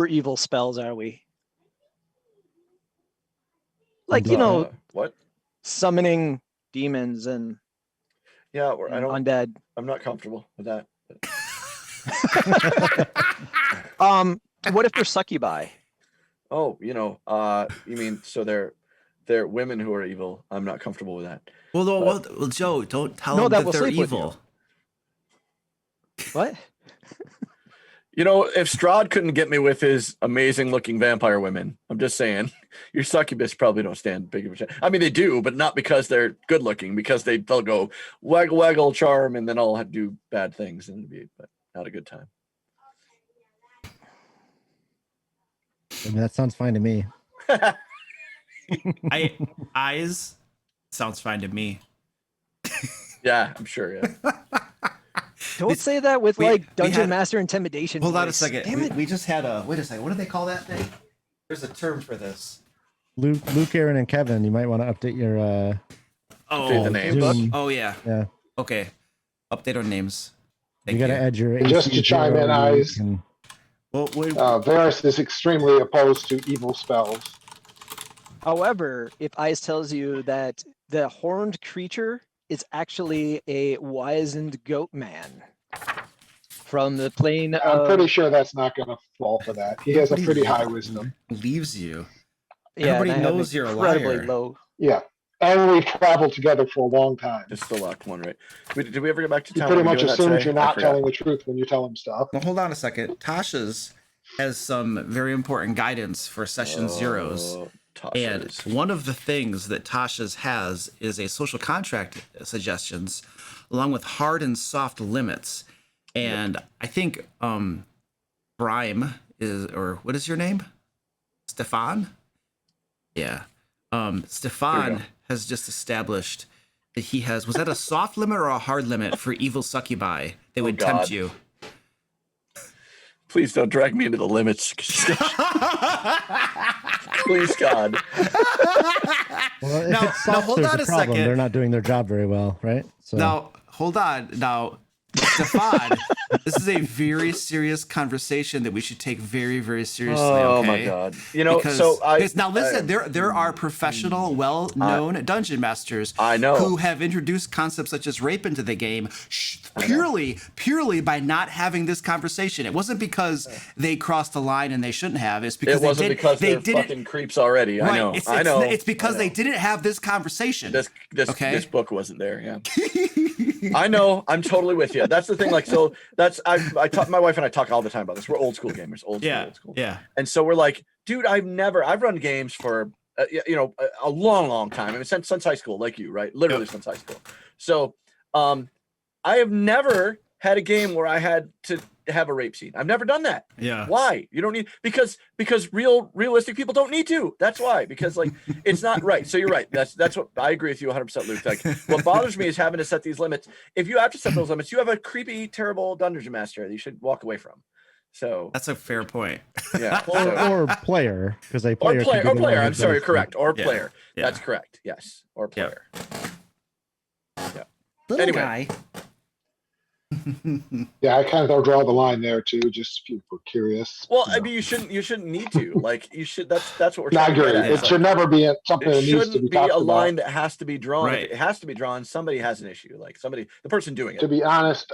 for evil spells are we? Like, what? Summoning demons and Yeah, undead. I'm not comfortable with that. What if they're succubi? Oh, you mean so they're women who are evil. I'm not comfortable with that. Well, no, well, Joe, don't tell them that they're evil. What? If Strahd couldn't get me with his amazing looking vampire women, I'm just saying, your succubus probably don't stand big of a chance. I mean, they do, but not because they're good looking, because they'll go waggle, waggle, charm, and then I'll do bad things, and it'll be not a good time. I mean, that sounds fine to me. Eyes sounds fine to me. Yeah, I'm sure. Yeah. Don't say that with Dungeon Master intimidation. Hold on a second. Damn it. We just had wait a second. What do they call that thing? There's a term for this. Luke, Aaron, and Kevin, you might want to update your update the name book. Oh yeah. Yeah. Okay. Update our names. You got to add your just to chime in, Eyes. Varys is extremely opposed to evil spells. However, if Eyes tells you that the horned creature is actually a wizened goat man from the plane I'm pretty sure that's not going to fall for that. He has a pretty high wisdom. Leaves you. Yeah, everybody knows you're a liar. Low. Yeah. And we've traveled together for a long time. It's the locked one, right? Did we ever get back to He town? pretty much assumes you're not telling the truth when you tell him stuff. Now, hold on a second. Tasha's has some very important guidance for session zeros. And one of the things that Tasha's has is a social contract suggestions, along with hard and soft limits. And I think Brime is, or what is your name? Stefan? Yeah. Stefan has just established that he has, was that a soft limit or a hard limit for evil succubi that would tempt you? Please don't drag me into the limits. Please, God. Well, if it's soft, hold there's on a a problem. second. They're not doing their job very well, right? So Now, hold on. Now, Stefan, this is a very serious conversation that we should take very, very seriously. Oh okay? my God! Now listen. There are professional, well-known dungeon masters. I know who have introduced concepts such as rape into the game purely by not having this conversation. It wasn't because they crossed the line and they shouldn't have. It's because they're fucking creeps already. Right. I know. It's because they didn't have this conversation. This book wasn't there. Yeah. I know. I'm totally with you. That's the thing. Like, so that's I talk. My wife and I talk all the time about this. We're old school gamers. Old school. Yeah. And so we're like, dude, I've run games for a long time. I mean, since high school, like you, right? Literally since high school. So, I have never had a game where I had to have a rape scene. I've never done that. Yeah. Why? You don't need because realistic people don't need to. That's why. Because like it's not right. So you're right. That's what I agree with you 100%, Luke. Like what bothers me is having to set these limits. If you have to set those limits, you have a creepy, terrible dungeon master that you should walk away from. So that's a fair point. Yeah. or player, because they player. Or player. I'm sorry. Correct. Or player. Yeah. That's correct. Yes. Or player. Yeah. Little guy. Yeah, I kind of draw the line there too, just if you were curious. Well, I mean, you shouldn't need to. Like, you should. That's what we're. I agree. It should never be something that needs to be talked about. A line that has to be drawn. Right. If it has to be drawn, somebody has an issue. Like the person doing it. To be honest,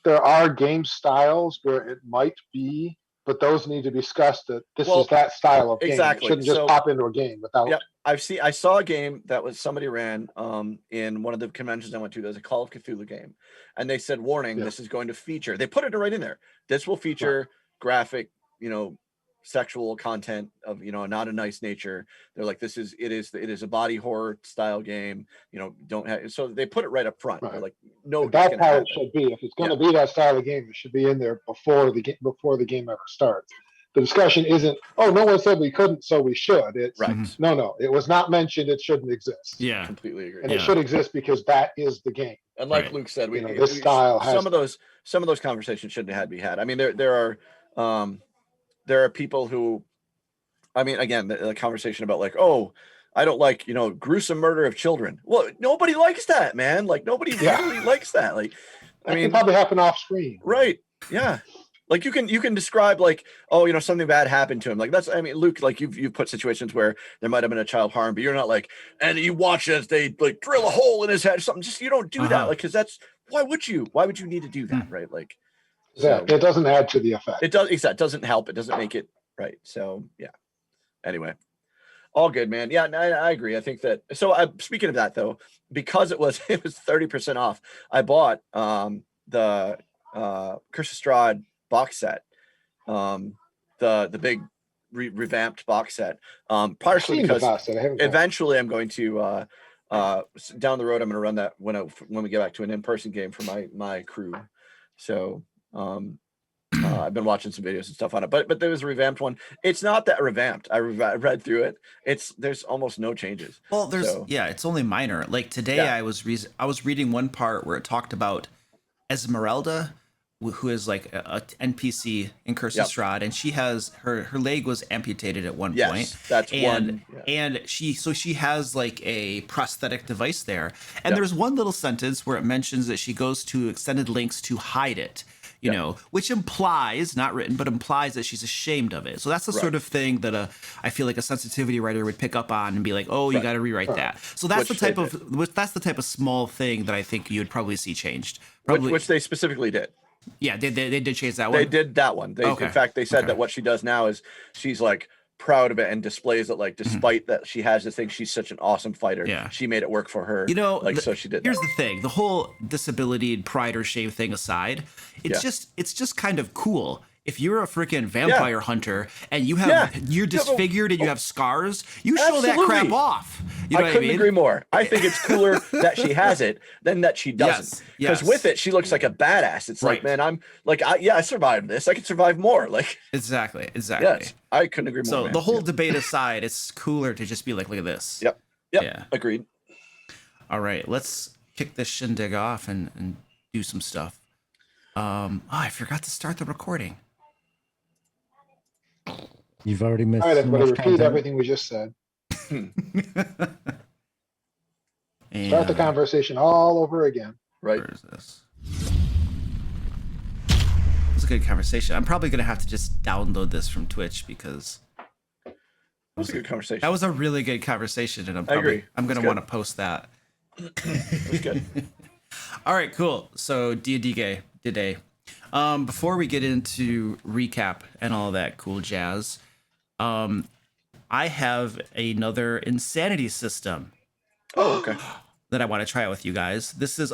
there are game styles where it might be, but those need to be discussed. That this is that style of game. Exactly. It shouldn't just pop into a game without. Yep. I saw a game that was somebody ran in one of the conventions I went to. There's a Call of Cthulhu game, and they said, "Warning: This is going to feature." They put it right in there. This will feature graphic, sexual content of not a nice nature. They're like, it is a body horror style game. Don't have. So they put it right up front. Right. They're like, no, that's how it should be. If it's going to be that style of game, it should be in there before the game ever starts. The discussion isn't, no one said we couldn't, so we should. It's right. No, it was not mentioned. It shouldn't exist. Yeah, completely agree. And it should exist because that is the game. And like Luke said, this style has some of those conversations shouldn't have had to be had. I mean, there are people who, I mean, again, the conversation about like, I don't like gruesome murder of children. Well, nobody likes that, man. Like nobody really likes that. Like, I mean, can probably happen off screen. Right? Yeah. Like you can describe like, oh, something bad happened to him. Like that's, I mean, Luke, like you've put situations where there might have been a child harm, but you're not like, and you watch as they like drill a hole in his head or something. Just, you don't do that. Like, cause that's, why would you need to do that? Right. Like, Yeah, it doesn't add to the effect. It doesn't help. It doesn't make it right. So yeah. Anyway, all good, man. Yeah, I agree. I think that. So speaking of that though, because it was 30% off, I bought the Curse of Strahd box set, the big revamped box set. Partially because eventually I'm going to down the road I'm going to run that when we get back to an in-person game for my crew. So I've been watching some videos and stuff on it, but there was a revamped one. It's not that revamped. I read through it. There's almost no changes. Well, it's only minor. Like today, I was reading one part where it talked about Esmeralda, who is like a NPC in Curse of Strahd, and she has her leg was amputated at one point. That's one. And she has like a prosthetic device there. And there's one little sentence where it mentions that she goes to extended links to hide it. You know, which implies, not written, but implies that she's ashamed of it. So that's the sort of thing that I feel like a sensitivity writer would pick up on and be like, oh, you got to rewrite that. So that's the type of small thing that I think you would probably see changed. Which they specifically did. Yeah, they did change that one. They did that one. In fact, they said that what she does now is she's like proud of it and displays it, like despite that she has to think she's such an awesome fighter. Yeah, she made it work for her. So she did. Here's the thing: the whole disability and pride or shame thing aside, it's just kind of cool. If you're a freaking vampire hunter and you're disfigured and you have scars, you show that crap off. You know I couldn't agree more. I think it's cooler that she has it than that she doesn't. Because with it, she looks like a badass. It's like, man, I'm like, I survived this. I can survive more. Like exactly. Yes, I couldn't agree more. So the whole debate aside, it's cooler to just be like, look at this. Yep. Yeah. Agreed. All right, let's kick this shindig off and do some stuff. I forgot to start the recording. You've already missed. All right, everybody, repeat everything we just said. Start the conversation all over again. Right. Where is this? It was a good conversation. I'm probably going to have to just download this from Twitch because it was a good conversation. That was a really good conversation, and I'm going to want to post that. That was good. All right, cool. So D&D today. Before we get into recap and all that cool jazz, I have another insanity system. Oh, okay. That I want to try out with you guys. This is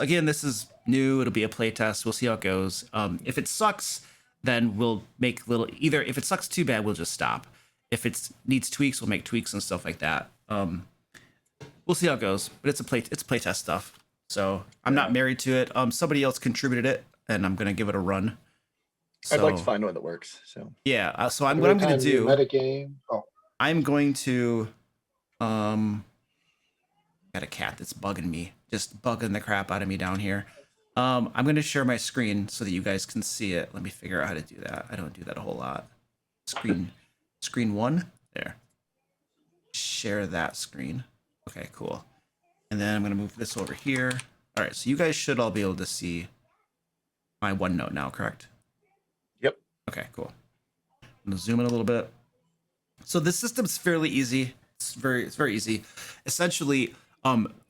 new. It'll be a playtest. We'll see how it goes. If it sucks, then we'll make if it sucks too bad, we'll just stop. If it needs tweaks, we'll make tweaks and stuff like that. We'll see how it goes. But it's playtest stuff. So I'm not married to it. Somebody else contributed it, and I'm gonna give it a run. So, I'd like to find one that works. So yeah. So what I'm gonna do. Metagame. Oh. I'm going to. Got a cat that's bugging me, just bugging the crap out of me down here. I'm going to share my screen so that you guys can see it. Let me figure out how to do that. I don't do that a whole lot. Screen one there. Share that screen. Okay, cool. And then I'm going to move this over here. All right, so you guys should all be able to see my OneNote now, correct? Yep. Okay, cool. I'm going to zoom in a little bit. So this system's fairly easy. It's very easy. Essentially,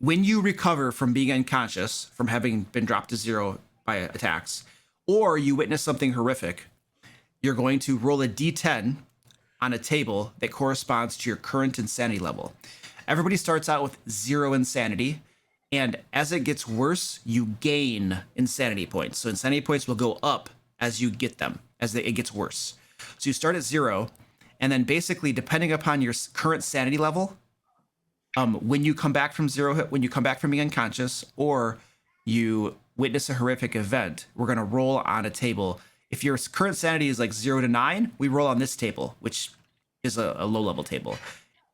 when you recover from being unconscious, from having been dropped to 0 by attacks, or you witness something horrific, you're going to roll a d10 on a table that corresponds to your current insanity level. Everybody starts out with 0 insanity, and as it gets worse, you gain insanity points. So insanity points will go up as you get them, it gets worse. So you start at 0, and then basically, depending upon your current sanity level, when you come back from 0, when you come back from being unconscious, or you witness a horrific event, we're going to roll on a table. If your current sanity is like 0 to 9, we roll on this table, which is a low level table.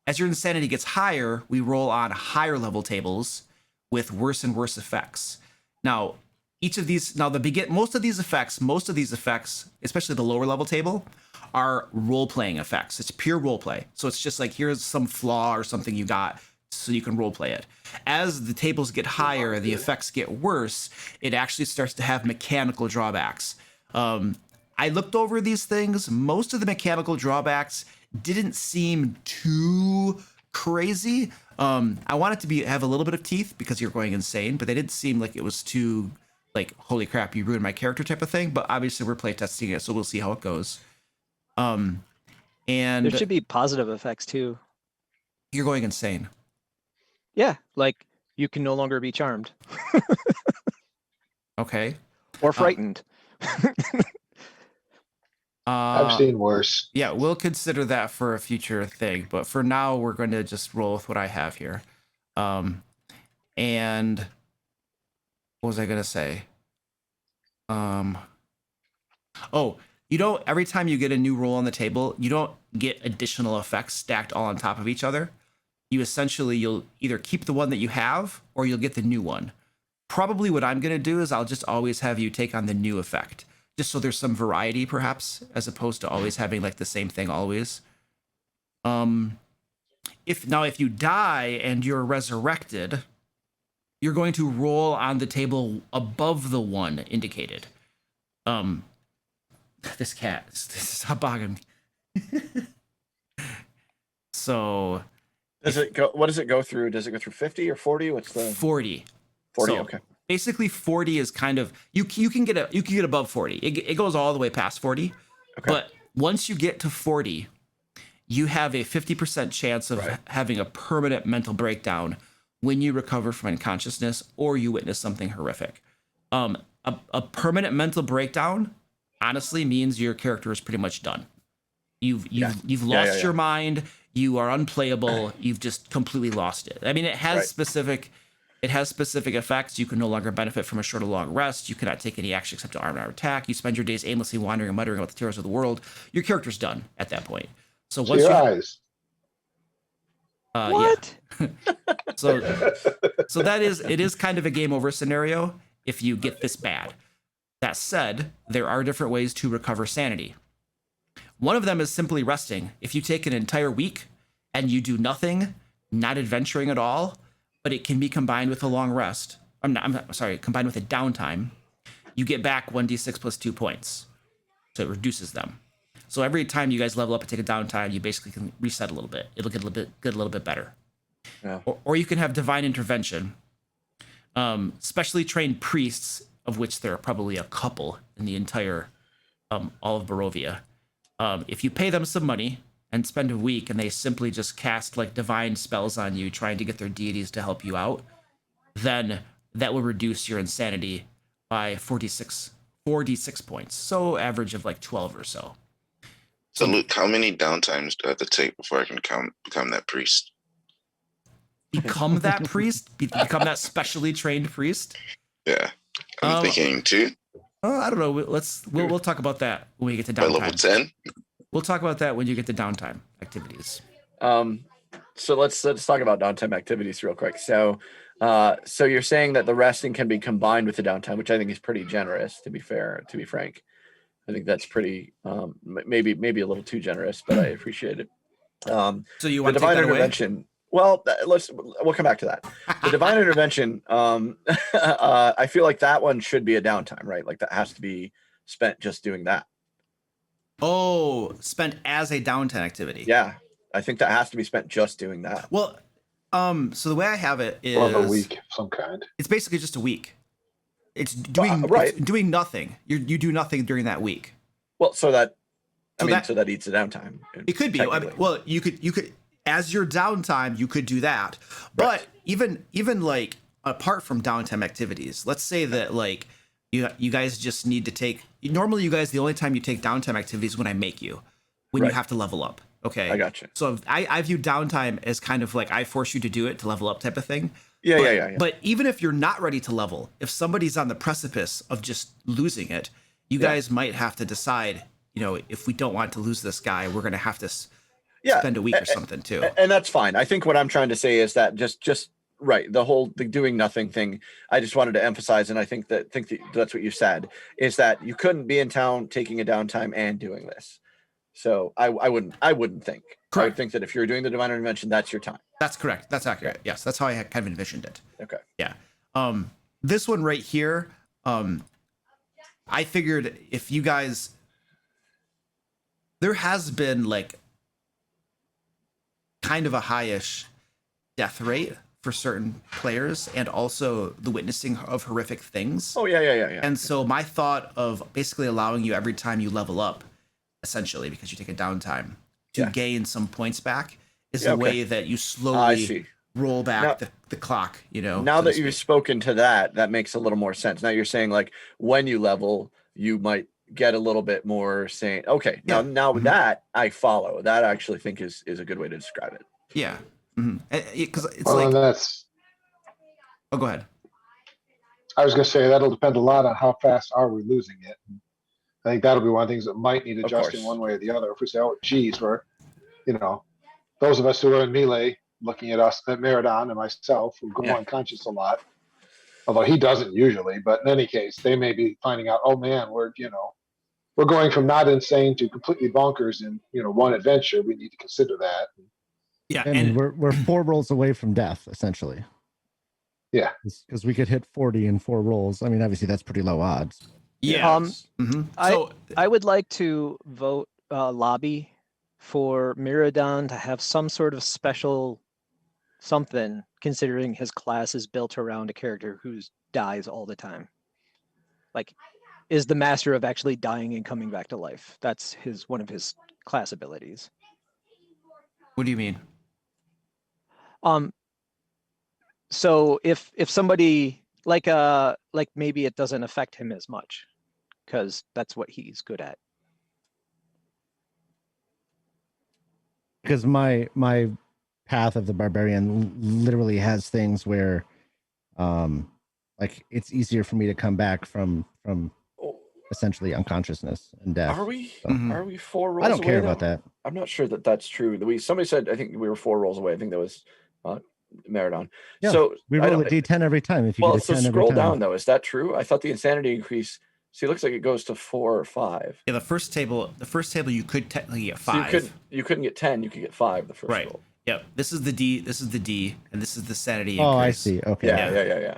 As your insanity gets higher, we roll on higher level tables with worse and worse effects. Now, most of these effects, especially the lower level table, are role-playing effects. It's pure role play. So it's just like, here's some flaw or something you got so you can role play it. As the tables get higher and the effects get worse, it actually starts to have mechanical drawbacks. I looked over these things. Most of the mechanical drawbacks didn't seem too crazy. I want it to have a little bit of teeth because you're going insane, but they didn't seem like it was too like, holy crap, you ruined my character type of thing. But obviously we're playtesting it, so we'll see how it goes. And There should be positive effects too. you're going insane. Yeah, like you can no longer be charmed Okay. or frightened. I've seen worse. Yeah, we'll consider that for a future thing, but for now we're going to just roll with what I have here. And what was I going to say? Oh, you don't, every time you get a new roll on the table, you don't get additional effects stacked all on top of each other. You'll either keep the one that you have or you'll get the new one. Probably what I'm going to do is I'll just always have you take on the new effect, just so there's some variety perhaps, as opposed to always having like the same thing always. If you die and you're resurrected, you're going to roll on the table above the one indicated. This cat, this is bogging me. So what does it go through? Does it go through 50 or 40? What's the 40? 40? So Okay. basically 40 is kind of, you can get above 40. It goes all the way past 40. Okay. But once you get to 40, you have a 50% chance of having a permanent mental breakdown when you recover from unconsciousness or you witness something horrific. A permanent mental breakdown honestly means your character is pretty much done. You've lost your mind. You are unplayable. You've just completely lost it. I mean, it has specific effects. You can no longer benefit from a short or long rest. You cannot take any action except to arm and attack. You spend your days aimlessly wandering and muttering about the terrors of the world. Your character's done at that point. So once your eyes. What? Yeah. So it is kind of a game over scenario if you get this bad. That said, there are different ways to recover sanity. One of them is simply resting. If you take an entire week and you do nothing, not adventuring at all, but it can be combined with a long rest. Combined with a downtime, you get back 1d6 plus 2 points. So it reduces them. So every time you guys level up and take a downtime, you basically can reset a little bit. It'll get a little bit better. Yeah. Or you can have divine intervention. Specially trained priests, of which there are probably a couple in the entire all of Barovia. If you pay them some money and spend a week and they simply just cast like divine spells on you, trying to get their deities to help you out, then that will reduce your insanity by 4d6 points. So average of like 12 or so. So Luke, how many downtimes do I have to take before I can become that priest? Become that priest? Become that specially trained priest? Yeah. I'm thinking 2. I don't know. We'll talk about that when we get to By level downtime. 10? We'll talk about that when you get to downtime activities. So let's talk about downtime activities real quick. So you're saying that the resting can be combined with the downtime, which I think is pretty generous, to be frank. I think that's pretty maybe a little too generous, but I appreciate it. So you want the to take divine that away? intervention? Well, we'll come back to that. The divine intervention, I feel like that one should be a downtime, right? Like that has to be spent just doing that. Oh, spent as a downtime activity. Yeah, I think that has to be spent just doing that. Well, so the way I have it is Or a week of some kind. It's basically just a week. It's doing it's doing nothing. You do nothing during that week. Well, so that eats the downtime. It could be. I mean, well, you could as your downtime, you could do that. But even like apart from downtime activities, let's say that like you guys just need to take. Normally, you guys the only time you take downtime activities is when I make you, when you have to level up. Okay, I got you. So I view downtime as kind of like I force you to do it to level up type of thing. Yeah. But even if you're not ready to level, if somebody's on the precipice of just losing it, you guys might have to decide, if we don't want to lose this guy, we're going to have to spend a week or something too. And that's fine. I think what I'm trying to say is that just right. The doing nothing thing, I just wanted to emphasize, and I think that's what you said, is that you couldn't be in town taking a downtime and doing this. So I wouldn't think. Correct. I would think that if you're doing the divine intervention, that's your time. That's correct. That's accurate. Yes, that's how I kind of envisioned it. Okay. Yeah. This one right here, I figured if you guys there has been like kind of a highish death rate for certain players, and also the witnessing of horrific things. Oh yeah. And so my thought of basically allowing you every time you level up, essentially because you take a downtime, to gain some points back is the way that you slowly roll back the clock, you know. Now that you've spoken to that, that makes a little more sense. Now you're saying like when you level, you might get a little bit more saying, okay, now with that, I follow. That I actually think is a good way to describe it. Yeah. Because it's Well, like, oh, go ahead. I was going to say that'll depend a lot on how fast are we losing it. I think that'll be one of the things that might need adjusting one way or the other. If we say, oh, geez, we're, those of us who are in Melee, looking at us, at Meridon and myself, who go unconscious a lot, although he doesn't usually, but in any case, they may be finding out, oh man, we're going from not insane to completely bonkers in, one adventure. We need to consider that. Yeah. And we're 4 rolls away from death, essentially. Yeah. Because we could hit 40 in 4 rolls. I mean, obviously that's pretty low odds. Yeah. So I would like to vote lobby for Miradon to have some sort of special something, considering his class is built around a character who dies all the time. Like, is the master of actually dying and coming back to life. That's one of his class abilities. What do you mean? So if somebody like maybe it doesn't affect him as much because that's what he's good at. Because my path of the barbarian literally has things where like it's easier for me to come back from essentially unconsciousness and death. Are we? So, Are we 4 rolls? I don't care away about now? that. I'm not sure that that's true. Somebody said I think we were 4 rolls away. I think that was Meridon. Yeah, So we roll a D10 every time. If you well, get a so 10 every scroll time. down though. Is that true? I thought the insanity increase. See, it looks like it goes to 4 or 5. Yeah, the first table you could technically get 5. So you couldn't get 10. You could get 5 the first right. roll. Yep. This is the D. This is the D, and this is the sanity. Oh, increase. I see. Okay. Yeah.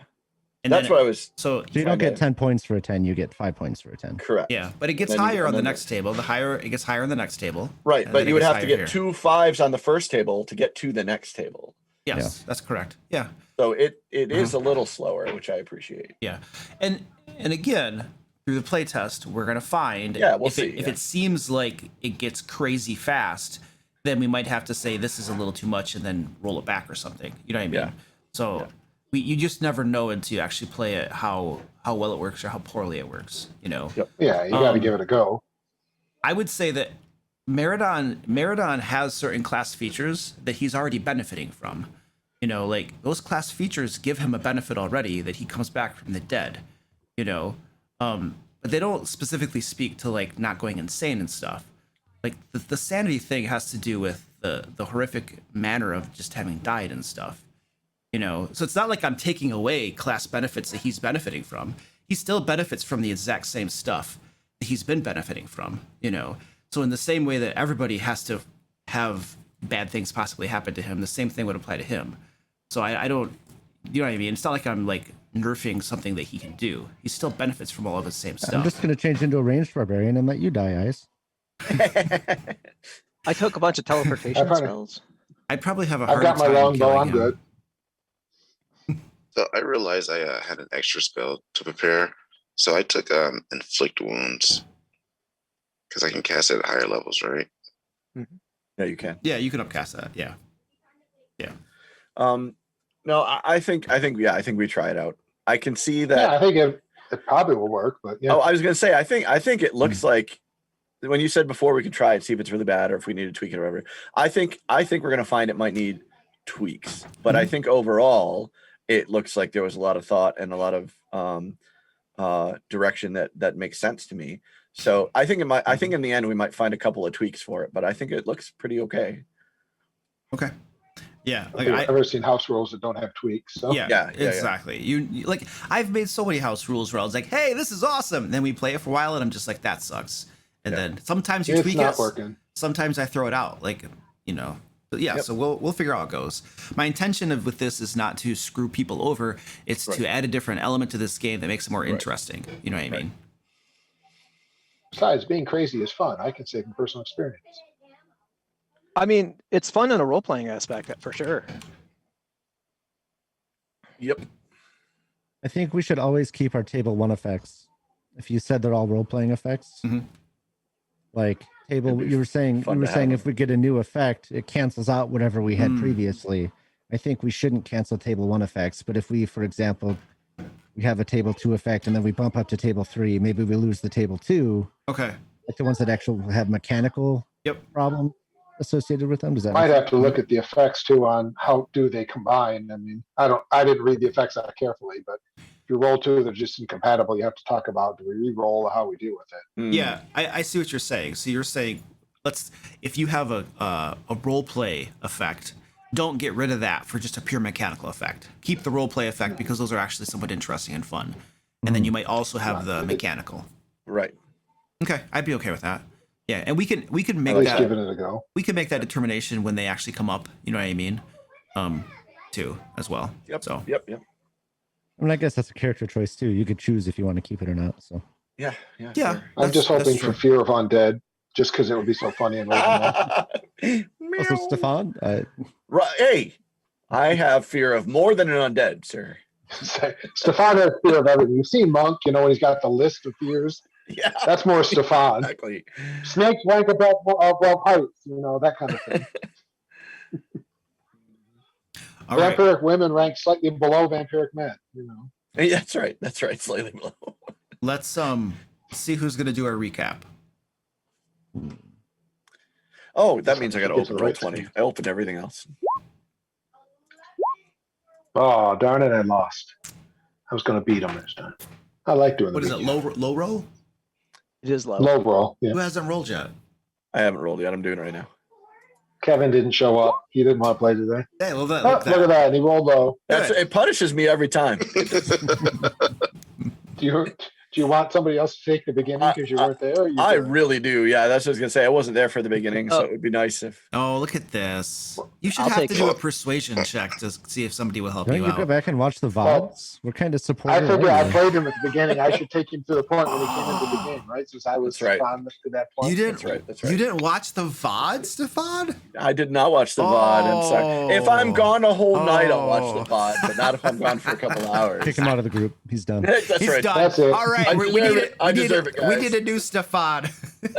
And that's then, what I was. So you don't get 10 points for a 10. You get 5 points for a 10. Correct. Yeah, but it gets higher on the next table. The higher it gets higher on the next table. Right, but you would have to get here. 2 5s on the first table to get to the next table. Yes, that's correct. Yeah. So it is a little slower, which I appreciate. Yeah, and again, through the playtest, we're gonna find if it seems like it gets crazy fast, then we might have to say this is a little too much and then roll it back or something. You know what I mean? Yeah. So you just never know until you actually play it how well it works or how poorly it works. Yep. Yeah, you got to give it a go. I would say that Meridon has certain class features that he's already benefiting from. Like those class features give him a benefit already that he comes back from the dead. But they don't specifically speak to like not going insane and stuff. Like the sanity thing has to do with the horrific manner of just having died and stuff. So it's not like I'm taking away class benefits that he's benefiting from. He still benefits from the exact same stuff that he's been benefiting from. So in the same way that everybody has to have bad things possibly happen to him, the same thing would apply to him. So I don't, you know what I mean? It's not like I'm like nerfing something that he can do. He still benefits from all of the same stuff. I'm just going to change into a ranged barbarian and let you die, Ice. I took a bunch of teleportation spells. I'd probably have a hard I've got my time longbow. killing I'm him. good. So I realized I had an extra spell to prepare. So I took inflict wounds because I can cast it at higher levels, right? Yeah, you can. Yeah, you can upcast that. Yeah. No, I think we try it out. I can see that. Yeah, I think it probably will work, but yeah. Oh, I was gonna say, I think it looks like when you said before we could try it, see if it's really bad or if we need to tweak it or whatever. I think we're gonna find it might need tweaks, but I think overall it looks like there was a lot of thought and a lot of direction that makes sense to me. So I think in the end we might find a couple of tweaks for it, but I think it looks pretty okay. Okay. Yeah. I've never seen house rules that don't have tweaks. So. Yeah, exactly. You like I've made so many house rules where I was like, hey, this is awesome. And then we play it for a while and I'm just like, that sucks. And then sometimes you tweak not it. Working. Sometimes I throw it out. Like, But yeah, so we'll figure out how it goes. My intention with this is not to screw people over. It's to add a different element to this game that makes it more interesting. You know what I mean? Besides, being crazy is fun. I can say from personal experience. I mean, it's fun in a role-playing aspect for sure. Yep. I think we should always keep our table 1 effects. If you said they're all role-playing effects, like table, you were saying if we get a new effect, it cancels out whatever we had previously. I think we shouldn't cancel table 1 effects, but if we, for example, we have a table 2 effect and then we bump up to table 3, maybe we lose the table 2. Okay. Like the ones that actually have mechanical problem associated with them. Does that Might have to look at the effects too on how do they combine. I mean, I didn't read the effects that carefully, but if you roll 2, they're just incompatible. You have to talk about, do we re-roll or how we deal with it? Yeah, I see what you're saying. So you're saying, if you have a role play effect, don't get rid of that for just a pure mechanical effect. Keep the role play effect because those are actually somewhat interesting and fun. And then you might also have the mechanical. Right. Okay, I'd be okay with that. Yeah, and we can make At least that. giving it a go. We can make that determination when they actually come up. You know what I mean? Too as well. Yep. So. Yep. I mean, I guess that's a character choice too. You could choose if you want to keep it or not. So. Yeah. Sure. I'm just hoping for fear of undead, just because it would be so funny and original. Also, Stefan. Right. Hey, I have fear of more than an undead, sir. Stefan has fear of everything. You've seen Monk, when he's got the list of fears. Yeah. That's more Stefan. Exactly. Snakes rank above heights, that kind of thing. Vampiric women rank slightly below vampiric men, Hey, that's right. That's right. Slightly below. Let's see who's gonna do our recap. Oh, that means I got to open Roll20. I opened everything else. Oh, darn it! I lost. I was going to beat him this time. I like doing What is it? Low roll? It is low. Low roll. Yeah. Who hasn't rolled yet? I haven't rolled yet. I'm doing it right now. Kevin didn't show up. He didn't want to play today. Hey, well, look Look at that. He rolled low. It punishes me every time. Do you want somebody else to take the beginning because you weren't there? I really do. Yeah, that's what I was gonna say. I wasn't there for the beginning, so it would be nice if. Oh, look at this! You should I'll have to take do it. a persuasion check to see if somebody will help Don't you you go out. back and watch the VODs? We're kind of I supportive. figured I played him at the beginning. I should take him to the point when he came into the game, right? Since I was That's right. on to that point. You didn't. That's right. That's right. You didn't watch the VOD, Stefan? I did not watch the VOD. I'm sorry. If I'm gone a whole night, I'll watch the VOD, but not if I'm gone for a couple hours. Kick him out of the group. He's done. That's He's right. done. That's it. All right, I we deserve need it. I deserve it, We guys. need a new Stefan.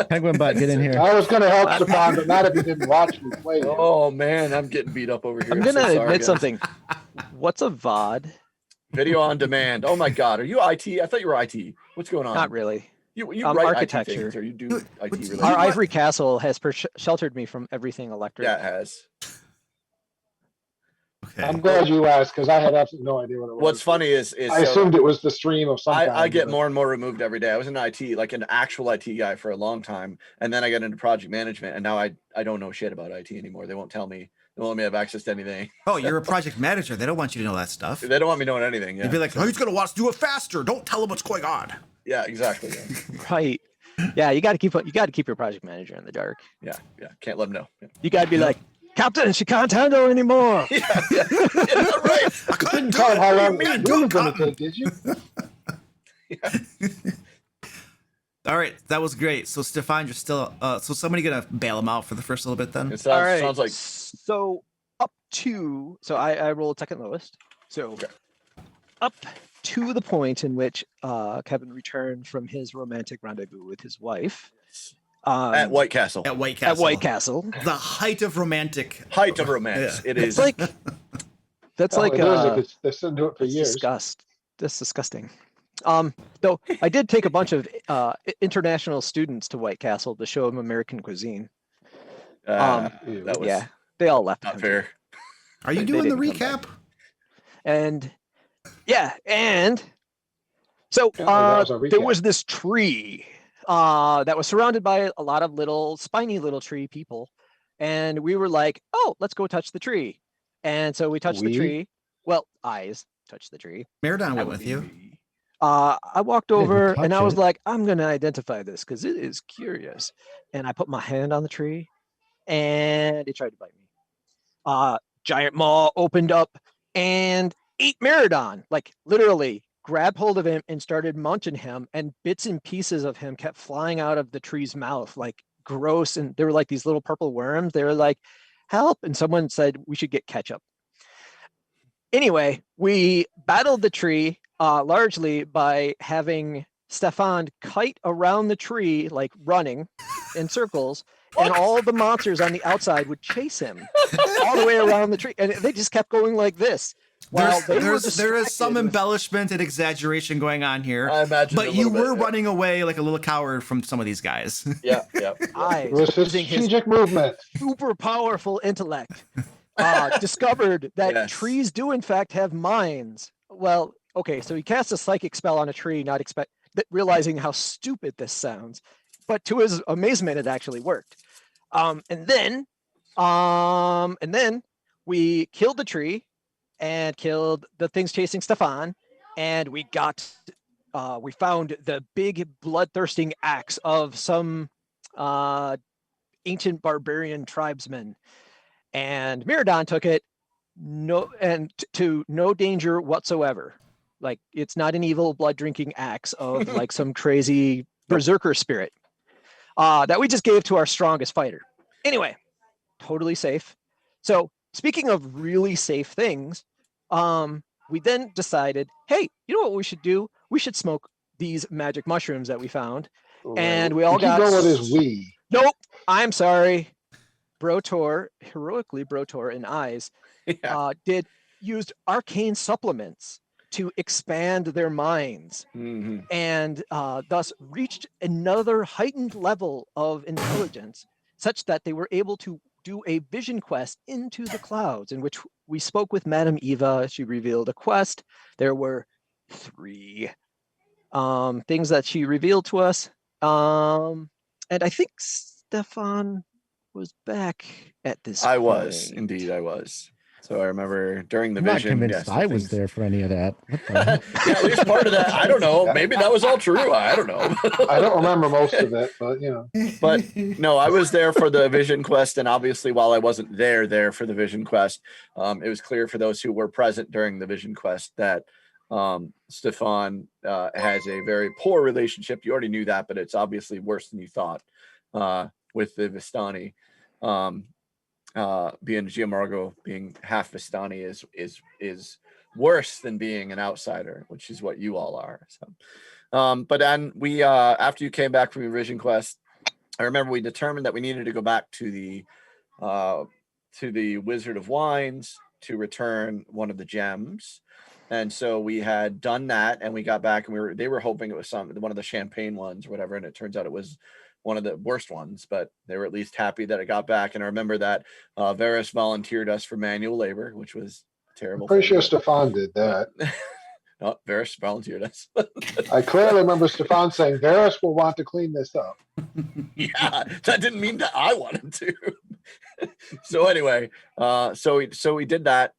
Penguin Butt, get in here. I was going to help Stefan, but not if he didn't watch me play. Oh man, I'm getting beat up over here. I'm gonna so sorry, admit guys. something. What's a VOD? Video on demand. Oh my God, are you IT? I thought you were IT. What's going on? Not really. You I'm write architecture. IT things, or you do IT what's- related? Our ivory castle has sheltered me from everything electric. Yeah, it has. Okay. I'm glad you asked because I had absolutely no idea what it was. What's funny is I assumed it was the stream of some kind. I get but- more and more removed every day. I was in IT, like an actual IT guy for a long time, and then I got into project management, and now I don't know shit about IT anymore. They won't tell me. They won't let me have access to anything. Oh, you're a project manager. They don't want you to know that stuff. They don't want me knowing anything. Yeah, You'd be like, oh, he's gonna watch. Do it faster. Don't tell him what's going on. yeah, exactly. Yeah, Right. Yeah, you got to keep your project manager in the dark. yeah. Can't let them know. Yeah, You got to be like, Captain, she can't handle anymore. yeah. Right. I couldn't Didn't do tell it. him how long Me the and stream was Doug going to Cotton. take, did you? All right, that was great. So Stefan, you're still. So somebody gonna bail him out for the first little bit then? It All right. sounds like So up to, I rolled second lowest. So Okay. up to the point in which Kevin returned from his romantic rendezvous with his wife. at White Castle. At White Castle. At White Castle. The height of romantic. Height of romance. Yeah. It It's is. like that's Oh, like it is if it's- they're still doing it for that's years. That's disgusting. Though I did take a bunch of international students to White Castle to show them American cuisine. Ew. that was Yeah, they all left. the not country. fair. Are you They doing the didn't come recap? And yeah, and so Apparently that was a there recap. was this tree that was surrounded by a lot of little spiny little tree people, and we were like, oh, let's go touch the tree. And so we touched the We? tree. Well, eyes touched the tree. Maradon That went would with be you. me. I walked Didn't over and touch I was it. like, I'm gonna identify this because it is curious. And I put my hand on the tree, and it tried to bite me. Giant maw opened up and ate Maradon, like literally grabbed hold of him and started munching him, and bits and pieces of him kept flying out of the tree's mouth, like gross. And they were like these little purple worms. They were like, help. And someone said we should get ketchup. Anyway, we battled the tree largely by having Stefan kite around the tree, like running in circles, and all the monsters on the outside would chase him all the way around the tree. And they just kept going like this. There is some embellishment and exaggeration going on here. I imagine, but you were running away like a little coward from some of these guys. Yeah. It was his strategic movement. Super powerful intellect. Discovered that trees do in fact have minds. Well, okay, so he cast a psychic spell on a tree, not realizing how stupid this sounds, but to his amazement, it actually worked. And then we killed the tree and killed the things chasing Stefan, and we found the big bloodthirsting axe of some ancient barbarian tribesmen. And Miradon took it, to no danger whatsoever. Like, it's not an evil blood drinking axe of like some crazy berserker spirit that we just gave to our strongest fighter. Anyway, totally safe. So speaking of really safe things, we then decided, hey, you know what we should do? We should smoke these magic mushrooms that we found. And we all got. What is we? Nope. I'm sorry. Heroically Brotor and Eyes used arcane supplements to expand their minds, and thus reached another heightened level of intelligence, such that they were able to do a vision quest into the clouds, in which we spoke with Madame Eva. She revealed a quest. There were 3 things that she revealed to us, and I think Stefan was back at this I point. was. Indeed, I was. So I remember during the I'm vision. not convinced I was there for any of that. What the hell? Yeah, at least part of that. I don't know. Maybe that was all true. I don't know. I don't remember most of it, but you know. But no, I was there for the vision quest, and obviously, while I wasn't there for the vision quest, it was clear for those who were present during the vision quest that Stefan has a very poor relationship. You already knew that, but it's obviously worse than you thought with the Vistani. Being Giamargo, being half Vistani is worse than being an outsider, which is what you all are. So, but then we after you came back from your vision quest, I remember we determined that we needed to go back to the Wizard of Wines to return one of the gems. And so we had done that, and we got back, and they were hoping it was one of the champagne ones or whatever, and it turns out it was one of the worst ones, but they were at least happy that it got back. And I remember that Varys volunteered us for manual labor, which was terrible. I'm pretty sure Stefan did that. No, Varys volunteered us. I clearly remember Stefan saying Varys will want to clean this up. Yeah, that didn't mean that I wanted to. So anyway, so we did that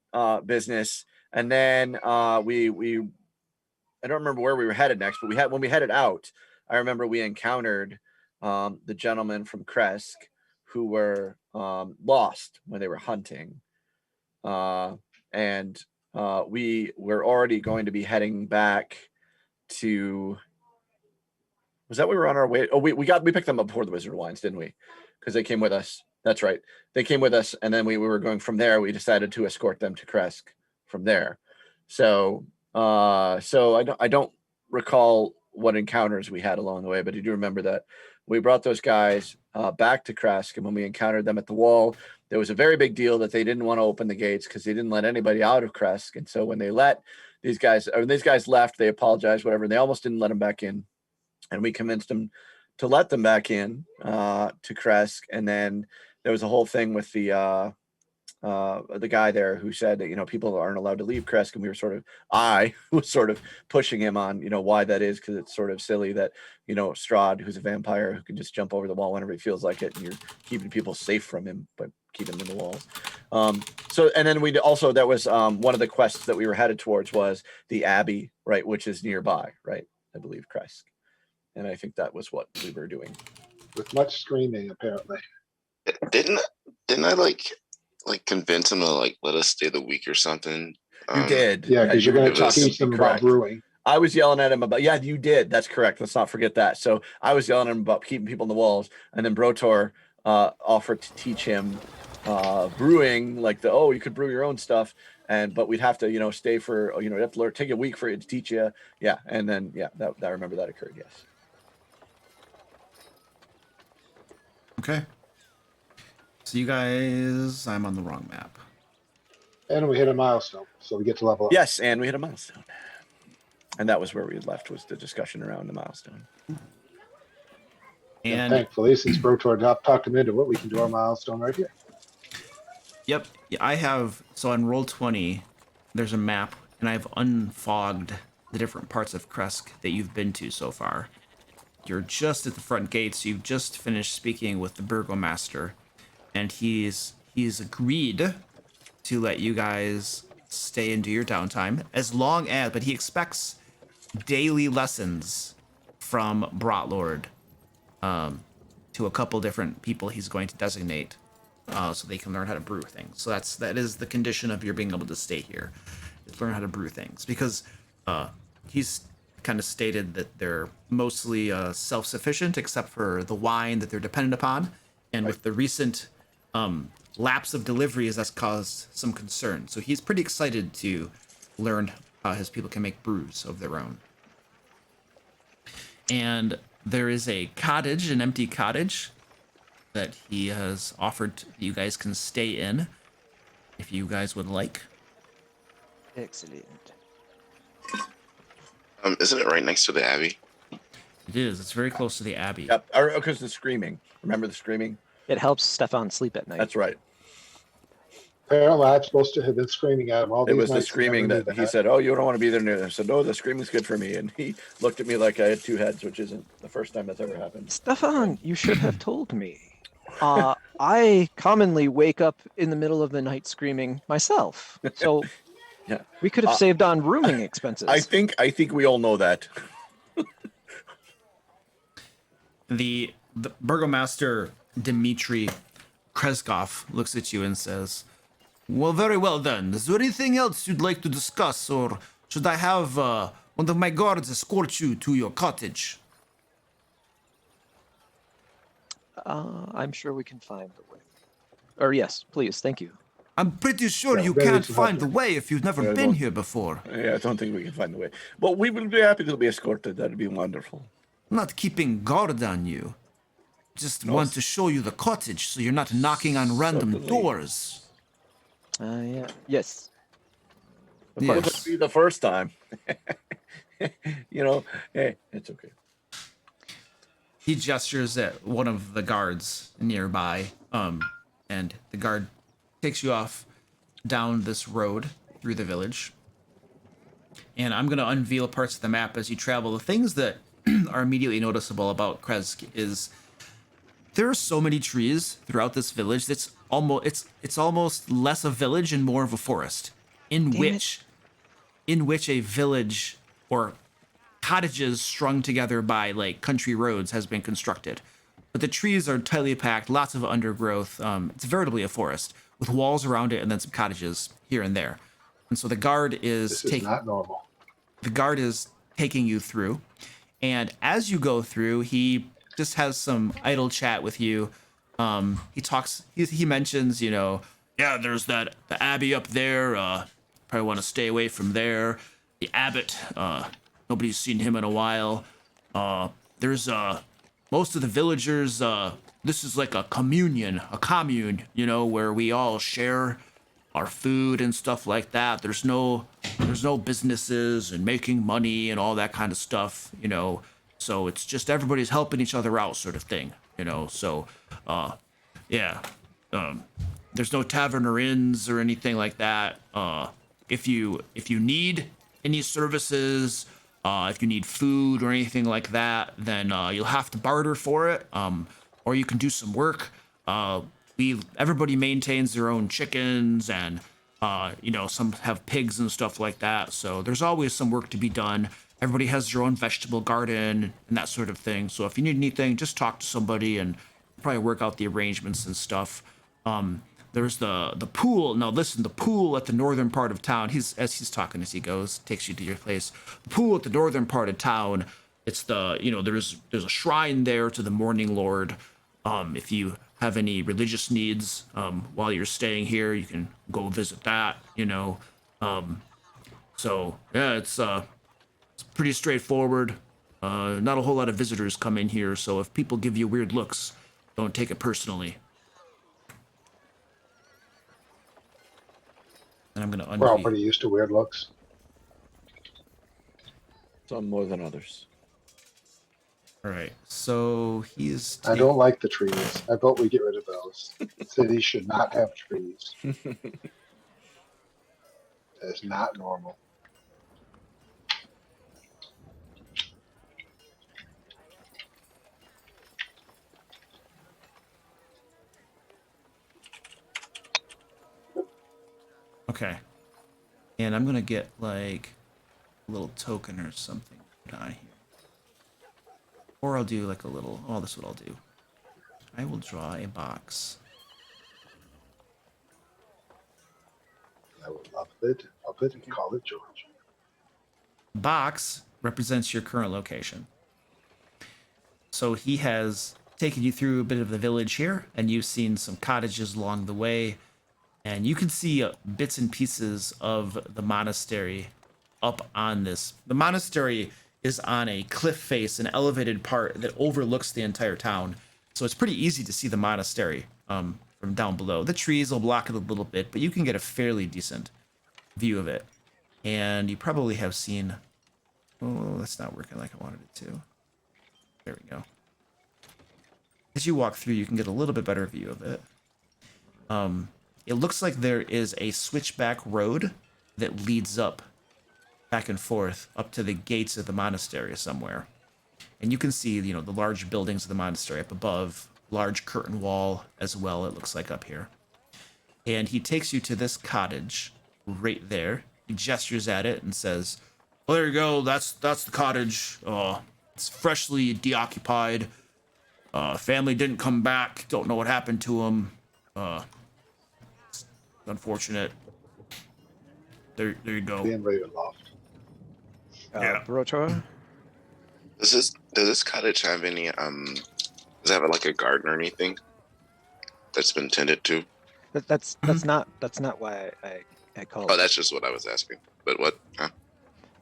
business, and then we I don't remember where we were headed next, but when we headed out, I remember we encountered the gentlemen from Kresk who were lost when they were hunting, and we were already going to be heading back to. Was that we were on our way? Oh, we picked them up before the Wizard of Wines, didn't we? Because they came with us. That's right. They came with us, and then we were going from there. We decided to escort them to Kresk from there. So I don't recall what encounters we had along the way, but I do remember that we brought those guys back to Kresk, and when we encountered them at the wall, there was a very big deal that they didn't want to open the gates because they didn't let anybody out of Kresk. And so when they let these guys left, they apologized, whatever, and they almost didn't let them back in. And we convinced them to let them back in to Kresk. And then there was a whole thing with the guy there who said that, people aren't allowed to leave Kresk. And I was sort of pushing him on, why that is, because it's sort of silly that, Strahd, who's a vampire who can just jump over the wall whenever he feels like it, and you're keeping people safe from him, but keeping them in the walls. And then that was one of the quests that we were headed towards was the Abbey, right, which is nearby, right? I believe Kresk. And I think that was what we were doing. With much screaming, apparently. Didn't I like convince him to let us stay the week or something? You did. Yeah, because you're going to teach them about brewing. I was yelling at him about, yeah, you did. That's correct. Let's not forget that. So I was yelling at him about keeping people in the walls, and then Brotor offered to teach him brewing, like you could brew your own stuff, but we'd have to, stay for, we'd have to learn, take a week for it to teach you. Yeah, and then that I remember that occurred. Yes. Okay. So you guys, I'm on the wrong map. And we hit a milestone, so we get to level up. Yes, and we hit a milestone. And that was where we had left, was the discussion around the milestone. And thankfully, since Brotor talked him into it, we can do our milestone right here. Yep. I have, so on Roll20, there's a map, and I've unfogged the different parts of Kresk that you've been to so far. You're just at the front gates. You've just finished speaking with the burgomaster, and he's agreed to let you guys stay and do your downtime, as long as, but he expects daily lessons from Brotlord to a couple different people he's going to designate so they can learn how to brew things. So that is the condition of your being able to stay here, is learn how to brew things, because he's kind of stated that they're mostly self-sufficient except for the wine that they're dependent upon, and with the recent lapse of deliveries, that's caused some concern. So he's pretty excited to learn how his people can make brews of their own. And there is a cottage, an empty cottage, that he has offered you guys can stay in if you guys would like. Excellent. Isn't it right next to the Abbey? It is. It's very close to the Abbey. Yep, because the screaming. Remember the screaming? It helps Stefan sleep at night. That's right. Apparently, I'm supposed to have been screaming at him all these It was the nights. screaming that he said, "Oh, you don't want to be there near." I said, "No, the screaming's good for me." And he looked at me like I had two heads, which isn't the first time that's ever happened. Stefan, you should have told me. I commonly wake up in the middle of the night screaming myself. So Yeah, we could have saved on rooming expenses. I think we all know that. The burgomaster Dmitry Krezkov looks at you and says, "Well, very well then. Is there anything else you'd like to discuss, or should I have one of my guards escort you to your cottage?" I'm sure we can find the way. Or yes, please, thank you. I'm pretty sure Yeah, you very can't to find help the way if you've never Yeah, I been don't- here before. Yeah, I don't think we can find the way. But we will be happy to be escorted. That'd be wonderful. I'm not keeping guard on you. Just want to show you the cottage so you're not knocking on random Certainly. doors. Yeah. Yes. Of Yes. course, it'd be the first time. Hey, it's okay. He gestures at one of the guards nearby, and the guard takes you off down this road through the village. And I'm going to unveil parts of the map as you travel. The things that are immediately noticeable about Krezk is there are so many trees throughout this village that's almost less a village and more of a forest, in which a village or cottages strung together by like country roads has been constructed. But the trees are tightly packed, lots of undergrowth. It's veritably a forest with walls around it and then some cottages here and there. And so the guard is This is not normal. the guard is taking you through, and as you go through, he just has some idle chat with you. He mentions, yeah, there's the Abbey up there. Probably want to stay away from there. The Abbot, nobody's seen him in a while. There's most of the villagers. This is like a commune, where we all share our food and stuff like that. There's no businesses and making money and all that kind of stuff, So it's just everybody's helping each other out, sort of thing, So, there's no tavern or inns or anything like that. If you need any services, if you need food or anything like that, then you'll have to barter for it, or you can do some work. Everybody maintains their own chickens, and some have pigs and stuff like that. So there's always some work to be done. Everybody has their own vegetable garden and that sort of thing. So if you need anything, just talk to somebody and probably work out the arrangements and stuff. there's the pool. Now listen, the pool at the northern part of town. As he's talking as he goes, takes you to your place. The pool at the northern part of town. It's there's a shrine there to the Morning Lord. If you have any religious needs while you're staying here, you can go visit that. So yeah, it's pretty straightforward. Not a whole lot of visitors come in here, so if people give you weird looks, don't take it personally. And I'm gonna We're all unmute. pretty used to weird looks. Some more than others. All right, so he's. I don't like the trees. I vote we get rid of those. Cities should not have trees. It's not normal. Okay, and I'm gonna get like a little token or something put on here, or I'll do like a little. Oh, this is what I'll do. I will draw a box. I would love it and call it George. Box represents your current location. So he has taken you through a bit of the village here, and you've seen some cottages along the way, and you can see bits and pieces of the monastery up on this. The monastery is on a cliff face, an elevated part that overlooks the entire town, so it's pretty easy to see the monastery from down below. The trees will block it a little bit, but you can get a fairly decent view of it. And you probably have seen... Oh, that's not working like I wanted it to. There we go. As you walk through, you can get a little bit better view of it. It looks like there is a switchback road that leads up, back and forth, up to the gates of the monastery somewhere. And you can see, the large buildings of the monastery up above, large curtain wall as well, it looks like up here. And he takes you to this cottage right there. He gestures at it and says, "Well, there you go. That's the cottage. It's freshly deoccupied. Family didn't come back. Don't know what happened to them. It's unfortunate. There you go." Being Ravenloft. Yeah. Brotor? Does this cottage have any does it have like a garden or anything that's been tended to? That's not why I called. Oh, that's just what I was asking. But what? Huh?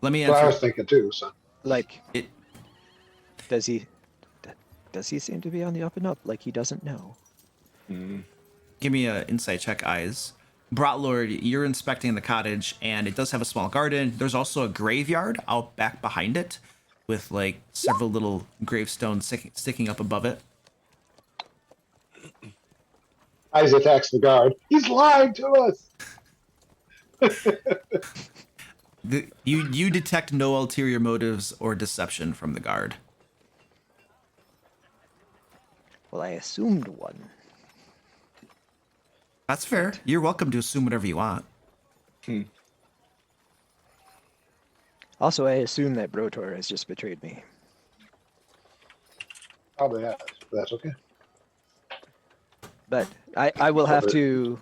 Let me Well, I was answer. thinking too, so. Like, It, does he seem to be on the up and up? Like he doesn't know. give me a insight check, eyes. Brotlord, you're inspecting the cottage, and it does have a small garden. There's also a graveyard out back behind it, with like several little gravestones sticking up above it. Eyes attacks the guard. He's lying to us. You detect no ulterior motives or deception from the guard. Well, I assumed one. That's fair. You're welcome to assume whatever you want. Also, I assume that Brotor has just betrayed me. Probably has, but that's okay. But I will have to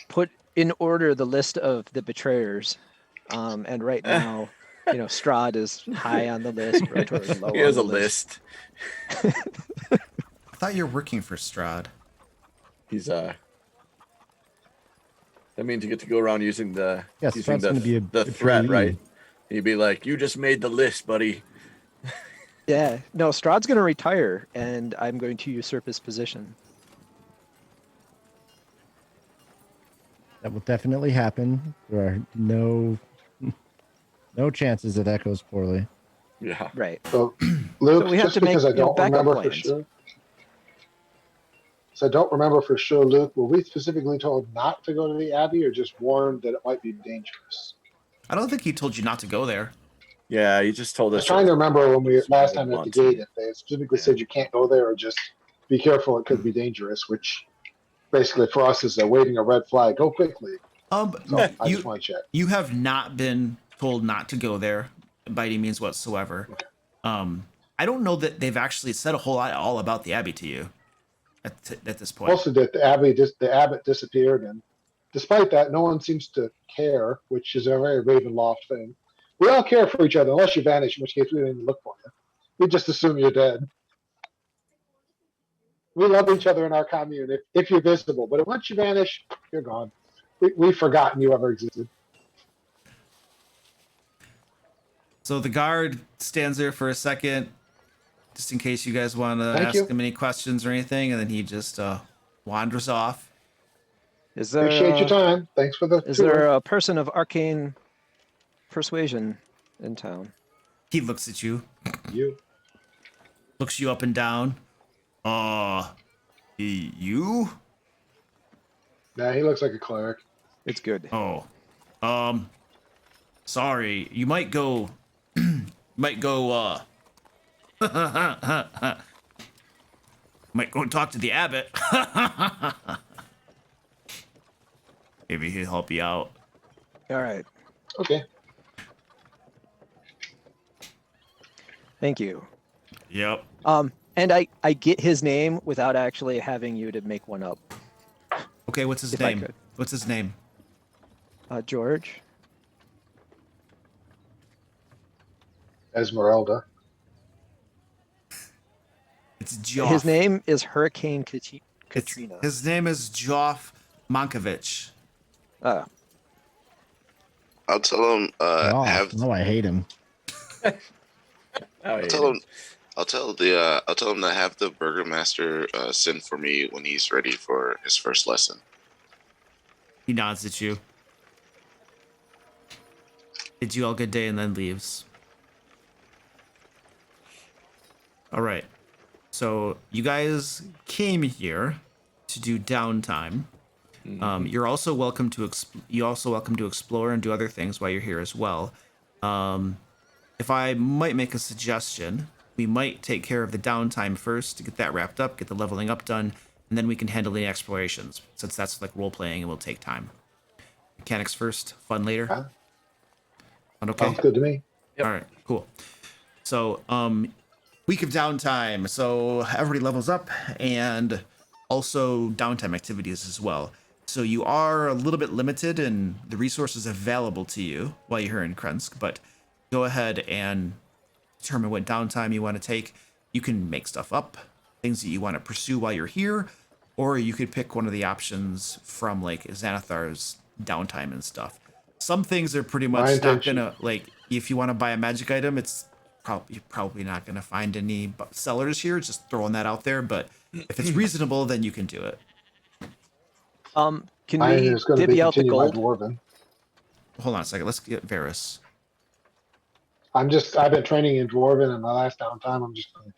put in order the list of the betrayers. And right now, Strahd is high on the list. Brotor is low. He has on a the list. I thought you were working for Strahd. He's that means you get to go around using the Yes, using Strahd's gonna be the a threat, trainee. right? He'd be like, "You just made the list, buddy." Yeah, no, Strahd's going to retire, and I'm going to usurp his position. That will definitely happen. There are no chances that goes poorly. Yeah. Right. So, Luke, So we have just to make, because I don't backup remember for plans. sure. So I don't remember for sure, Luke. Were we specifically told not to go to the Abbey, or just warned that it might be dangerous? I don't think he told you not to go there. Yeah, he just told I us. was trying to remember when we last Someone time at the wants to. gate, if they specifically said you can't go there, or just be careful, it could be dangerous. Which basically for us is waving a red flag. Go quickly. So I you just want to check. you have not been told not to go there by any means whatsoever. Okay. I don't know that they've actually said a whole lot all about the Abbey to you. at this point. Mostly that the Abbot disappeared, and despite that, no one seems to care, which is a very Ravenloft thing. We all care for each other, unless you vanish, in which case we don't even look for you. We just assume you're dead. We love each other in our commune if you're visible, but once you vanish, you're gone. We've forgotten you ever existed. So the guard stands there for a second, just in case you guys want to ask him any questions or anything, and then he just wanders off. Is there, Appreciate your time. Thanks for the Is tour. there a person of arcane persuasion in town? He looks at you. You. Looks you up and down. You? Nah, he looks like a cleric. It's good. Oh. Sorry. You might go might go and talk to the abbot. Maybe he'll help you out. All right. Okay. Thank you. Yep. And I get his name without actually having you to make one up. Okay, what's his If I name? could. What's his name? George. Esmeralda. It's Joff. His name is Hurricane Katrina. His name is Joff Mankovich. I'll tell him No, I hate him. I'll tell him to have the burgomaster send for me when he's ready for his first lesson. He nods at you. Bids you all good day and then leaves. All right. So you guys came here to do downtime. You're also welcome to explore and do other things while you're here as well. If I might make a suggestion, we might take care of the downtime first to get that wrapped up, get the leveling up done, and then we can handle the explorations, since that's like role playing and will take time. Mechanics first, fun later. Sound okay? Sounds good to me. Yep. All right, cool. So, week of downtime. So everybody levels up, and also downtime activities as well. So you are a little bit limited in the resources available to you while you're here in Kresk, but go ahead and determine what downtime you want to take. You can make stuff up, things that you want to pursue while you're here, or you could pick one of the options from like Xanathar's downtime and stuff. Some things are pretty much not gonna, like, if you want to buy a magic item, it's probably not gonna find any sellers here, just throwing that out there, but if it's reasonable, then you can do it. Can we divvy out the gold? Dwarven. Hold on a second, let's get Varys. I've been training in Dwarven, and the last downtime, I'm just going to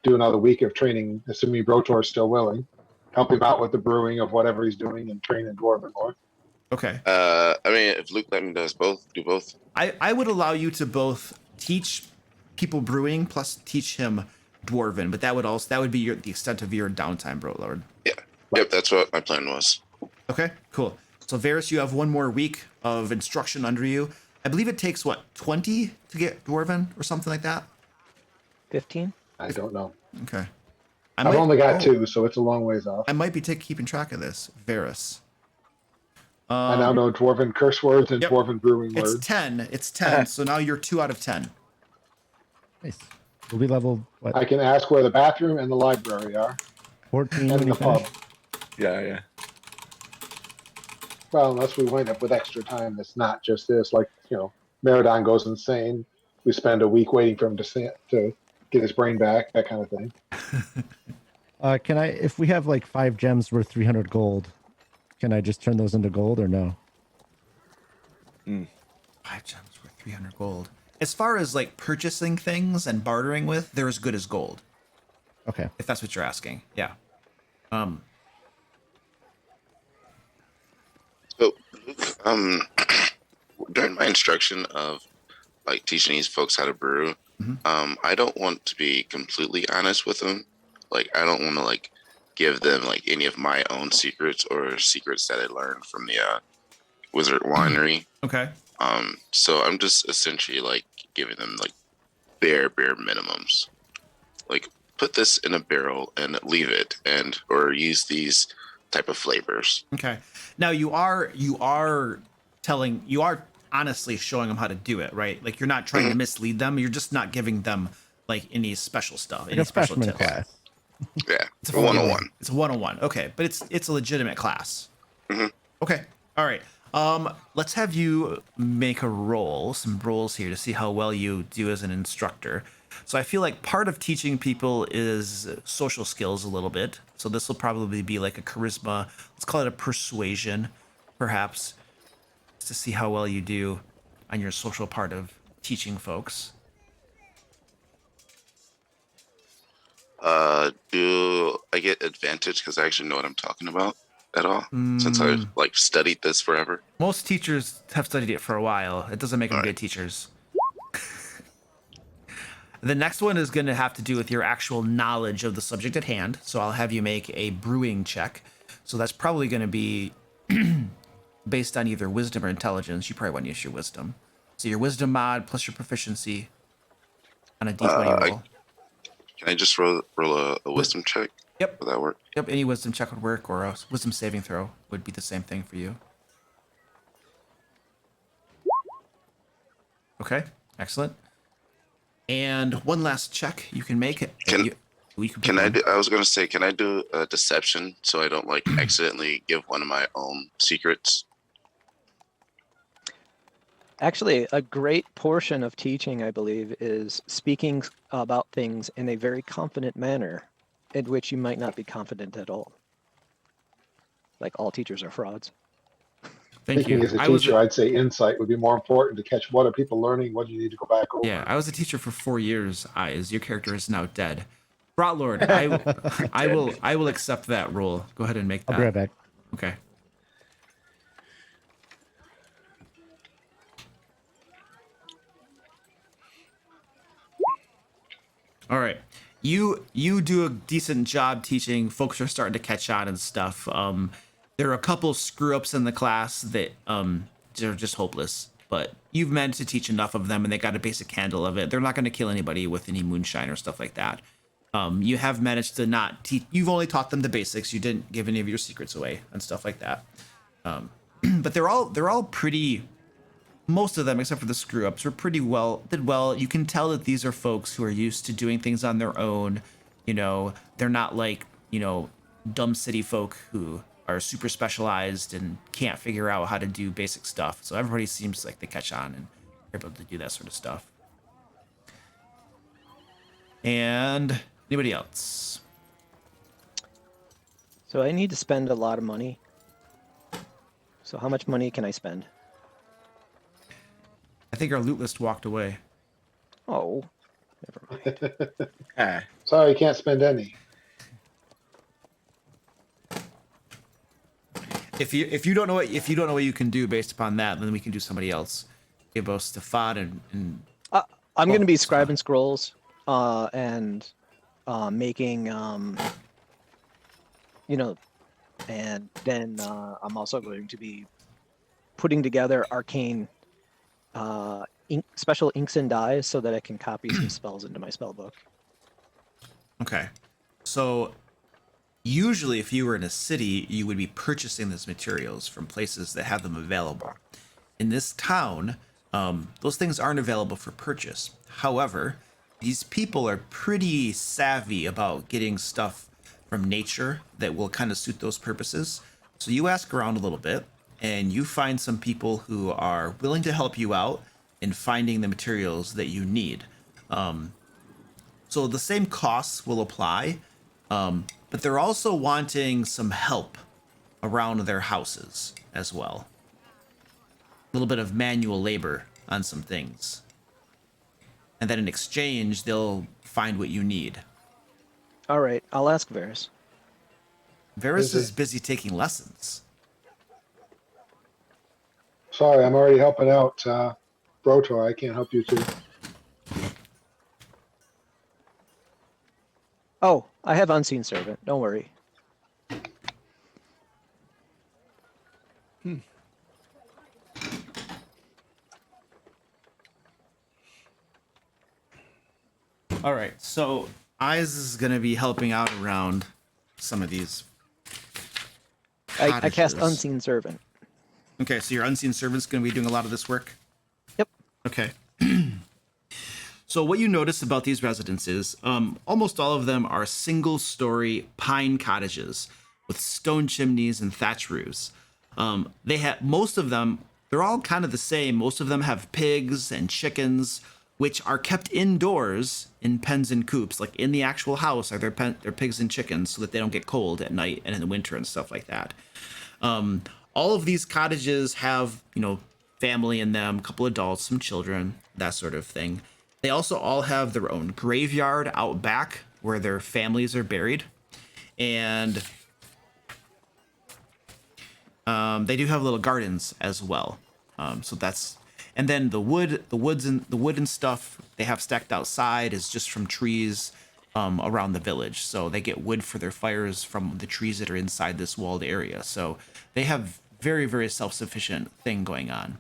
do another week of training, assuming Brotor is still willing. Help him out with the brewing of whatever he's doing and train in Dwarven more. Okay. I mean, if Luke let me do both. I would allow you to both teach people brewing plus teach him Dwarven, but that would be the extent of your downtime, bro lord. Yeah. Yep, that's what my plan was. Okay, cool. So Varys, you have one more week of instruction under you. I believe it takes, 20 to get Dwarven or something like that? 15? I don't know. Okay. I've only got 2, so it's a long ways off. I might be keeping track of this. Varys. I now know Dwarven curse words and Dwarven brewing words. It's 10, so now you're 2 out of 10. Nice. We'll be level, what, I can ask where the bathroom and the library are. 14 when And you the pub. finish? Yeah. Well, unless we wind up with extra time, it's not just this. Like, Meridon goes insane. We spend a week waiting for him to get his brain back, that kind of thing. Can I, if we have like 5 gems worth 300 gold, can I just turn those into gold or no? 5 gems worth 300 gold. As far as like purchasing things and bartering with, they're as good as gold. Okay. If that's what you're asking. Yeah. So, during my instruction of like teaching these folks how to brew, I don't want to be completely honest with them. Like, I don't want to like give them like any of my own secrets or secrets that I learned from the Wizard Winery. Okay. So I'm just essentially like giving them like bare minimums, like put this in a barrel and leave it, or use these type of flavors. Okay. Now you are honestly showing them how to do it, right? Like you're not trying to mislead them. You're just not giving them like any special stuff. Like any a special freshman tips. class. Yeah, It's a 101. It's a 101. Okay, but it's a legitimate class. Okay. All right. Let's have you make some rolls here to see how well you do as an instructor. So I feel like part of teaching people is social skills a little bit. So this will probably be like a charisma. Let's call it a persuasion, perhaps, just to see how well you do on your social part of teaching folks. Do I get advantage because I actually know what I'm talking about at all? Since I've like studied this forever. Most teachers have studied it for a while. It doesn't make them All right. good teachers. The next one is going to have to do with your actual knowledge of the subject at hand. So I'll have you make a brewing check. So that's probably going to be based on either wisdom or intelligence. You probably want to use your wisdom. So your wisdom mod plus your proficiency on a d20 roll. Can I just roll a wisdom check? Yep. Will that work? Yep. Any wisdom check would work, or a wisdom saving throw would be the same thing for you. Okay. Excellent. And one last check you can make. Can I do? I was gonna say, can I do a deception so I don't like accidentally give one of my own secrets? Actually, a great portion of teaching, I believe, is speaking about things in a very confident manner, in which you might not be confident at all. Like all teachers are frauds. Thank you. As a teacher, I'd say insight would be more important to catch what are people learning, what do you need to go back over. Yeah, I was a teacher for 4 years. Your character is now dead. Brotlord, I will accept that role. Go ahead and make that. I'll be right back. Okay. All right. You do a decent job teaching. Folks are starting to catch on and stuff. There are a couple screw ups in the class that they're just hopeless. But you've managed to teach enough of them, and they got a basic handle of it. They're not going to kill anybody with any moonshine or stuff like that. You have managed to not teach. You've only taught them the basics. You didn't give any of your secrets away and stuff like that. But they're all pretty. Most of them, except for the screw ups, were pretty did well. You can tell that these are folks who are used to doing things on their own. You know, they're not like, dumb city folk who are super specialized and can't figure out how to do basic stuff. So everybody seems like they catch on and are able to do that sort of stuff. And anybody else? So I need to spend a lot of money. So how much money can I spend? I think our loot list walked away. Oh, never mind. Sorry, you can't spend any. If you don't know what you can do based upon that, then we can do somebody else. Give both Stefan and I'm going to be scribing scrolls and making and then I'm also going to be putting together arcane special inks and dyes so that I can copy some spells into my spell book. Okay. So usually if you were in a city, you would be purchasing these materials from places that have them available. In this town, those things aren't available for purchase. However, these people are pretty savvy about getting stuff from nature that will kind of suit those purposes. So you ask around a little bit and you find some people who are willing to help you out in finding the materials that you need. So the same costs will apply, but they're also wanting some help around their houses as well. A little bit of manual labor on some things. And then in exchange, they'll find what you need. All right, I'll ask Varys. Varys is busy taking lessons. Sorry, I'm already helping out Brotor. I can't help you too. Oh, I have Unseen Servant. Don't worry. All right, so Eyes is going to be helping out around some of these. I cast cottages. Unseen Servant. Okay, so your unseen servant's going to be doing a lot of this work? Yep. Okay. So what you notice about these residences, almost all of them are single-story pine cottages with stone chimneys and thatch roofs. They have most of them. They're all kind of the same. Most of them have pigs and chickens, which are kept indoors in pens and coops, like in the actual house are their pigs and chickens, so that they don't get cold at night and in the winter and stuff like that. All of these cottages have, family in them, a couple adults, some children, that sort of thing. They also all have their own graveyard out back where their families are buried. And they do have little gardens as well. And then the wood and stuff they have stacked outside is just from trees around the village. So they get wood for their fires from the trees that are inside this walled area. So they have very, very self-sufficient thing going on.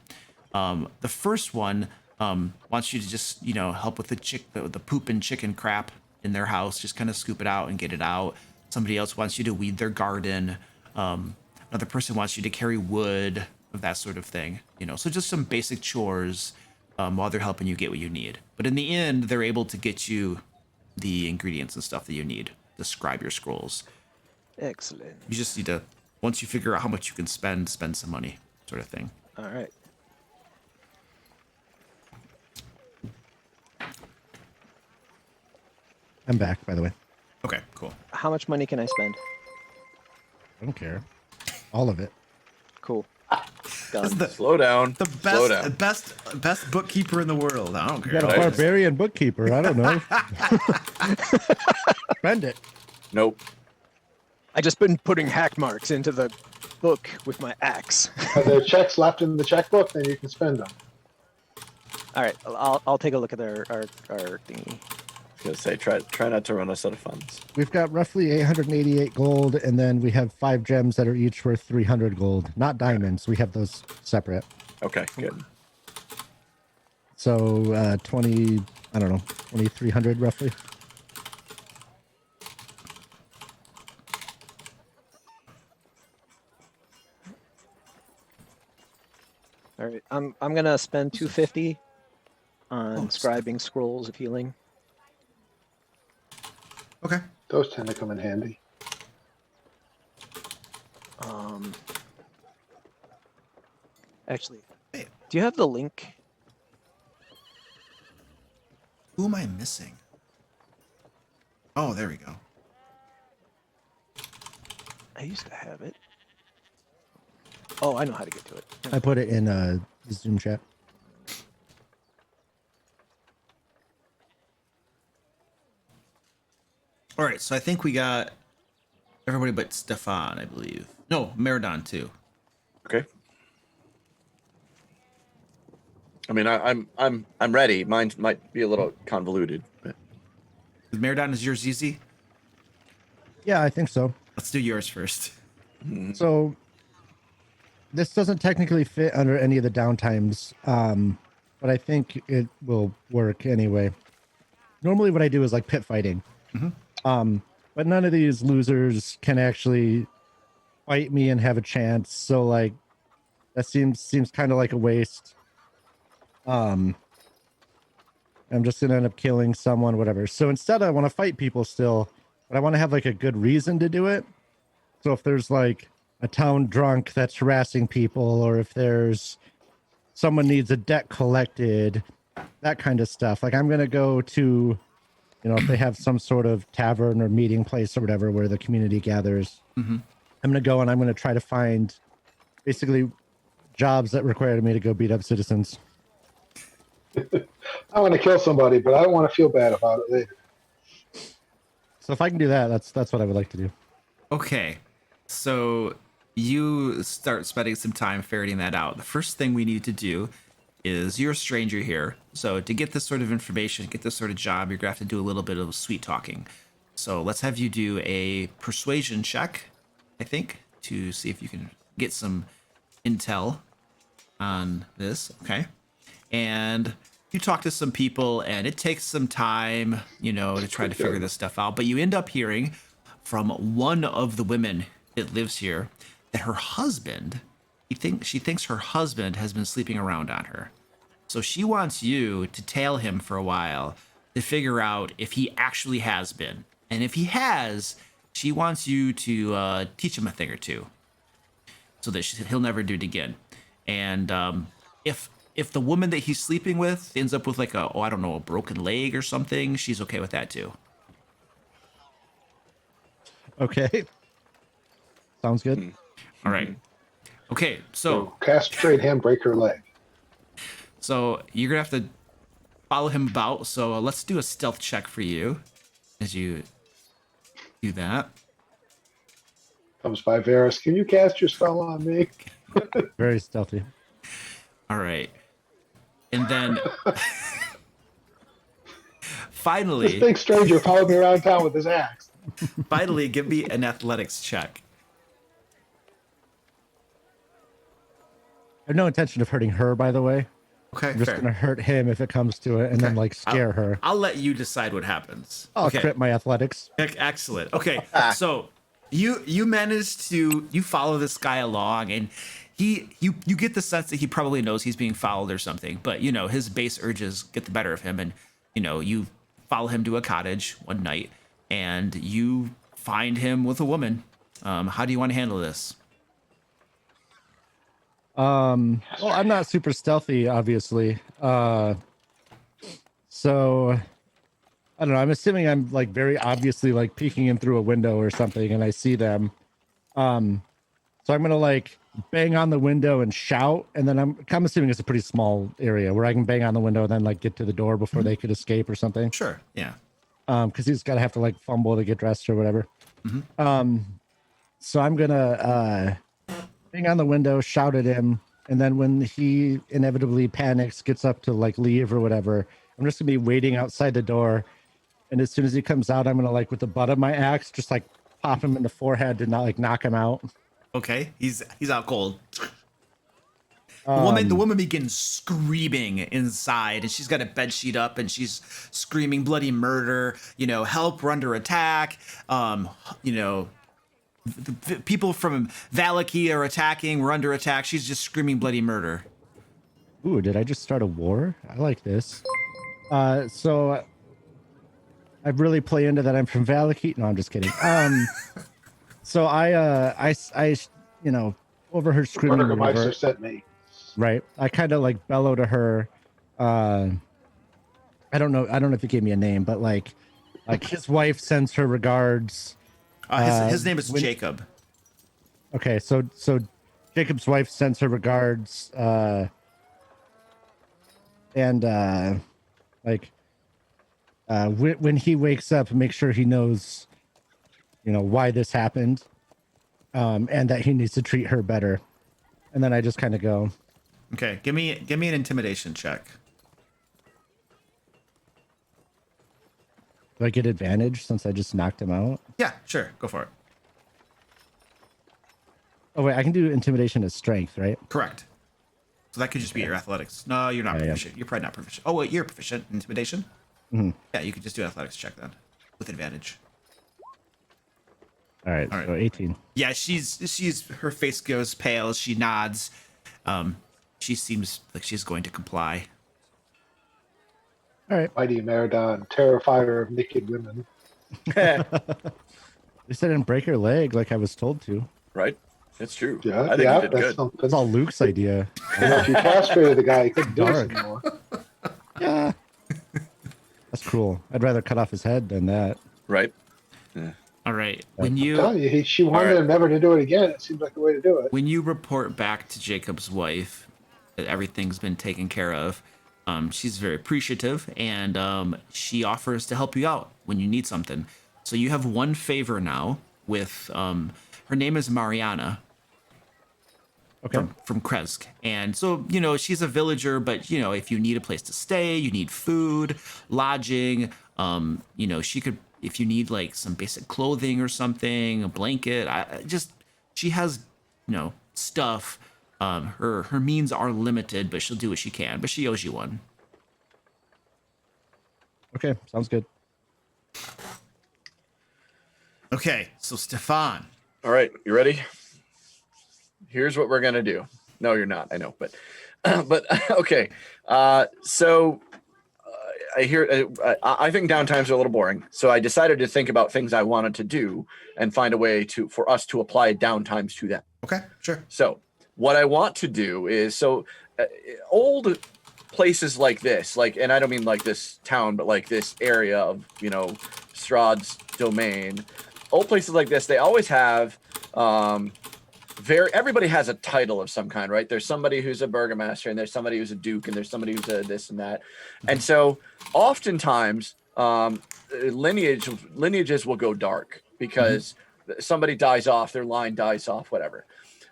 The first one wants you to just, help with the poop and chicken crap in their house, just kind of scoop it out and get it out. Somebody else wants you to weed their garden. Another person wants you to carry wood, that sort of thing. So just some basic chores while they're helping you get what you need. But in the end, they're able to get you the ingredients and stuff that you need to scribe your scrolls. Excellent. You just need to, once you figure out how much you can spend some money, sort of thing. All right. I'm back, by the way. Okay, cool. How much money can I spend? I don't care. All of it. Cool. This is Done. Slow down. the Slow down. best bookkeeper in the world. I don't You care. got a barbarian bookkeeper. I don't know. Spend it. Nope. I just been putting hack marks into the book with my axe. Are there checks left in the checkbook? Then you can spend them. All right, I'll take a look at our thingy. I was gonna say try not to run us out of funds. We've got roughly 888 gold, and then we have 5 gems that are each worth 300 gold. Not diamonds. We have those separate. Okay, good. So 20, I don't know, 2,300 roughly. All right, I'm gonna spend 250 on scribing scrolls of healing. Okay. Those tend to come in handy. Actually, Hey. do you have the link? Who am I missing? Oh, there we go. I used to have it. Oh, I know how to get to it. I put it in the Zoom chat. All right, so I think we got everybody but Stefan, I believe. No, Meridon too. Okay. I mean, I'm ready. Mine might be a little convoluted. But... Meridon is yours easy? Yeah, I think so. Let's do yours first. So this doesn't technically fit under any of the downtimes, but I think it will work anyway. Normally what I do is like pit fighting. But none of these losers can actually fight me and have a chance. So like that seems kind of like a waste. I'm just gonna end up killing someone, whatever. So instead I want to fight people still, but I want to have like a good reason to do it. So if there's like a town drunk that's harassing people, or if there's someone needs a debt collected, that kind of stuff. Like I'm gonna go to, if they have some sort of tavern or meeting place or whatever where the community gathers, I'm going to go and I'm going to try to find basically jobs that require me to go beat up citizens. I want to kill somebody, but I don't want to feel bad about it later. So if I can do that, that's what I would like to do. Okay, so you start spending some time ferreting that out. The first thing we need to do is you're a stranger here. So to get this sort of information, get this sort of job, you're going to have to do a little bit of sweet talking. So let's have you do a persuasion check, I think, to see if you can get some intel on this. Okay. And you talk to some people, and it takes some time, to try to figure this stuff out. But you end up hearing from one of the women that lives here that her husband, she thinks her husband has been sleeping around on her. So she wants you to tail him for a while to figure out if he actually has been. And if he has, she wants you to teach him a thing or two so that he'll never do it again. And if the woman that he's sleeping with ends up with like a broken leg or something, she's okay with that too. Okay. Sounds good. All right. Okay, so castrate him, break her leg. So you're gonna have to follow him about. So let's do a stealth check for you as you do that. Comes by Varys. Can you cast your spell on me? Very stealthy. All right. And then finally, this big stranger followed me around town with his axe. Finally, give me an athletics check. I have no intention of hurting her, by the way. Okay, I'm just going to hurt him if it comes to it, and then scare her. I'll let you decide what happens. I'll crit my athletics. Excellent. Okay, so you manage to follow this guy along, and you get the sense that he probably knows he's being followed or something, but his base urges get the better of him, and you follow him to a cottage one night, and you find him with a woman. How do you want to handle this? Well, I'm not super stealthy, obviously. So I don't know. I'm assuming I'm like very obviously like peeking in through a window or something, and I see them. So I'm gonna like bang on the window and shout, and then I'm assuming it's a pretty small area where I can bang on the window and then like get to the door before they could escape or something. Sure. Yeah. Because he's gotta have to like fumble to get dressed or whatever. So I'm gonna bang on the window, shout at him, and then when he inevitably panics, gets up to like leave or whatever, I'm just gonna be waiting outside the door, and as soon as he comes out, I'm gonna like with the butt of my axe just like pop him in the forehead to not like knock him out. Okay, he's out cold. The woman begins screaming inside, and she's got a bed sheet up, and she's screaming bloody murder. Help! We're under attack. The people from Valaki are attacking. We're under attack. She's just screaming bloody murder. Ooh, did I just start a war? I like this. So I really play into that I'm from Valaki. No, I'm just kidding. So I overheard screaming. Burgermeister sent me. Right. I kind of like bellow to her. I don't know if he gave me a name, but like his wife sends her regards. His name is Jacob. Okay, so Jacob's wife sends her regards, and when he wakes up, make sure he knows, why this happened, and that he needs to treat her better. And then I just kind of go. Okay, give me an intimidation check. Do I get advantage since I just knocked him out? Yeah, sure. Go for it. Oh, wait, I can do intimidation as strength, right? Correct. So that could just be your athletics. No, you're not proficient. You're probably not proficient. Oh, wait, you're proficient in intimidation? Mm-hmm. Yeah, you could just do an athletics check then with advantage. All right, so 18. Yeah, she's her face goes pale. She nods. She seems like she's going to comply. All right. Mighty Meridon, terrifier of naked women. At least I didn't break her leg like I was told to. Right? It's true. Yeah, I think you did good. something. That's all Luke's idea. If you castrated the guy, he couldn't do it anymore. Yeah. That's cruel. I'd rather cut off his head than that. Right? All right. I'm telling you, she wanted him never to do it again. It seems like the way to do it. When you report back to Jacob's wife that everything's been taken care of, she's very appreciative, and she offers to help you out when you need something. So you have one favor now with her name is Mariana. Okay. From Kresk. And so, she's a villager, but if you need a place to stay, you need food, lodging, she could, if you need like some basic clothing or something, a blanket, she has, stuff. Her means are limited, but she'll do what she can, but she owes you one. Okay, sounds good. Okay, so Stefan. All right, you ready? Here's what we're gonna do. No, you're not. I know, but okay. So I think downtimes are a little boring, so I decided to think about things I wanted to do and find a way for us to apply downtimes to them. Okay, sure. So what I want to do is old places like this, and I don't mean like this town, but like this area of Strahd's domain. Old places like this, they always have everybody has a title of some kind, right? There's somebody who's a burgomaster, and there's somebody who's a duke, and there's somebody who's a this and that. And so oftentimes lineages will go dark because somebody dies off, their line dies off, whatever.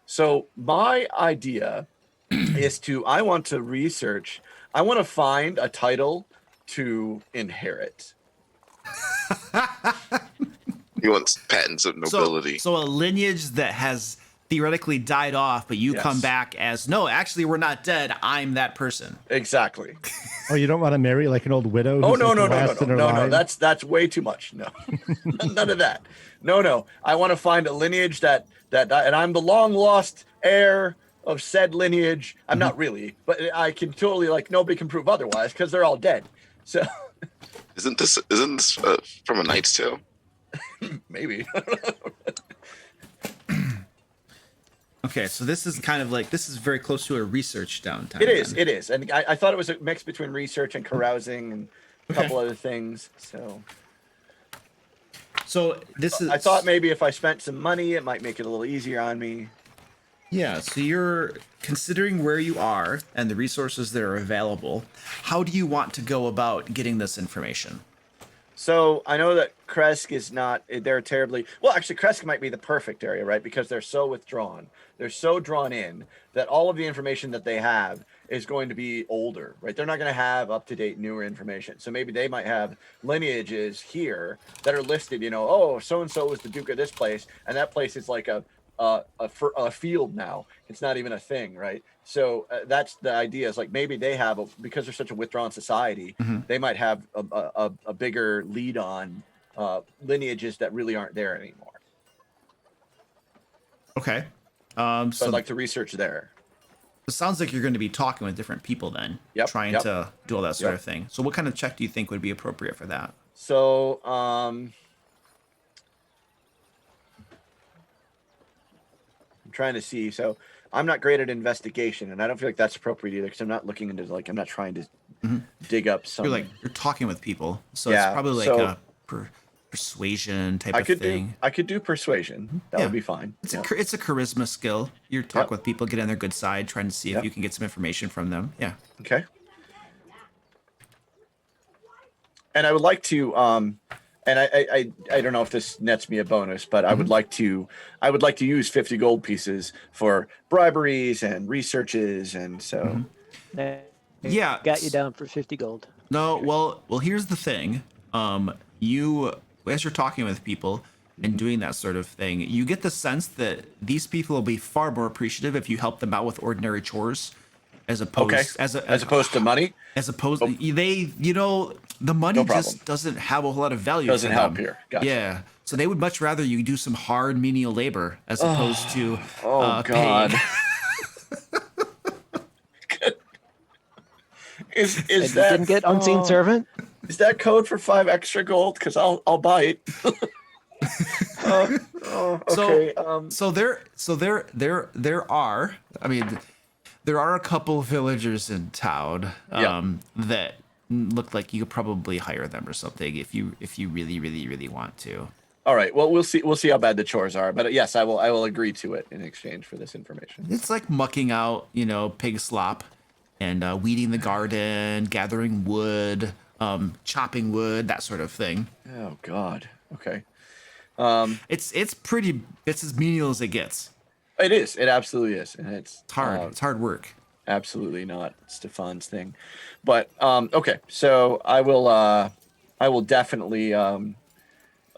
So my idea is I want to find a title to inherit. He wants patents of nobility. So a lineage that has theoretically died off, but you come back as, no, actually, we're not dead. I'm that person. Exactly. Oh, you don't want to marry like an old widow? Oh, no. That's way too much. No, none of that. No. I want to find a lineage that and I'm the long lost heir of said lineage. I'm not really, but I can totally nobody can prove otherwise because they're all dead. So isn't this from A Knight's Tale? Maybe. Okay, so this is kind of this is very close to a research downtime. It is. And I thought it was a mix between research and carousing and a couple other things. So this is. I thought maybe if I spent some money, it might make it a little easier on me. Yeah, so you're considering where you are and the resources that are available. How do you want to go about getting this information? So I know that Kresk is not, they're terribly, well, actually Kresk might be the perfect area, right? Because they're so withdrawn. They're so drawn in that all of the information that they have is going to be older, right? They're not going to have up-to-date, newer information. So maybe they might have lineages here that are listed, so-and-so was the Duke of this place. And that place is like a field now. It's not even a thing, right? So that's the idea, is maybe they have because they're such a withdrawn society, they might have a bigger lead on lineages that really aren't there anymore. Okay. So I'd like to research there. It sounds like you're going to be talking with different people then, trying to do all that sort of thing. So what kind of check do you think would be appropriate for that? So I'm trying to see. So I'm not great at investigation, and I don't feel like that's appropriate either, because I'm not looking into I'm not trying to dig up some. You're talking with people, so it's probably a persuasion type of thing. I could do persuasion. That would be fine. It's a charisma skill. You're talking with people, get on their good side, trying to see if you can get some information from them. Yeah. Okay. And I would like to and I don't know if this nets me a bonus, but I would like to use 50 gold pieces for briberies and researches, and so got you down for 50 gold. No, well here's the thing. You, as you're talking with people and doing that sort of thing, you get the sense that these people will be far more appreciative if you help them out with ordinary chores, as opposed as opposed to money. As opposed the money just doesn't have a whole lot of value. Doesn't help here. Gotcha. Yeah. So they would much rather you do some hard menial labor as opposed to God. Is that didn't get unseen servant? Is that code for 5 extra gold? Because I'll buy it. Okay. There are a couple villagers in town that look like you could probably hire them or something if you really want to. All right. Well, we'll see how bad the chores are, but yes, I will agree to it in exchange for this information. It's like mucking out, pig slop, and weeding the garden, gathering wood, chopping wood, that sort of thing. Oh God. Okay. It's as menial as it gets. It is. It absolutely is, and it's hard. It's hard work. Absolutely not Stefan's thing, but okay. So I will definitely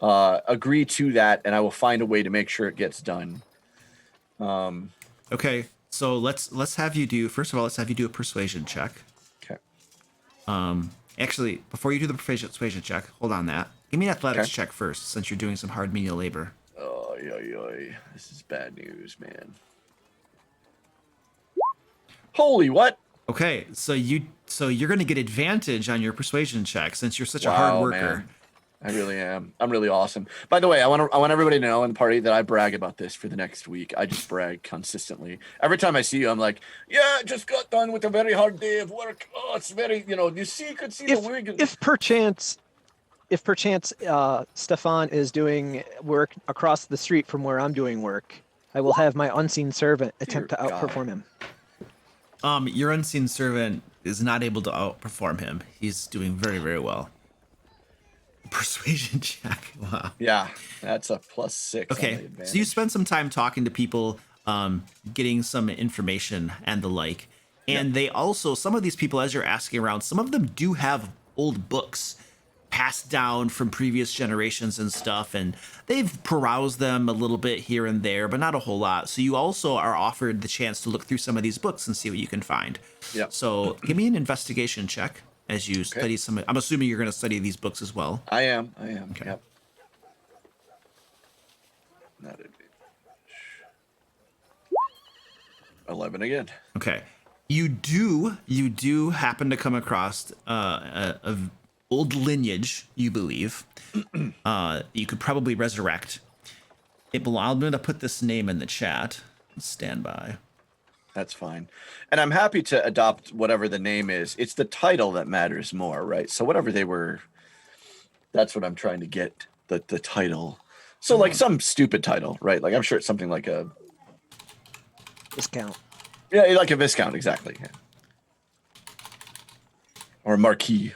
agree to that, and I will find a way to make sure it gets done. Okay. So let's have you do a persuasion check. Okay. Actually, before you do the persuasion check, hold on that. Give me an athletics check first, since you're doing some hard menial labor. Oh, this is bad news, man. Holy what? Okay, so you're gonna get advantage on your persuasion check since you're such a hard worker. Man. I really am. I'm really awesome. By the way, I want everybody to know in the party that I brag about this for the next week. I just brag consistently. Every time I see you, I'm like, yeah, I just got done with a very hard day of work. Oh, it's very, you could see the wig. If perchance, Stefan is doing work across the street from where I'm doing work, I will have my unseen servant attempt to outperform him. Your unseen servant is not able to outperform him. He's doing very, very well. Persuasion check. Wow. Yeah, that's a +6. Okay, so you spend some time talking to people, getting some information and the like. And they also, some of these people, as you're asking around, some of them do have old books passed down from previous generations and stuff, and they've perused them a little bit here and there, but not a whole lot. So you also are offered the chance to look through some of these books and see what you can find. Yeah. So give me an investigation check as you study some. I'm assuming you're going to study these books as well. I am. Okay. Yep. Not advantage. 11 again. Okay. You do happen to come across a old lineage, you believe. You could probably resurrect. I'm going to put this name in the chat. Stand by. That's fine. And I'm happy to adopt whatever the name is. It's the title that matters more, right? So whatever they were, that's what I'm trying to get, the title. So like some stupid title, right? Like I'm sure it's something like a Viscount. Yeah, like a Viscount, exactly. Yeah. Or a Marquis.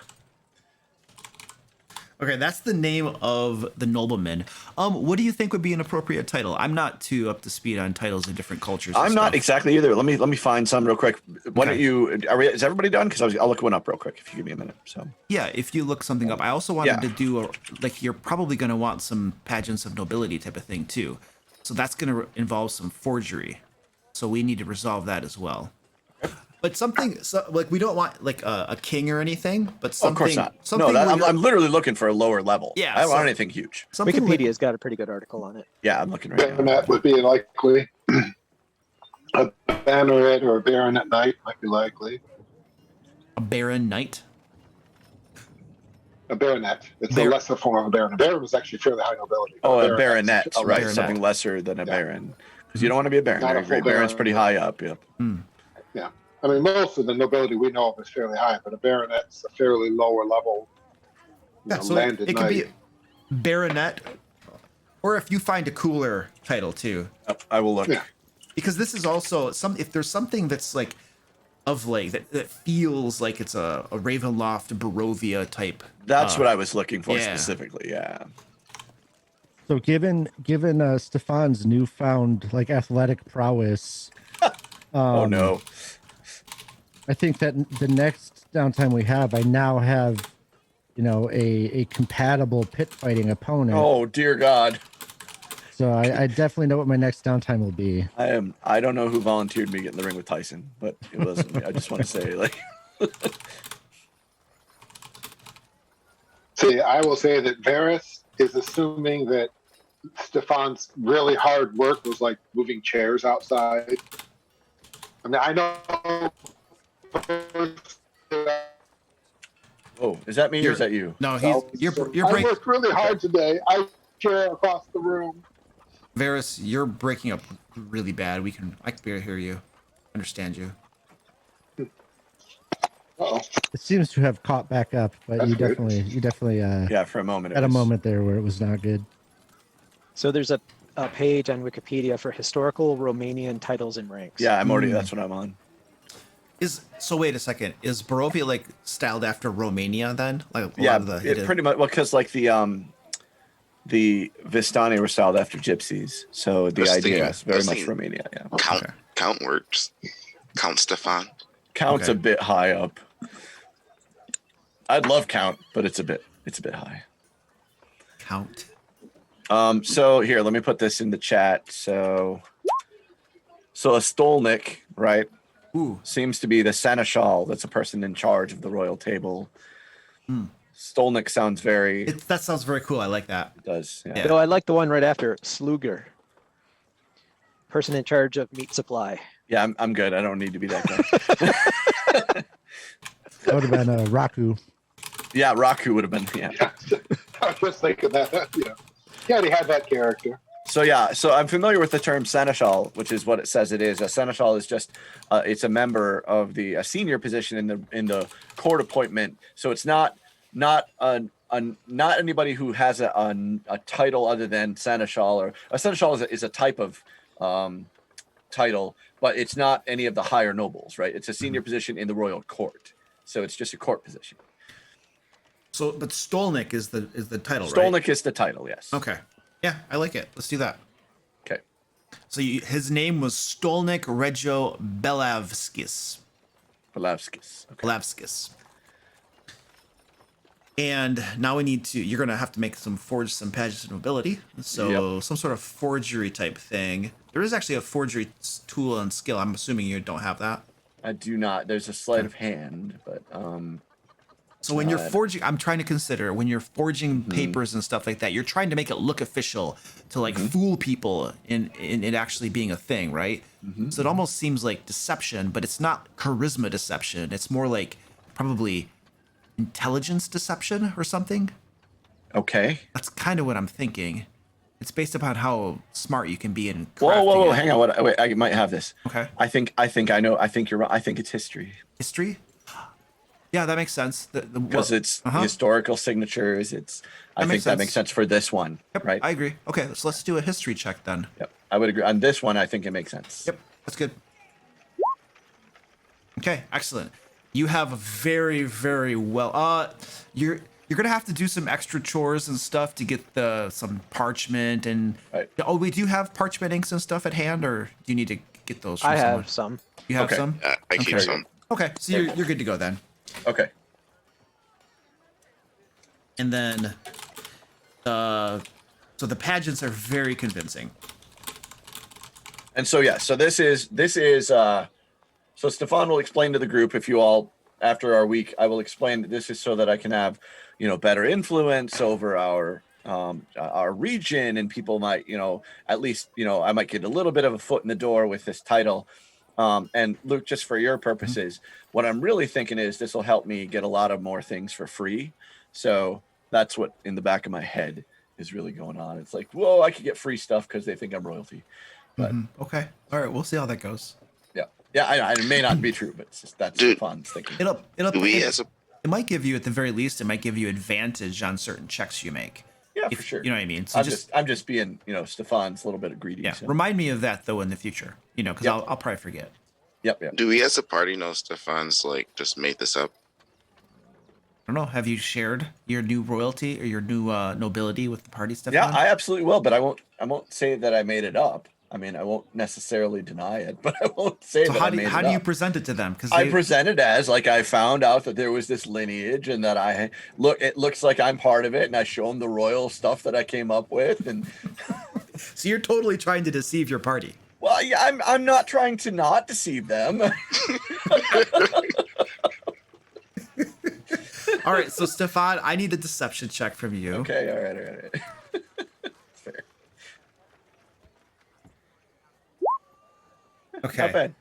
Okay, that's the name of the nobleman. What do you think would be an appropriate title? I'm not too up to speed on titles in different cultures. I'm not exactly either. Let me find some real quick. Why don't you? Is everybody done? Because I'll look one up real quick if you give me a minute. So yeah, if you look something up. I also wanted to do you're probably going to want some pageants of nobility type of thing too. So that's going to involve some forgery. So we need to resolve that as well. But something like we don't want like a king or anything, but something. Of course not. Something I'm literally looking for a lower level. Yeah, I don't want anything huge. Wikipedia's got a pretty good article on it. Yeah, I'm looking right now. That would be likely. A banneret or a baronet knight might be likely. A baron knight. A baronet. It's a lesser form of a baron. A baron was actually fairly high nobility. Oh, a baronet, right? baronet. Something lesser than a baron, because you don't want to be a baron. Not You're a a great full baron's baron. pretty high up. Yep. Yeah. I mean, most of the nobility we know of is fairly high, but a baronet's a fairly lower level. Yeah, so landed it could be knight. baronet, or if you find a cooler title too. I will look. Yeah. Because this is also if there's something that's like that feels like it's a Ravenloft Barovia type. That's what I was looking for yeah. specifically. Yeah. So given Stefan's newfound like athletic prowess, Oh no. I think that the next downtime we have, I now have, a compatible pit fighting opponent. Oh dear God. So I definitely know what my next downtime will be. I don't know who volunteered me to get in the ring with Tyson, but it wasn't me. I just want to say, like. See, I will say that Varys is assuming that Stefan's really hard work was like moving chairs outside. I mean, I know. Oh, is that me or is that you? No, you're I breaking. worked really hard today. I chair across the room. Varys, you're breaking up really bad. I can barely hear you, understand you. Uh-oh. It seems to have caught back up, but That's you weird. definitely Yeah, for a moment. had a moment there where it was not good. So there's a page on Wikipedia for historical Romanian titles and ranks. Yeah, I'm already. That's what I'm on. So wait a second. Is Barovia like styled after Romania then? Like a Yeah, lot of the it pretty much. Well, because like the Vistani were styled after gypsies, so the idea is very much Romania. Yeah. Count works. Count Stefan. Count's a bit high up. I'd love Count, but it's a bit high. Count. So here, let me put this in the chat. So a Stolnik, right? Ooh. Seems to be the seneschal. That's a person in charge of the royal table. Stolnik sounds very. That sounds very cool. I like that. It does. Yeah. Yeah. No, I like the one right after Sluger. Person in charge of meat supply. Yeah, I'm good. I don't need to be that guy. That would have been Raku. Yeah, Raku would have been. Yeah. I was thinking that. Yeah, he already had that character. So I'm familiar with the term seneschal, which is what it says it is. A seneschal is just it's a member of a senior position in the court appointment. So it's not anybody who has a title other than seneschal, or a seneschal is a type of title, but it's not any of the higher nobles, right? It's a senior position in the royal court, so it's just a court position. So, but Stolnik is the title, right? Stolnik is the title, yes. Okay. Yeah, I like it. Let's do that. Okay. So his name was Stolnik Regio Belavskis. Belavskis. Okay. Belavskis. And now you're going to have to forge some pages of nobility. So some sort of forgery type thing. There is actually a forgery tool and skill. I'm assuming you don't have that. I do not. There's a sleight of hand, but so when you're forging, I'm trying to consider when you're forging papers and stuff like that, you're trying to make it look official to like fool people in it actually being a thing, right? So it almost seems like deception, but it's not charisma deception. It's more like probably intelligence deception or something. Okay. That's kind of what I'm thinking. It's based upon how smart you can be in crafting. Whoa! it. Hang on. Wait, I might have this. Okay. I think I know. I think you're right. I think it's history. History? Yeah, that makes sense. Because it's historical signatures. I think that makes sense for this one. Yep, right? I agree. Okay, so let's do a history check then. Yep, I would agree. On this one, I think it makes sense. Yep, that's good. Okay, excellent. You have very, very well. You're gonna have to do some extra chores and stuff to get some parchment and. Right. Oh, we do have parchment inks and stuff at hand, or do you need to get those? From I someone? have some. You have Okay. some. I keep Okay. some. Okay, so you're good to go then. Okay. And then, so the pageants are very convincing. And so so this is so Stefan will explain to the group, if you all, after our week, I will explain that this is so that I can have better influence over our region, and people might at least I might get a little bit of a foot in the door with this title. And Luke, just for your purposes, what I'm really thinking is this will help me get a lot of more things for free. So that's what in the back of my head is really going on. It's like, whoa, I could get free stuff because they think I'm royalty. But Okay, all right, we'll see how that goes. Yeah, it may not be true, but it's just that's fun thinking. It might give you, at the very least, it might give you advantage on certain checks you make. Yeah, for sure. You know what I mean? So I'm just being, Stefan's a little bit of greedy. Yeah. So. Remind me of that though in the future. Because I'll probably forget. Yep. Do we as a party know Stefan's just made this up? I don't know. Have you shared your new royalty or your new nobility with the party, Stefan? Yeah, I absolutely will, but I won't say that I made it up. I mean, I won't necessarily deny it, but I won't say that I made it up. How do you present it to them? Because I present it as I found out that there was this lineage, and that it looks like I'm part of it, and I show them the royal stuff that I came up with, and so you're totally trying to deceive your party. Well, yeah, I'm not trying to not deceive them. All right, so Stefan, I need a deception check from you. Okay, all right. Fair. Okay. Not bad.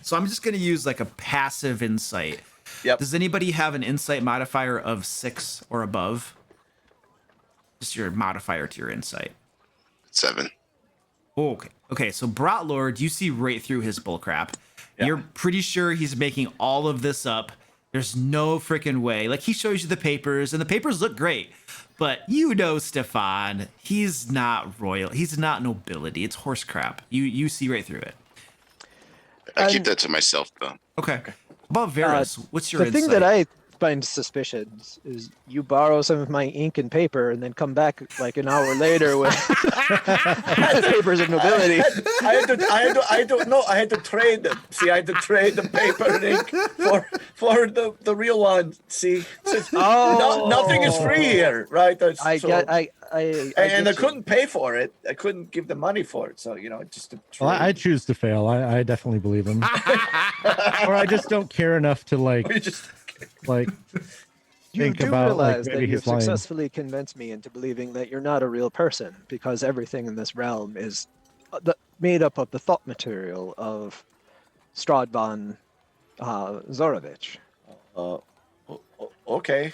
So I'm just going to use a passive insight. Yep. Does anybody have an insight modifier of 6 or above? Just your modifier to your insight. 7. Okay, so Brotlord, you see right through his bullcrap. Yeah. You're pretty sure he's making all of this up. There's no freaking way. He shows you the papers, and the papers look great. But Stefan, he's not royal. He's not nobility. It's horse crap. You see right through it. I keep that to myself, though. Okay. About Varus, what's your The insight? thing that I find suspicious is you borrow some of my ink and paper and then come back an hour later with papers of nobility. I don't know. I had to trade them. See, I had to trade the paper and ink for the real one. See, nothing is free here, right? I couldn't pay for it. I couldn't give the money for it. So just. Well, I choose to fail. I definitely believe him, or I just don't care enough to You think do about like realize that maybe you've he's lying. successfully convinced me into believing that you're not a real person, because everything in this realm is made up of the thought material of Strahd von Zorovich. Okay.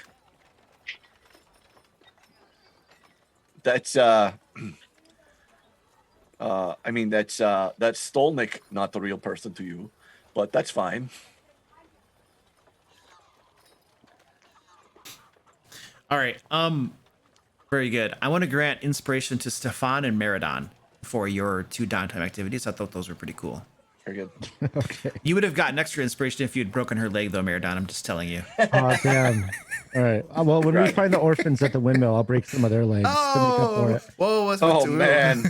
That's I mean that's Stolnik, not the real person to you, but that's fine. All right. Very good. I want to grant inspiration to Stefan and Meridon for your 2 downtime activities. I thought those were pretty cool. Very good. Okay. You would have gotten extra inspiration if you had broken her leg, though, Meridon. I'm just telling you. Oh damn. All right. Well, when we Right. find the orphans at the windmill, I'll break some of their legs to make up for it. Whoa! What's Oh man.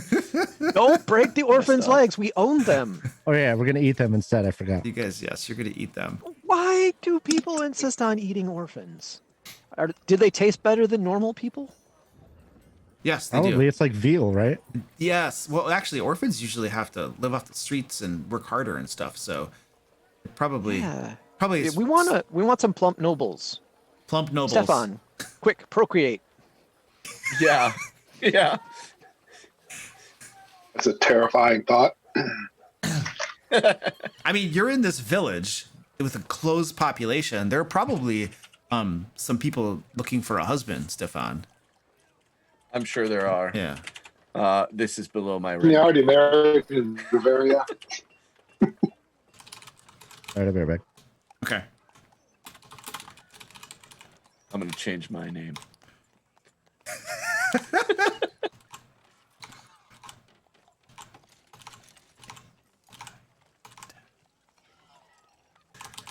Don't break the orphans' Stop. legs. We own them. Oh yeah, we're gonna eat them instead. I forgot. You guys, yes, you're gonna eat them. Why do people insist on eating orphans? Did they taste better than normal people? Yes, they Probably do. it's like veal, right? Yes. Well, actually, orphans usually have to live off the streets and work harder and stuff. So, probably, Yeah. probably We want some plump nobles. plump nobles. Stefan, quick, procreate. Yeah. Yeah. That's a terrifying thought. I mean, you're in this village with a closed population. There are probably some people looking for a husband, Stefan. I'm sure there are. Yeah. This is below my You range. already married in Bavaria. All right, I'll be right back. Okay. I'm gonna change my name.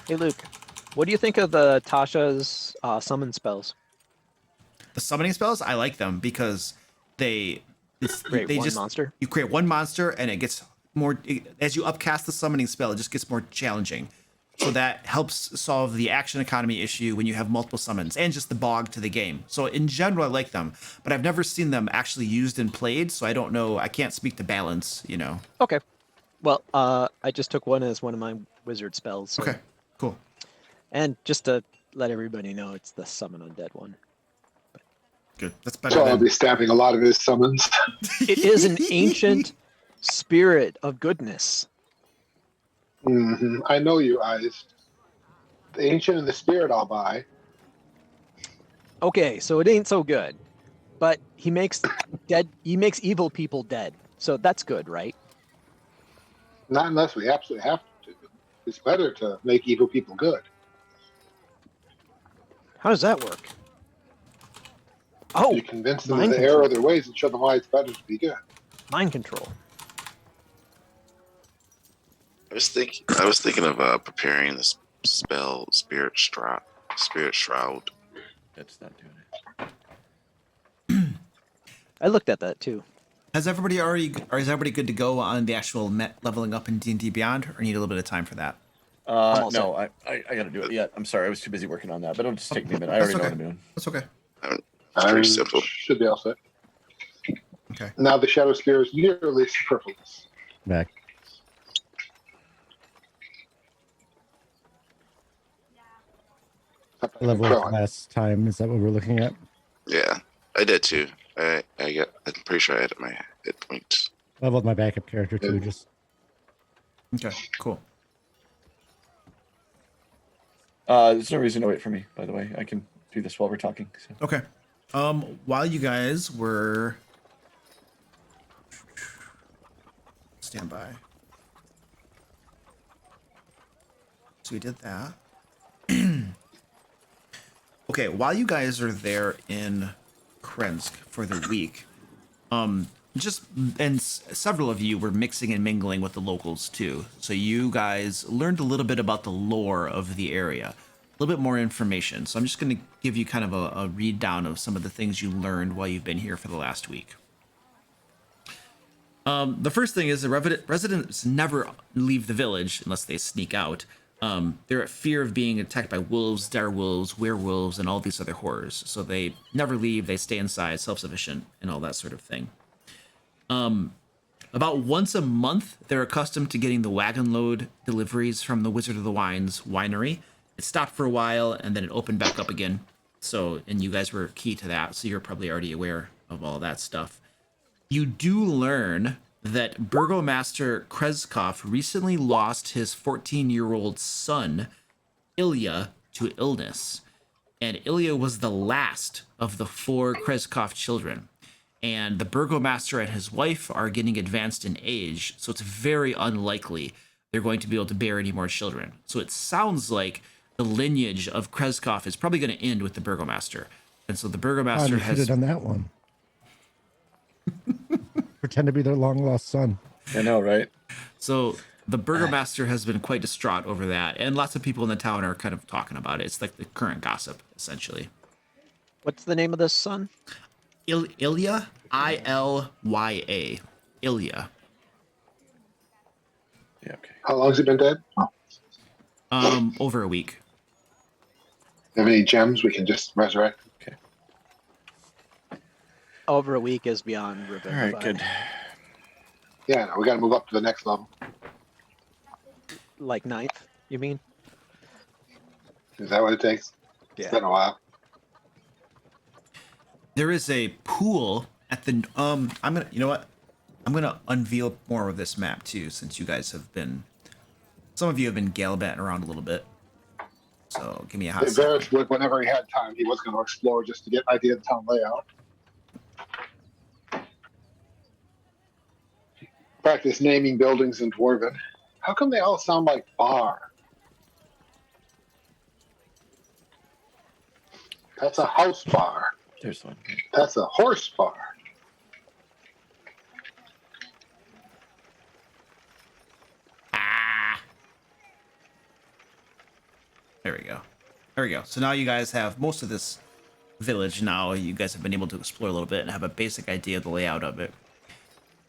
Hey, Luke, what do you think of the Tasha's summon spells? The summoning spells, I like them because they Create they one just monster. you create one monster and it gets more as you upcast the summoning spell, it just gets more challenging. So that helps solve the action economy issue when you have multiple summons and just the bog to the game. So in general, I like them, but I've never seen them actually used and played, so I don't know. I can't speak to balance, you know. Okay. Well, I just took one as one of my wizard spells. So. Okay, cool. And just to let everybody know, it's the summon undead one. Good. That's better So I'll than be stamping a lot of his summons. It is an ancient spirit of goodness. I know you eyes. The ancient and the spirit I'll buy. Okay, so it ain't so good, but he makes evil people dead. So that's good, right? Not unless we absolutely have to. It's better to make evil people good. How does that work? Oh, You convince them of mind the error control. of their ways and show them why it's better to be good. Mind control. I was thinking of preparing this spell, Spirit Shroud. That's not doing it. I looked at that too. Has everybody already, or is everybody good to go on the actual leveling up in D&D Beyond, or need a little bit of time for that? all No, I gotta do it yet. I'm sorry, I was too busy working on that, but it'll just take me a minute. I already know what I'm doing. That's okay. Pretty simple. Should be all set. Okay. Now the Shadow Spear is nearly superfluous. Back. Level last time. Is that what we're looking at? Yeah, I did too. I'm pretty sure I had my hit points. Leveled my backup character too. Just Okay, cool. There's no reason to wait for me, by the way. I can do this while we're talking. So. Okay. While you guys were stand by. So we did that. Okay, while you guys are there in Kresk for the week, several of you were mixing and mingling with the locals too. So you guys learned a little bit about the lore of the area, a little bit more information. So I'm just going to give you kind of a read down of some of the things you learned while you've been here for the last week. The first thing is the residents never leave the village unless they sneak out. They're at fear of being attacked by wolves, direwolves, werewolves, and all these other horrors. So they never leave. They stay inside, self-sufficient, and all that sort of thing. About once a month, they're accustomed to getting the wagon load deliveries from the Wizard of the Wine's winery. It stopped for a while, and then it opened back up again. So, and you guys were key to that, so you're probably already aware of all that stuff. You do learn that Burgomaster Krezk recently lost his 14-year-old son, Ilya, to illness. And Ilya was the last of the 4 Krezk children. And the Burgomaster and his wife are getting advanced in age, so it's very unlikely they're going to be able to bear any more children. So it sounds like the lineage of Krezk is probably going to end with the Burgomaster. And so the Burgomaster has it on that one. Pretend to be their long lost son. I know, right? So the Burgomaster has been quite distraught over that, and lots of people in the town are kind of talking about it. It's like the current gossip, essentially. What's the name of this son? Ilya, Ilya, Ilya. Yeah. Okay. How long has he been dead? Over a week. Have any gems we can just resurrect? Okay. Over a week is beyond Ribbon. All right. but Good. Yeah, no, we got to move up to the next level. Like 9th, you mean? Is that what it takes? It's been a while. There is a pool at the I'm gonna unveil more of this map too, since you guys have been, some of you have been gallivanting around a little bit. So give me a hot second. Varys, whenever he had time, he was going to explore just to get idea of the town layout. Practice naming buildings in Dwarven. How come they all sound like bar? That's a house bar. There's one. That's a horse bar. There we go. There we go. So now you guys have most of this village now. You guys have been able to explore a little bit and have a basic idea of the layout of it.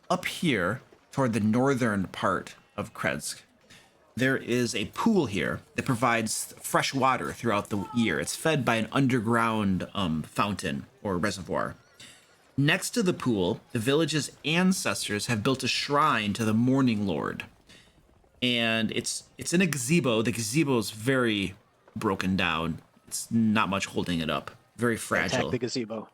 Up here, toward the northern part of Kresk, there is a pool here that provides fresh water throughout the year. It's fed by an underground fountain or reservoir. Next to the pool, the village's ancestors have built a shrine to the Morning Lord. And it's in a gazebo. The gazebo is very broken down. It's not much holding it up. Very fragile. Attack the gazebo.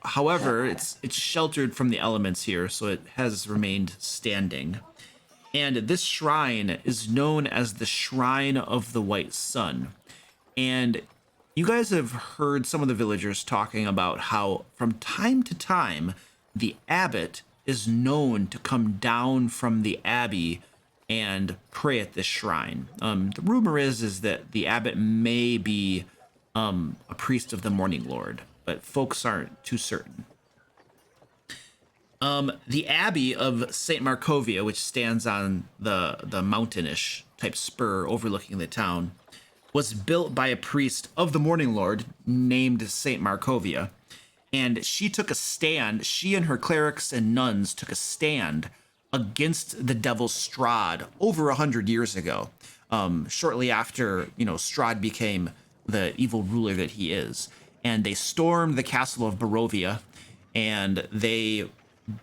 However, it's sheltered from the elements here, so it has remained standing. And this shrine is known as the Shrine of the White Sun. And you guys have heard some of the villagers talking about how from time to time, the Abbot is known to come down from the Abbey and pray at this shrine. The rumor is that the Abbot may be a priest of the Morning Lord, but folks aren't too certain. The Abbey of Saint Markovia, which stands on the mountainish type spur overlooking the town, was built by a priest of the Morning Lord named Saint Markovia. And she took a stand, she and her clerics and nuns took a stand against the devil Strahd over 100 years ago, shortly after, Strahd became the evil ruler that he is. And they stormed the castle of Barovia, and they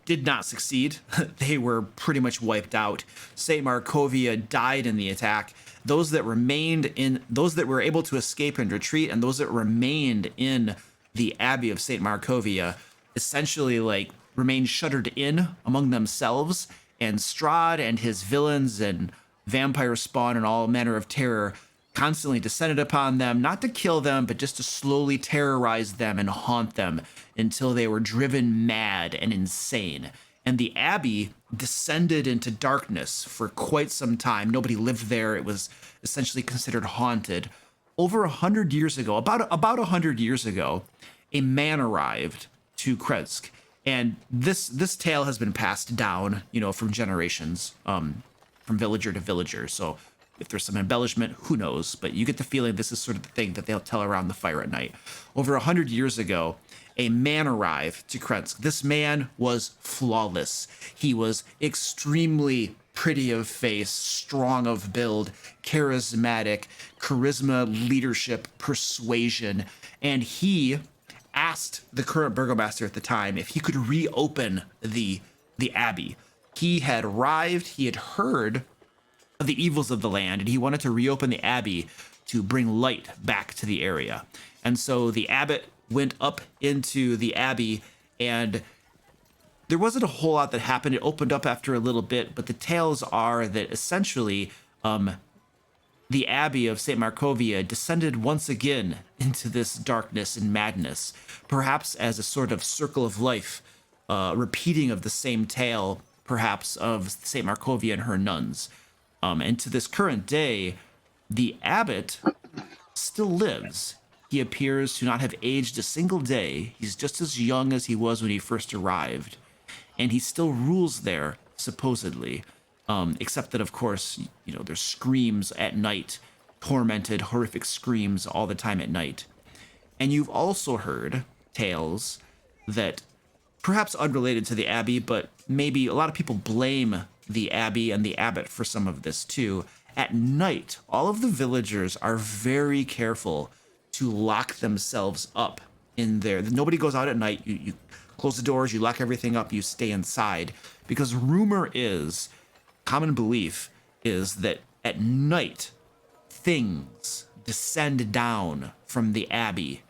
did not succeed. They were pretty much wiped out. Saint Markovia died in the attack. Those that were able to escape and retreat, and those that remained in the Abbey of Saint Markovia, essentially remained shuttered in among themselves. And Strahd and his villains and vampire spawn and all manner of terror constantly descended upon them, not to kill them, but just to slowly terrorize them and haunt them until they were driven mad and insane. And the Abbey descended into darkness for quite some time. Nobody lived there. It was essentially considered haunted. Over 100 years ago, about 100 years ago, a man arrived to Kresk. And this tale has been passed down, from generations, from villager to villager. So if there's some embellishment, who knows? But you get the feeling this is sort of the thing that they'll tell around the fire at night. Over 100 years ago, a man arrived to Krezk. This man was flawless. He was extremely pretty of face, strong of build, charismatic, charisma, leadership, persuasion. And he asked the current burgomaster at the time if he could reopen the Abbey. He had arrived, he had heard of the evils of the land, and he wanted to reopen the Abbey to bring light back to the area. And so the abbot went up into the abbey, and there wasn't a whole lot that happened. It opened up after a little bit, but the tales are that essentially the Abbey of Saint Markovia descended once again into this darkness and madness, perhaps as a sort of circle of life, repeating of the same tale, perhaps, of Saint Markovia and her nuns. And to this current day, the abbot still lives. He appears to not have aged a single day. He's just as young as he was when he first arrived. And he still rules there, supposedly. Except that, of course, there's screams at night, tormented, horrific screams all the time at night. And you've also heard tales that, perhaps unrelated to the Abbey, but maybe a lot of people blame the Abbey and the Abbot for some of this too. At night, all of the villagers are very careful to lock themselves up in there. Nobody goes out at night. You close the doors, you lock everything up, you stay inside. Because rumor is, common belief is that at night, things descend down from the Abbey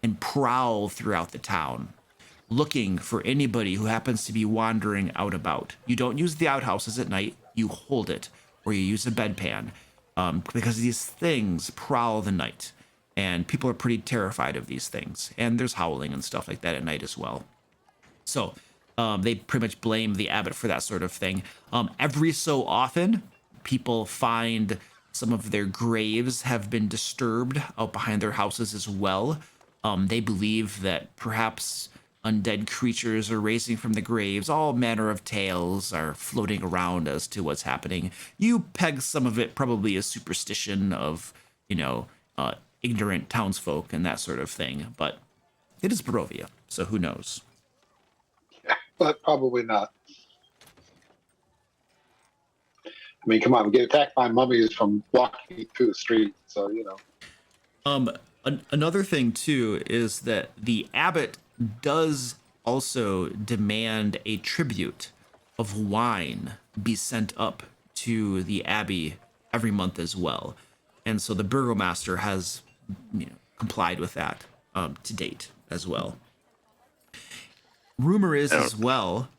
and prowl throughout the town, looking for anybody who happens to be wandering out about. You don't use the outhouses at night, you hold it, or you use a bedpan, because these things prowl the night, and people are pretty terrified of these things, and there's howling and stuff like that at night as well. So they pretty much blame the abbot for that sort of thing. Every so often, people find some of their graves have been disturbed out behind their houses as well. They believe that perhaps undead creatures are raising from the graves. All manner of tales are floating around as to what's happening. You peg some of it probably as superstition of, ignorant townsfolk and that sort of thing. But it is Barovia, so who knows? Yeah, but probably not. I mean, come on, we get attacked by mummies from walking through the street, so Another thing too is that the abbot does also demand a tribute of wine be sent up to the abbey every month as well, and so the burgomaster has complied with that to date as well. Rumor is as well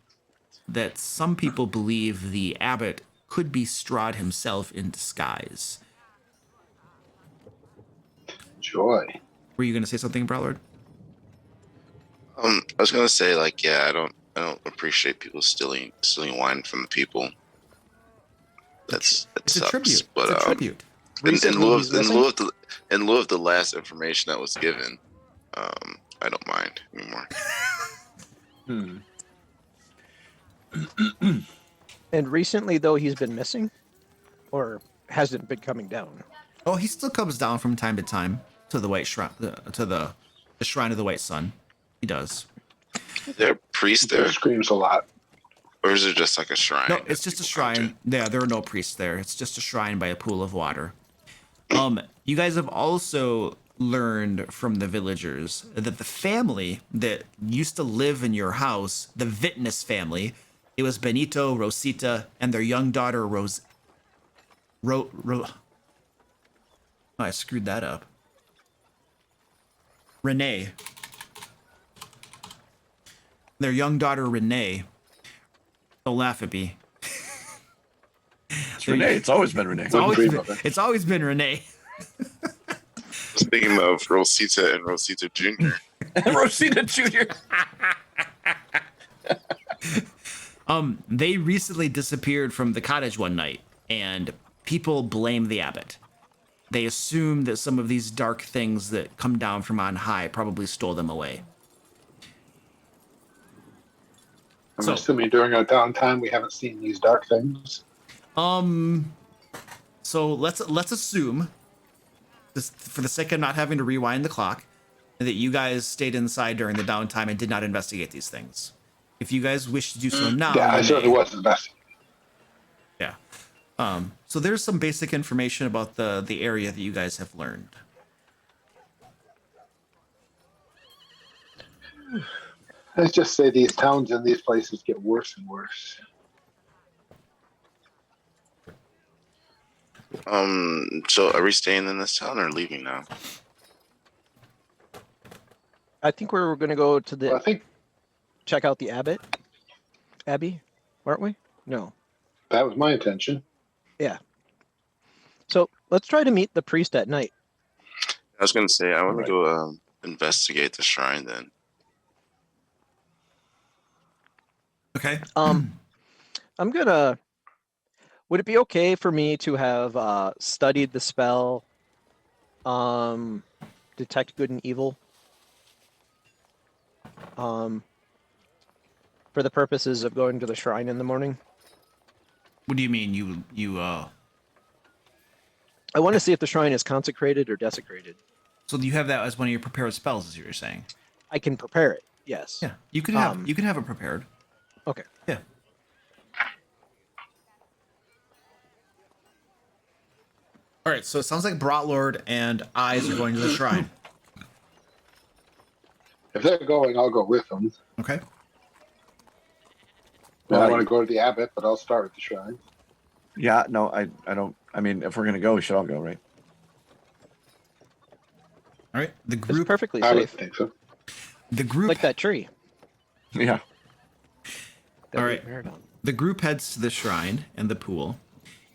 that some people believe the abbot could be Strahd himself in disguise. Joy. Were you going to say something, Browlord? I was gonna say, I don't appreciate people stealing wine from the people. It's a tribute. But it's a tribute. In lieu of the last information that was given, I don't mind anymore. And recently, though, he's been missing, or hasn't been coming down. Oh, he still comes down from time to time to the White Shrine, to the Shrine of the White Sun. He does. Is there a priest there? Screams a lot. Or is it just like a shrine? No, it's just a shrine. Yeah, there are no priests there. It's just a shrine by a pool of water. You guys have also learned from the villagers that the family that used to live in your house, the Vitness family, it was Benito, Rosita, and their young daughter Oh, I screwed that up. Renee. Their young daughter, Renee. Don't laugh at me. It's Renee. It's always been Renee. It's always been Renee. I was thinking of Rosita and Rosita Jr. Rosita Jr. They recently disappeared from the cottage one night, and people blame the abbot. They assume that some of these dark things that come down from on high probably stole them away. I'm assuming during our downtime we haven't seen these dark things. So let's assume, just for the sake of not having to rewind the clock, that you guys stayed inside during the downtime and did not investigate these things. If you guys wish to do so now, yeah, I certainly wasn't investigating. Yeah. So there's some basic information about the area that you guys have learned. Let's just say these towns and these places get worse and worse. So are we staying in this town or leaving now? I think we're going to go to Well, I the think check out the Abbey, aren't we? No. that was my intention. So let's try to meet the priest at night. I was gonna say I want Right. to go investigate the shrine then. Okay. I'm gonna. Would it be okay for me to have studied the spell, detect good and evil, for the purposes of going to the shrine in the morning? What do you mean you I want to see if the shrine is consecrated or desecrated. so you have that as one of your prepared spells, as you were saying? I can prepare it. Yes. Yeah. You can have it prepared. Okay. Yeah. All right, so it sounds like Brotlord and Eyes are going to the shrine. If they're going, I'll go with them. Okay. I want to go to the Abbot, but I'll start with the shrine. Yeah, no, I don't. I mean, if we're gonna go, we should all go, right? All right. The It's group perfectly I would safe. think so. Like that tree. Yeah. that All we right. married on. The group heads to the shrine and the pool.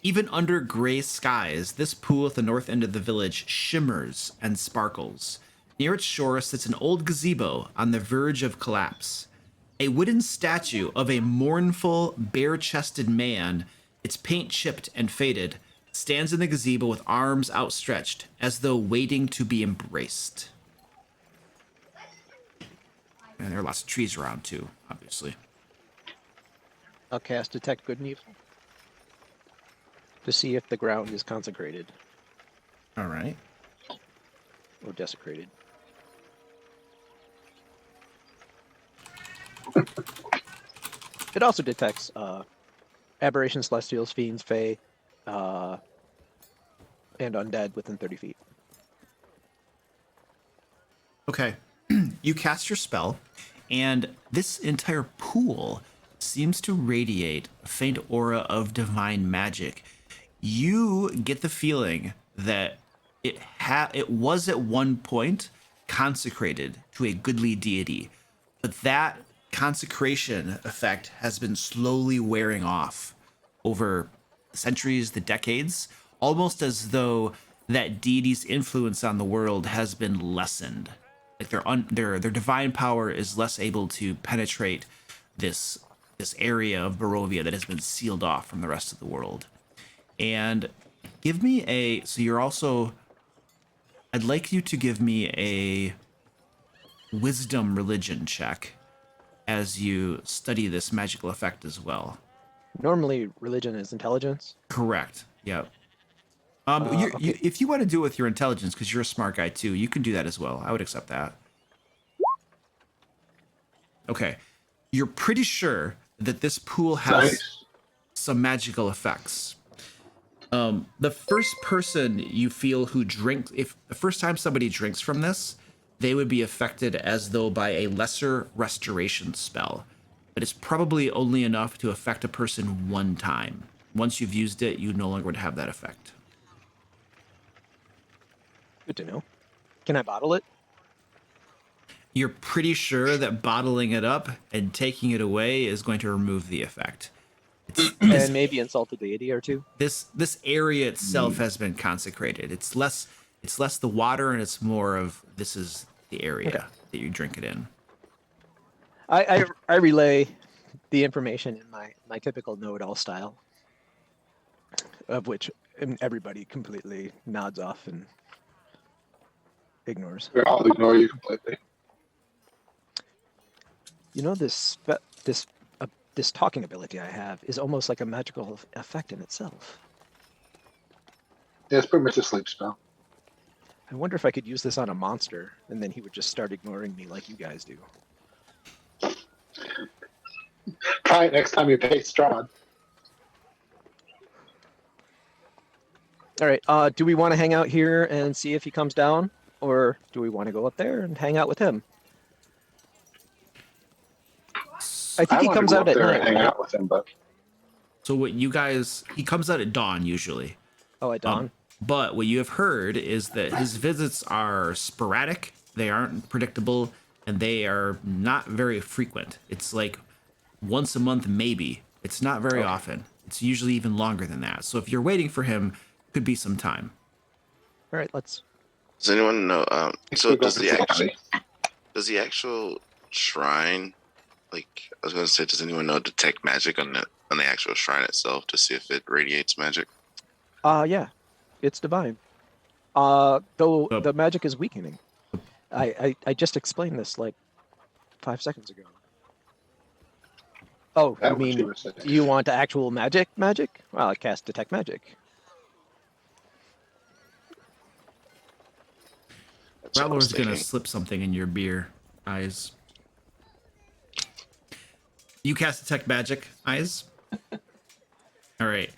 Even under gray skies, this pool at the north end of the village shimmers and sparkles. Near its shore sits an old gazebo on the verge of collapse. A wooden statue of a mournful, bare-chested man, its paint chipped and faded, stands in the gazebo with arms outstretched, as though waiting to be embraced. And there are lots of trees around, too, obviously. I'll cast Detect Good and Evil to see if the ground is consecrated All right. or desecrated. It also detects aberrations, celestials, fiends, fae, and undead within 30 feet. Okay. You cast your spell, and this entire pool seems to radiate a faint aura of divine magic. You get the feeling that it was at one point consecrated to a goodly deity, but that consecration effect has been slowly wearing off over the centuries, the decades, almost as though that deity's influence on the world has been lessened. Like their divine power is less able to penetrate this area of Barovia that has been sealed off from the rest of the world. And give me I'd like you to give me a wisdom religion check as you study this magical effect as well. Normally, religion is intelligence. Correct. Yep. Okay. If you want to do it with your intelligence, because you're a smart guy too, you can do that as well. I would accept that. Okay. You're pretty sure that this pool has Nice. some magical effects. The first person you feel who drinks, if the first time somebody drinks from this, they would be affected as though by a lesser restoration spell. But it's probably only enough to affect a person one time. Once you've used it, you no longer would have that effect. Good to know. Can I bottle it? You're pretty sure that bottling it up and taking it away is going to remove the effect. And maybe insult a deity or two? This area itself has been consecrated. It's less the water and it's more of this is the area that you drink it in. I relay the information in my typical know-it-all style, of which everybody completely nods off and ignores. I'll ignore you completely. You know, this talking ability I have is almost like a magical effect in itself. Yeah, it's pretty much a sleep spell. I wonder if I could use this on a monster, and then he would just start ignoring me like you guys do. Try it next time you pay Strahd. All right. Do we want to hang out here and see if he comes down, or do we want to go up there and hang out with him? I think he wanna comes go out up at there night. and hang right? out with him, but So he comes out at dawn usually. Oh, at dawn. But what you have heard is that his visits are sporadic, they aren't predictable, and they are not very frequent. It's like once a month, maybe. It's not very often. It's usually even longer than that. So if you're waiting for him, could be some time. All right, let's. Does anyone know? So we go does to the the actual Abbey. shrine, like I was gonna say, does anyone know detect magic on the actual shrine itself to see if it radiates magic? Yeah, it's divine. Though Oh. the magic is weakening. I just explained this like 5 seconds ago. Oh, That you was mean, you were saying. do you want actual magic? Magic? Well, I cast detect magic. That's what I was Growler's gonna thinking. slip something in your beer, Eyes. You cast detect magic, Eyes. All right.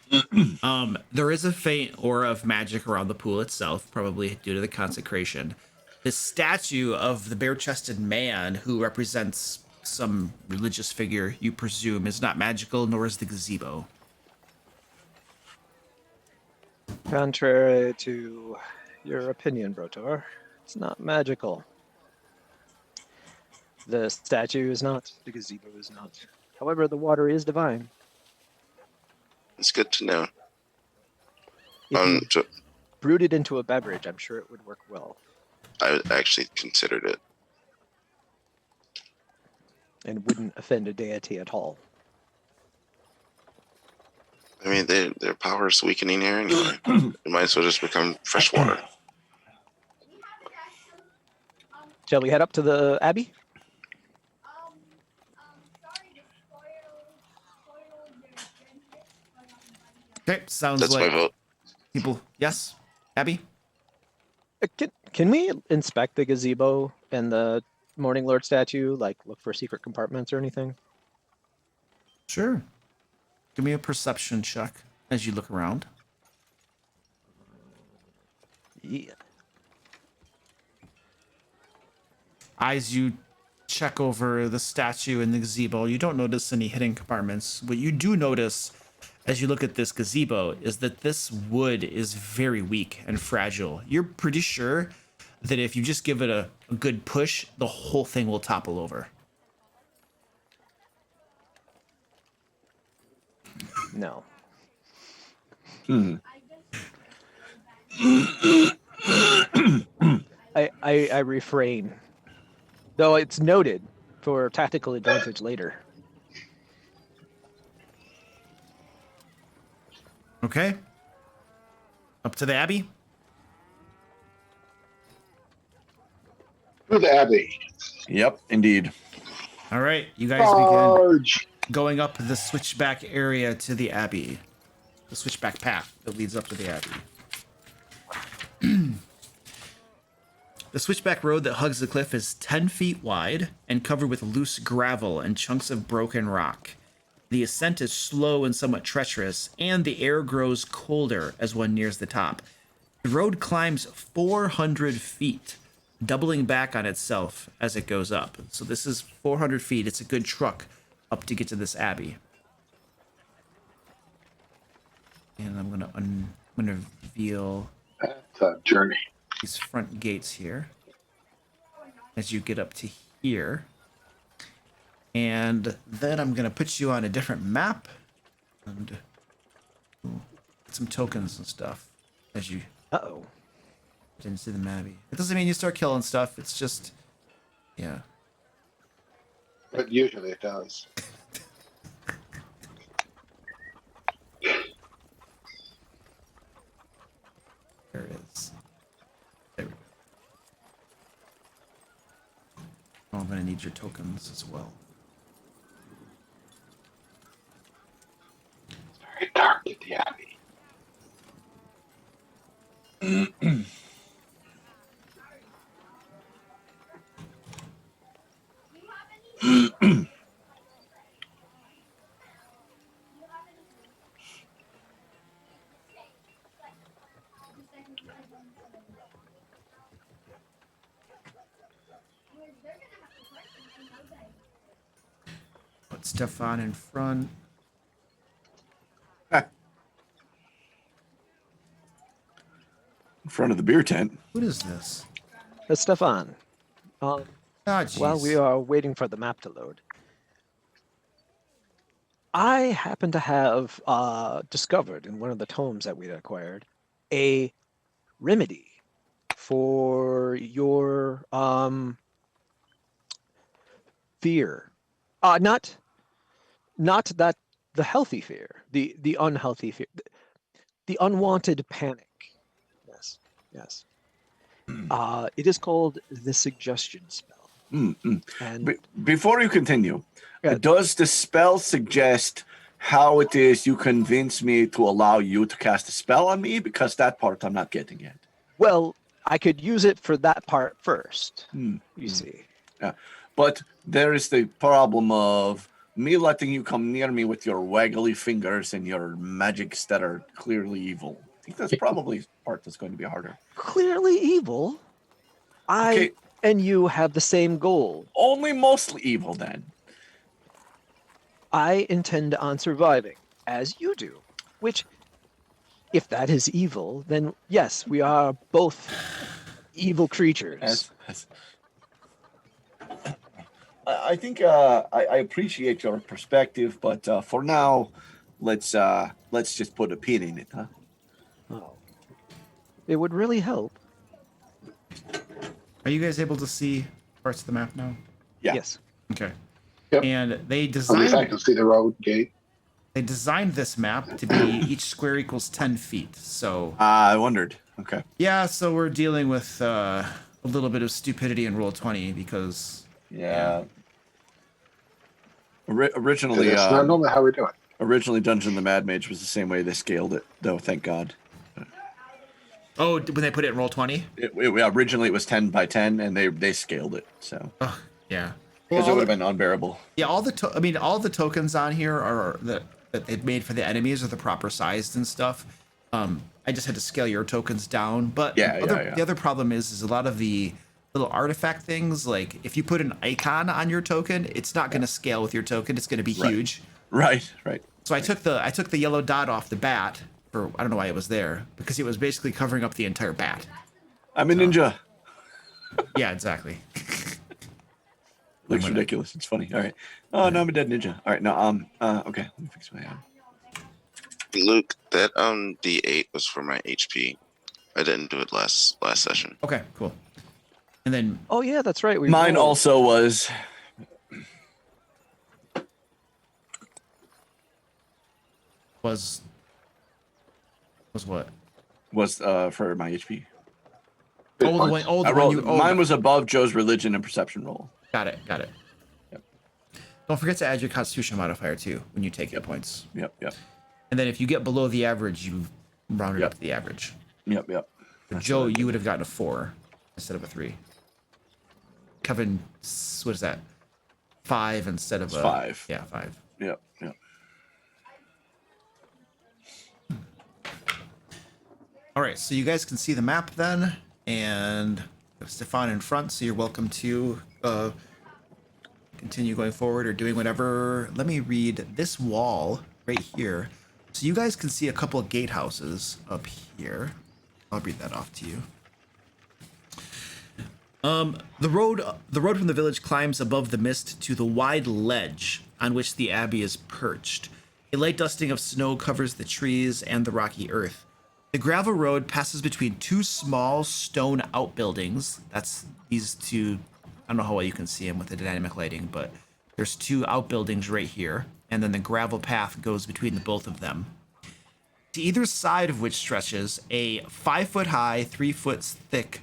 There is a faint aura of magic around the pool itself, probably due to the consecration. The statue of the bare-chested man, who represents some religious figure, you presume, is not magical, nor is the gazebo. Contrary to your opinion, Brotor, it's not magical. The statue is not. The gazebo is not. However, the water is divine. It's good to know. If you So brewed it into a beverage, I'm sure it would work well. I actually considered it. And wouldn't offend a deity at all. I mean, their power is weakening here anyway. It might as well just become fresh water. Shall we head up to the Abbey? Okay, sounds That's like my vote. people. Yes, Abby. Can we inspect the gazebo and the Morning Lord statue? Like, look for secret compartments or anything? Sure. Give me a perception check as you look around. Yeah. As you check over the statue and the gazebo, you don't notice any hidden compartments. What you do notice as you look at this gazebo is that this wood is very weak and fragile. You're pretty sure that if you just give it a good push, the whole thing will topple over. No. I refrain. Though it's noted for tactical advantage later. Okay. Up to the Abbey. Through the Abbey. Yep, indeed. All right, you guys begin going up the switchback area to the Abbey. The switchback path that leads up to the Abbey. The switchback road that hugs the cliff is 10 feet wide and covered with loose gravel and chunks of broken rock. The ascent is slow and somewhat treacherous, and the air grows colder as one nears the top. The road climbs 400 feet, doubling back on itself as it goes up. So this is 400 feet. It's a good truck up to get to this Abbey. And I'm gonna reveal That's a journey. these front gates here as you get up to here. And then I'm gonna put you on a different map and get some tokens and stuff as you Uh-oh. get into the Abbey. It doesn't mean you start killing stuff. It's just, yeah. But usually it does. There it is. There we go. Oh, I'm gonna need your tokens as well. It's very dark at the Abbey. Put Stefan in front. In front of the beer tent. What is this? That's Stefan. Oh, While we jeez. are waiting for the map to load, I happen to have discovered in one of the tomes that we acquired a remedy for your fear. Not that the healthy fear, the unhealthy fear, the unwanted panic. Yes, yes. It is called the suggestion spell. And before you continue, Yeah. does the spell suggest how it is you convince me to allow you to cast a spell on me? Because that part I'm not getting yet. well, I could use it for that part first. You see. Yeah. But there is the problem of me letting you come near me with your waggly fingers and your magics that are clearly evil. I think that's probably the part that's going to be harder. Clearly evil. I and you have the same goal. Only mostly evil then. I intend on surviving, as you do. Which, if that is evil, then yes, we are both evil creatures. I think I appreciate your perspective, but for now, let's just put a pin in it, huh? Oh. It would really help. Are you guys able to see parts of the map now? Yeah. Yes. Okay. Yep. And they At least I designed can see the road gate. this map to be each square equals 10 feet. So I wondered. Okay. yeah, so we're dealing with a little bit of stupidity in Roll20 because Yeah. Originally, That's not normally how we do it. originally Dungeon the Mad Mage was the same way. They scaled it, though. Thank God. oh, when they put it in Roll20? Originally it was 10 by 10, and they scaled it. So Oh, yeah. because Well, it would have been unbearable. yeah, all the tokens on here are that they've made for the enemies are the proper sized and stuff. I just had to scale your tokens down, but the other problem is a lot of the little artifact things, like if you put an icon on your token, it's not going to scale with your token. It's going to be huge. Right. So I took the yellow dot off the bat for, I don't know why it was there, because it was basically covering up the entire bat. I'm a ninja. Yeah, exactly. Looks ridiculous. It's funny. All right. Oh no, I'm a dead ninja. All right. No. Okay. Let me fix my. Luke, that D8 was for my HP. I didn't do it last session. Okay, cool. And then Oh yeah, that's right. Mine rolled. also was. was what? Was for my HP. Hit Oh, points. I rolled. Mine was above Joe's religion and perception roll. Got it. Yep. Don't forget to add your Constitution modifier too when you take hit points. Yep. And then if you get below the average, you round it up to the average. Yep. For Joe, you would have gotten a 4 instead of a 3. Kevin, what is that? 5 instead of a 5. Yeah, 5. Yep. All right, so you guys can see the map then, and Stefan in front, so you're welcome to continue going forward or doing whatever. Let me read this wall right here. So you guys can see a couple of gatehouses up here. I'll read that off to you. The road from the village climbs above the mist to the wide ledge on which the abbey is perched. A light dusting of snow covers the trees and the rocky earth. The gravel road passes between two small stone outbuildings. That's these two. I don't know how well you can see them with the dynamic lighting, but there's two outbuildings right here, and then the gravel path goes between the both of them. To either side of which stretches a 5-foot-high, 3-foot thick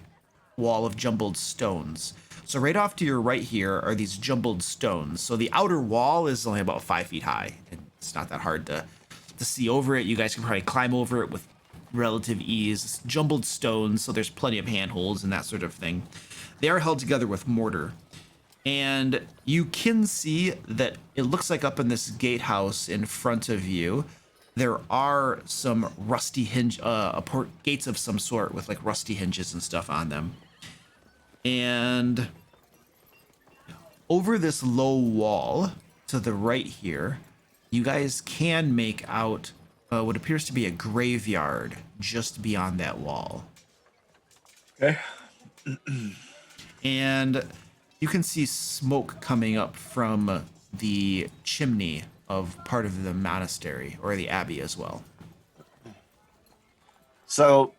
wall of jumbled stones. So right off to your right here are these jumbled stones. So the outer wall is only about 5 feet high, and it's not that hard to see over it. You guys can probably climb over it with relative ease. It's jumbled stones, so there's plenty of handholds and that sort of thing. They are held together with mortar. And you can see that it looks like up in this gatehouse in front of you, there are some rusty gates of some sort with like rusty hinges and stuff on them. And over this low wall to the right here, you guys can make out what appears to be a graveyard just beyond that wall. Okay. And you can see smoke coming up from the chimney of part of the monastery or the abbey as well. So,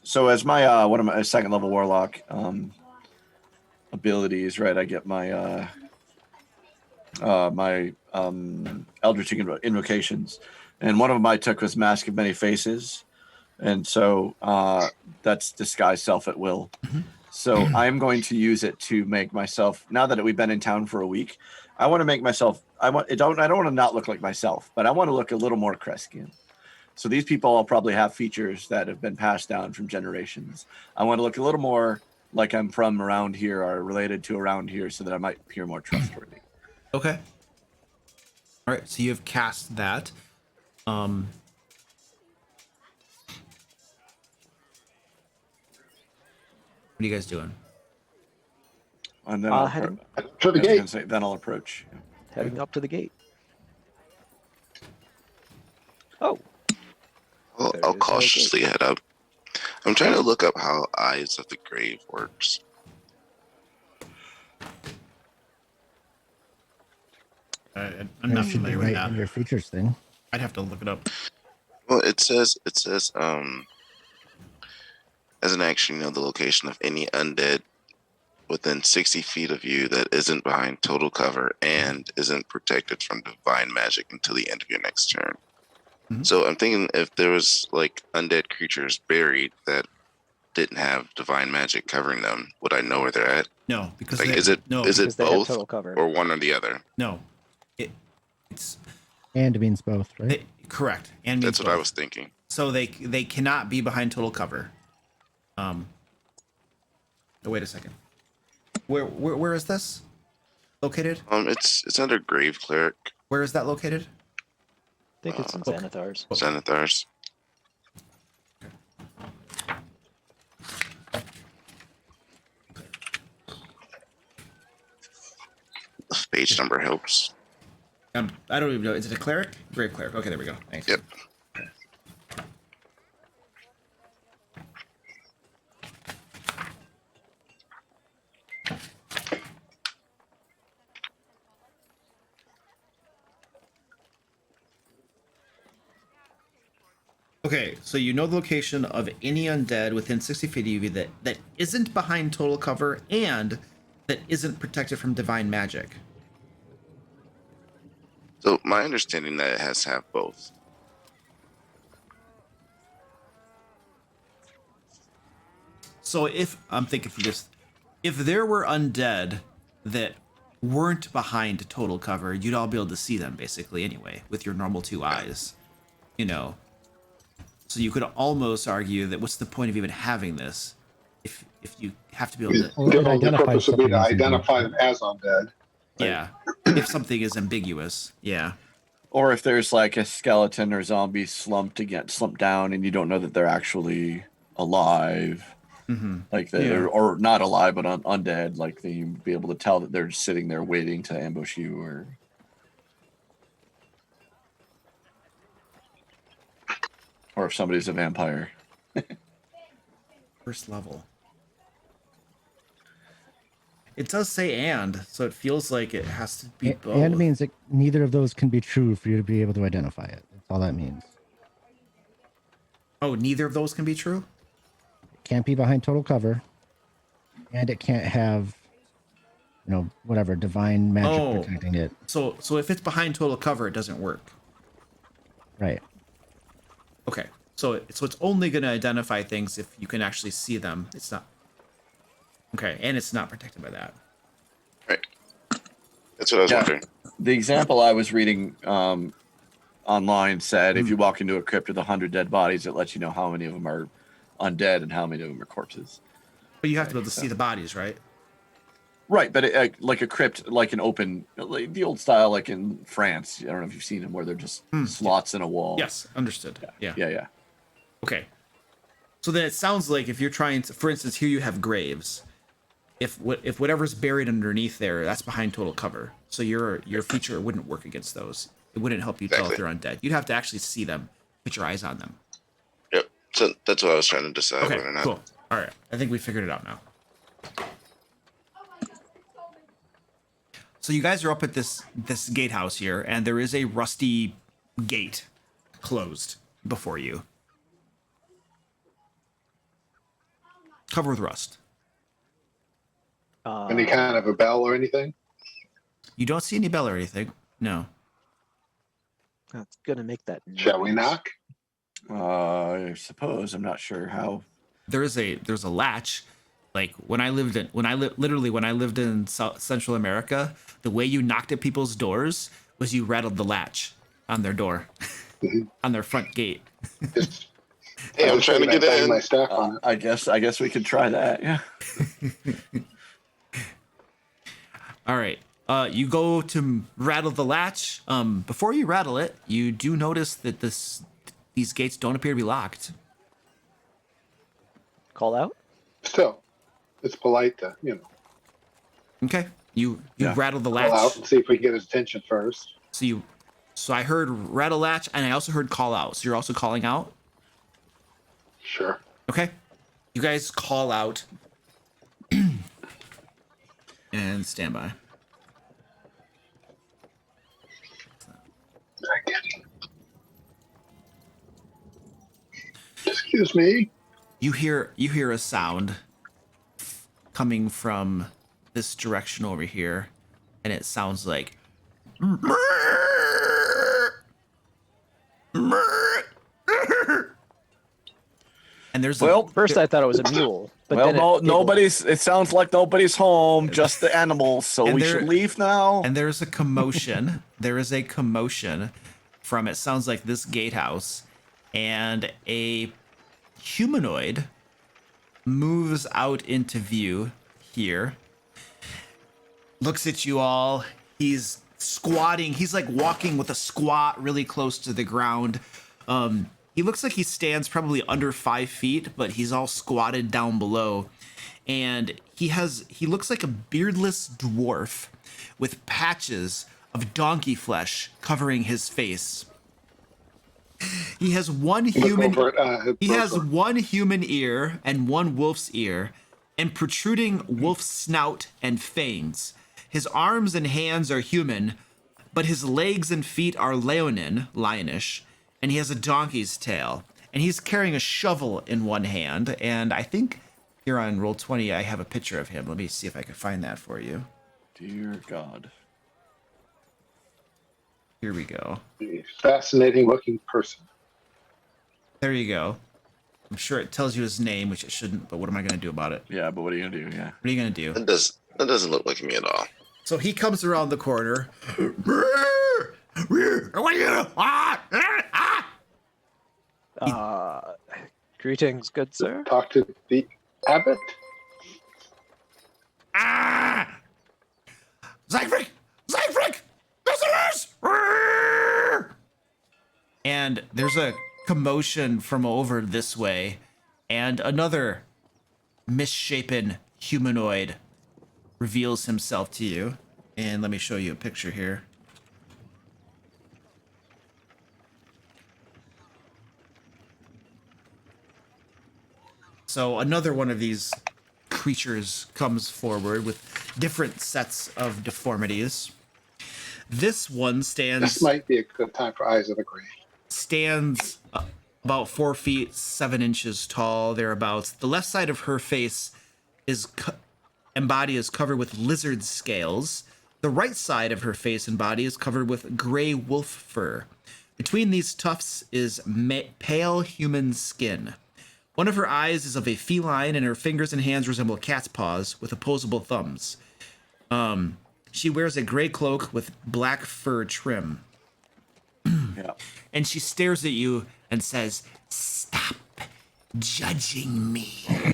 so as my one of my second level warlock abilities, right? I get my Eldritch invocations, and one of them I took was Mask of Many Faces, and so that's disguise self at will. So I'm going to use it to make myself. Now that we've been in town for a week, I want to make myself. I don't want to not look like myself, but I want to look a little more Kreskian. So these people all probably have features that have been passed down from generations. I want to look a little more like I'm from around here or related to around here, so that I might appear more trustworthy. Okay. All right, so you have cast that. What are you guys doing? And then I'll heading To the gate. then I'll approach. heading up to the gate. Oh, Well, There I'll is no cautiously head up. I'm trying to look up how Eyes of the Grave works. I'm It not should be familiar with right that. in your features thing. I'd have to look it up. Well, it says as an action, the location of any undead within 60 feet of you that isn't behind total cover and isn't protected from divine magic until the end of your next turn. Mhm. So I'm thinking if there was like undead creatures buried that didn't have divine magic covering them, would I know where they're at? No, because Like, they, is it no, is because it they have both total cover. or one or the other? no, it's And means both, right? correct. And means That's what I both. was thinking. So they cannot be behind total cover. Oh, wait a second. Where is this located? It's under Grave Cleric, Where is that located? I think it's in Okay. Xanathar's. Xanathar's. The page number helps. I don't even know. Is it a cleric? Grave cleric. Okay, there we go. Thanks. Yep. Okay, so you know the location of any undead within 60 feet of you that isn't behind total cover and that isn't protected from divine magic. So my understanding that it has to have both. So if I'm thinking through this, if there were undead that weren't behind total cover, you'd all be able to see them basically anyway with your normal two eyes, So you could almost argue that what's the point of even having this if you have to be able to, The purpose would be to something as identify them as undead. yeah, if something is ambiguous, yeah. Or if there's like a skeleton or zombie slumped down, and you don't know that they're actually alive, like or not alive but undead, like you'd be able to tell that they're just sitting there waiting to ambush you, or if somebody's a vampire. First level. It does say and, so it feels like it has to be both. And means that neither of those can be true for you to be able to identify it. That's all that means. Oh, neither of those can be true? It can't be behind total cover, and it can't have, whatever divine magic protecting it. So if it's behind total cover, it doesn't work. Right. Okay. So it's only going to identify things if you can actually see them. It's not. Okay, and it's not protected by that. Right. That's what I was wondering. The example I was reading online said if you walk into a crypt with 100 dead bodies, it lets you know how many of them are undead and how many of them are corpses. But you have to be able to see the bodies, right? Right, but like a crypt, like an open, like the old style, like in France. I don't know if you've seen them, where they're just slots in a wall. Yes, understood. Yeah. Okay. So then it sounds like if you're trying to, for instance, here you have graves. If whatever's buried underneath there, that's behind total cover. So your feature wouldn't work against those. It wouldn't help you tell if they're undead. You'd have to actually see them, put your eyes on them. Yep. So that's what I was trying to decide Okay, whether or not. cool. All right, I think we figured it out now. So you guys are up at this gatehouse here, and there is a rusty gate closed before you, covered with rust. Any kind of a bell or anything? You don't see any bell or anything. No. That's gonna make that. Shall we knock? I suppose. I'm not sure how. There's a latch. Like when I lived in Central America, the way you knocked at people's doors was you rattled the latch on their door, on their front gate. Hey, I'm trying to get in. My staff on it. I guess we could try that. Yeah. All right. You go to rattle the latch. Before you rattle it, you do notice that these gates don't appear to be locked. Call out. Still, it's polite to, Okay. You Yeah. rattle the call out latch. and see if we can get his attention first. So I heard rattle latch, and I also heard call out. So you're also calling out. Sure. Okay. You guys call out and stand by. Excuse me. You hear a sound coming from this direction over here, and it sounds like and there's First I thought it was a mule, but Well, then no, it nobody's. It sounds like nobody's home, just the animals. So And we there- should leave now. and there's a commotion. There is a commotion from, it sounds like, this gatehouse, and a humanoid moves out into view here, looks at you all. He's squatting. He's like walking with a squat really close to the ground. He looks like he stands probably under 5 feet, but he's all squatted down below. And he looks like a beardless dwarf with patches of donkey flesh covering his face. He has one human one human ear and one wolf's ear, and protruding wolf snout and fangs. His arms and hands are human, but his legs and feet are lionish, and he has a donkey's tail. And he's carrying a shovel in one hand, and I think here on Roll20 I have a picture of him. Let me see if I can find that for you. Dear God. Here we go. Fascinating looking person. There you go. I'm sure it tells you his name, which it shouldn't, but what am I going to do about it? Yeah, but what are you gonna do? Yeah. What are you going to do? That doesn't look like me at all. So he comes around the corner. Greetings, good sir. Talk to the Abbot. Zygfrick! Visitors! And there's a commotion from over this way, and another misshapen humanoid reveals himself to you. And let me show you a picture here. So another one of these creatures comes forward with different sets of deformities. This one This might be a good time for Eyes of the Grave. stands about 4 feet 7 inches tall, thereabouts. The left side of her face and body is covered with lizard scales. The right side of her face and body is covered with gray wolf fur. Between these tufts is pale human skin. One of her eyes is of a feline, and her fingers and hands resemble cat's paws with opposable thumbs. She wears a gray cloak with black fur trim. Yeah. And she stares at you and says, "Stop judging me." I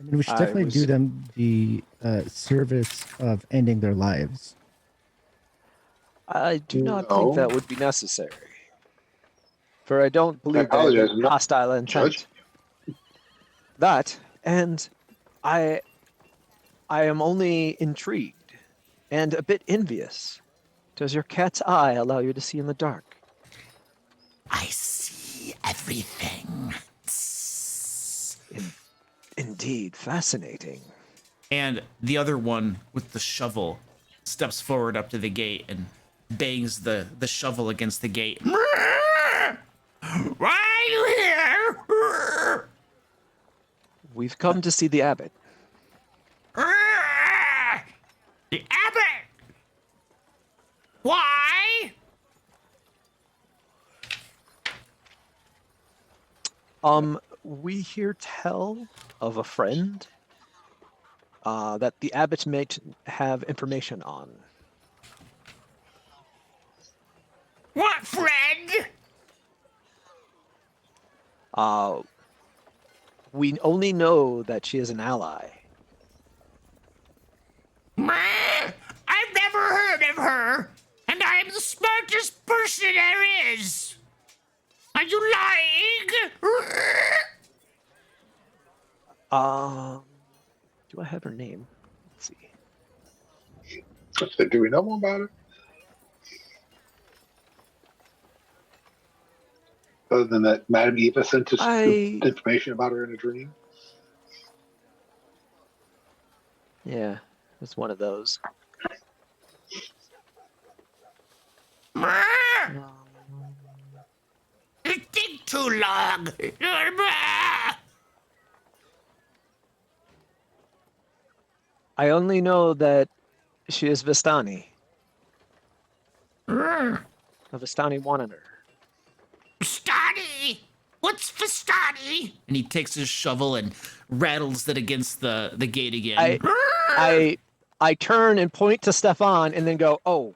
mean, we should definitely do them the service of ending their lives. I do not No. think that would be necessary. For I don't believe that apologize, is I'm not hostile intent. That, and I am only intrigued and a bit envious. Does your cat's eye allow you to see in the dark? I see everything. indeed. Fascinating. And the other one with the shovel steps forward up to the gate and bangs the shovel against the gate. Why are you here? We've come to see the Abbot. The Abbot! Why? We hear tell of a friend that the Abbot might have information on. What friend? We only know that she is an ally. I've never heard of her, and I'm the smartest person there is. Are you lying? Do I have her name? Let's see. So do we know more about her? Other than that, Madame Eva sent us information about her in a dream. Yeah, it's one of those. It took too long. I only know that she is Vistani. A Vistani wanted her. Vistani? What's Vistani? And he takes his shovel and rattles it against the gate again. I turn and point to Stefan and then go, oh.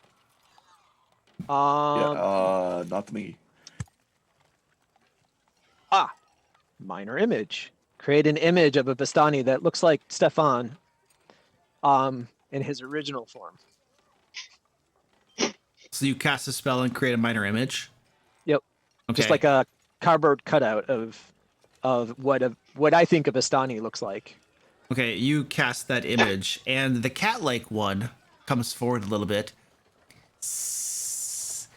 Not me. Minor image. Create an image of a Vistani that looks like Stefan in his original form. So you cast a spell and create a minor image? Yep. Okay. Just like a cardboard cutout of what I think a Vistani looks like. Okay, you cast that image, and the cat-like one comes forward a little bit. He's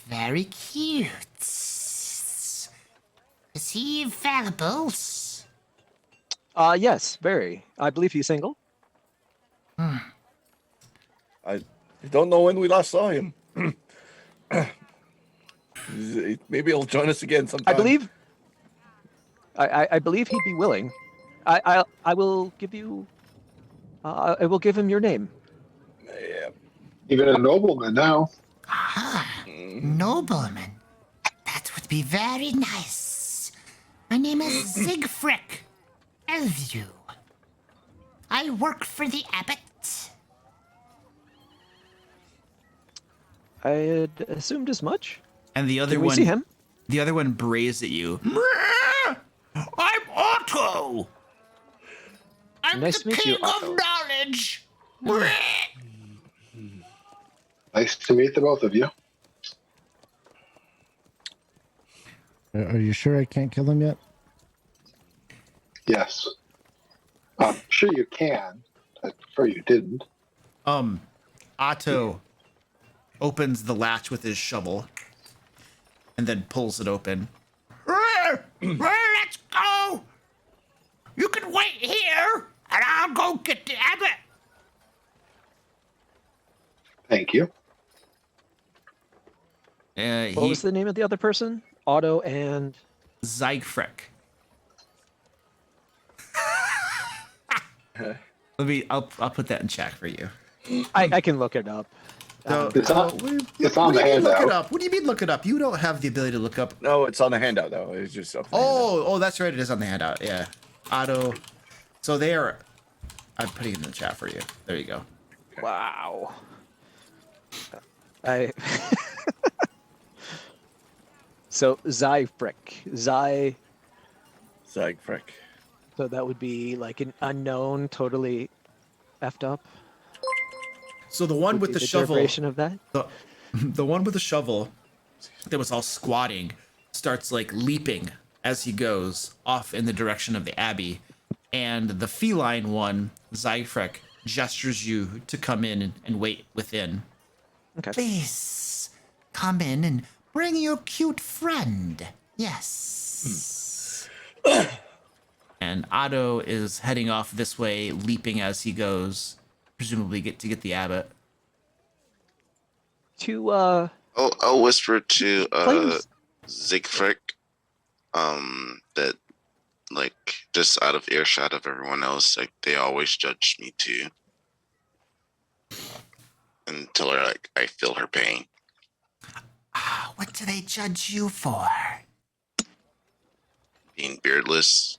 very cute. Is he valuable? Yes, very. I believe he's single. I don't know when we last saw him. Maybe he'll join us again sometime. I believe he'd be willing. I will give you. I will give him your name. Yeah. Even a nobleman now. Nobleman. That would be very nice. My name is Siegfried Elview. I work for the Abbot. I had assumed as much. And the other Can we one, see him? the other one brays at you. I'm Otto. I'm Nice to meet you, Otto. of knowledge. Nice to meet the both of you. Are you sure I can't kill him yet? Yes. I'm sure you can. I prefer you didn't. Otto opens the latch with his shovel and then pulls it open. Let's go. You can wait here, and I'll go get the Abbot. Thank you. What was the name of the other person? Otto and Siegfried. I'll put that in chat for you. I can look it up. So, It's on what the do you mean look it handout. up? What do you mean look it up? You don't have the ability to look up. No, it's on the handout though. It's just up. Oh, that's right. It is on the handout. Yeah, Otto. So they are. I'm putting it in the chat for you. There you go. Wow. So Siegfried. Siegfried. So that would be like an unknown, totally effed up. So the one with the shovel. Derivation of that. The one with the shovel that was all squatting starts like leaping as he goes off in the direction of the Abbey, and the feline one, Siegfried, gestures you to come in and wait within. Okay. Please come in and bring your cute friend. Yes. And and Otto is heading off this way, leaping as he goes, presumably get the Abbot. To I'll whisper to Flames. Siegfried, that like just out of earshot of everyone else, like they always judge me too. And tell her like I feel her pain. What do they judge you for? Being beardless,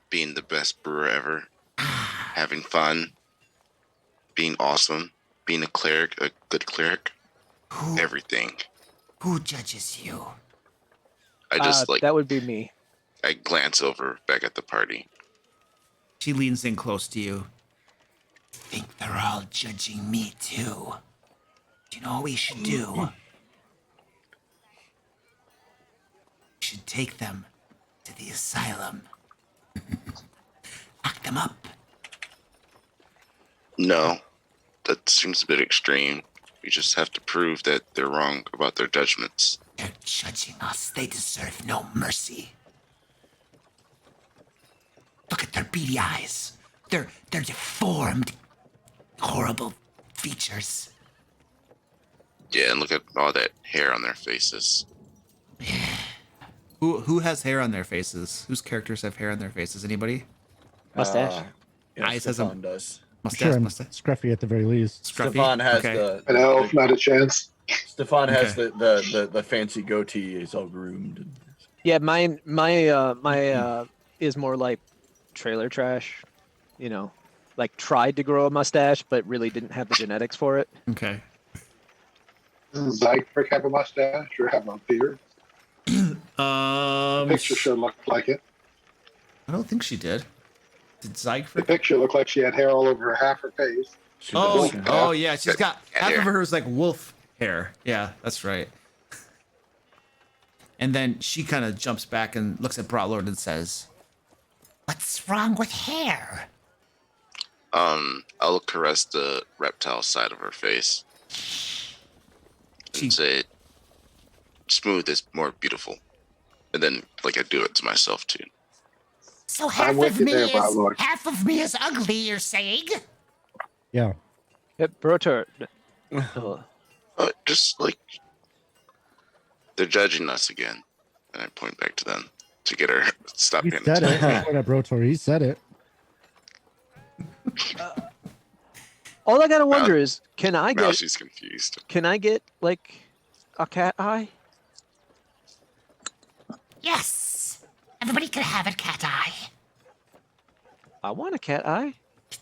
being the best brewer ever, having fun, being awesome, being a cleric, a good cleric, everything. Who judges you? I just that would be me. I glance over back at the party. She leans in close to you. Think they're all judging me too. Do you know what we should do? We should take them to the asylum. Lock them up. No, that seems a bit extreme. We just have to prove that they're wrong about their judgments. They're judging us. They deserve no mercy. Look at their beady eyes. They're deformed, horrible features. Yeah, and look at all that hair on their faces. Who has hair on their faces? Whose characters have hair on their faces? Anybody? Mustache. Yeah, Eyes has Stefan does. Mustache, Sure, mustache. Scruffy at the very least. Scruffy? Stefan has Okay. An elf, not a chance. Stefan has Okay. the fancy goatee. He's all groomed. Yeah, my is more like trailer trash. You know, like tried to grow a mustache, but really didn't have the genetics for it. Okay. Does Zyfric have a mustache or have a beard? Picture sure looked like it. I don't think she did. Did The Zyfric? picture looked like she had hair all over half her face. She Oh, does. oh yeah, she's got half hair. of her is like wolf hair. Yeah, that's right. And then she kind of jumps back and looks at Brotlord and says, "What's wrong with hair?" I'll caress the reptile side of her face She- and say, "Smooth is more beautiful." And then, like I do it to myself too. So I'm with you there, Brotlord. half of me is ugly, you're saying? Yeah. Yep, Brotor. Ugh. Just like they're judging us again, and I point back to them to get her stop He getting. said it. What up, Brotor? He said it. All I gotta wonder is, can I Now get she's confused. like a cat eye? Yes. Everybody can have a cat eye. I want a cat eye.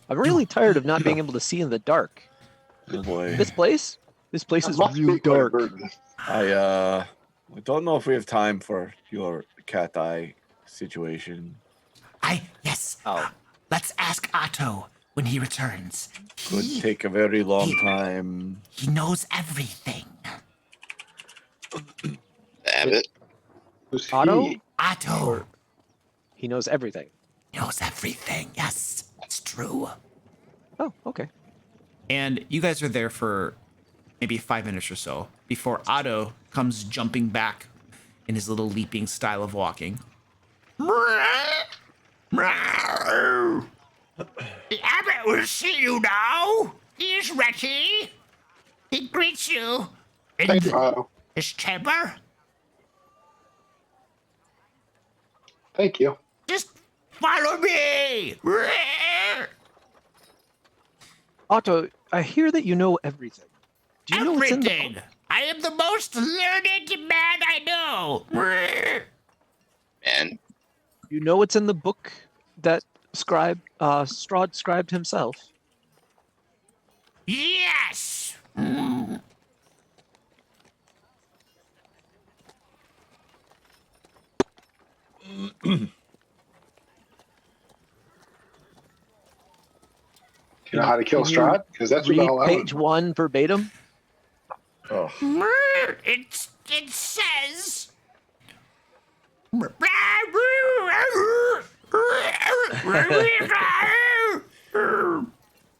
I'm really tired of not being able to see in the dark. Oh boy. This place is That must real be quite a dark. burden. I don't know if we have time for your cat eye situation. Yes. Oh, Let's ask Otto when he returns. Could He, take a very long time. he knows everything. Abbott, Who's Otto? he? Otto he knows everything. knows everything. Yes, it's true. Oh, okay. And you guys are there for maybe 5 minutes or so before Otto comes jumping back in his little leaping style of walking. The Abbot will see you now. He is ready. He greets you in Thanks, Otto. his chamber. Thank you. Just follow me. Otto, I hear that you know everything. Do you know what's in the Everything. book? I am the most learned man I know. man, You know what's in the book that Strahd scribed himself? Yes. Do you know how to kill Can you Strahd? Because that's Read about all I page one verbatim. Oh, It says.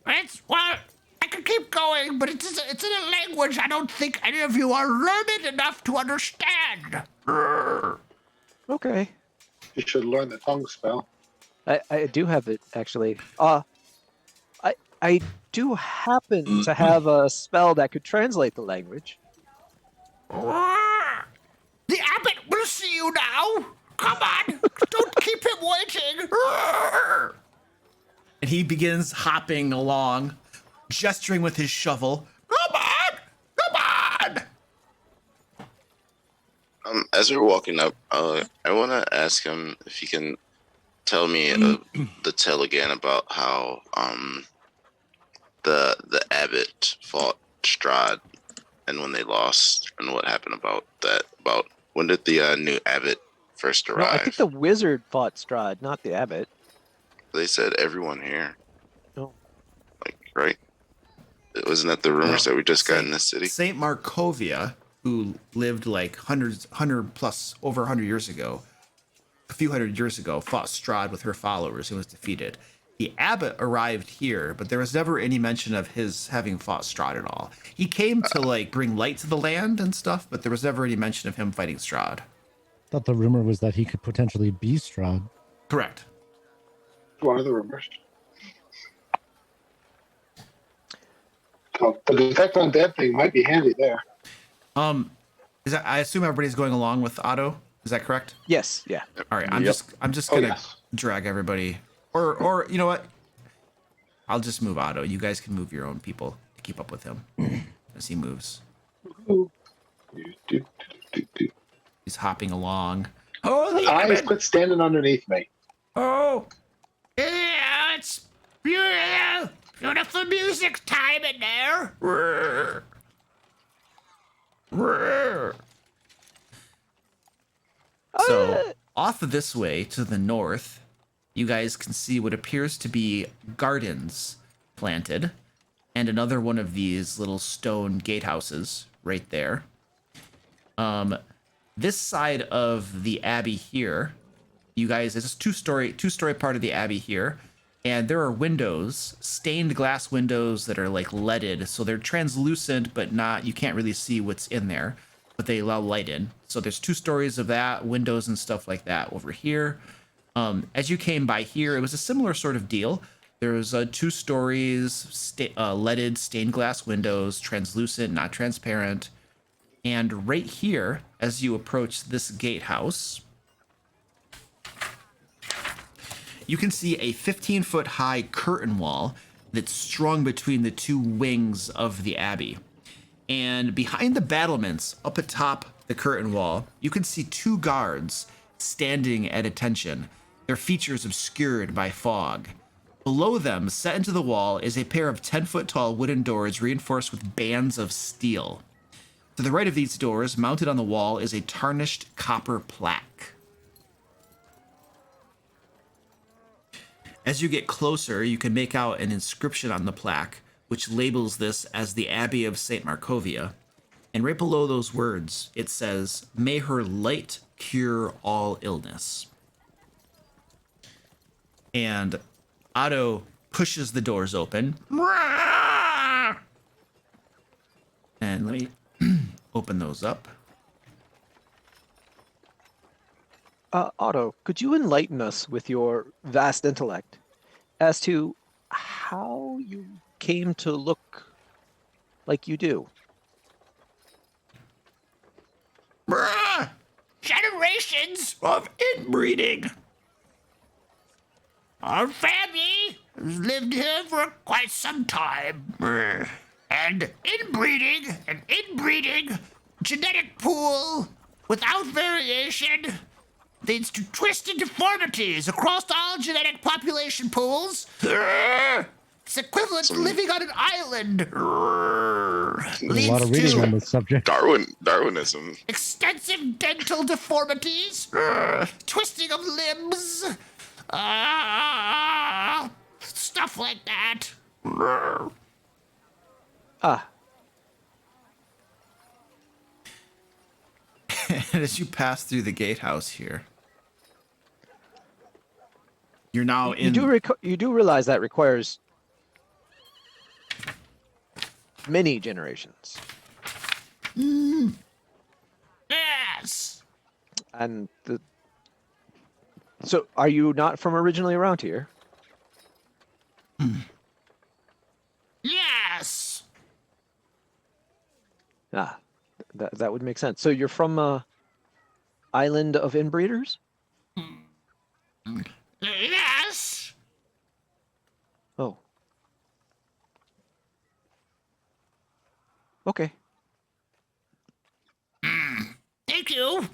It's well, I could keep going, but it's in a language I don't think any of you are learned enough to understand. Okay. You should learn the tongue spell. I do have it actually. I do happen to have a spell that could translate the language. The Abbot will see you now. Come on, don't keep him waiting. And he begins hopping along, gesturing with his shovel. Come on! Come on! As we're walking up, I want to ask him if he can tell me the tale again about how the Abbot fought Strahd and when they lost and what happened about that. About when did the new Abbot first arrive? No, I think the wizard fought Strahd, not the Abbot. They said everyone here. No. Like, right? Wasn't that the rumors that we just got in this city? Saint Markovia, who lived like over 100 years ago, a few hundred years ago, fought Strahd with her followers and was defeated. The Abbot arrived here, but there was never any mention of his having fought Strahd at all. He came to like bring light to the land and stuff, but there was never any mention of him fighting Strahd. I thought the rumor was that he could potentially be Strahd. Correct. One of the rumors. So the detect undead thing might be handy there. I assume everybody's going along with Otto. Is that correct? Yes, yeah. All right, I'm just gonna drag everybody, or you know what? I'll just move Otto. You guys can move your own people to keep up with him as he moves. He's hopping along. Oh, the Eyes Abbot. quit standing underneath me. Oh, yeah, it's beautiful, beautiful music time in there. So off of this way to the north, you guys can see what appears to be gardens planted and another one of these little stone gatehouses right there. This side of the abbey here, you guys, it's a two-story part of the abbey here, and there are windows, stained glass windows that are like leaded, so they're translucent, but not, you can't really see what's in there, but they allow light in. So there's 2 stories of that, windows and stuff like that over here. As you came by here, it was a similar sort of deal. There's 2 stories, leaded stained glass windows, translucent, not transparent. And right here, as you approach this gatehouse, you can see a 15-foot high curtain wall that's strung between the 2 wings of the abbey. And behind the battlements, up atop the curtain wall, you can see 2 guards standing at attention, their features obscured by fog. Below them, set into the wall, is a pair of 10-foot tall wooden doors reinforced with bands of steel. To the right of these doors, mounted on the wall, is a tarnished copper plaque. As you get closer, you can make out an inscription on the plaque, which labels this as the Abbey of Saint Markovia. And right below those words, it says, "May her light cure all illness." And Otto pushes the doors open. And let me open those up. Otto, could you enlighten us with your vast intellect as to how you came to look like you do? Generations of inbreeding. Our family has lived here for quite some time. And inbreeding, genetic pool without variation leads to twisted deformities across all genetic population pools. It's equivalent to living on an island. A lot of reading on this subject. Darwinism. Extensive dental deformities, twisting of limbs, stuff like that. And as you pass through the gatehouse here, you're now in. You do realize that requires many generations. Yes. And the So, are you not from originally around here? Yes. Ah, that would make sense. So you're from Island of Inbreeders? Yes. Oh. Okay. Thank you.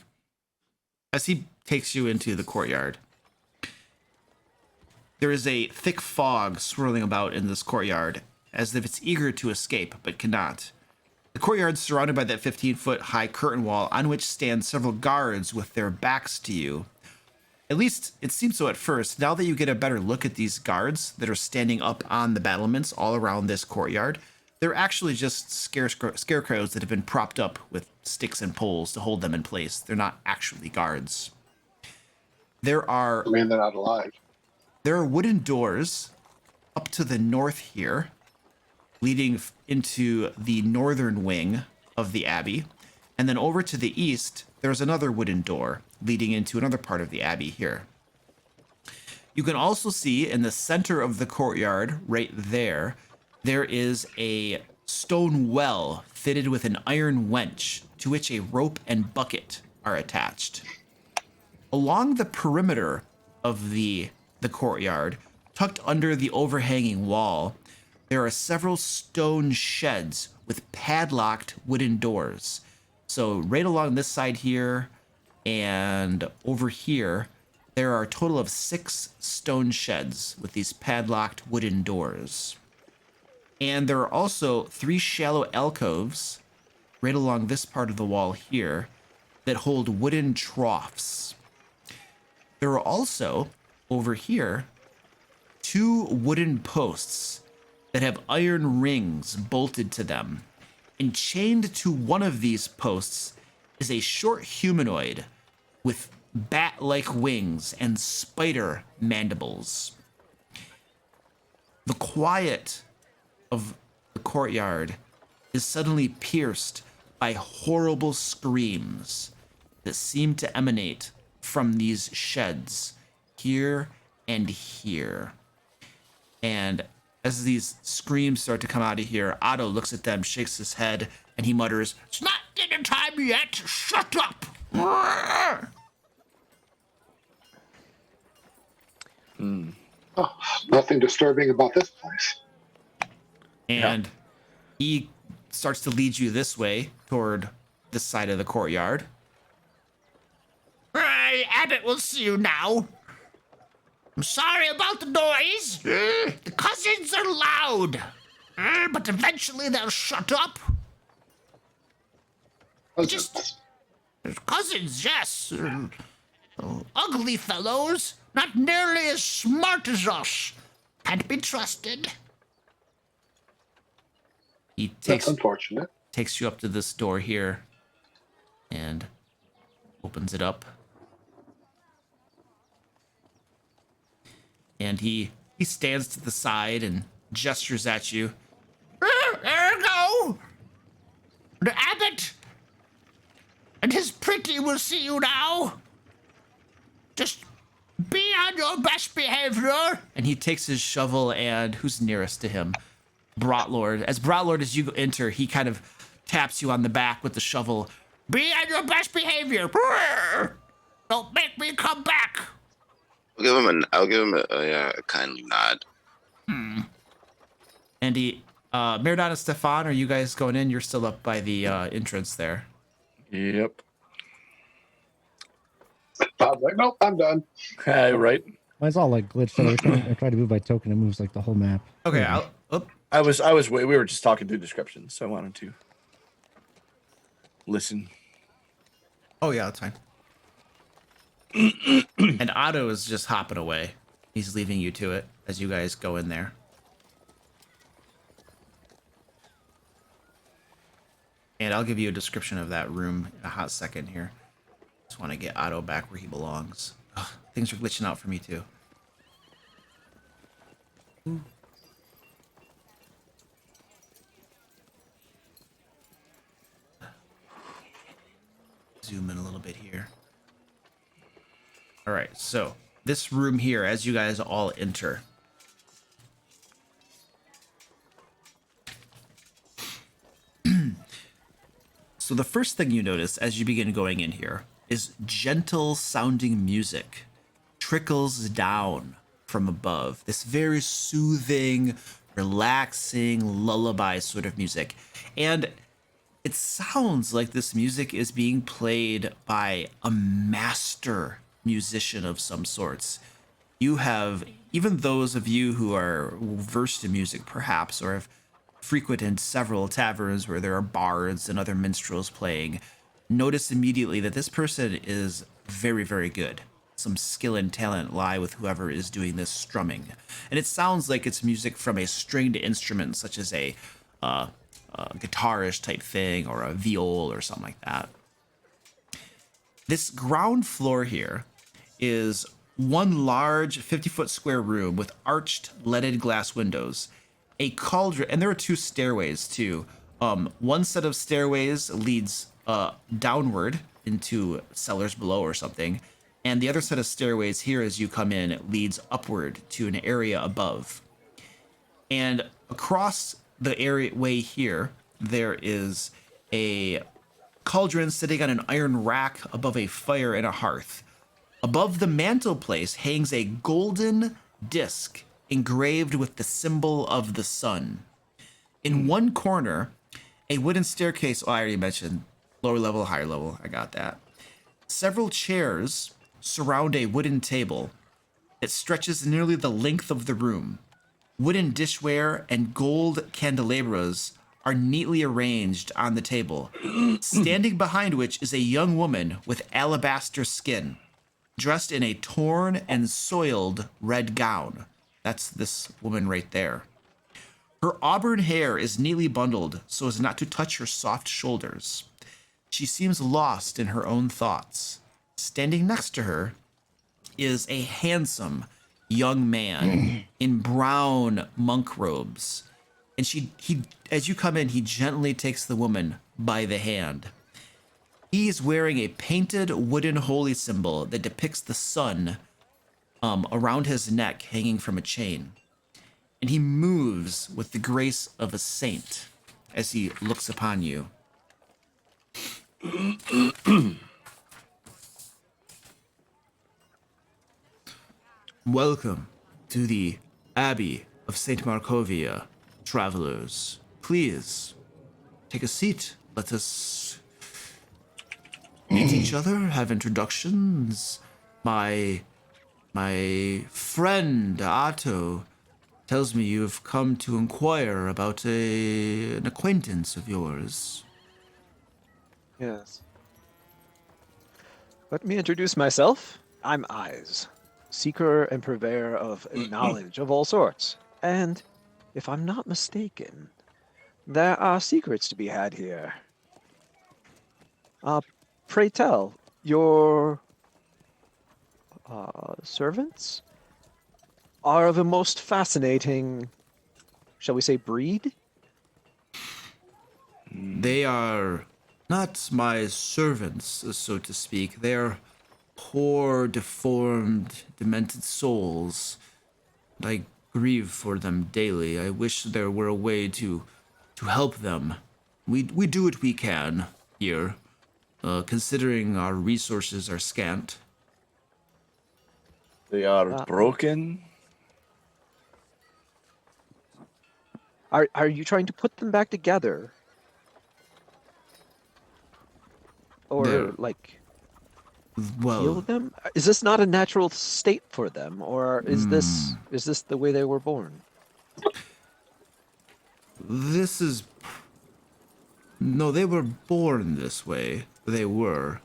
As he takes you into the courtyard, there is a thick fog swirling about in this courtyard, as if it's eager to escape, but cannot. The courtyard's surrounded by that 15-foot high curtain wall on which stand several guards with their backs to you. At least it seems so at first. Now that you get a better look at these guards that are standing up on the battlements all around this courtyard, they're actually just scarecrows that have been propped up with sticks and poles to hold them in place. They're not actually guards. They're not alive. There are wooden doors up to the north here, leading into the northern wing of the Abbey. And then over to the east, there's another wooden door leading into another part of the Abbey here. You can also see in the center of the courtyard, right there, there is a stone well fitted with an iron wench to which a rope and bucket are attached. Along the perimeter of the courtyard, tucked under the overhanging wall, there are several stone sheds with padlocked wooden doors. So right along this side here and over here, there are a total of 6 stone sheds with these padlocked wooden doors. And there are also 3 shallow alcoves right along this part of the wall here that hold wooden troughs. There are also, over here, 2 wooden posts that have iron rings bolted to them. And chained to one of these posts is a short humanoid with bat-like wings and spider mandibles. The quiet of the courtyard is suddenly pierced by horrible screams that seem to emanate from these sheds here and here. And as these screams start to come out of here, Otto looks at them, shakes his head, and he mutters, "It's not dinner time yet. Shut up." Oh, nothing disturbing about this place. And he starts to lead you this way toward this side of the courtyard. Abbott will see you now. I'm sorry about the noise. The cousins are loud. But eventually they'll shut up. Cousins. Cousins, yes. Ugly fellows, not nearly as smart as us. Can't be trusted. He That's unfortunate. takes you up to this door here and opens it up. And he stands to the side and gestures at you. There we go. The Abbot and his pretty will see you now. Just be on your best behavior. And he takes his shovel and who's nearest to him? Brotlord. As you enter, he kind of taps you on the back with the shovel. Be on your best behavior. Don't make me come back. I'll give him a kindly nod. And he, Meridon and Stefan, are you guys going in? You're still up by the entrance there. Yep. Bob's like, nope, I'm done. Right. Mine's all like glitched out. I tried to move by token. It moves like the whole map. Okay, we were just talking through descriptions, so I wanted to listen. Oh yeah, that's fine. And Otto is just hopping away. He's leaving you to it as you guys go in there. And I'll give you a description of that room in a hot second here. Just want to get Otto back where he belongs. Ugh, things are glitching out for me too. Zoom in a little bit here. All right, so this room here as you guys all enter. So the first thing you notice as you begin going in here is gentle sounding music trickles down from above. This very soothing, relaxing, lullaby sort of music. And it sounds like this music is being played by a master musician of some sorts. You have, even those of you who are versed in music perhaps, or have frequented several taverns where there are bards and other minstrels playing, notice immediately that this person is very, very good. Some skill and talent lie with whoever is doing this strumming. And it sounds like it's music from a stringed instrument, such as a guitarish type thing or a viol or something like that. This ground floor here is one large 50-foot square room with arched leaded glass windows, a cauldron, and there are two stairways too. One set of stairways leads downward into cellars below or something, and the other set of stairways here as you come in leads upward to an area above. And across the area way here, there is a cauldron sitting on an iron rack above a fire and a hearth. Above the mantelpiece hangs a golden disc engraved with the symbol of the sun. In one corner, a wooden staircase, I already mentioned, lower level, higher level, I got that. Several chairs surround a wooden table that stretches nearly the length of the room. Wooden dishware and gold candelabras are neatly arranged on the table, standing behind which is a young woman with alabaster skin, dressed in a torn and soiled red gown. That's this woman right there. Her auburn hair is neatly bundled so as not to touch her soft shoulders. She seems lost in her own thoughts. Standing next to her is a handsome young man in brown monk robes. And as you come in, he gently takes the woman by the hand. He is wearing a painted wooden holy symbol that depicts the sun around his neck hanging from a chain. And he moves with the grace of a saint as he looks upon you. Welcome to the Abbey of Saint Markovia, travelers. Please take a seat. Let us meet each other, have introductions. My friend Otto tells me you've come to inquire about an acquaintance of yours. Yes. Let me introduce myself. I'm Eyes, seeker and purveyor of knowledge of all sorts. And if I'm not mistaken, there are secrets to be had here. Pray tell, your servants are of a most fascinating, shall we say, breed? They are not my servants, so to speak. They're poor, deformed, demented souls. I grieve for them daily. I wish there were a way to help them. We do what we can here, considering our resources are scant. They are broken. Are you trying to put them back together? Or, They're- heal Well, them? Is this not a natural state for them? Or is this the way they were born? this is... No, they were born this way. They were.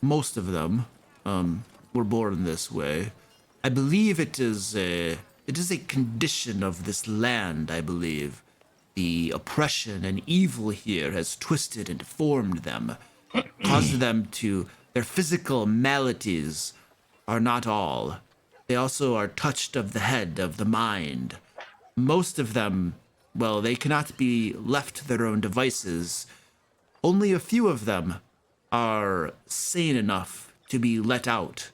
Most of them were born this way. I believe it is a condition of this land, I believe. The oppression and evil here has twisted and deformed them, caused them to... Their physical maladies are not all. They also are touched of the head, of the mind. Most of them, well, they cannot be left to their own devices. Only a few of them are sane enough to be let out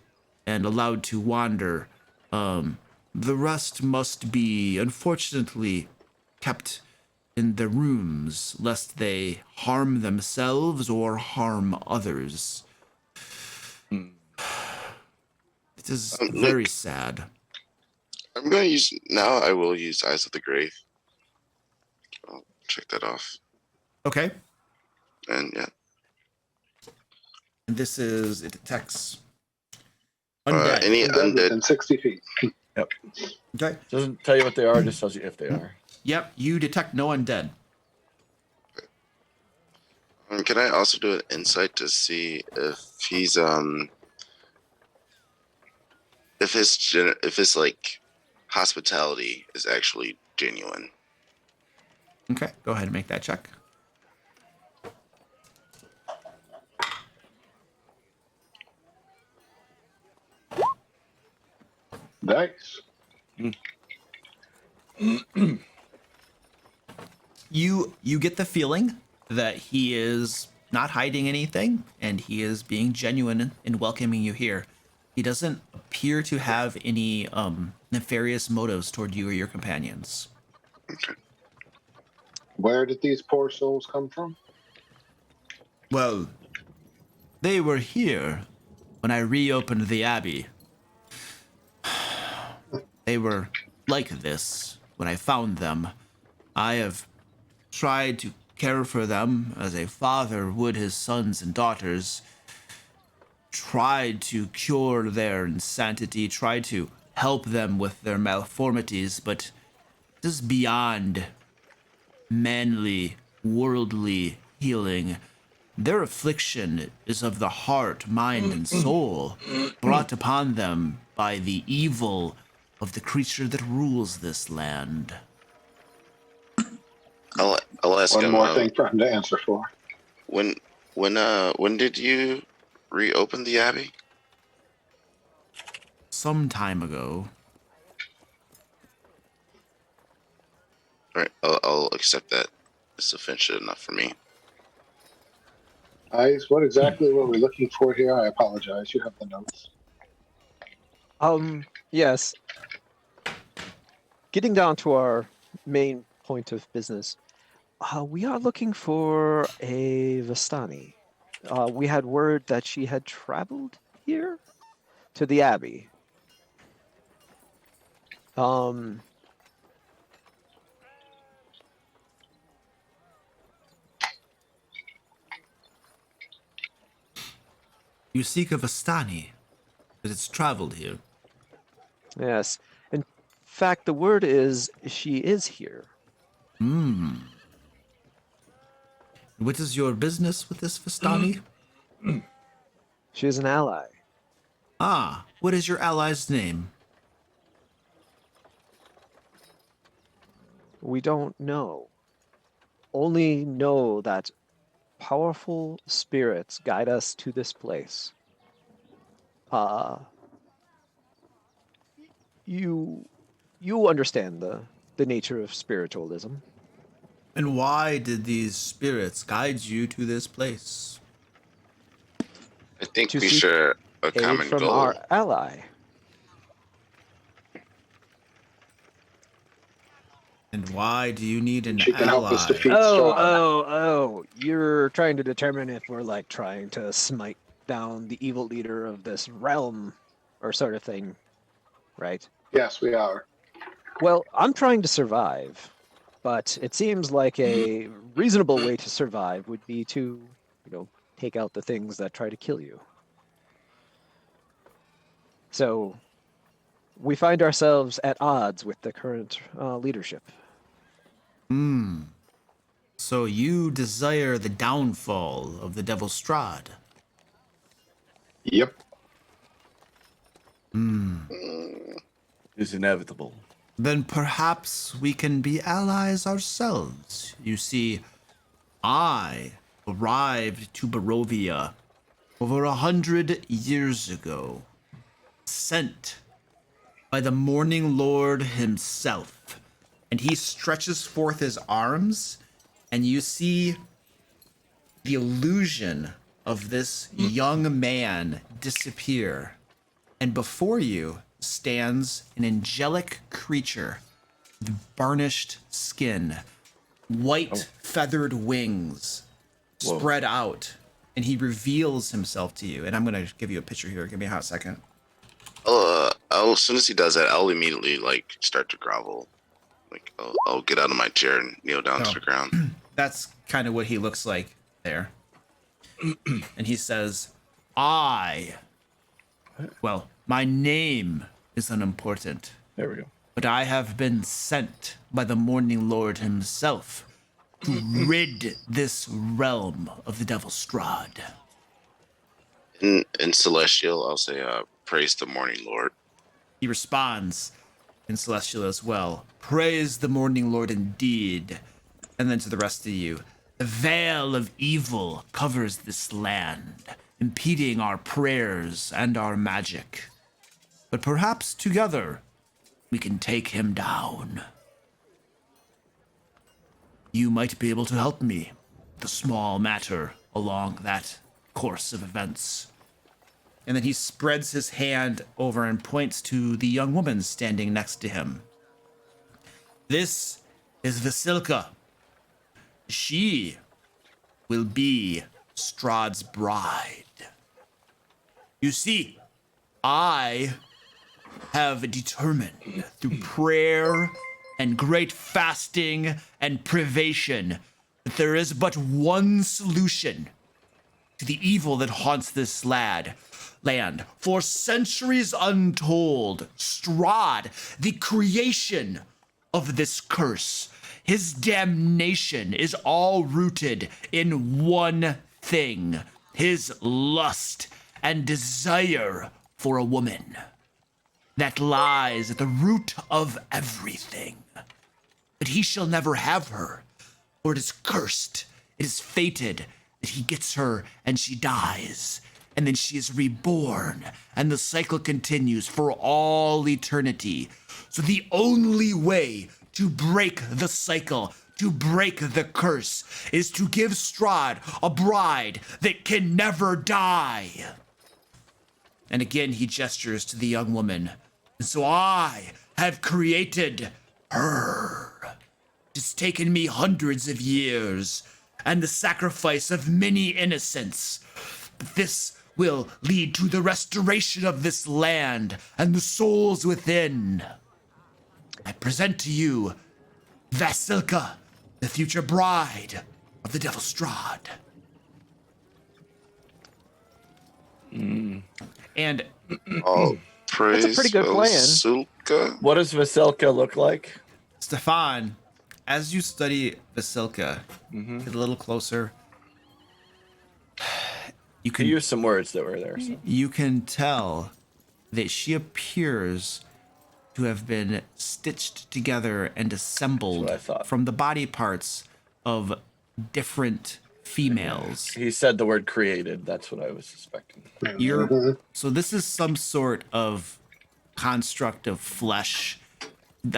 and allowed to wander. The rest must be, unfortunately, kept in their rooms, lest they harm themselves or harm others. It is very sad. I'm going to use, now I will use Eyes of the Grave. I'll check that off. Okay. And yeah. And this is, it detects undead. Any Undead undead. within 60 feet. Yep. Okay. Doesn't tell you what they are, just tells you if they are. Yep, you detect no undead. Can I also do an insight to see if he's if his like hospitality is actually genuine? Okay, go ahead and make that check. Nice. You get the feeling that he is not hiding anything, and he is being genuine in welcoming you here. He doesn't appear to have any nefarious motives toward you or your companions. Okay. Where did these poor souls come from? Well, they were here when I reopened the Abbey. They were like this when I found them. I have tried to care for them as a father would his sons and daughters, tried to cure their insanity, tried to help them with their malformities, but it is beyond manly, worldly healing. Their affliction is of the heart, mind, and soul, brought upon them by the evil of the creature that rules this land. I'll ask One him. more thing for him to answer for. When did you reopen the Abbey? Some time ago. All right, I'll accept that. It's sufficient enough for me. Eyes, what exactly were we looking for here? I apologize. You have the notes. Yes. Getting down to our main point of business, we are looking for a Vistani. We had word that she had traveled here to the Abbey. You seek a Vistani, but it's traveled here. Yes. In fact, the word is she is here. What is your business with this Vistani? She is an ally. Ah, what is your ally's name? We don't know. Only know that powerful spirits guide us to this place. You understand the nature of spiritualism. And why did these spirits guide you to this place? I think To we seek share a Aid common from goal. our ally. And why do you need an She can help us ally? defeat Oh, Strahd. oh! You're trying to determine if we're like trying to smite down the evil leader of this realm, or sort of thing, right? Yes, we are. Well, I'm trying to survive, but it seems like a reasonable way to survive would be to, take out the things that try to kill you. So, we find ourselves at odds with the current leadership. So you desire the downfall of the Devil Strahd. Yep. It's inevitable. Then perhaps we can be allies ourselves. You see, I arrived to Barovia over 100 years ago, sent by the Morning Lord himself. And he stretches forth his arms, and you see the illusion of this young man disappear. And before you stands an angelic creature with varnished skin, white feathered wings spread out, and he reveals himself to you. And I'm going to give you a picture here. Give me a hot second. As soon as he does that, I'll immediately like start to grovel. Like I'll get out of my chair and kneel down to the ground. That's kind of what he looks like there. And he says, my name is unimportant. There we go. But I have been sent by the Morning Lord himself to rid this realm of the Devil Strahd. In Celestial, I'll say, praise the Morning Lord. He responds in Celestial as well. Praise the Morning Lord indeed. And then to the rest of you, the veil of evil covers this land, impeding our prayers and our magic. But perhaps together, we can take him down. You might be able to help me with a small matter along that course of events. And then he spreads his hand over and points to the young woman standing next to him. This is Vasilka. She will be Strahd's bride. You see, I have determined through prayer and great fasting and privation that there is but one solution to the evil that haunts this land. For centuries untold, Strahd, the creation of this curse, his damnation is all rooted in one thing: his lust and desire for a woman. That lies at the root of everything. But he shall never have her, for it is cursed, it is fated that he gets her and she dies, and then she is reborn, and the cycle continues for all eternity. So the only way to break the cycle, to break the curse, is to give Strahd a bride that can never die. And again he gestures to the young woman. And so I have created her. It's taken me hundreds of years and the sacrifice of many innocents. But this will lead to the restoration of this land and the souls within. I present to you Vasilka, the future bride of the Devil Strahd. And Praise That's a pretty good plan. Vasilka. What does Vasilka look like? Stefan, as you study Vasilka, get a little closer. You can use some words that were there. So. You can tell that she appears to have been stitched together and assembled from the body parts of different females. He said the word created. That's what I was suspecting. So this is some sort of construct of flesh.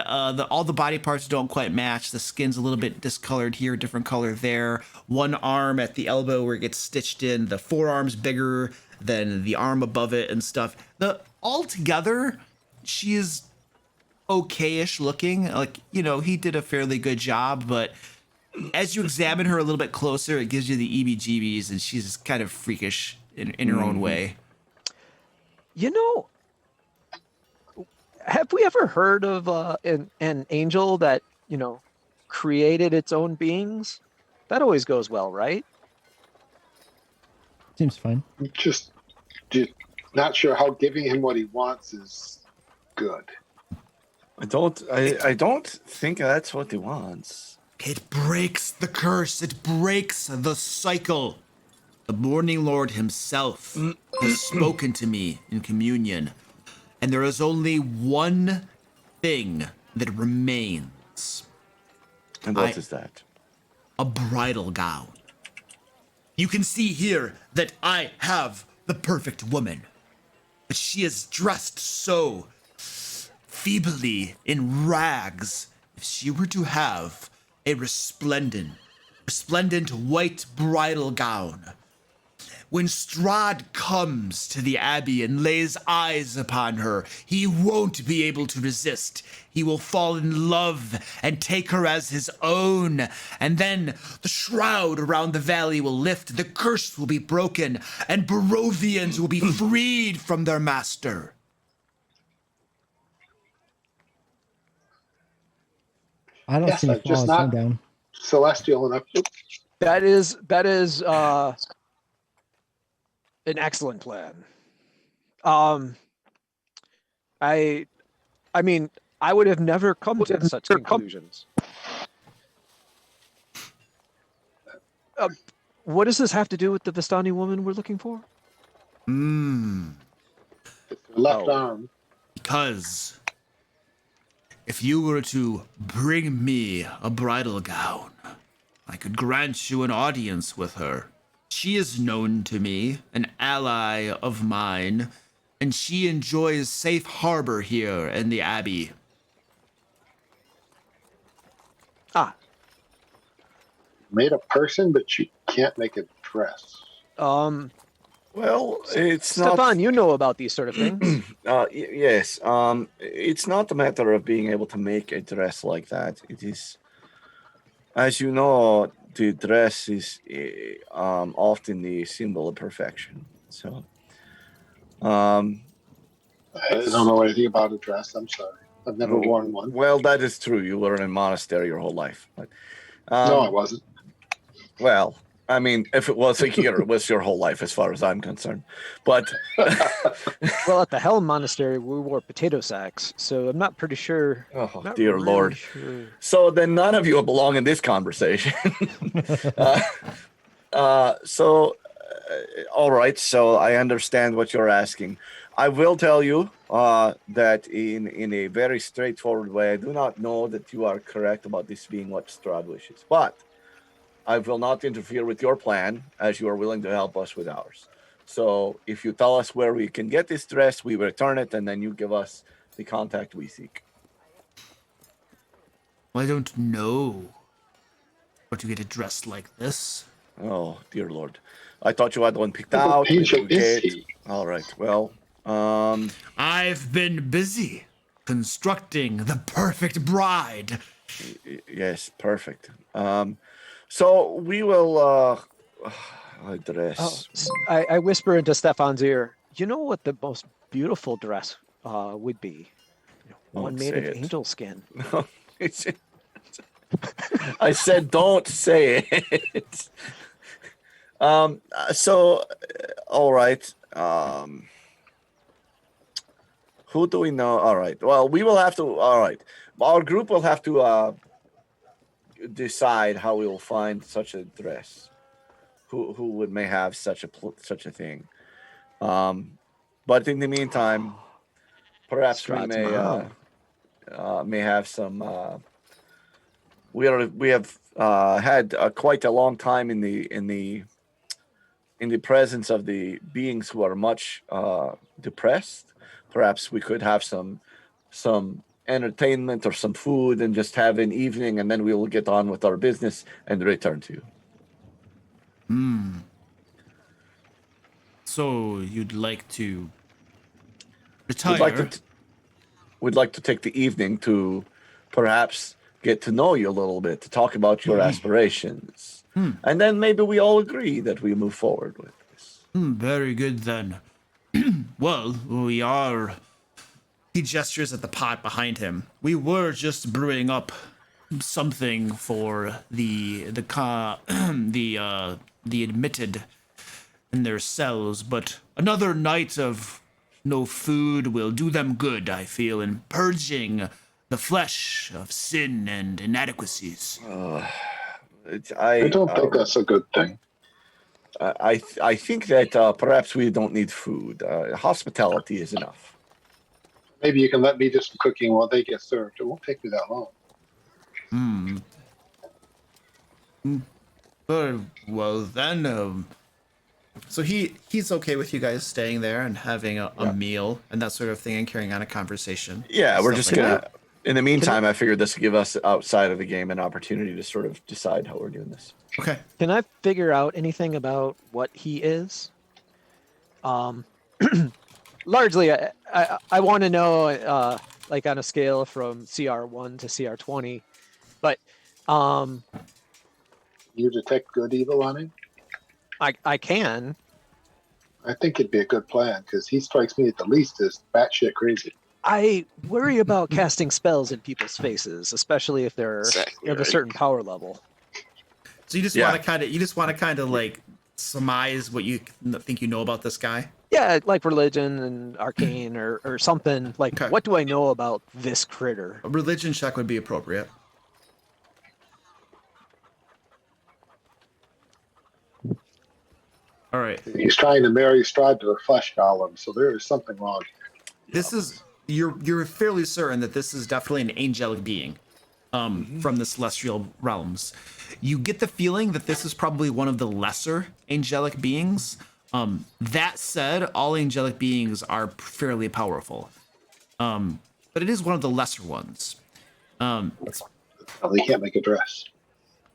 All the body parts don't quite match. The skin's a little bit discolored here, different color there. One arm at the elbow where it gets stitched in. The forearm's bigger than the arm above it and stuff. Altogether, she is okay-ish looking. Like, he did a fairly good job, but as you examine her a little bit closer, it gives you the EBGBs, and she's kind of freakish in her own way. Have we ever heard of an angel that, created its own beings? That always goes well, right? Seems fine. Just not sure how giving him what he wants is good. I don't think that's what he wants. It breaks the curse. It breaks the cycle. The Morning Lord himself has spoken to me in communion. And there is only one thing that remains. And what is that? A bridal gown. You can see here that I have the perfect woman. But she is dressed so feebly in rags. If she were to have a resplendent white bridal gown When Strahd comes to the Abbey and lays eyes upon her, he won't be able to resist. He will fall in love and take her as his own. And then the shroud around the valley will lift, the curse will be broken, and Barovians will be freed from their master. I don't see any flaws. I'm down. Celestial enough. That is an excellent plan. I mean, I would have never come to such conclusions. What does this have to do with the Vistani woman we're looking for? Left arm. Because if you were to bring me a bridal gown, I could grant you an audience with her. She is known to me, an ally of mine, and she enjoys safe harbor here in the Abbey. Ah. Made a person, but you can't make a dress. Well, it's Stefan, not. you know about these sort of things. Yes. It's not a matter of being able to make a dress like that. It is, as you know, the dress is often the symbol of perfection. So, I don't know anything about a dress. I'm sorry. I've never worn one. Well, that is true. You were in a monastery your whole life. But, no, I wasn't. Well, I mean, if it was a year, it was your whole life as far as I'm concerned. But well, at the Helm Monastery, we wore potato sacks, so I'm not pretty sure. Oh, not dear really Lord. Sure. So then none of you belong in this conversation. All right. So I understand what you're asking. I will tell you that in a very straightforward way, I do not know that you are correct about this being what Strahd wishes, but I will not interfere with your plan as you are willing to help us with ours. So if you tell us where we can get this dress, we return it, and then you give us the contact we seek. I don't know where to get a dress like this. Oh, dear Lord. I thought you had one picked out. Angel is he? All right. Well, I've been busy constructing the perfect bride. Yes, perfect. So we will dress. I whisper into Stefan's ear, you know what the most beautiful dress would be? One made of angel skin. I said don't say it. So, all right. Who do we know? All right. Well, we will have to. All right. Our group will have to decide how we will find such a dress. Who may have such a thing. But in the meantime, perhaps Strahd's we may have some. We have had quite a long time in the presence of the beings who are much depressed. Perhaps we could have some entertainment or some food and just have an evening, and then we will get on with our business and return to you. So you'd like to retire? We'd like to take the evening to perhaps get to know you a little bit, to talk about your aspirations. And then maybe we all agree that we move forward with this. Very good then. Well, we are... He gestures at the pot behind him. We were just brewing up something for the admitted in their cells, but another night of no food will do them good, I feel, in purging the flesh of sin and inadequacies. I don't think that's a good thing. I think that perhaps we don't need food. Hospitality is enough. Maybe you can let me do some cooking while they get served. It won't take me that long. Very well then. So he's okay with you guys staying there and having a meal and that sort of thing and carrying on a conversation. Yeah, we're just like gonna. In the meantime, I figured this would give us outside of the game an opportunity to sort of decide how we're doing this. Okay. Can I figure out anything about what he is? Um, largely, I want to know, like on a scale from CR1 to CR20, but You detect good evil on him? I can. I think it'd be a good plan because he strikes me at the least as batshit crazy. I worry about casting spells in people's faces, especially if they're Exactly of a right. certain power level. So you just want to kind of like surmise what you think you know about this guy. Yeah, like religion and arcane or something. Like, Okay. what do I know about this critter? A religion check would be appropriate. All right. He's trying to marry Strahd to a flesh golem, so there is something wrong here. This is you're fairly certain that this is definitely an angelic being from the celestial realms. You get the feeling that this is probably one of the lesser angelic beings. That said, all angelic beings are fairly powerful, but it is one of the lesser ones. It's Well, he can't make a dress.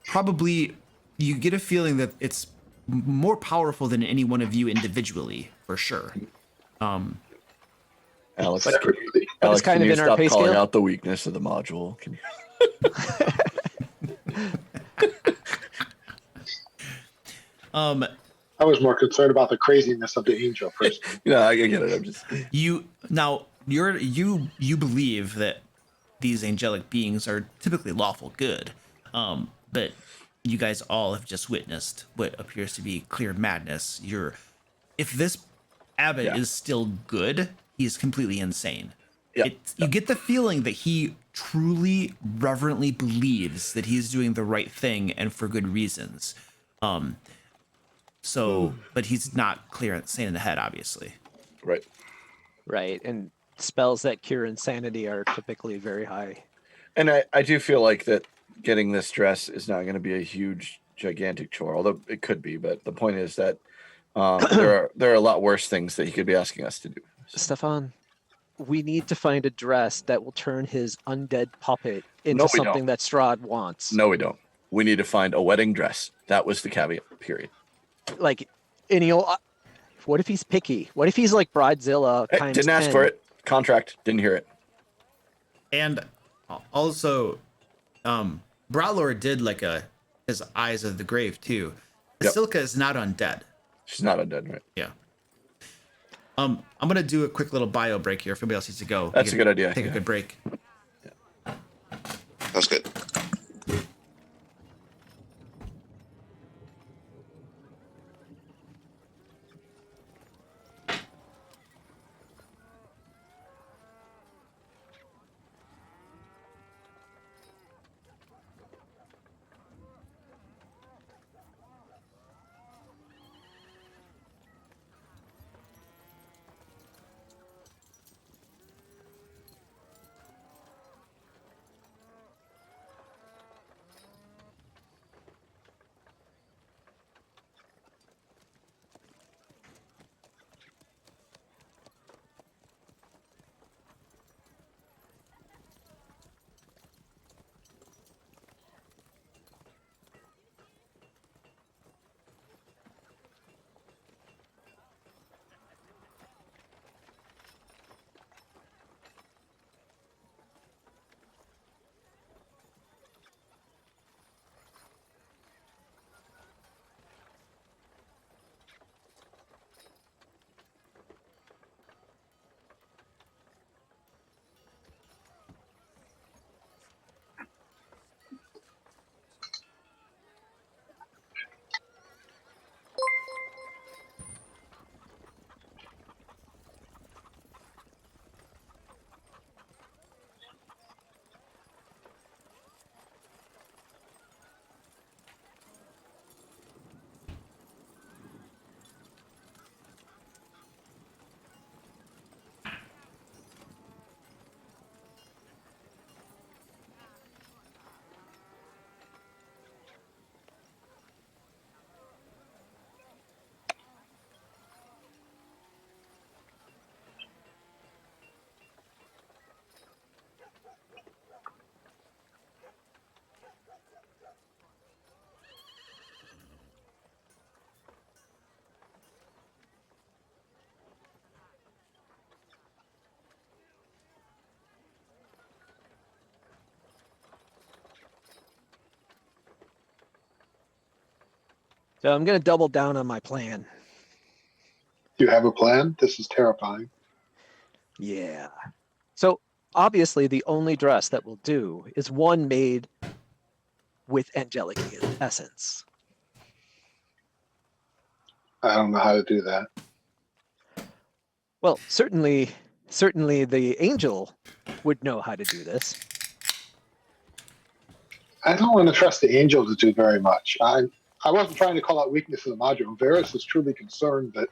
probably, you get a feeling that it's more powerful than any one of you individually, for sure. Alex, Separately. Alex, kind can of you in our stop pay calling scale? out the weakness of the module? Can you? I was more concerned about the craziness of the angel person. I get it. I'm just. You believe that these angelic beings are typically lawful good, but you guys all have just witnessed what appears to be clear madness. If this abbot is still good, he's completely insane. Yeah. You get the feeling that he truly reverently believes that he's doing the right thing and for good reasons. But he's not clear insane in the head, obviously. Right. Right, and spells that cure insanity are typically very high. And I do feel like that getting this dress is not going to be a huge, gigantic chore, although it could be. But the point is that there are a lot worse things that he could be asking us to do. Stefan, we need to find a dress that will turn his undead puppet into No, we something don't. that Strahd wants. No, we don't. We need to find a wedding dress. That was the caveat. Period. Like any old. What if he's picky? What if he's like Bridezilla Hey, times didn't ask 10? for it. Contract. Didn't hear it. And also, Brawlor did like his Eyes of the Grave too. Yep. Silka is not undead. She's not undead, right? Yeah. I'm gonna do a quick little bio break here. If anybody else needs to go, That's a good idea. Take a good break. That's good. So I'm going to double down on my plan. Do you have a plan? This is terrifying. Yeah. So obviously the only dress that will do is one made with angelic essence. I don't know how to do that. Well, certainly the angel would know how to do this. I don't want to trust the angel to do very much. I wasn't trying to call out weakness in the module. Varus is truly concerned that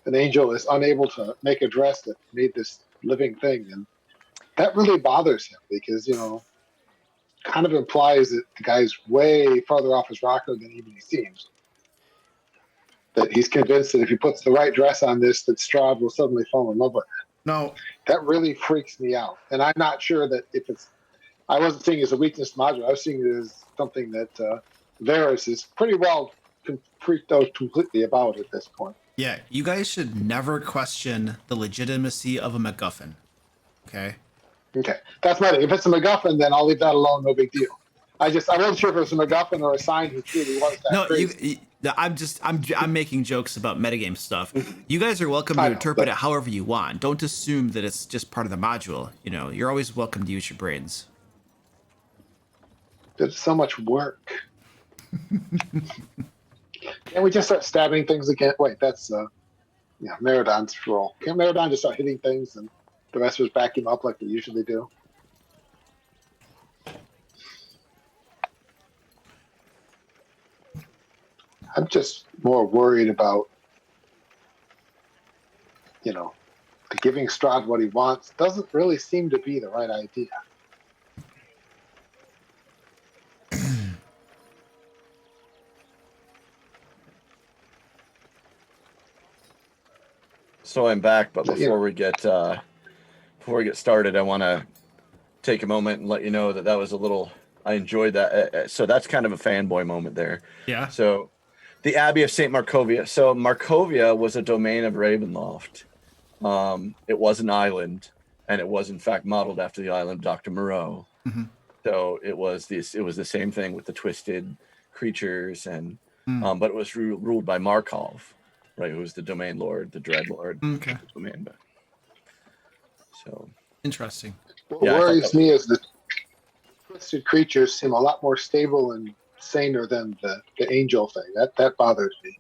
an angel is unable to make a dress that made this living thing, and that really bothers him because, kind of implies that the guy's way farther off his rocker than even he seems. That he's convinced that if he puts the right dress on this, that Strahd will suddenly fall in love with it. No, that really freaks me out. And I'm not sure that I wasn't seeing it as a weakness module. I was seeing it as something that Varus is pretty well freaked out completely about at this point. Yeah, you guys should never question the legitimacy of a MacGuffin. Okay. Okay, that's not it. If it's a MacGuffin, then I'll leave that alone. No big deal. I wasn't sure if it was a MacGuffin or a sign who truly was that. No, crazy. I'm making jokes about metagame stuff. You guys are welcome to interpret it however you want. Don't assume that it's just part of the module. You're always welcome to use your brains. It's so much work. Can't we just start stabbing things again? Wait, that's Meridon's role. Can't Meridon just start hitting things and the rest of us back him up like they usually do? I'm just more worried about, giving Strahd what he wants doesn't really seem to be the right idea. So I'm back, but before we get started, I want to take a moment and let you know that was a little. I enjoyed that. So that's kind of a fanboy moment there. Yeah. So, the Abbey of Saint Markovia. So Markovia was a domain of Ravenloft. It was an island, and it was in fact modeled after the island of Dr. Moreau. Mm-hmm. So it was the same thing with the twisted creatures, and but it was ruled by Markov. Right, who was the domain lord, the dread lord. Okay. Domain. So interesting. What worries me is the twisted creatures seem a lot more stable and saner than the angel thing. That bothers me.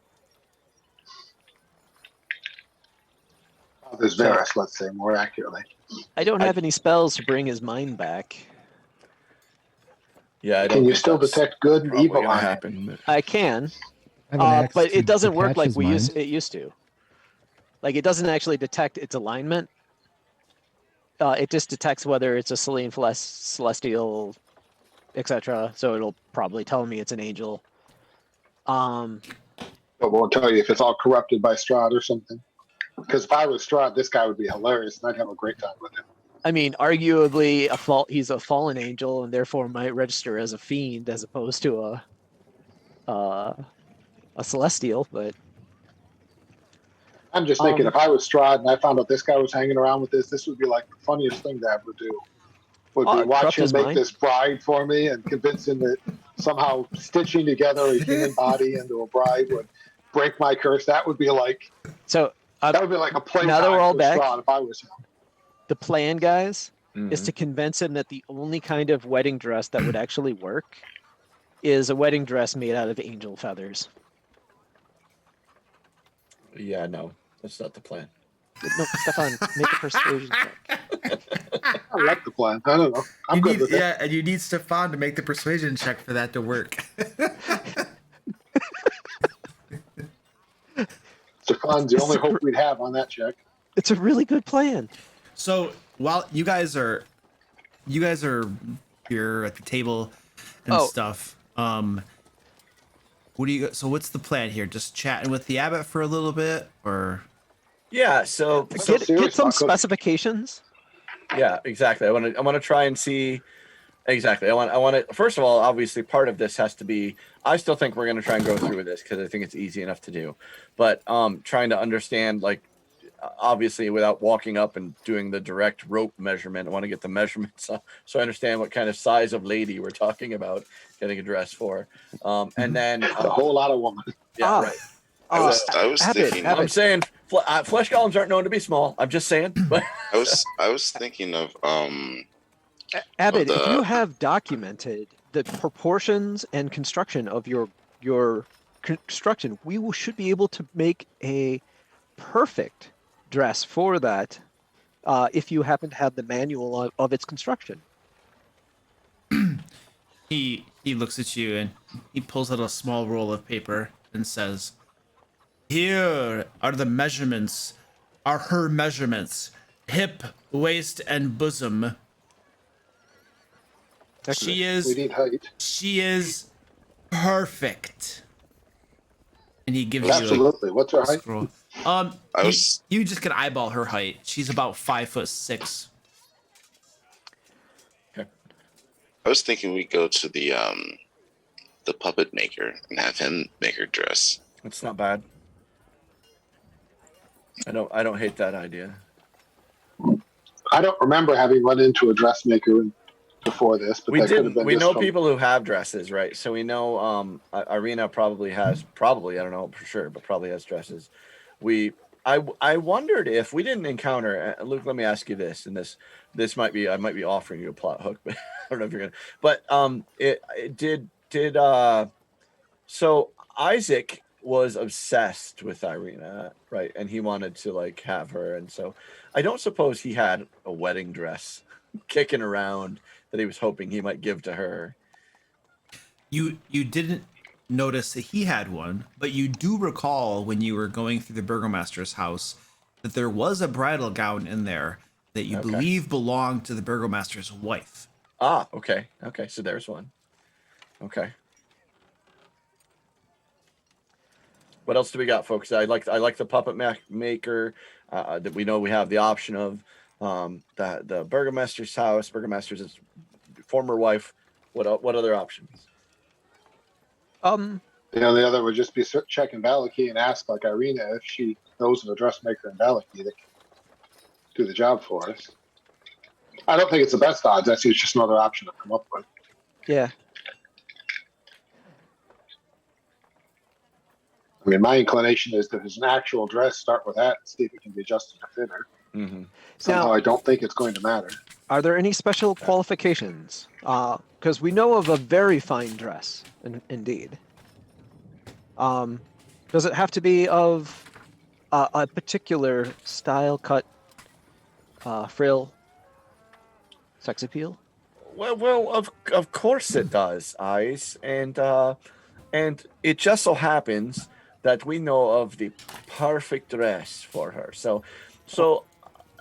Bothers Varus, let's say more accurately. I don't have any spells to bring his mind back. Yeah, I don't. Can you still detect good and evil? I can. But it doesn't work like it used to. Like, it doesn't actually detect its alignment. It just detects whether it's a Selene celestial, etc. So it'll probably tell me it's an angel. But won't tell you if it's all corrupted by Strahd or something. Because if I was Strahd, this guy would be hilarious, and I'd have a great time with him. I mean, arguably, he's a fallen angel, and therefore might register as a fiend as opposed to a celestial, but I'm just thinking if I was Strahd and I found out this guy was hanging around with this would be like the funniest thing to ever do. Would be watch him make this bride for me and convince him that somehow stitching together a human body into a bride would break my curse. That would be like that would be like a play. Now that we're all back, Strahd if I was him. The plan, guys, is to convince him that the only kind of wedding dress that would actually work is a wedding dress made out of angel feathers. Yeah, no, that's not the plan. No, Stefan, make a persuasion check. I like the plan. I don't know. I'm good with it. Yeah, and you need Stefan to make the persuasion check for that to work. Stefan's the only hope we'd have on that check. It's a really good plan. So while you guys are here at the table and stuff, so what's the plan here? Just chatting with the Abbot for a little bit, or? Yeah, so get some specifications. Yeah, exactly. I want to try and see exactly. I want to first of all, obviously part of this has to be, I still think we're going to try and go through with this because I think it's easy enough to do. But trying to understand, like, obviously without walking up and doing the direct rope measurement, I want to get the measurements so I understand what kind of size of lady we're talking about getting a dress for. And then a whole lot of woman. Yeah, right. I was Abbott, thinking. I'm saying flesh golems aren't known to be small. I'm just saying. But I was thinking of Abbott, if the- you have documented the proportions and construction of your construction, should be able to make a perfect dress for that. If you happen to have the manual of its construction. He looks at you and he pulls out a small roll of paper and says, "Here are the measurements, are her measurements, hip, waist, and bosom. She We need height. is perfect." And he gives Absolutely. What's her you a height? scroll. You just can eyeball her height. She's about 5'6". I was thinking we go to the puppet maker and have him make her dress. it's not bad. I don't hate that idea. I don't remember having run into a dressmaker before this, but We that could have didn't. been We just know from- people who have dresses, right? So we know Irina probably has. Probably, I don't know for sure, but probably has dresses. I wondered if we didn't encounter Luke. Let me ask you this, and this might be, I might be offering you a plot hook, but I don't know if you're gonna. But it did. So Isaac was obsessed with Irina, right? And he wanted to like have her, and so I don't suppose he had a wedding dress kicking around that he was hoping he might give to her. You didn't notice that he had one, but you do recall when you were going through the burgomaster's house that there was a bridal gown in there that you believe belonged to the burgomaster's wife. Ah, okay. So there's one. Okay. What else do we got, folks? I like the puppet maker that we know we have the option of. The burgomaster's house, burgomaster's former wife. What other options? The only other would just be checking Valaki and ask like Irina if she knows of a dressmaker in Valaki that can do the job for us. I don't think it's the best odds. I see it's just another option to come up with. Yeah. I mean, my inclination is that if it's an actual dress, start with that and see if it can be adjusted to fit her. Mm-hmm. Somehow, Now- I don't think it's going to matter. Are there any special qualifications? Because we know of a very fine dress, indeed. Does it have to be of a particular style, cut, frill, sex appeal? Well, of course it does, Ice, and it just so happens that we know of the perfect dress for her. So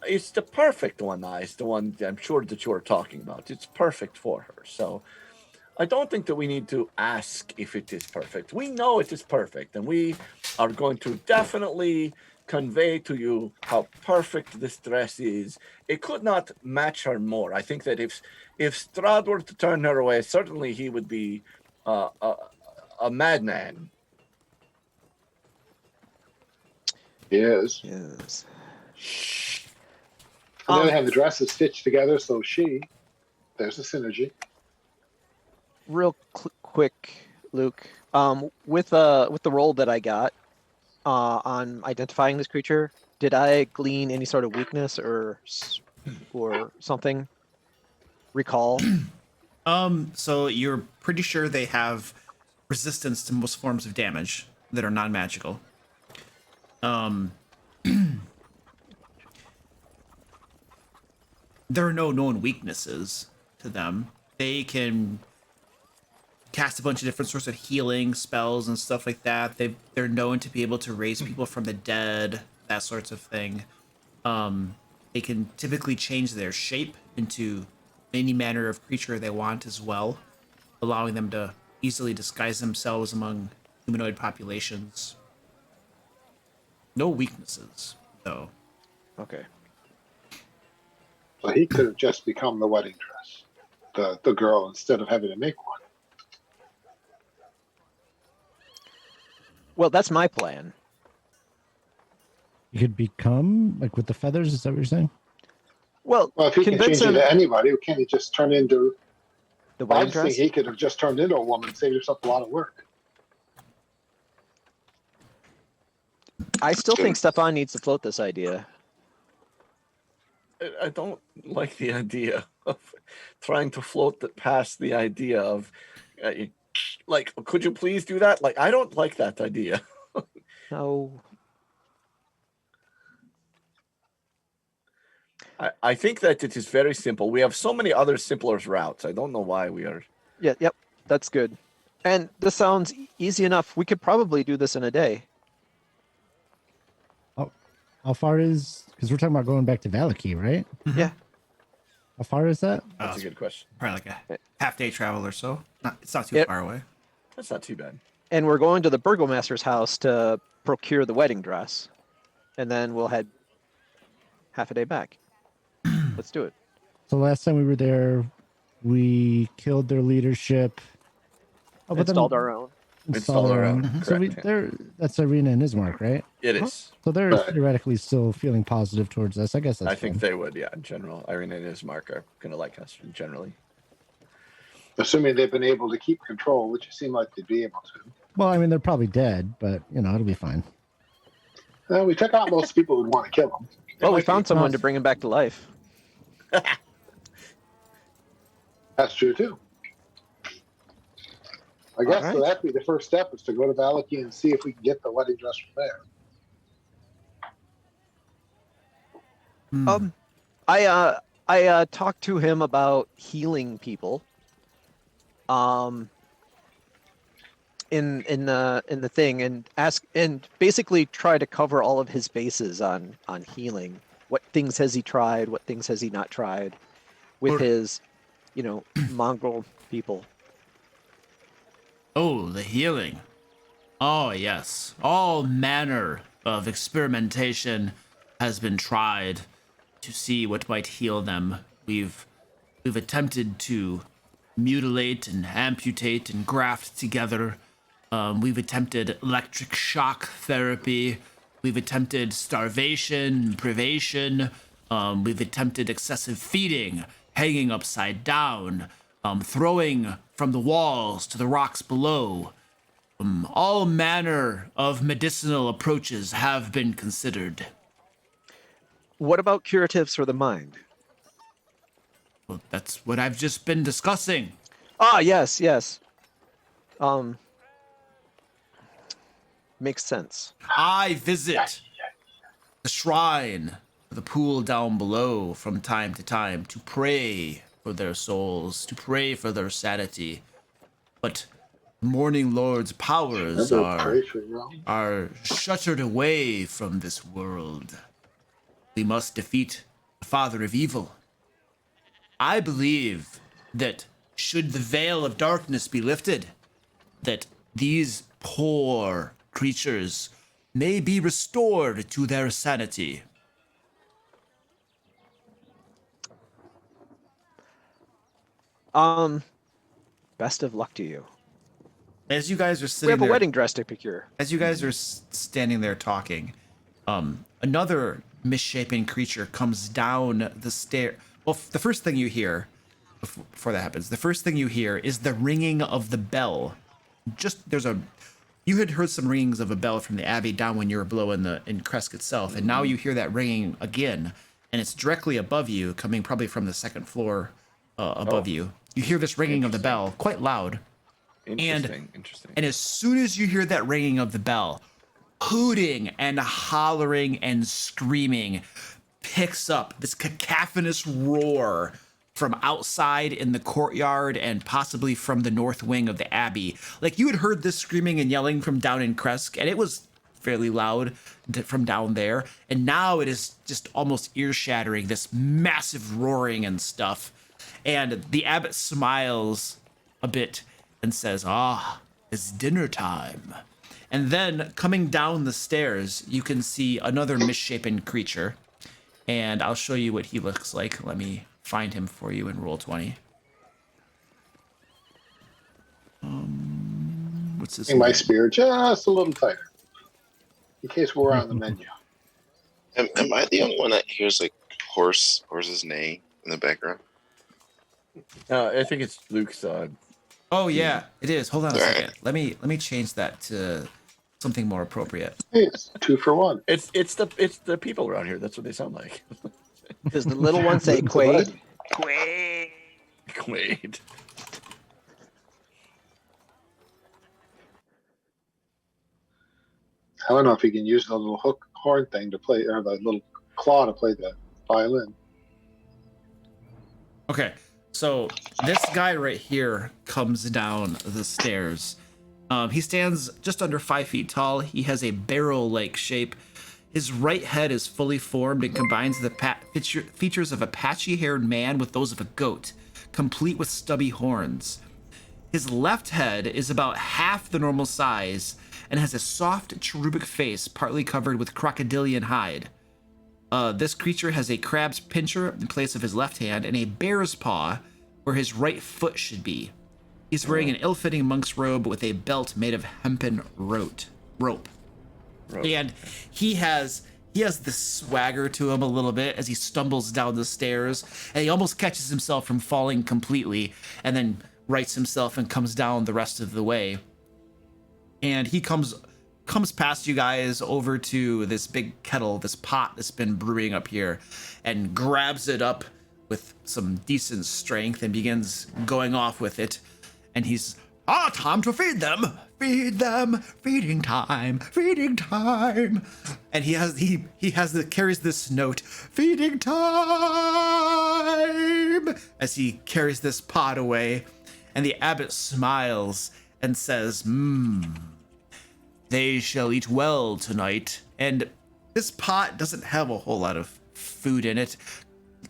it's the perfect one, Ice, the one I'm sure that you're talking about. It's perfect for her. So I don't think that we need to ask if it is perfect. We know it is perfect, and we are going to definitely convey to you how perfect this dress is. It could not match her more. I think that if Strahd were to turn her away, certainly he would be a madman. Yes. Yes. And then they have the dresses stitched together, so there's a synergy. Real quick, Luke. With the roll that I got on identifying this creature, did I glean any sort of weakness or something? Recall? So you're pretty sure they have resistance to most forms of damage that are non-magical. There are no known weaknesses to them. They can cast a bunch of different sorts of healing spells and stuff like that. They're known to be able to raise people from the dead, that sorts of thing. They can typically change their shape into any manner of creature they want as well, allowing them to easily disguise themselves among humanoid populations. No weaknesses, though. Okay. So he could have just become the wedding dress, the girl, instead of having to make one. Well, that's my plan. he could become like with the feathers. Is that what you're saying? Well, Well, if he can convince change him into anybody, can't he just turn into? the I wedding just think dress. he could have just turned into a woman, saved himself a lot of work. I still think Stefan needs to float this idea. I don't like the idea of trying to float past the idea of, like, could you please do that? Like, I don't like that idea. No. I think that it is very simple. We have so many other simpler routes. I don't know why we are. Yeah, yep, that's good. And this sounds easy enough. We could probably do this in a day. How far is? Because we're talking about going back to Valaki, right? Yeah. How far is that? That's a good question. Probably like a half-day travel or so. It's not too far away. That's not too bad. And we're going to the burgomaster's house to procure the wedding dress. And then we'll head half a day back. Let's do it. So last time we were there, we killed their leadership. Oh, but Installed our own. Installed our own. Correct, So yeah. that's Irina and Ismark, right? It is. So they're theoretically still feeling positive towards us. I guess that's I think fine. they would, yeah, in general. Irene and Ismark are going to like us generally. Assuming they've been able to keep control, which it seemed like they'd be able to. Well, I mean, they're probably dead, but it'll be fine. We took out most people who'd want to kill them. Well, we found someone to bring him back to life. That's true too. I guess All so. right. That'd be the first step, is to go to Valaki and see if we can get the wedding dress from there. I talked to him about healing people. In the thing, and basically try to cover all of his bases on healing. What things has he tried? What things has he not tried with his, mongrel people? Oh, the healing. Oh, yes. All manner of experimentation has been tried to see what might heal them. We've attempted to mutilate and amputate and graft together. We've attempted electric shock therapy. We've attempted starvation, privation. We've attempted excessive feeding, hanging upside down, throwing from the walls to the rocks below. All manner of medicinal approaches have been considered. What about curatives for the mind? Well, that's what I've just been discussing. Ah, yes. Makes sense. I visit the shrine, the pool down below from time to time to pray for their souls, to pray for their sanity. But Morning Lord's powers are shuttered away from this world. We must defeat the father of evil. I believe that should the veil of darkness be lifted, that these poor creatures may be restored to their sanity. Best of luck to you. As you guys are We sitting have a there, wedding dress to procure. as you guys are standing there talking, another misshapen creature comes down the stair. Well, the first thing you hear, before that happens, the first thing you hear is the ringing of the bell. You had heard some ringings of a bell from the Abbey down when you were below in Kresk itself, and now you hear that ringing again, and it's directly above you, coming probably from the second floor above you. You hear this ringing of the bell, quite loud. Interesting. And as soon as you hear that ringing of the bell, hooting and hollering and screaming picks up, this cacophonous roar from outside in the courtyard and possibly from the north wing of the Abbey. Like, you had heard this screaming and yelling from down in Kresk, and it was fairly loud from down there. And now it is just almost ear-shattering, this massive roaring and stuff. And the Abbot smiles a bit and says, it's dinner time. And then coming down the stairs, you can see another misshapen creature. And I'll show you what he looks like. Let me find him for you in roll 20. What's his My name? spear just a little tighter, in case we're on the menu. Am I the only one that hears like horses neigh in the background? I think it's Luke's. Oh yeah, it is. Hold on a All right. second. Let me change that to something more appropriate. Hey, it's 2 for 1. It's the people around here. That's what they sound like. Does the little one say Wouldn't surprise Quaid? me. Quaid. Wait. I don't know if he can use the little hook horn thing to play, or the little claw to play the violin. Okay, so this guy right here comes down the stairs. He stands just under 5 feet tall. He has a barrel-like shape. His right head is fully formed and combines the features of a patchy-haired man with those of a goat, complete with stubby horns. His left head is about half the normal size and has a soft, cherubic face partly covered with crocodilian hide. This creature has a crab's pincher in place of his left hand and a bear's paw where his right foot should be. He's wearing an ill-fitting monk's robe with a belt made of hempen rope. And he has this swagger to him a little bit as he stumbles down the stairs, and he almost catches himself from falling completely and then rights himself and comes down the rest of the way. And he comes past you guys over to this big kettle, this pot that's been brewing up here, and grabs it up with some decent strength and begins going off with it. And he's, time to feed them, feeding time. And he carries this note, feeding time, as he carries this pot away. And the abbot smiles and says, they shall eat well tonight. And this pot doesn't have a whole lot of food in it.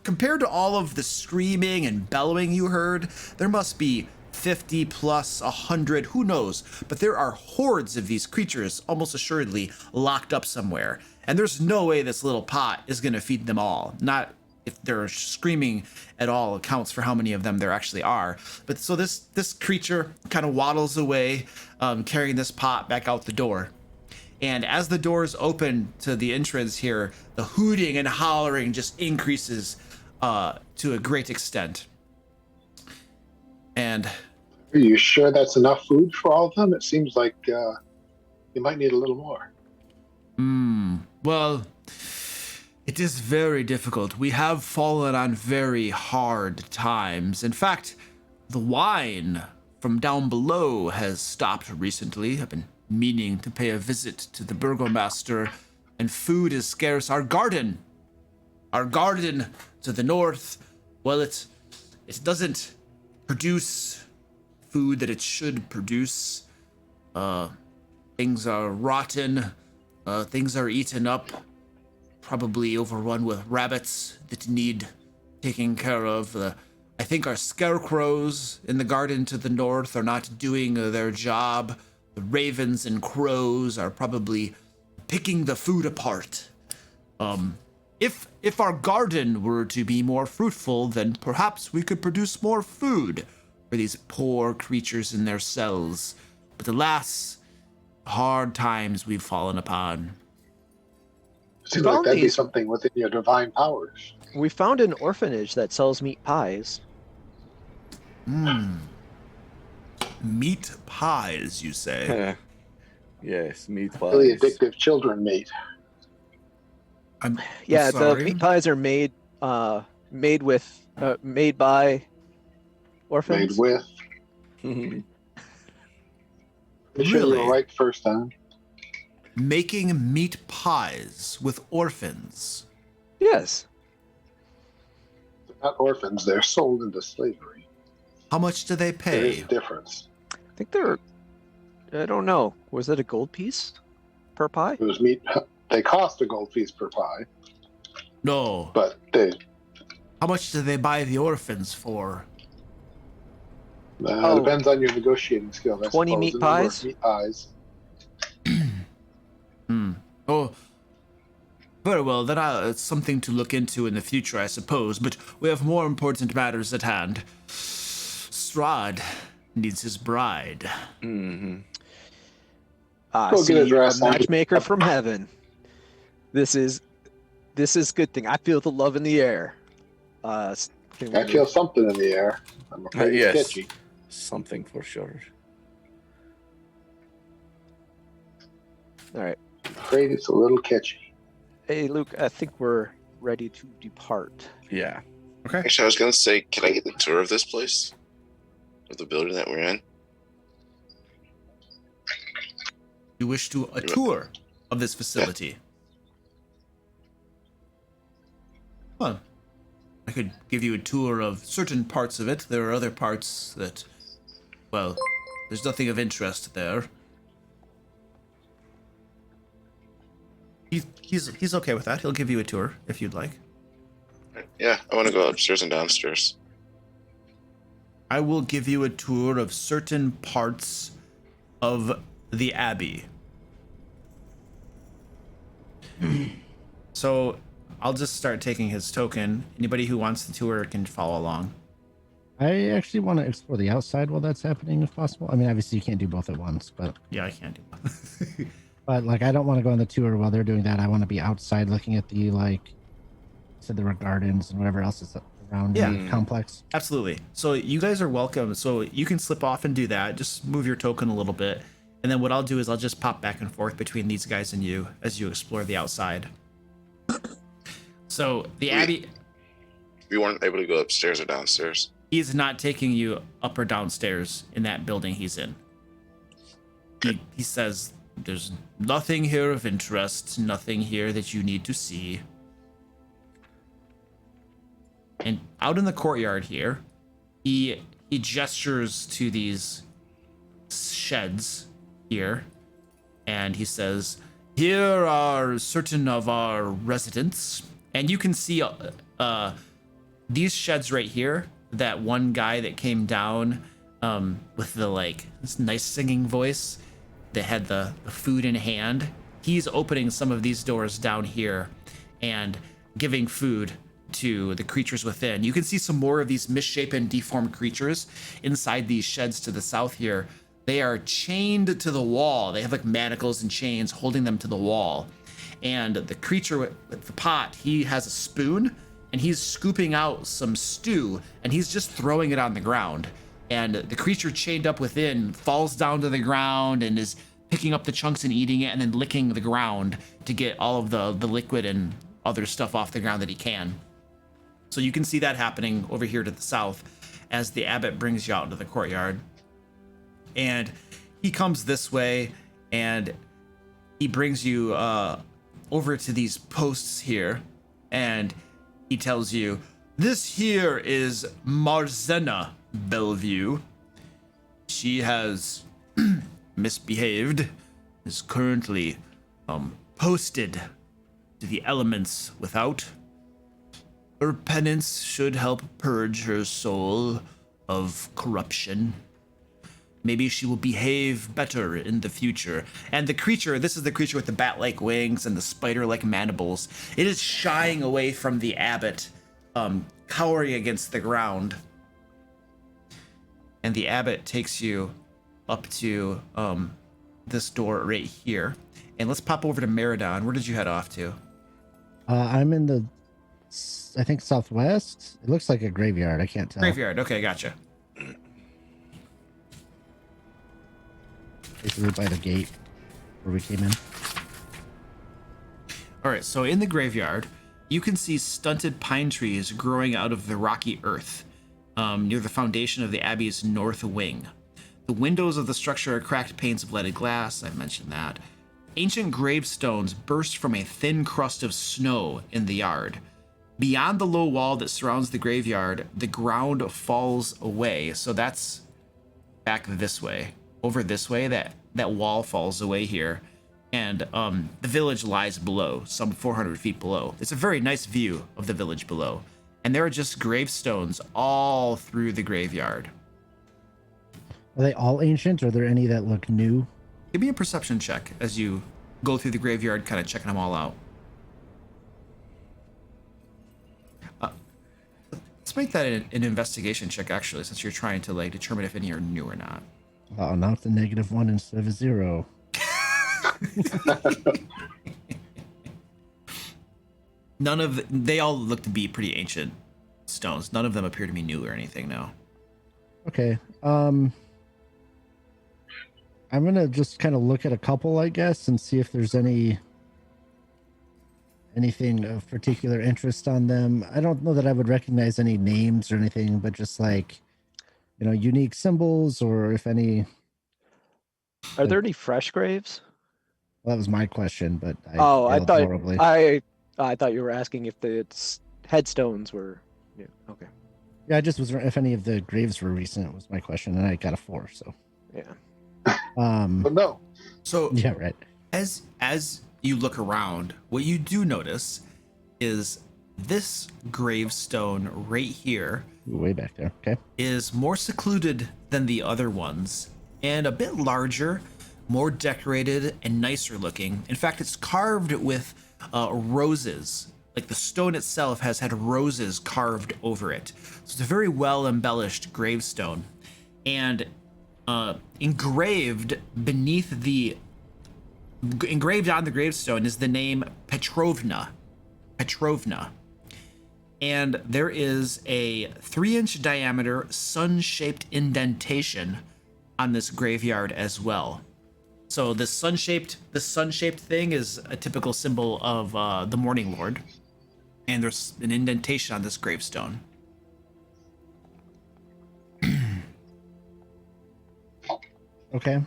Compared to all of the screaming and bellowing you heard, there must be 50 plus 100, who knows? But there are hordes of these creatures, almost assuredly, locked up somewhere. And there's no way this little pot is going to feed them all. Not if they're screaming at all accounts for how many of them there actually are. But so this creature kind of waddles away, carrying this pot back out the door. And as the doors open to the entrance here, the hooting and hollering just increases to a great extent. And Are you sure that's enough food for all of them? It seems like you might need a little more. Well, it is very difficult. We have fallen on very hard times. In fact, the wine from down below has stopped recently. I've been meaning to pay a visit to the burgomaster, and food is scarce. Our garden to the north, well, it doesn't produce food that it should produce. Things are rotten. Things are eaten up. Probably overrun with rabbits that need taking care of. I think our scarecrows in the garden to the north are not doing their job. The ravens and crows are probably picking the food apart. If our garden were to be more fruitful, then perhaps we could produce more food for these poor creatures in their cells. But alas, hard times we've fallen upon. Seems like that'd be something within your divine powers. We found an orphanage that sells meat pies. Meat pies, you say? Yes, meat pies. Really addictive children meat. Yeah, sorry? the meat pies are made by orphans. Made with. Mhm. Be sure you Really? were right first time. Making meat pies with orphans. Yes. They're not orphans, they're sold into slavery. How much do they There is pay? a difference. I think they're. I don't know. Was it a gold piece per pie? It was meat. They cost a gold piece per pie, No. but they How much do they buy the orphans for? depends on your negotiating skills. I 20 suppose. meat The number of pies? Meat pies. Oh, very well. Then it's something to look into in the future, I suppose. But we have more important matters at hand. Strahd needs his bride. Mhm. Ah, Go see, get a you're a dress on. matchmaker from heaven. This is This is a good thing. I feel the love in the air. I feel something in the air. I'm afraid it's Yes. sketchy. Something for sure. All right. I'm afraid it's a little catchy. Hey, Luke, I think we're ready to depart. Yeah. Okay. Actually, I was gonna say, can I get the tour of this place, of the building that we're in? You wish to a tour of this facility? Well, I could give you a tour of certain parts of it. There are other parts that, well, there's nothing of interest there. He's okay with that. He'll give you a tour if you'd like. Yeah, I want to go upstairs and downstairs. I will give you a tour of certain parts of the Abbey. So I'll just start taking his token. Anybody who wants the tour can follow along. I actually want to explore the outside while that's happening, if possible. I mean, obviously you can't do both at once, but Yeah, I can do that. but like I don't want to go on the tour while they're doing that. I want to be outside looking at the said there were gardens and whatever else is around the complex. Absolutely. So you guys are welcome. So you can slip off and do that. Just move your token a little bit. And then what I'll do is I'll just pop back and forth between these guys and you as you explore the outside. So the Abbey... We weren't able to go upstairs or downstairs. He's not taking you up or downstairs in that building he's in. He says, there's nothing here of interest, nothing here that you need to see. And out in the courtyard here, he gestures to these sheds here, and he says, here are certain of our residents. And you can see these sheds right here, that one guy that came down with the this nice singing voice that had the food in hand. He's opening some of these doors down here and giving food to the creatures within. You can see some more of these misshapen, deformed creatures inside these sheds to the south here. They are chained to the wall. They have like manacles and chains holding them to the wall. And the creature with the pot, he has a spoon and he's scooping out some stew and he's just throwing it on the ground. And the creature chained up within falls down to the ground and is picking up the chunks and eating it and then licking the ground to get all of the liquid and other stuff off the ground that he can. So you can see that happening over here to the south as the abbot brings you out into the courtyard. And he comes this way and he brings you over to these posts here, and he tells you, this here is Marzena Bellevue. She has misbehaved, is currently posted to the elements without. Her penance should help purge her soul of corruption. Maybe she will behave better in the future. And the creature, this is the creature with the bat-like wings and the spider-like mandibles. It is shying away from the abbot, cowering against the ground. And the abbot takes you up to this door right here. And let's pop over to Meridon. Where did you head off to? I'm in the, I think, southwest. It looks like a graveyard. I can't tell. Graveyard. Okay, gotcha. Basically by the gate where we came in. All right, so in the graveyard, you can see stunted pine trees growing out of the rocky earth near the foundation of the Abbey's north wing. The windows of the structure are cracked panes of leaded glass. I mentioned that. Ancient gravestones burst from a thin crust of snow in the yard. Beyond the low wall that surrounds the graveyard, the ground falls away. So that's back this way. Over this way, that wall falls away here. And the village lies below, some 400 feet below. It's a very nice view of the village below. And there are just gravestones all through the graveyard. Are they all ancient? Or are there any that look new? Give me a perception check as you go through the graveyard, kind of checking them all out. Let's make that an investigation check, actually, since you're trying to determine if any are new or not. Oh, now it's a -1 instead of a 0. They all look to be pretty ancient stones. None of them appear to be new or anything now. Okay. I'm gonna just kind of look at a couple, I guess, and see if there's anything of particular interest on them. I don't know that I would recognize any names or anything, but just like, unique symbols, or if any. Are there any fresh graves? Well, that was my question, but I I failed thought horribly. I thought you were asking if the headstones were. Yeah. Okay. Yeah, I just was if any of the graves were recent was my question, and I got a 4. So Yeah. But no. So yeah, right. As you look around, what you do notice is this gravestone right here Way back there. Okay. is more secluded than the other ones and a bit larger, more decorated and nicer looking. In fact, it's carved with roses. Like the stone itself has had roses carved over it. So it's a very well embellished gravestone. And engraved on the gravestone is the name Petrovna. And there is a 3-inch diameter sun-shaped indentation on this graveyard as well. So this sun-shaped thing is a typical symbol of the Morning Lord, and there's an indentation on this gravestone. Okay.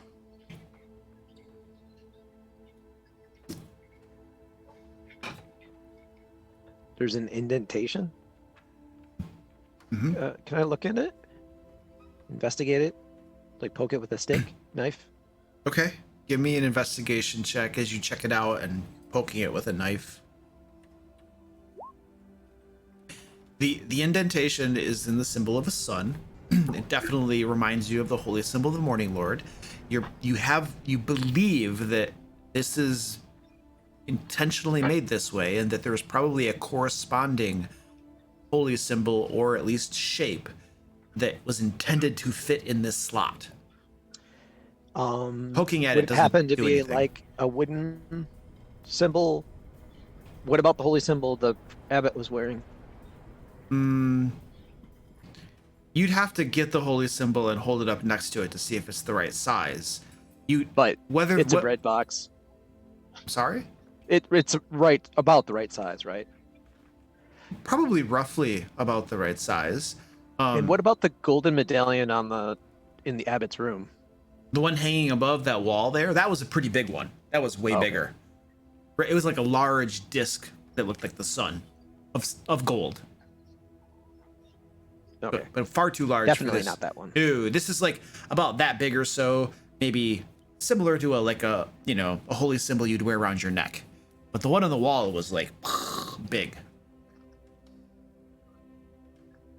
There's an indentation. Mhm. Can I look at it? Investigate it? Like poke it with a stick, knife? Okay, give me an investigation check as you check it out and poking it with a knife. The indentation is in the symbol of a sun. It definitely reminds you of the holy symbol of the Morning Lord. You believe that this is intentionally made this way, and that there's probably a corresponding holy symbol, or at least shape, that was intended to fit in this slot. Poking at would it doesn't happen to do be anything. like a wooden symbol. What about the holy symbol the abbot was wearing? You'd have to get the holy symbol and hold it up next to it to see if it's the right size. But it's a bread box. Sorry? It's right about the right size, right? Probably roughly about the right size. And what about the golden medallion in the abbot's room? The one hanging above that wall there, that was a pretty big one. That was way bigger. It was like a large disc that looked like the sun of gold. Okay. But far too large Definitely for this. not that one. Dude, this is like about that big or so, maybe similar to a holy symbol you'd wear around your neck. But the one on the wall was like big.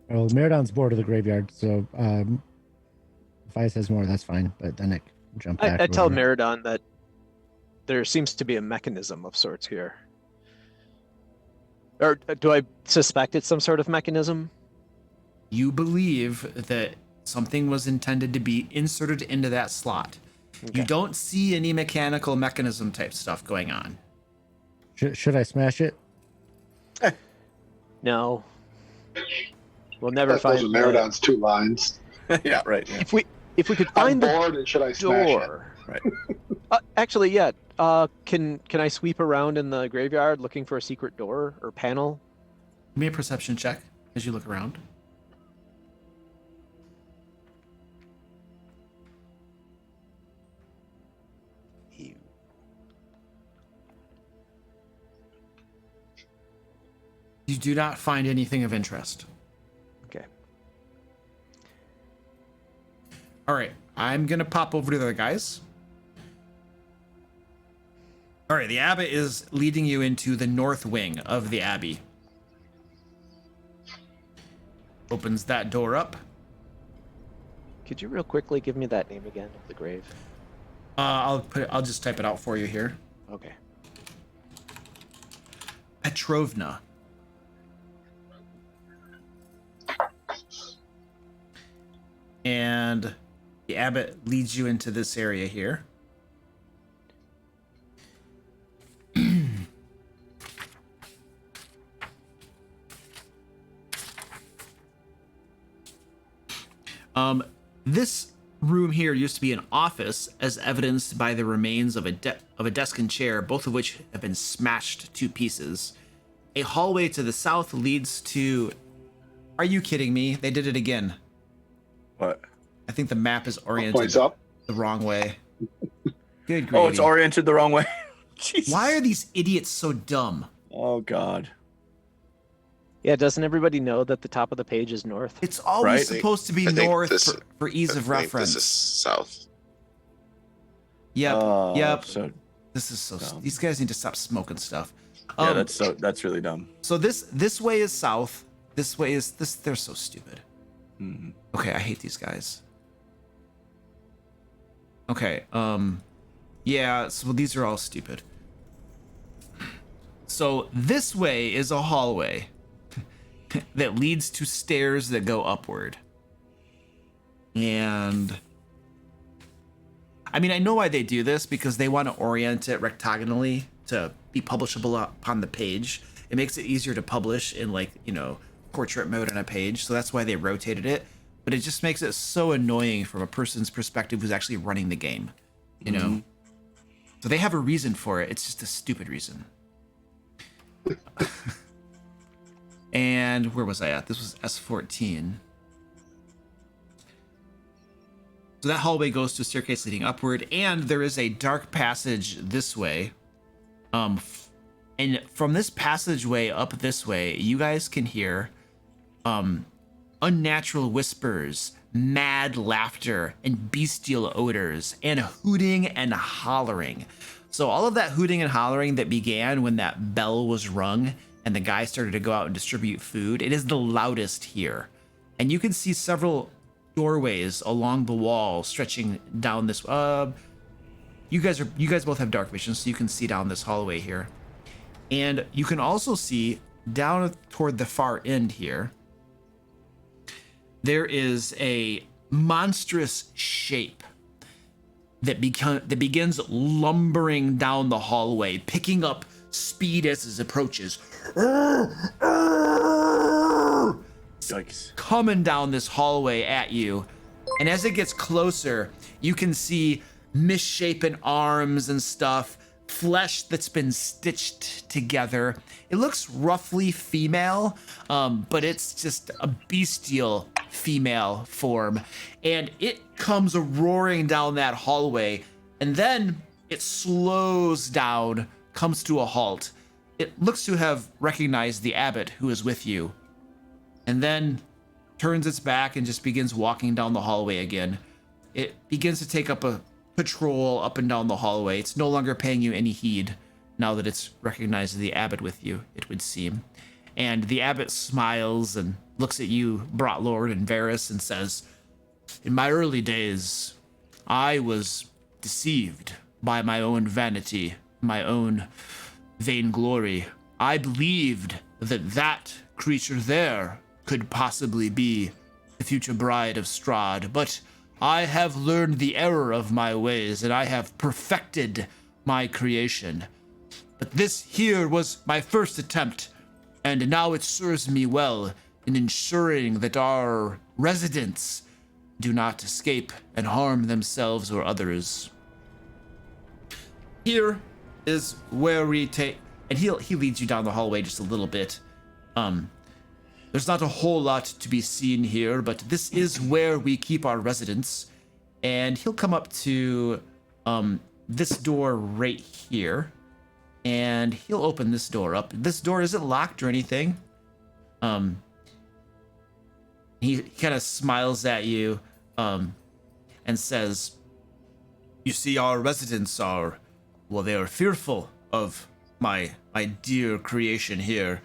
Well, Meridon's bored of the graveyard, so if Ice has more, that's fine. But then it can jump back. I tell over. Meridon that there seems to be a mechanism of sorts here. Or do I suspect it's some sort of mechanism? You believe that something was intended to be inserted into that slot. Okay. You don't see any mechanical mechanism type stuff going on. Should I smash it? No. We'll never Those find are Meridon's 2 lines. Yeah, right. Yeah. If we could I'm find the bored, and should I smash it? Right. actually, yeah. Can I sweep around in the graveyard looking for a secret door or panel? Give me a perception check as you look around. You do not find anything of interest. Okay. All right, I'm gonna pop over to the other guys. All right, the abbot is leading you into the north wing of the abbey. Opens that door up. Could you real quickly give me that name again of the grave? I'll just type it out for you here. Okay. Petrovna. And the abbot leads you into this area here. This room here used to be an office, as evidenced by the remains of a desk and chair, both of which have been smashed to pieces. A hallway to the south leads to... Are you kidding me? They did it again. What? I think the map is oriented Points up. the wrong way. Good grief. Oh, it's oriented the wrong way. Jesus. Why are these idiots so dumb? Oh, God. Yeah, doesn't everybody know that the top of the page is north? It's always Right. supposed to be I think north this- for ease of I think reference. This is south. Yep. Yep. So, This is so. dumb. These guys need to stop smoking stuff. yeah, that's really dumb. So this way is south. This way is this. They're so stupid. Mhm. Okay, I hate these guys. Okay. Yeah. So these are all stupid. So this way is a hallway that leads to stairs that go upward. And I mean, I know why they do this, because they want to orient it rectagonally to be publishable upon the page. It makes it easier to publish in, like, you know, portrait mode on a page. So that's why they rotated it. But it just makes it so annoying from a person's perspective who's actually running the game, you know? So they have a reason for it. It's just a stupid reason. And where was I at? This was S14. So that hallway goes to a staircase leading upward, and there is a dark passage this way. And from this passageway up this way, you guys can hear unnatural whispers, mad laughter, and bestial odors, and hooting and hollering. So all of that hooting and hollering that began when that bell was rung and the guy started to go out and distribute food, it is the loudest here. And you can see several doorways along the wall stretching down this. You guys both have dark vision, so you can see down this hallway here. And you can also see down toward the far end here, there is a monstrous shape that begins lumbering down the hallway, picking up speed as it approaches. Yikes. Coming down this hallway at you. And as it gets closer, you can see misshapen arms and stuff, flesh that's been stitched together. It looks roughly female, but it's just a bestial female form. And it comes roaring down that hallway, and then it slows down, comes to a halt. It looks to have recognized the abbot who is with you, and then turns its back and just begins walking down the hallway again. It begins to take up a patrol up and down the hallway. It's no longer paying you any heed now that it's recognized the abbot with you, it would seem. And the abbot smiles and looks at you, Brotlord and Varys, and says, "In my early days, I was deceived by my own vanity, my own vainglory. I believed that creature there could possibly be the future bride of Strahd, but I have learned the error of my ways, and I have perfected my creation. But this here was my first attempt, and now it serves me well in ensuring that our residents do not escape and harm themselves or others. Here is where we take..." And he leads you down the hallway just a little bit. There's not a whole lot to be seen here, but this is where we keep our residents. And he'll come up to this door right here, and he'll open this door up. This door isn't locked or anything. He kind of smiles at you and says, "You see, our residents are, well, they are fearful of my dear creation here,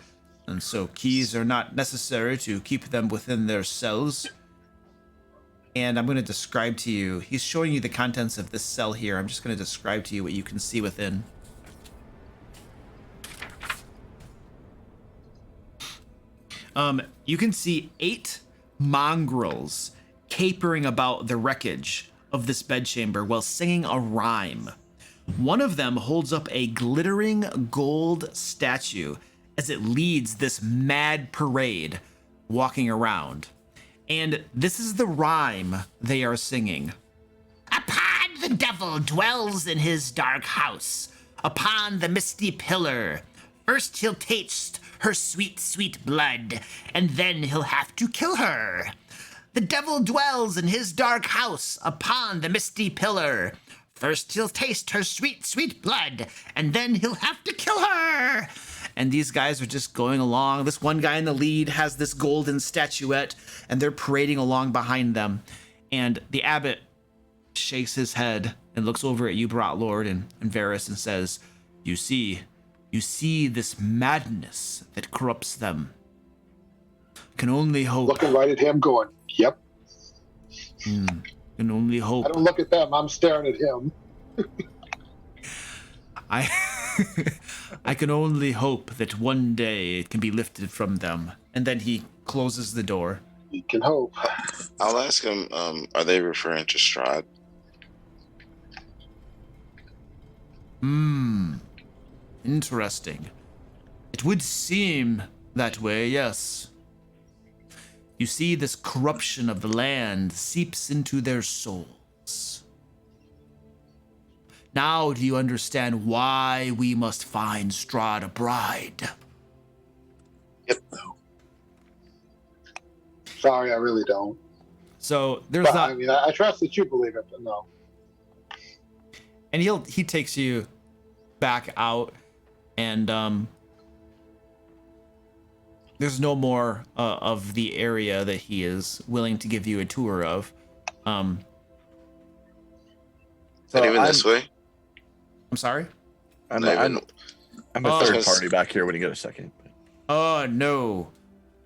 and so keys are not necessary to keep them within their cells." And I'm going to describe to you, he's showing you the contents of this cell here. I'm just going to describe to you what you can see within. You can see 8 mongrels capering about the wreckage of this bedchamber while singing a rhyme. One of them holds up a glittering gold statue as it leads this mad parade walking around. And this is the rhyme they are singing. Upon the devil dwells in his dark house, upon the misty pillar. First he'll taste her sweet, sweet blood, and then he'll have to kill her. The devil dwells in his dark house, upon the misty pillar. First he'll taste her sweet, sweet blood, and then he'll have to kill her. And these guys are just going along. This one guy in the lead has this golden statuette, and they're parading along behind them. And the abbot shakes his head and looks over at you, Brat Lord, and Varys, and says, You see this madness that corrupts them. Can only hope. Looking right at him going, yep. Can only hope. I don't look at them. I'm staring at him. I can only hope that one day it can be lifted from them. And then he closes the door. You can hope. I'll ask him, are they referring to Strahd? Interesting. It would seem that way, yes. You see, this corruption of the land seeps into their souls. Now do you understand why we must find Strahd a bride? Yep. Sorry, I really don't. So there's But, not. I mean, I trust that you believe it, but no. And he takes you back out, and there's no more of the area that he is willing to give you a tour of. So Not even this way? I'm sorry? I'm Not even- a Oh. third party back here when you get a second. No.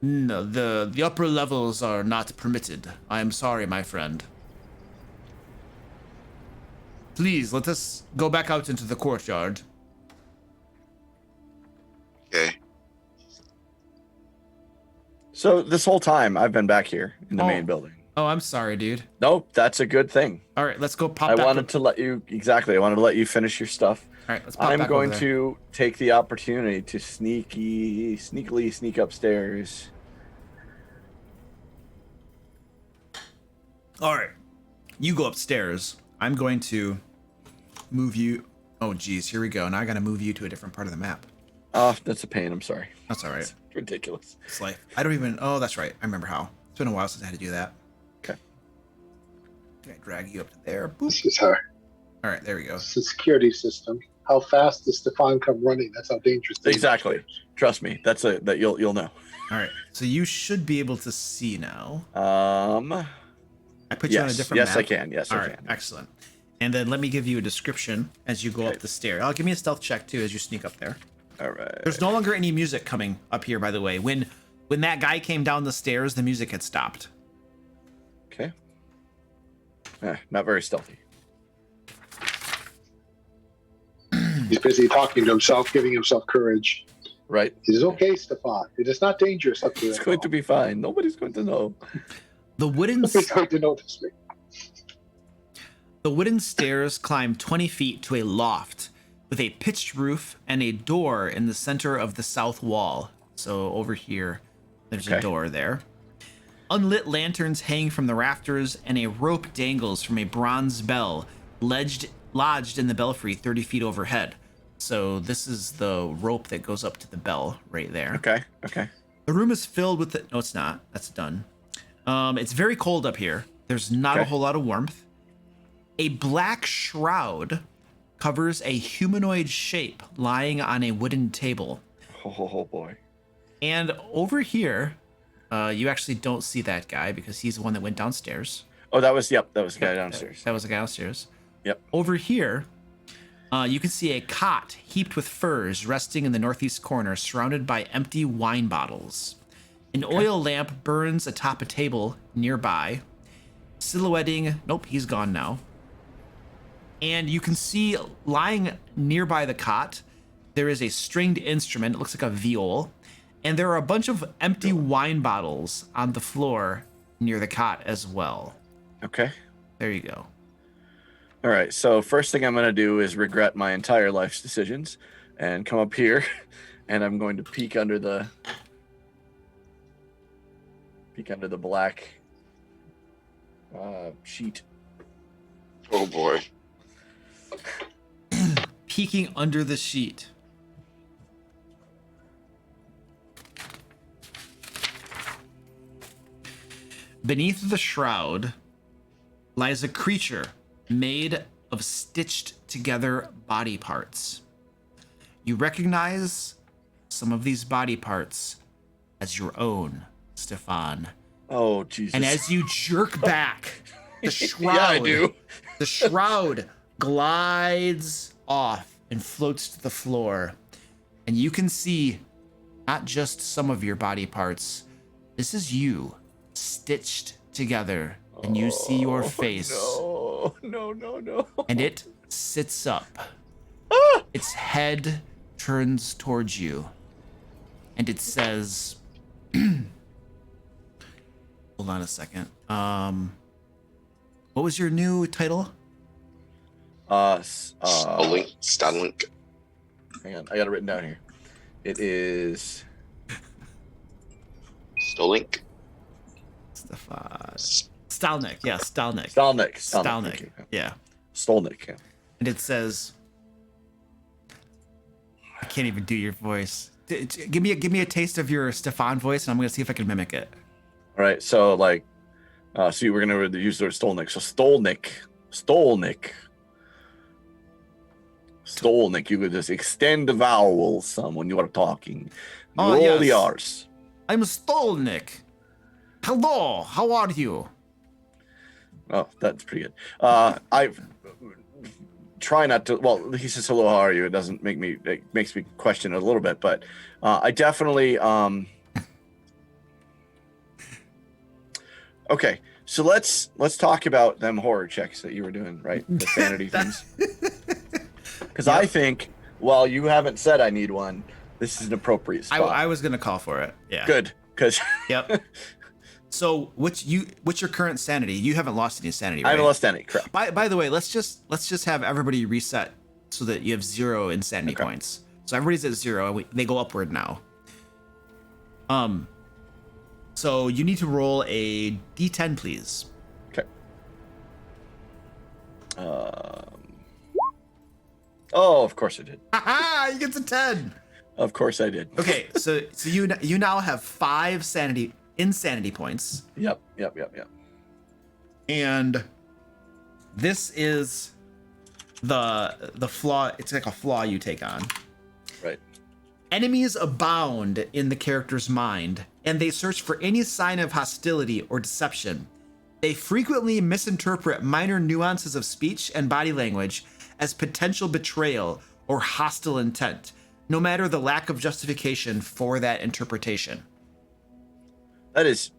No, the upper levels are not permitted. I am sorry, my friend. Please, let us go back out into the courtyard. Okay. So this whole time I've been back here in the main building. Oh, I'm sorry, dude. Nope, that's a good thing. All right, let's go pop I back wanted up. to let you finish your stuff. All right, let's pop I'm back going over there. to take the opportunity to sneakily sneak upstairs. All right, you go upstairs. I'm going to move you. Oh, geez, here we go. Now I got to move you to a different part of the map. Oh, that's a pain. I'm sorry. That's all right. It's ridiculous. It's like, I don't even. Oh, that's right. I remember how. It's been a while since I had to do that. Okay. Okay, drag you up to there. Boop. This is her. All right, there we go. It's the security system. How fast does Stefan come running? That's how dangerous it is. Exactly. Trust me. That you'll know. All right, so you should be able to see now. I put you on a Yes. different Yes, map. I can. Yes, All I right, can. excellent. And then let me give you a description as you go up the stair. Give me a stealth check too as you sneak up there. All right. There's no longer any music coming up here, by the way. When that guy came down the stairs, the music had stopped. Okay. Not very stealthy. He's busy talking to himself, giving himself courage. Right. It is okay, Stefan. It is not dangerous up here. It's going to be fine. Nobody's going to know. The wooden Nobody's going to notice me. The wooden stairs climb 20 feet to a loft with a pitched roof and a door in the center of the south wall. So over here, there's a door there. Unlit lanterns hang from the rafters, and a rope dangles from a bronze bell lodged in the belfry 30 feet overhead. So this is the rope that goes up to the bell right there. Okay. The room is filled with no, it's not. That's done. It's very cold up here. There's not a whole lot of warmth. A black shroud covers a humanoid shape lying on a wooden table. Oh boy. And over here, you actually don't see that guy because he's the one that went downstairs. Oh, that was the guy downstairs. That was the guy downstairs. Yep. Over here, you can see a cot heaped with furs resting in the northeast corner, surrounded by empty wine bottles. An oil lamp burns atop a table nearby, silhouetting. Nope, he's gone now. And you can see lying nearby the cot, there is a stringed instrument. It looks like a viol. And there are a bunch of empty wine bottles on the floor near the cot as well. Okay. There you go. All right. So first thing I'm going to do is regret my entire life's decisions and come up here, and I'm going to peek under the black Sheet. Oh boy. Peeking under the sheet. Beneath the shroud lies a creature made of stitched together body parts. You recognize some of these body parts as your own, Stefan. Oh, Jesus. And as you jerk back, the shroud, yeah, I do. the shroud glides off and floats to the floor. And you can see not just some of your body parts. This is you stitched together, and you see your face. No. And it sits up. Its head turns towards you, and it says, hold on a second. What was your new title? Starlink. Hang on, I got it written down here. It is Stolink. Stefan. Stalnik. Yeah, Stalnik. Stalnik. Yeah. Stolnik. Yeah. And it says, I can't even do your voice. Give me a taste of your Stefan voice, and I'm gonna see if I can mimic it. All right, so like, so we're gonna use the word Stolnik. So Stolnik. You could just extend the vowels when you are talking. Roll the R's. I'm Stolnik. Hello, how are you? Oh, that's pretty good. I try not to. Well, he says hello. How are you? It makes me question it a little bit, but I definitely. Okay, so let's talk about them horror checks that you were doing, right? The sanity things. Because I think, while you haven't said I need one, this is an appropriate spot. I was gonna call for it. Yeah. Good, because. Yep. So what's your current sanity? You haven't lost any sanity, right? I haven't lost any. Correct. By the way, let's just have everybody reset so that you have 0 insanity points. So everybody's at 0. And they go upward now. So you need to roll a D10, please. Okay. Oh, of course I did. Aha! You get a 10. Of course I did. Okay, so you now have 5 insanity points. Yep. And this is the flaw. It's like a flaw you take on. Right. Enemies abound in the character's mind, and they search for any sign of hostility or deception. They frequently misinterpret minor nuances of speech and body language as potential betrayal or hostile intent, no matter the lack of justification for that interpretation. That is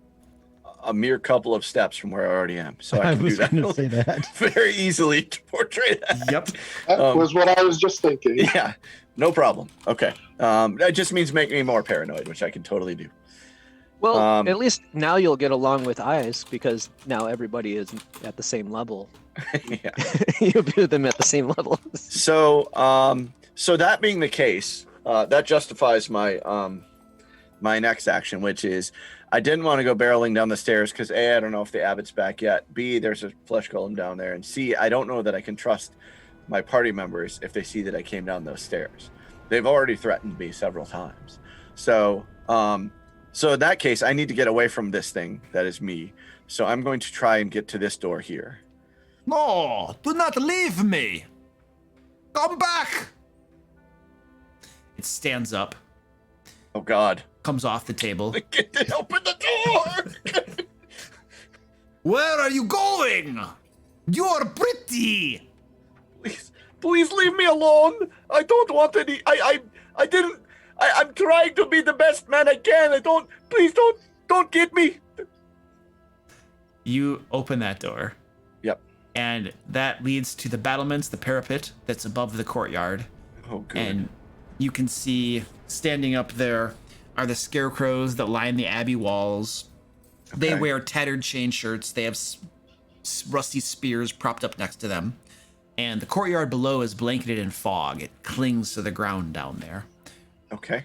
a mere couple of steps from where I already am, so I can do that. I was going to say that very easily to portray that. Yep. That was what I was just thinking. Yeah, no problem. Okay, that just means make me more paranoid, which I can totally do. Well, at least now you'll get along with Eyes because now everybody is at the same level. Yeah. You view them at the same level. So, so that being the case, that justifies my my next action, which is I didn't want to go barreling down the stairs because A, I don't know if the Abbot's back yet. B, there's a flesh golem down there, and C, I don't know that I can trust my party members if they see that I came down those stairs. They've already threatened me several times. So, so in that case, I need to get away from this thing that is me. So I'm going to try and get to this door here. No, do not leave me. Come back. It stands up, Oh God! comes off the table. Get to open the door! Where are you going? You're pretty. Please leave me alone. I don't want any. I didn't. I'm trying to be the best man I can. Please don't get me. You open that door. Yep. And that leads to the battlements, the parapet that's above the courtyard. Oh, good. And you can see standing up there are the scarecrows that line the Abbey walls. They Okay. wear tattered chain shirts. They have rusty spears propped up next to them. And the courtyard below is blanketed in fog. It clings to the ground down there. Okay.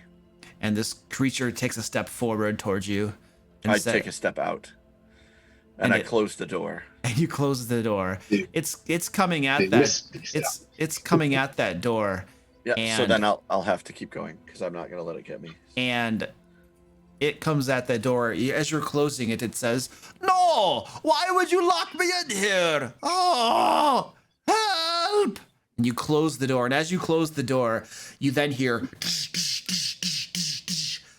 And this creature takes a step forward towards you. And I take a step out, and I close the door. and you close the door. Dude. It's coming at They that. missed me, It's coming at that door. Yeah. So And- then I'll have to keep going because I'm not gonna let it get me. And it comes at the door. As you're closing it, it says, "No! Why would you lock me in here? Oh, help!" And you close the door. And as you close the door, you then hear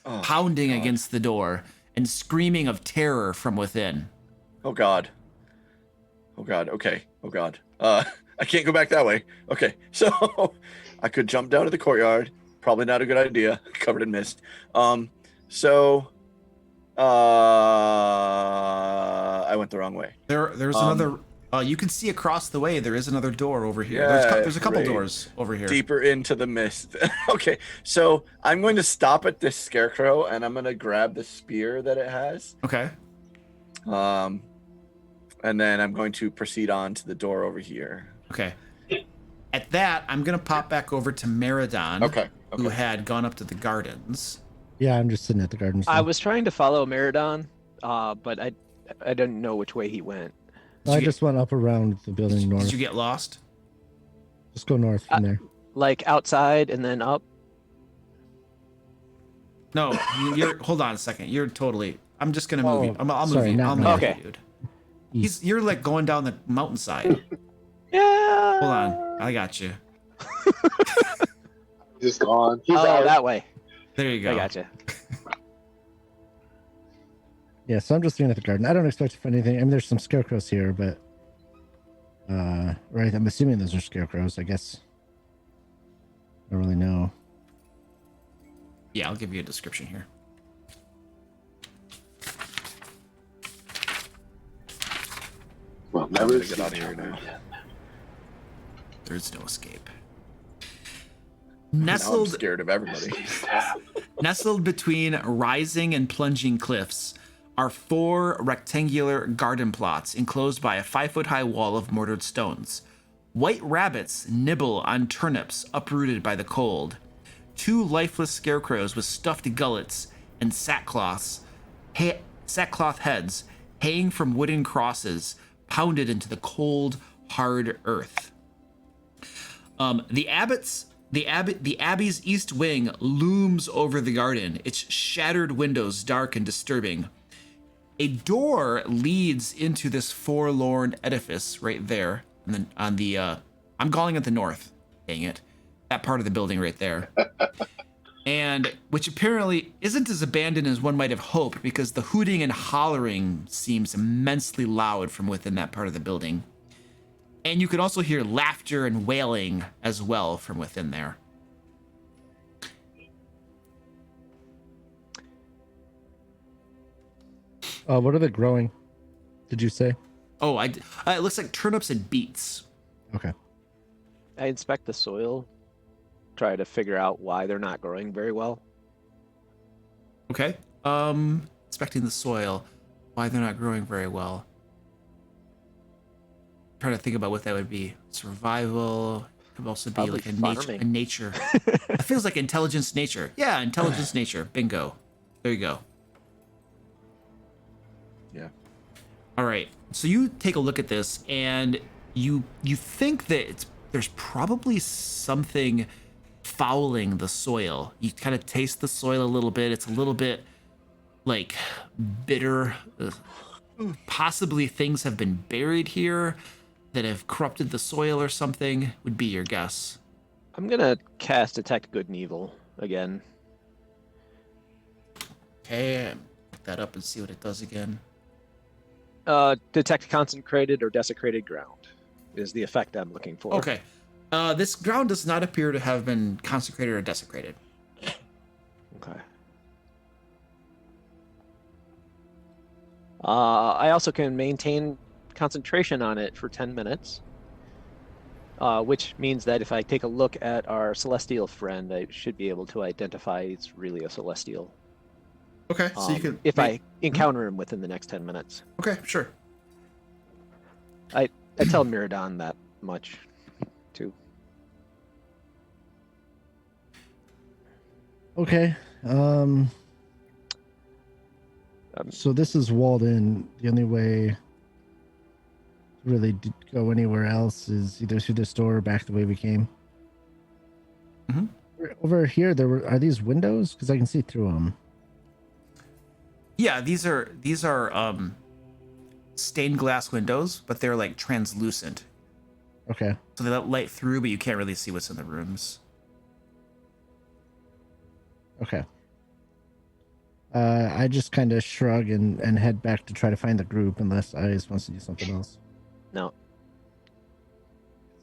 Oh, pounding God. against the door and screaming of terror from within. Oh God. Oh God. Okay. Oh God. I can't go back that way. Okay. So I could jump down to the courtyard. Probably not a good idea. Covered in mist. So I went the wrong way. There's another. You can see across the way. There is another door over here. Yeah, There's a couple great. doors over here. Deeper into the mist. Okay. So I'm going to stop at this scarecrow and I'm going to grab the spear that it has. Okay. And then I'm going to proceed on to the door over here. Okay. At that, I'm gonna pop back over to Meridon, Okay. who had gone up to the gardens. Yeah, I'm just sitting at the gardens. I now. was trying to follow Meridon, but I didn't know which way he went. I just went up around the building north. Did you get lost? Just go north from there. Like outside and then up. No, you're. Hold on a second. You're totally. I'm just gonna move you. I'll sorry, move you. not I'll move north. you, Okay. dude. You're like going down the mountainside. Yeah. Hold on, I got you. He's gone. He's Oh, out. Oh, that way. There you go. I gotcha. Yeah, so I'm just looking at the garden. I don't expect to find anything. I mean, there's some scarecrows here, but right. I'm assuming those are scarecrows. I guess. I don't really know. Yeah, I'll give you a description here. Well, I'm never gonna get out of here now. There's no escape. Now I'm Nestled scared of everybody. Nestled between rising and plunging cliffs are 4 rectangular garden plots enclosed by a 5-foot-high wall of mortared stones. White rabbits nibble on turnips uprooted by the cold. 2 lifeless scarecrows with stuffed gullets and sackcloth heads hang from wooden crosses pounded into the cold, hard earth. The Abbey's east wing looms over the garden, its shattered windows dark and disturbing. A door leads into this forlorn edifice right there, and then on the I'm calling it the north. Dang it, that part of the building right there, and which apparently isn't as abandoned as one might have hoped, because the hooting and hollering seems immensely loud from within that part of the building. And you can also hear laughter and wailing as well from within there. What are they growing? Did you say? Oh, it looks like turnips and beets. Okay. I inspect the soil, try to figure out why they're not growing very well. Okay. Inspecting the soil, why they're not growing very well. Trying to think about what that would be. Survival. Could also be Probably like a farming. nature. It feels like intelligence nature. Yeah, intelligence nature. Bingo. There you go. Yeah. All right. So you take a look at this, and you think that there's probably something fouling the soil. You kind of taste the soil a little bit. It's a little bit like bitter. Possibly things have been buried here that have corrupted the soil or something, would be your guess. I'm gonna cast Detect Good and Evil again. Okay, pick that up and see what it does again. Detect consecrated or desecrated ground is the effect I'm looking for. Okay. This ground does not appear to have been consecrated or desecrated. Okay. I also can maintain concentration on it for 10 minutes, which means that if I take a look at our celestial friend, I should be able to identify it's really a celestial. Okay, so you can... If I encounter him within the next 10 minutes. Okay, sure. I tell Miradon that much, too. Okay. So this is walled in. The only way really go anywhere else is either through this door or back the way we came. Mhm. Over here, are these windows? Because I can see through them. Yeah, these are stained glass windows, but they're like translucent. Okay. So they let light through, but you can't really see what's in the rooms. Okay. I just kind of shrug and head back to try to find the group, unless Ice wants to do something else. No.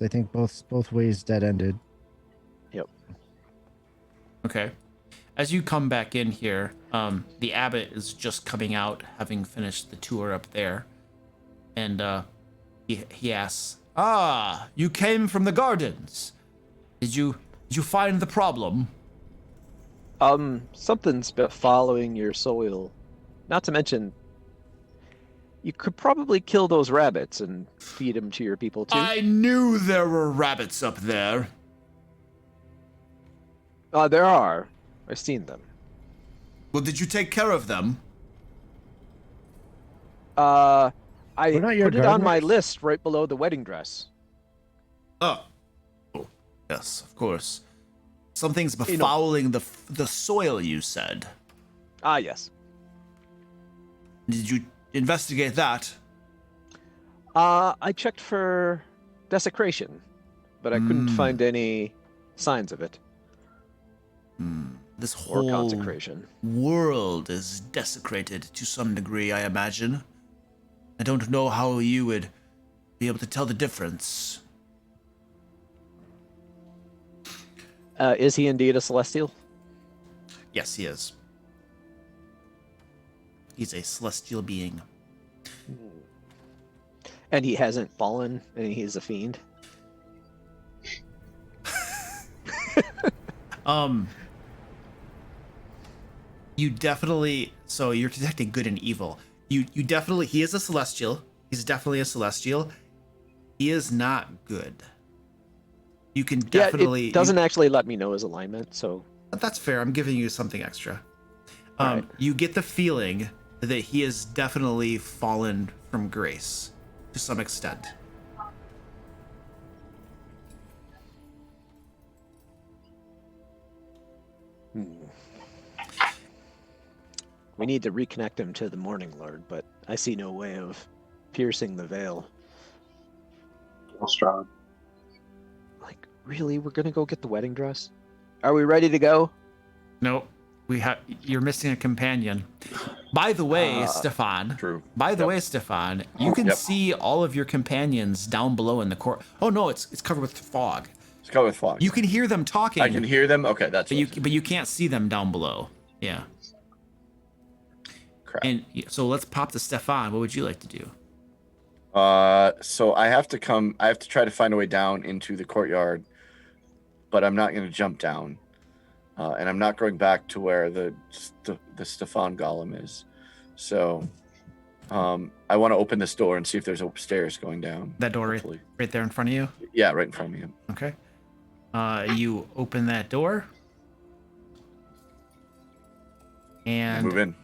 I think both ways dead ended. Yep. Okay. As you come back in here, the abbot is just coming out, having finished the tour up there, and he asks, "Ah, you came from the gardens. Did you find the problem?" Something's been following your soil. Not to mention, you could probably kill those rabbits and feed them to your people too. I knew there were rabbits up there. There are. I've seen them. Well, did you take care of them? I We're not your put it on my gardeners? list right below the wedding dress. Oh, yes, of course. Something's befouling the soil, you said. Ah, yes. Did you investigate that? I checked for desecration, but I couldn't find any signs of it. This Or whole consecration. world is desecrated to some degree, I imagine. I don't know how you would be able to tell the difference. Is he indeed a celestial? Yes, he is. He's a celestial being. And he hasn't fallen, and he's a fiend? You definitely, so you're detecting good and evil. You definitely, he is a celestial. He's definitely a celestial. He is not good. You can definitely. Yeah, it doesn't actually let me know his alignment, so. That's fair. I'm giving you something extra. Right. You get the feeling that he has definitely fallen from grace to some extent. We need to reconnect him to the Morning Lord, but I see no way of piercing the veil. Strahd. Like, really? We're gonna go get the wedding dress? Are we ready to go? Nope. You're missing a companion. By the way, Stefan. True. By the way, Stefan, you can see all of your companions down below in the court. Oh no, it's covered with fog. It's covered with fog. You can hear them talking. I can hear them. Okay, that's. But you can't see them down below. Yeah. Crap. And so let's pop to Stefan. What would you like to do? So I have to try to find a way down into the courtyard, but I'm not going to jump down, and I'm not going back to where the Stefan golem is. So, I want to open this door and see if there's stairs going down. That door right there in front of you? Yeah, right in front of me. Okay. You open that door. And Move in.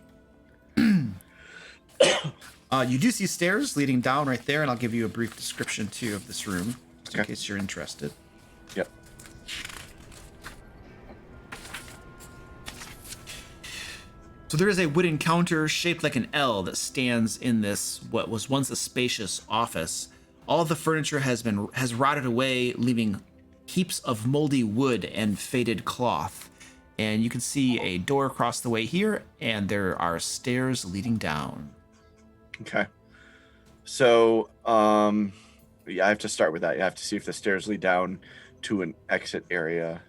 You do see stairs leading down right there, and I'll give you a brief description too of this room, just in case you're interested. Yep. So there is a wooden counter shaped like an L that stands in this what was once a spacious office. All of the furniture has rotted away, leaving heaps of moldy wood and faded cloth. And you can see a door across the way here, and there are stairs leading down. Okay. So, yeah, I have to start with that. You have to see if the stairs lead down to an exit area.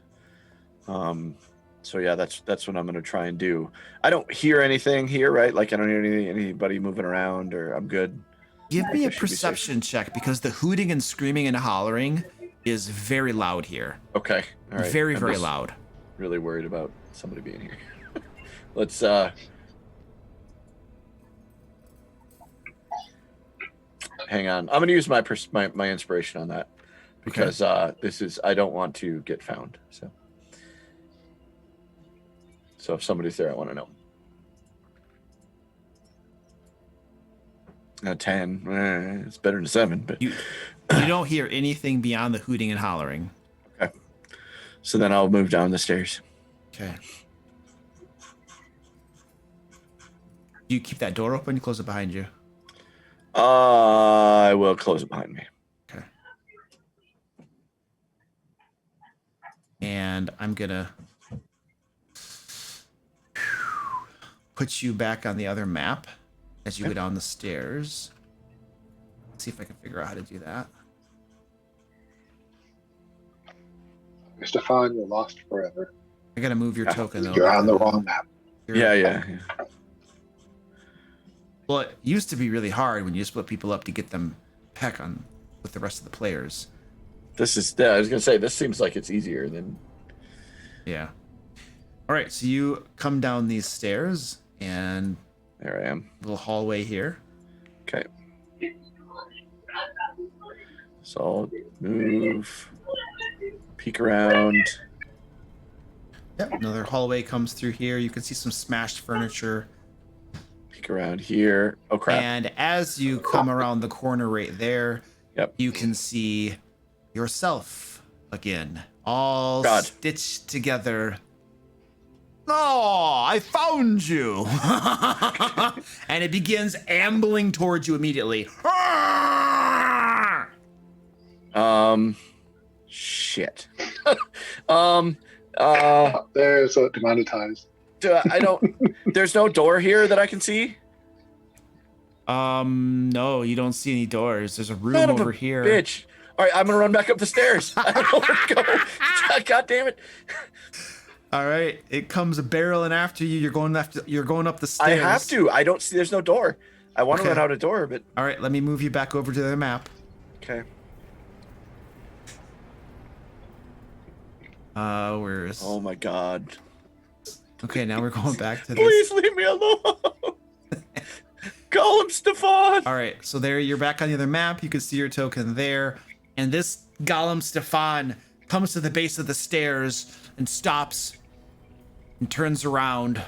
So yeah, that's what I'm gonna try and do. I don't hear anything here, right? Like I don't hear anybody moving around, or I'm good. Give me a I should be safe. perception check, because the hooting and screaming and hollering is very loud here. Okay. All right. Very, I'm very just loud. really worried about somebody being here. Let's hang on. I'm gonna use my inspiration on that because I don't want to get found. So if somebody's there, I want to know. A 10. It's better than 7, but You don't hear anything beyond the hooting and hollering. okay. So then I'll move down the stairs. Okay. You keep that door open, you close it behind you. I will close it behind me. Okay. And I'm gonna put you back on the other map as you go down the stairs. Let's see if I can figure out how to do that. Stefan, you're lost forever. I gotta move your token though. You're on the wrong map. Yeah. Well, it used to be really hard when you split people up to get them back on with the rest of the players. I was gonna say, this seems like it's easier than. Yeah. All right, so you come down these stairs and There I am. little hallway here. Okay. So I'll move, peek around. Yep. Another hallway comes through here. You can see some smashed furniture. Peek around here. Oh crap! And as you come around the corner right there, Yep. you can see yourself again, all God. stitched together. Oh, I found you! And it begins ambling towards you immediately. Shit. There's demonetized. I don't. There's no door here that I can see. No, you don't see any doors. There's a room Son of a over here. Bitch. All right, I'm gonna run back up the stairs. I don't know where to go. God damn it. All right, it comes barreling after you. You're going up the I stairs. have to. I don't see. There's no door. I want to Okay. run out a door, but All right, let me move you back over to the map. okay. Where is? Oh my god. Okay, now we're going back to this. Please leave me alone. Call him Stefan. All right, so there you're back on the other map. You can see your token there, and this Golem Stefan comes to the base of the stairs and stops and turns around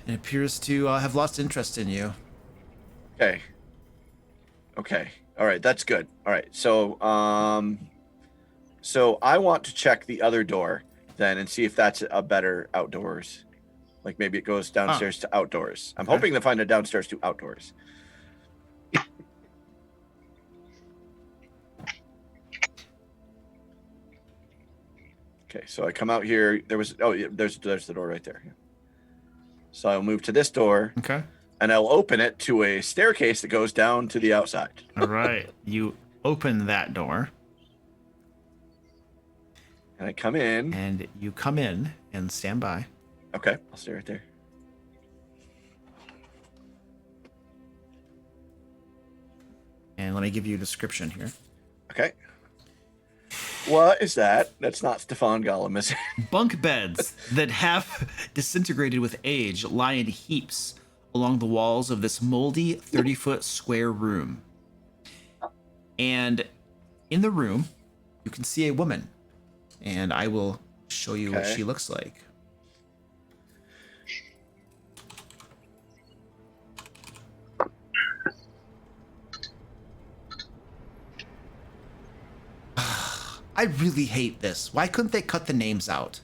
and appears to have lost interest in you. Okay. Okay. All right. That's good. All right. So, so I want to check the other door then and see if that's a better outdoors. Like maybe it goes downstairs to outdoors. I'm hoping to find a downstairs to outdoors. Okay. So I come out here. There's the door right there. So I'll move to this door. Okay. And I'll open it to a staircase that goes down to the outside. All right. You open that door. And I come in. And you come in and stand by. Okay, I'll stay right there. And let me give you a description here. Okay. What is that? That's not Stefan Gollum, is it? Bunk beds that have disintegrated with age lie in heaps along the walls of this moldy 30-foot square room. And in the room, you can see a woman. And I will show you what she looks like. I really hate this. Why couldn't they cut the names out?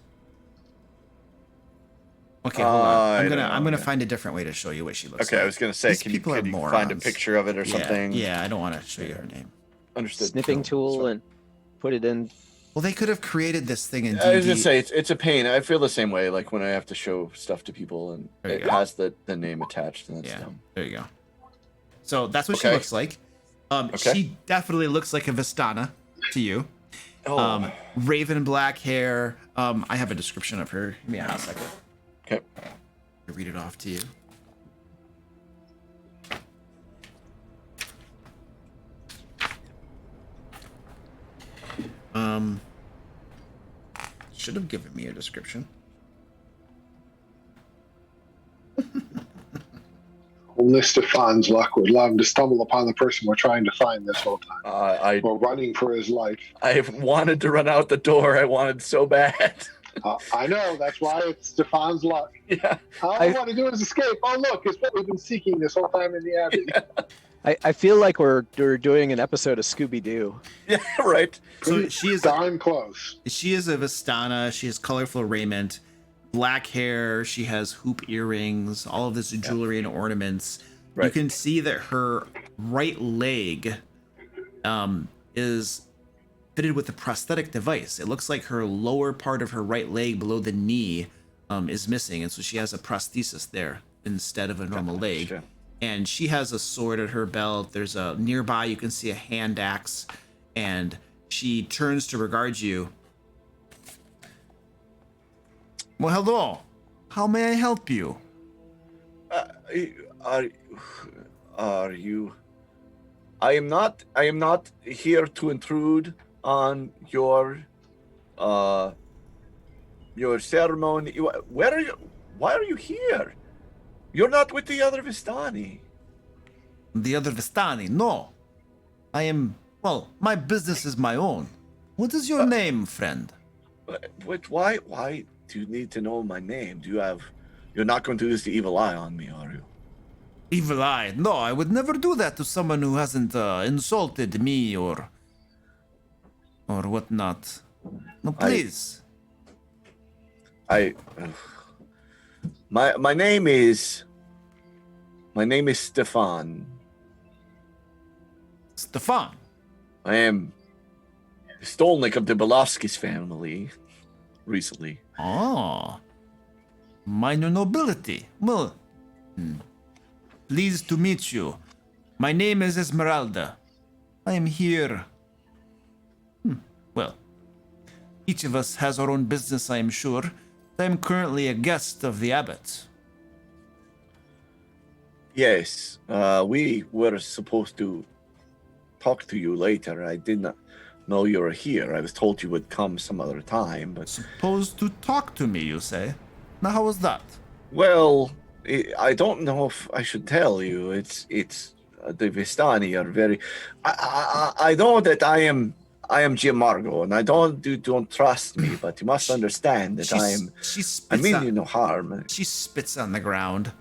Okay, hold on. I'm gonna find a different way to show you what she looks like. Okay, I was gonna say, These can you people are find a morons. picture of it or something? Yeah, I don't want to show you her name. Understood. Snipping tool and put it in. Well, they could have created this thing in I was gonna D&D. say it's a pain. I feel the same way, like when I have to show stuff to people and There you it go. has the name attached, and that's dumb. There you go. So that's what she Okay. looks like. She definitely looks like a Vistana to you. Oh. Raven black hair. I have a description of her. Give me a hot second. Okay. I'll read it off to you. Should have given me a description. Only Stefan's luck would allow him to stumble upon the person we're trying to find this whole time. We're running for his life. I wanted to run out the door. I wanted so bad. I know. That's why it's Stefan's luck. Yeah. All I want to do is escape. Oh, look, it's what we've been seeking this whole time in the Abbey. I feel like we're doing an episode of Scooby-Doo. Yeah, right. So she is darn close. She is a Vistana. She has colorful raiment, black hair. She has hoop earrings, all of this jewelry and ornaments. Right. You can see that her right leg is fitted with a prosthetic device. It looks like her lower part of her right leg below the knee is missing, and so she has a prosthesis there instead of a normal leg. Sure. And she has a sword at her belt. There's a nearby, you can see a hand axe, and she turns to regard you. Well, hello. How may I help you? Are you? I am not here to intrude on your ceremony. Where are you? Why are you here? You're not with the other Vistani. The other Vistani? No. I am, well, my business is my own. What is your name, friend? But why do you need to know my name? You're not going to use the evil eye on me, are you? Evil eye? No, I would never do that to someone who hasn't insulted me or whatnot. No, please. My name is Stefan. Stefan. I am the Stolnik of the Belovskis family recently. Oh. Minor nobility. Well, pleased to meet you. My name is Esmeralda. I am here. Well, each of us has our own business, I am sure. I am currently a guest of the Abbot. Yes, we were supposed to talk to you later. I did not know you were here. I was told you would come some other time, but... Supposed to talk to me, you say? Now, how was that? Well, I don't know if I should tell you. It's the Vistani are very... I know that I am Giamargo, and don't trust me, but you must understand that I mean you no harm. She spits on the ground.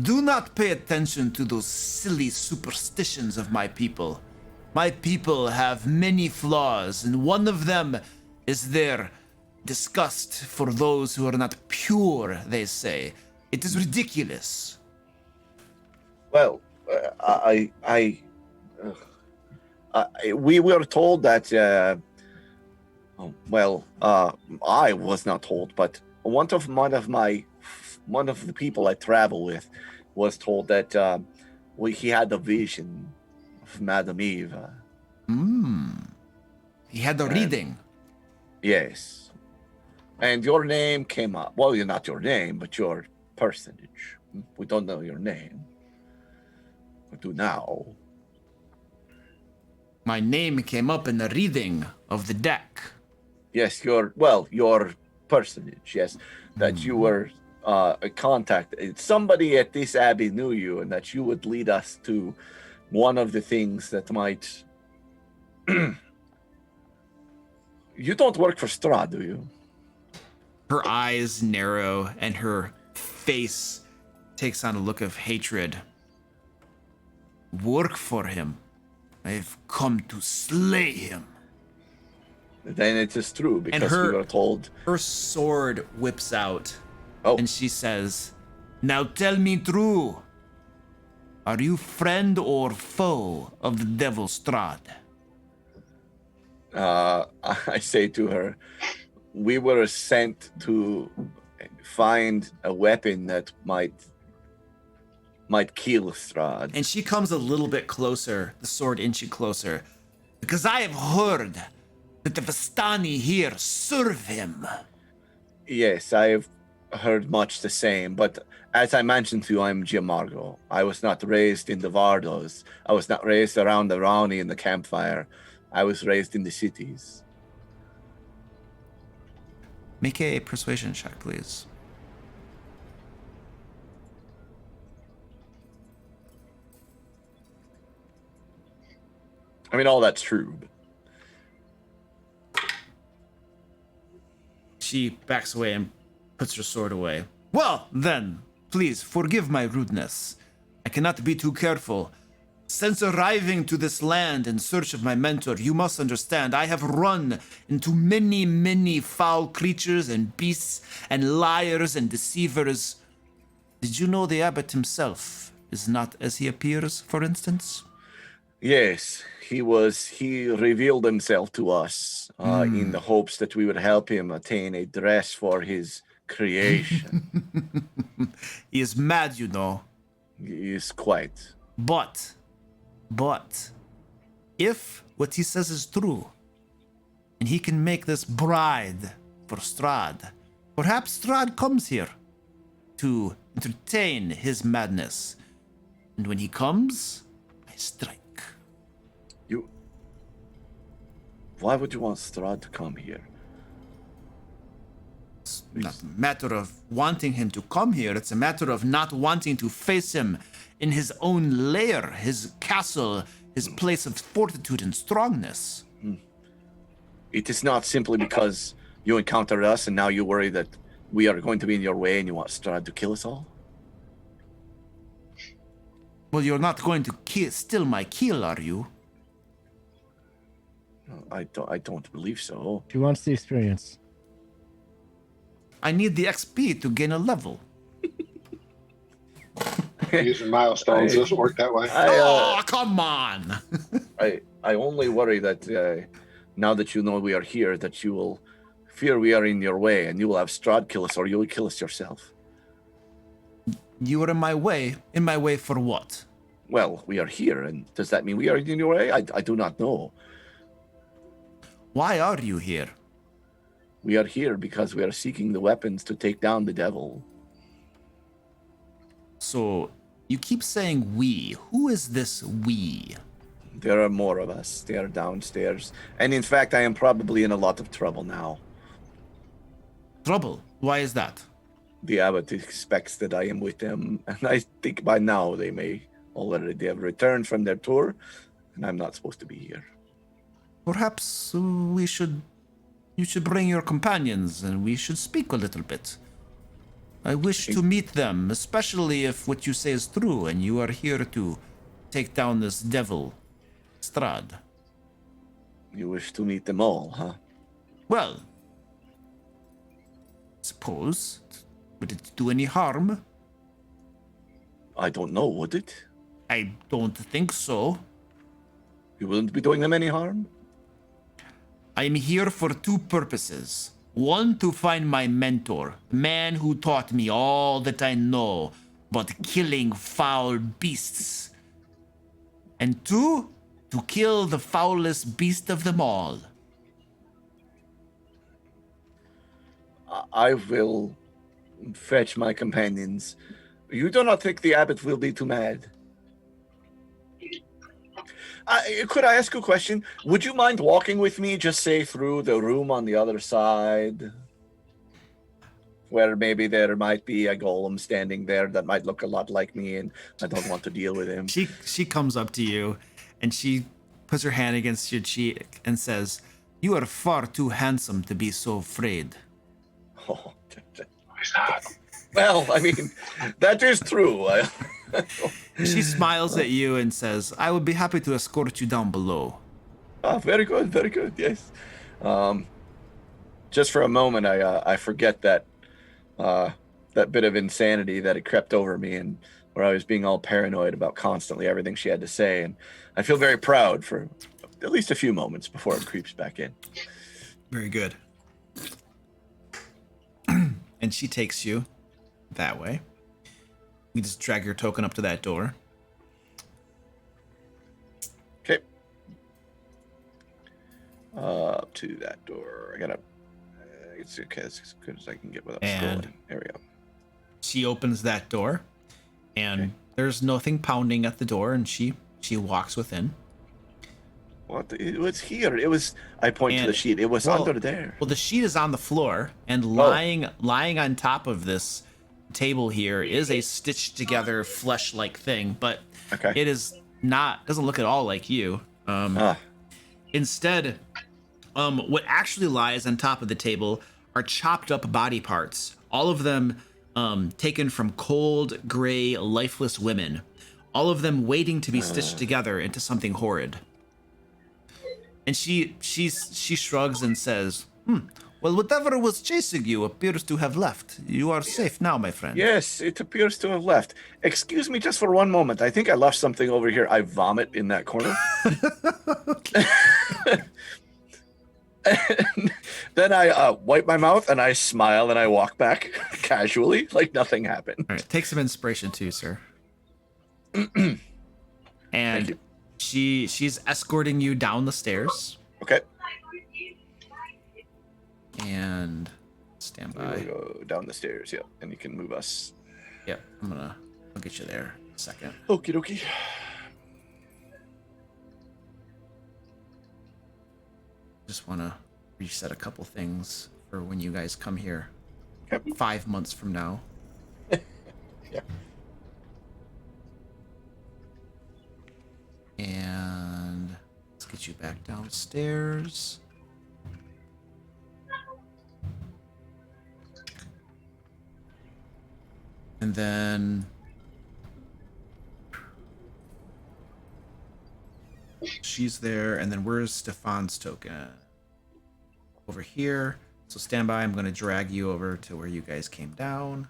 Do not pay attention to those silly superstitions of my people. My people have many flaws, and one of them is their disgust for those who are not pure, they say. It is ridiculous. Well, we were told that, I was not told, but one of the people I travel with was told that he had a vision of Madame Eve. He had a reading. Yes. And your name came up. Well, you're not your name, but your personage. We don't know your name. We do now. My name came up in the reading of the deck. Yes, your personage, yes. That you were a contact. Somebody at this abbey knew you, and that you would lead us to one of the things that might... You don't work for Strahd, do you? Her eyes narrow, and her face takes on a look of hatred. Work for him. I've come to slay him. Then it is true, because we were told... Her sword whips out, Oh. and she says, "Now tell me true. Are you friend or foe of the devil Strahd?" I say to her, we were sent to find a weapon that might kill Strahd. And she comes a little bit closer, the sword inching closer, because I have heard that the Vistani here serve him. Yes, I have heard much the same, but as I mentioned to you, I'm Giamargo. I was not raised in the Vardos. I was not raised around the Rani and the campfire. I was raised in the cities. Make a persuasion check, please. I mean, all that's true. But... She backs away and puts her sword away. Well, then, please forgive my rudeness. I cannot be too careful. Since arriving to this land in search of my mentor, you must understand I have run into many, many foul creatures and beasts and liars and deceivers. Did you know the abbot himself is not as he appears, for instance? Yes, he revealed himself to us in the hopes that we would help him attain a dress for his creation. He is mad, you know. He is quite. But, if what he says is true, and he can make this bride for Strahd, perhaps Strahd comes here to entertain his madness. And when he comes, I strike. Why would you want Strahd to come here? It's not a matter of wanting him to come here. It's a matter of not wanting to face him in his own lair, his castle, his place of fortitude and strongness. It is not simply because you encountered us and now you worry that we are going to be in your way and you want Strahd to kill us all? Well, you're not going to steal my kill, are you? I don't believe so. She wants the experience. I need the XP to gain a level. Using milestones doesn't work that way. Oh, come on! I only worry that now that you know we are here, that you will fear we are in your way and you will have Strahd kill us or you will kill us yourself. You are in my way? In my way for what? Well, we are here, and does that mean we are in your way? I do not know. Why are you here? We are here because we are seeking the weapons to take down the devil. So, you keep saying we. Who is this we? There are more of us. They are downstairs. And in fact, I am probably in a lot of trouble now. Trouble? Why is that? The abbot expects that I am with them, and I think by now they may already have returned from their tour, and I'm not supposed to be here. Perhaps you should bring your companions and we should speak a little bit. I wish to meet them, especially if what you say is true and you are here to take down this devil, Strahd. You wish to meet them all, huh? Well, suppose. Would it do any harm? I don't know, would it? I don't think so. You wouldn't be doing them any harm? I'm here for two purposes. One, to find my mentor, the man who taught me all that I know about killing foul beasts. And two, to kill the foulest beast of them all. I will fetch my companions. You do not think the abbot will be too mad? Could I ask a question? Would you mind walking with me, just say through the room on the other side? Where maybe there might be a golem standing there that might look a lot like me, and I don't want to deal with him. She comes up to you, and she puts her hand against your cheek and says, "You are far too handsome to be so afraid." Oh, he's not. Well, I mean, that is true. She smiles at you and says, "I would be happy to escort you down below." Oh, very good, yes. Just for a moment, I forget that bit of insanity that had crept over me, and where I was being all paranoid about constantly everything she had to say, and I feel very proud for at least a few moments before it creeps back in. Very good. And she takes you that way. You just drag your token up to that door. Okay. Up to that door. I gotta. It's okay. It's as good as I can get without scrolling. There we go. She opens that door, and there's nothing pounding at the door, and she walks within. What? It was here. It was. I point to the sheet. It was under there. Well, the sheet is on the floor, and lying on top of this table here is a stitched together flesh-like thing, but it is not. Doesn't look at all like you. Instead, what actually lies on top of the table are chopped up body parts, all of them taken from cold, gray, lifeless women, all of them waiting to be stitched together into something horrid. And she shrugs and says, well, whatever was chasing you appears to have left. You are safe now, my friend. Yes, it appears to have left. Excuse me just for one moment. I think I left something over here. I vomit in that corner. And then I wipe my mouth and I smile and I walk back casually like nothing happened. All right, take some inspiration too, sir. And you. she's escorting you down the stairs. Okay. And stand We'll by. go down the stairs, yeah, and you can move us. Yep, I'll get you there in a second. Okie dokie. Just want to reset a couple things for when you guys come here. Okay. 5 months from now. Yeah. And let's get you back downstairs. And then she's there, and then where's Stefan's token? Over here. So stand by, I'm gonna drag you over to where you guys came down.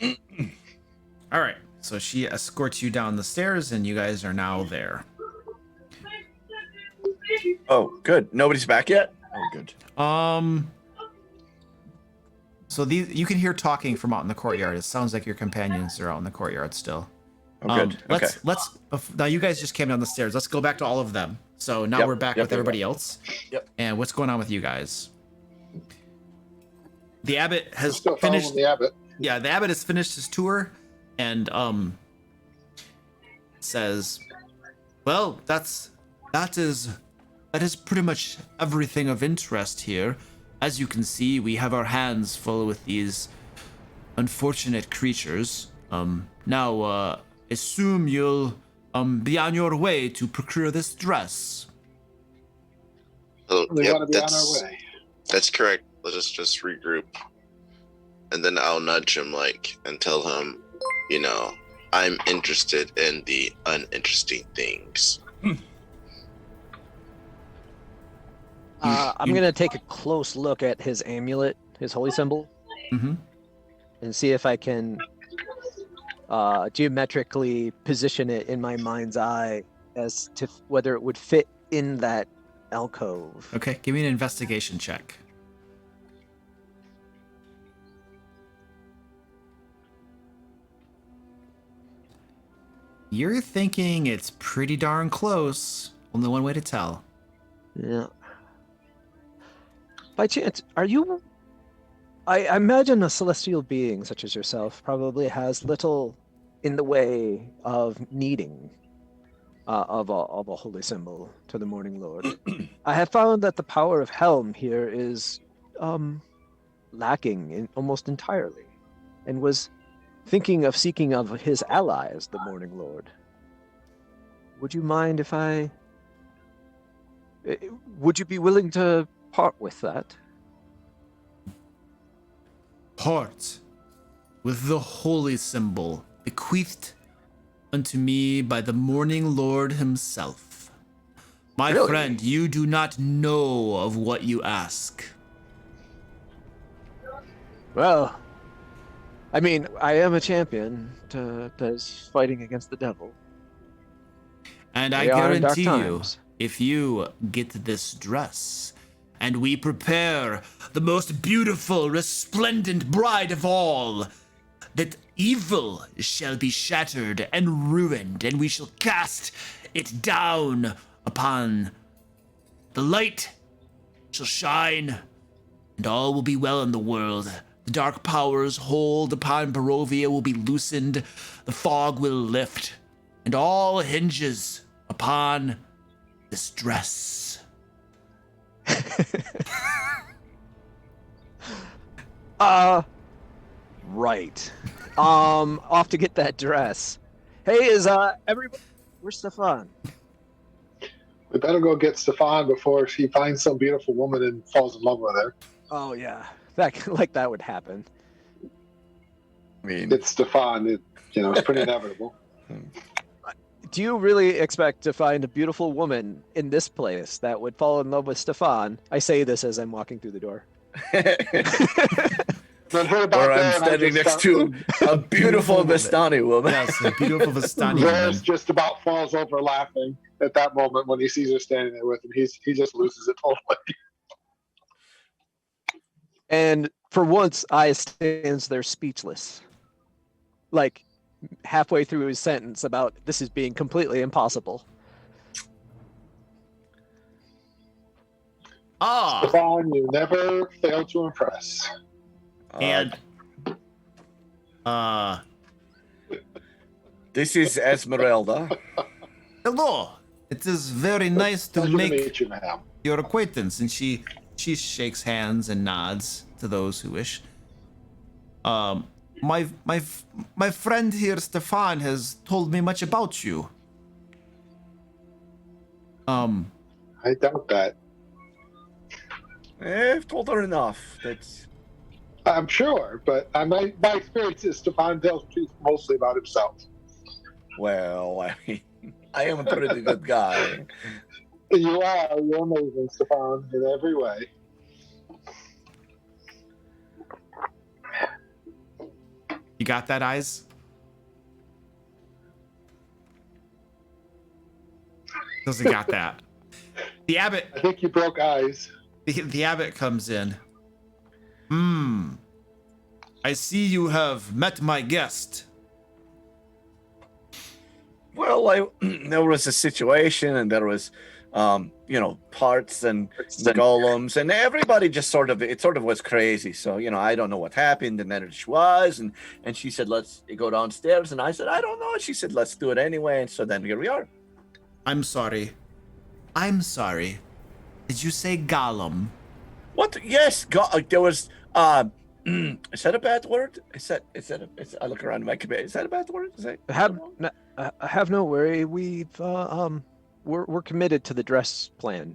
Okay. Alright, so she escorts you down the stairs and you guys are now there. Oh, good. Nobody's back yet? Oh, good. So you can hear talking from out in the courtyard. It sounds like your companions are out in the courtyard still. Oh, good. Okay. Now you guys just came down the stairs. Let's go back to all of them. So now we're back with everybody else. Yep. And what's going on with you guys? The Abbot has Still finished. following the Abbot. Yeah, the Abbot has finished his tour, and says, "Well, that is pretty much everything of interest here. As you can see, we have our hands full with these unfortunate creatures. Now, assume you'll be on your way to procure this dress." Oh, We yep, want to be on our way. That's correct. Let us just regroup. And then I'll nudge him and tell him, I'm interested in the uninteresting things. I'm going to take a close look at his amulet, his holy symbol, and see if I can geometrically position it in my mind's eye as to whether it would fit in that alcove. Okay, give me an investigation check. You're thinking it's pretty darn close. Only one way to tell. Yeah. By chance, are you... I imagine a celestial being such as yourself probably has little in the way of needing of a holy symbol to the Morning Lord. I have found that the power of Helm here is lacking almost entirely, and was thinking of seeking of his allies, the Morning Lord. Would you mind if would you be willing to part with that? Part with the holy symbol bequeathed unto me by the Morning Lord himself. My Really? friend, you do not know of what you ask. Well, I mean, I am a champion that's fighting against the devil. And I We are in dark guarantee you, times. if you get this dress, and we prepare the most beautiful, resplendent bride of all, that evil shall be shattered and ruined, and we shall cast it down upon the light shall shine, and all will be well in the world. The dark powers hold upon Barovia will be loosened, the fog will lift, and all hinges upon this dress. Right. Off to get that dress. Hey, is everybody? Where's Stefan? We better go get Stefan before he finds some beautiful woman and falls in love with her. Oh yeah, that would happen. I mean, It's Stefan. It's pretty inevitable. Do you really expect to find a beautiful woman in this place that would fall in love with Stefan? I say this as I'm walking through the door. or I'm standing next to a beautiful Vistani woman. Yes, a beautiful Vistani Varys woman. just about falls over laughing at that moment when he sees her standing there with him. He just loses it totally. And for once, I stands there speechless. Like halfway through his sentence about this is being completely impossible. Stefan, you never fail to impress. And this is Esmeralda. hello. It is very nice to Pleasure to make meet you, ma'am. your acquaintance. And she shakes hands and nods to those who wish. My friend here, Stefan, has told me much about you. I doubt that. I've told her enough. That's. I'm sure, but my experience is Stefan tells truth mostly about himself. Well, I mean, I am a pretty good guy. You are. You're amazing, Stefan, in every way. You got that, Eyes? Doesn't got that. The Abbot. I think you broke eyes. The Abbot comes in. I see you have met my guest. Well, there was a situation, and there was, parts and golems, and everybody just it was crazy. So, I don't know what happened, and then she was, and she said, let's go downstairs, and I said, I don't know. And she said, let's do it anyway, and so then here we are. I'm sorry. Did you say golem? What? Yes, there was, is that a bad word? I look around my computer. Is that a bad word? Have no worry. We're committed to the dress plan.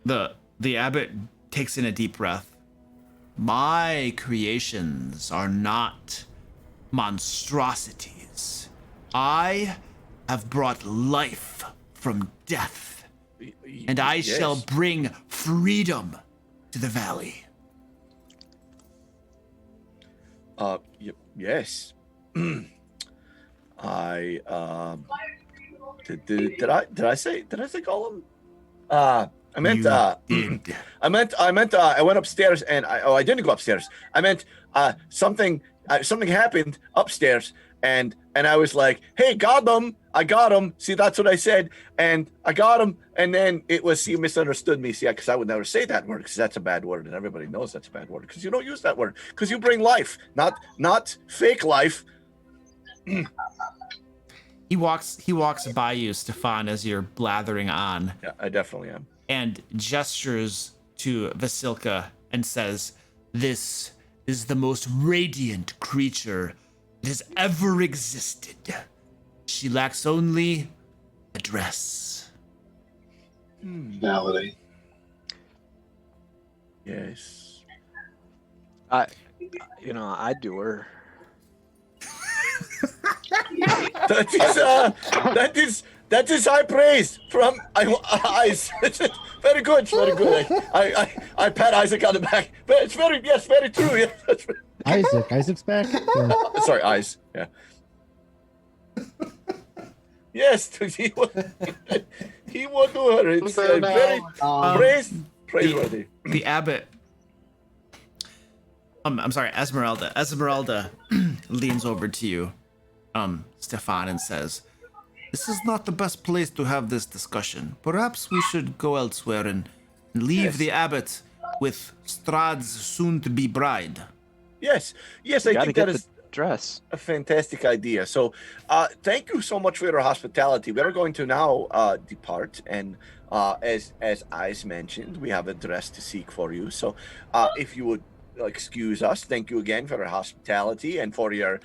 The Abbot takes in a deep breath. My creations are not monstrosities. I have brought life from death, and I shall bring freedom to the valley. Yes. Did I say golem? I meant I went upstairs and I didn't go upstairs. I meant something happened upstairs and I was like, hey, I got him. See, that's what I said, and I got him. And then you misunderstood me. See, because I would never say that word because that's a bad word, and everybody knows that's a bad word because you don't use that word because you bring life, not fake life. He walks by you, Stefan, as you're blathering on. Yeah, I definitely am. And gestures to Vasilka and says, "This is the most radiant creature that has ever existed. She lacks only a dress." Melody. Yes. I'd do her. That is high praise from Eyes. Very good, very good. I pat Isaac on the back. But it's very true. Yes, Isaac's back. Yeah. Sorry, Eyes. Yeah. Yes, he will do her. It's very praiseworthy. The Abbot. I'm sorry, Esmeralda. Esmeralda leans over to you, Stefan, and says, "This is not the best place to have this discussion. Perhaps we should go elsewhere and leave the Abbot with Strahd's soon-to-be bride." Yes, I think that is dress. a fantastic idea. So, thank you so much for your hospitality. We are going to now depart, and as Eyes mentioned, we have a dress to seek for you. So, if you would excuse us, thank you again for your hospitality and for your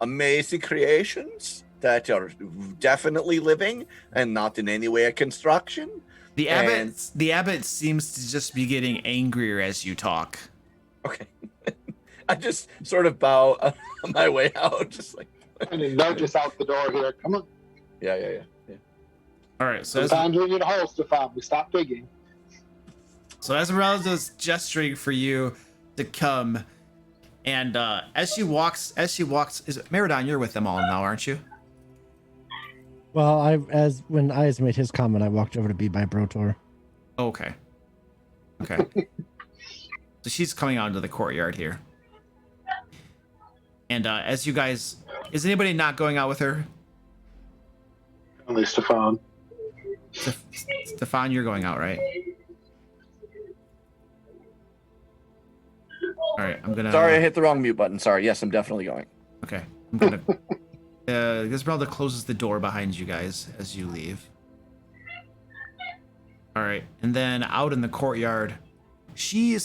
amazing creations that are definitely living and not in any way a construction. The abbot seems to just be getting angrier as you talk. Okay. I just sort of bow on my way out, just like. And then nudge us out the door here. Come on. Yeah. All right. So sometimes we need a hole, Stefan. We stop digging. So Esmeralda's gesturing for you to come, and as she walks, is it Meridon? You're with them all now, aren't you? Well, when Eyes made his comment, I walked over to be by Brotor. Okay. So she's coming out into the courtyard here, and as you guys, is anybody not going out with her? Only Stefan. Stefan, you're going out, right? All right, I'm gonna. Sorry, I hit the wrong mute button. Sorry. Yes, I'm definitely going. Okay, I'm gonna. Esmeralda closes the door behind you guys as you leave. All right, and then out in the courtyard, I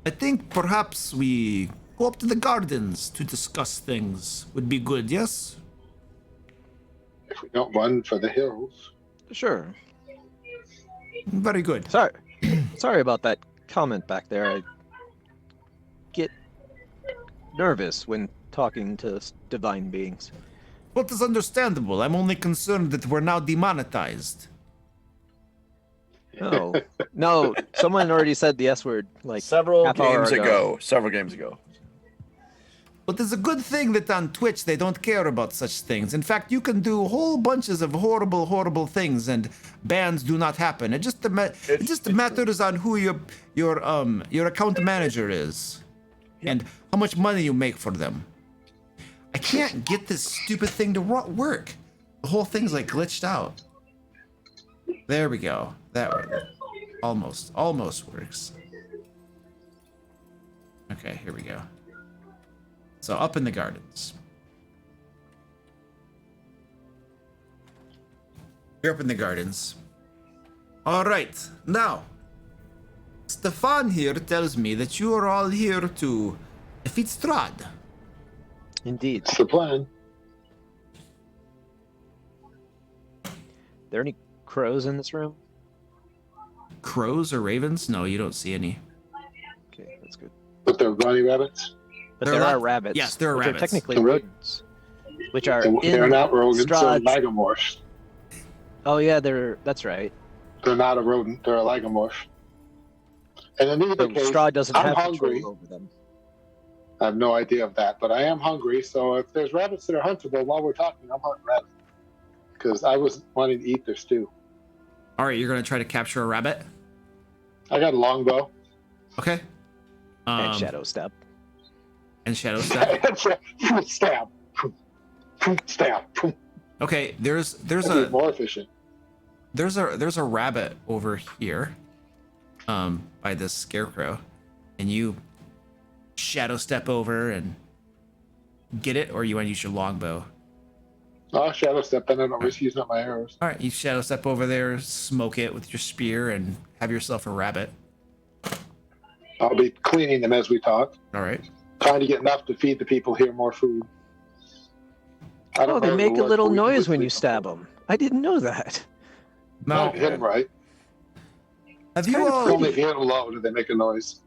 think perhaps we go up to the gardens to discuss things. Would be good, yes? If we don't run for the hills. Sure. Very good. Sorry about that comment back there. I get nervous when talking to divine beings. Well, it's understandable. I'm only concerned that we're now demonetized. No, someone already said the S word like several half hour games ago. But it's a good thing that on Twitch they don't care about such things. In fact, you can do whole bunches of horrible things, and bans do not happen. It just matters on who your account manager is, and how much money you make for them. I can't get this stupid thing to work. The whole thing's like glitched out. There we go. That almost works. Okay, here we go. So up in the gardens. You're up in the gardens. All right, now, Stefan here tells me that you are all here to defeat Strahd. Indeed. That's the plan. There any crows in this room? Crows or ravens? No, you don't see any. Okay, that's good. But they're bunny rabbits? But there are rabbits. Yes, there are which rabbits. Are technically rodents. Which are They're not rodents, they're Strahd's... lagomorphs. Oh yeah, that's right. They're not a rodent, they're a lagomorph. And in either case, Strahd doesn't I'm have hungry. control over them. I have no idea of that, but I am hungry, so if there's rabbits that are huntable while we're talking, I'm hunting rabbits. Because I was wanting to eat their stew. All right, you're going to try to capture a rabbit? I got a longbow. Okay. And shadow step. And shadow step? Stab. Stab. Okay, there's That'd be more efficient. There's a rabbit over here, by this scarecrow, and you shadow step over and get it, or you want to use your longbow? Oh, shadow step, then I don't risk using up my arrows. All right, you shadow step over there, smoke it with your spear, and have yourself a rabbit. I'll be cleaning them as we talk. All right. Trying to get enough to feed the people here more food. Oh, they make a little noise when you stab them. I didn't know that. No, hit them right. Have you all... Only if you hit them low do they make a noise.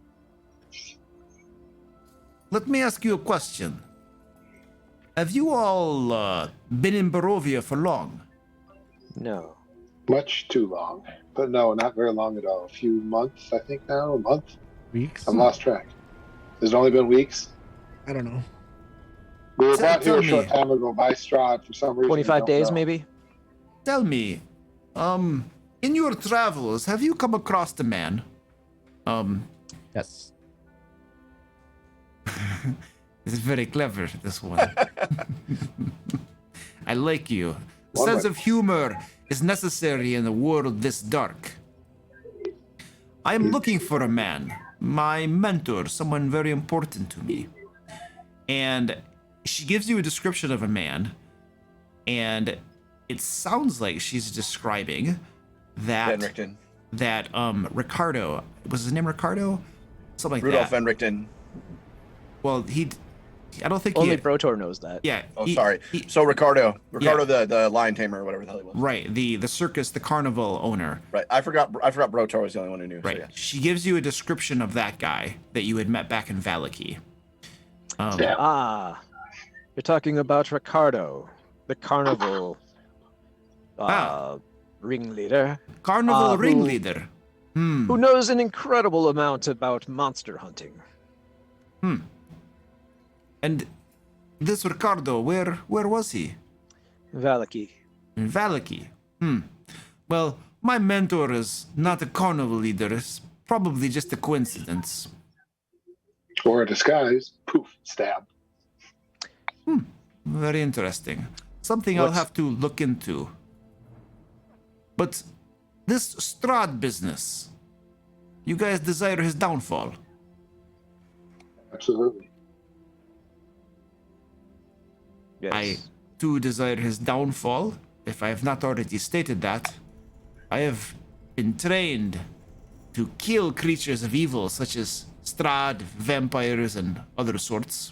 Let me ask you a question. Have you all been in Barovia for long? No. Much too long. But no, not very long at all. A few months, I think now. A month? Weeks? I've lost track. Has it only been weeks? I don't know. We were brought here a short time ago by Strahd for some reason. 25 days, maybe? Tell me, in your travels, have you come across a man? Yes. This is very clever, this one. I like you. A sense of humor is necessary in a world this dark. I am looking for a man, my mentor, someone very important to me. And she gives you a description of a man, and it sounds like she's describing that Ricardo, was his name Ricardo? Something like Rudolph that. Van Richten. Well, I don't think Only Brotor knows that. Yeah. Oh, sorry. So Ricardo, the lion tamer or whatever the hell he was. Right. The circus, the carnival owner. Right. I forgot Brotor was the only one who knew. Right. So yeah. She gives you a description of that guy that you had met back in Valaki. You're talking about Ricardo, the carnival ringleader. Carnival ringleader. Who knows an incredible amount about monster hunting. And this Ricardo, where was he? Valaki. In Valaki. Well, my mentor is not a carnival leader. It's probably just a coincidence. Or a disguise. Poof, stab. Very interesting. Something I'll have to look into. But this Strahd business, you guys desire his downfall. Absolutely. Yes. I do desire his downfall. If I have not already stated that, I have been trained to kill creatures of evil such as Strahd, vampires, and other sorts.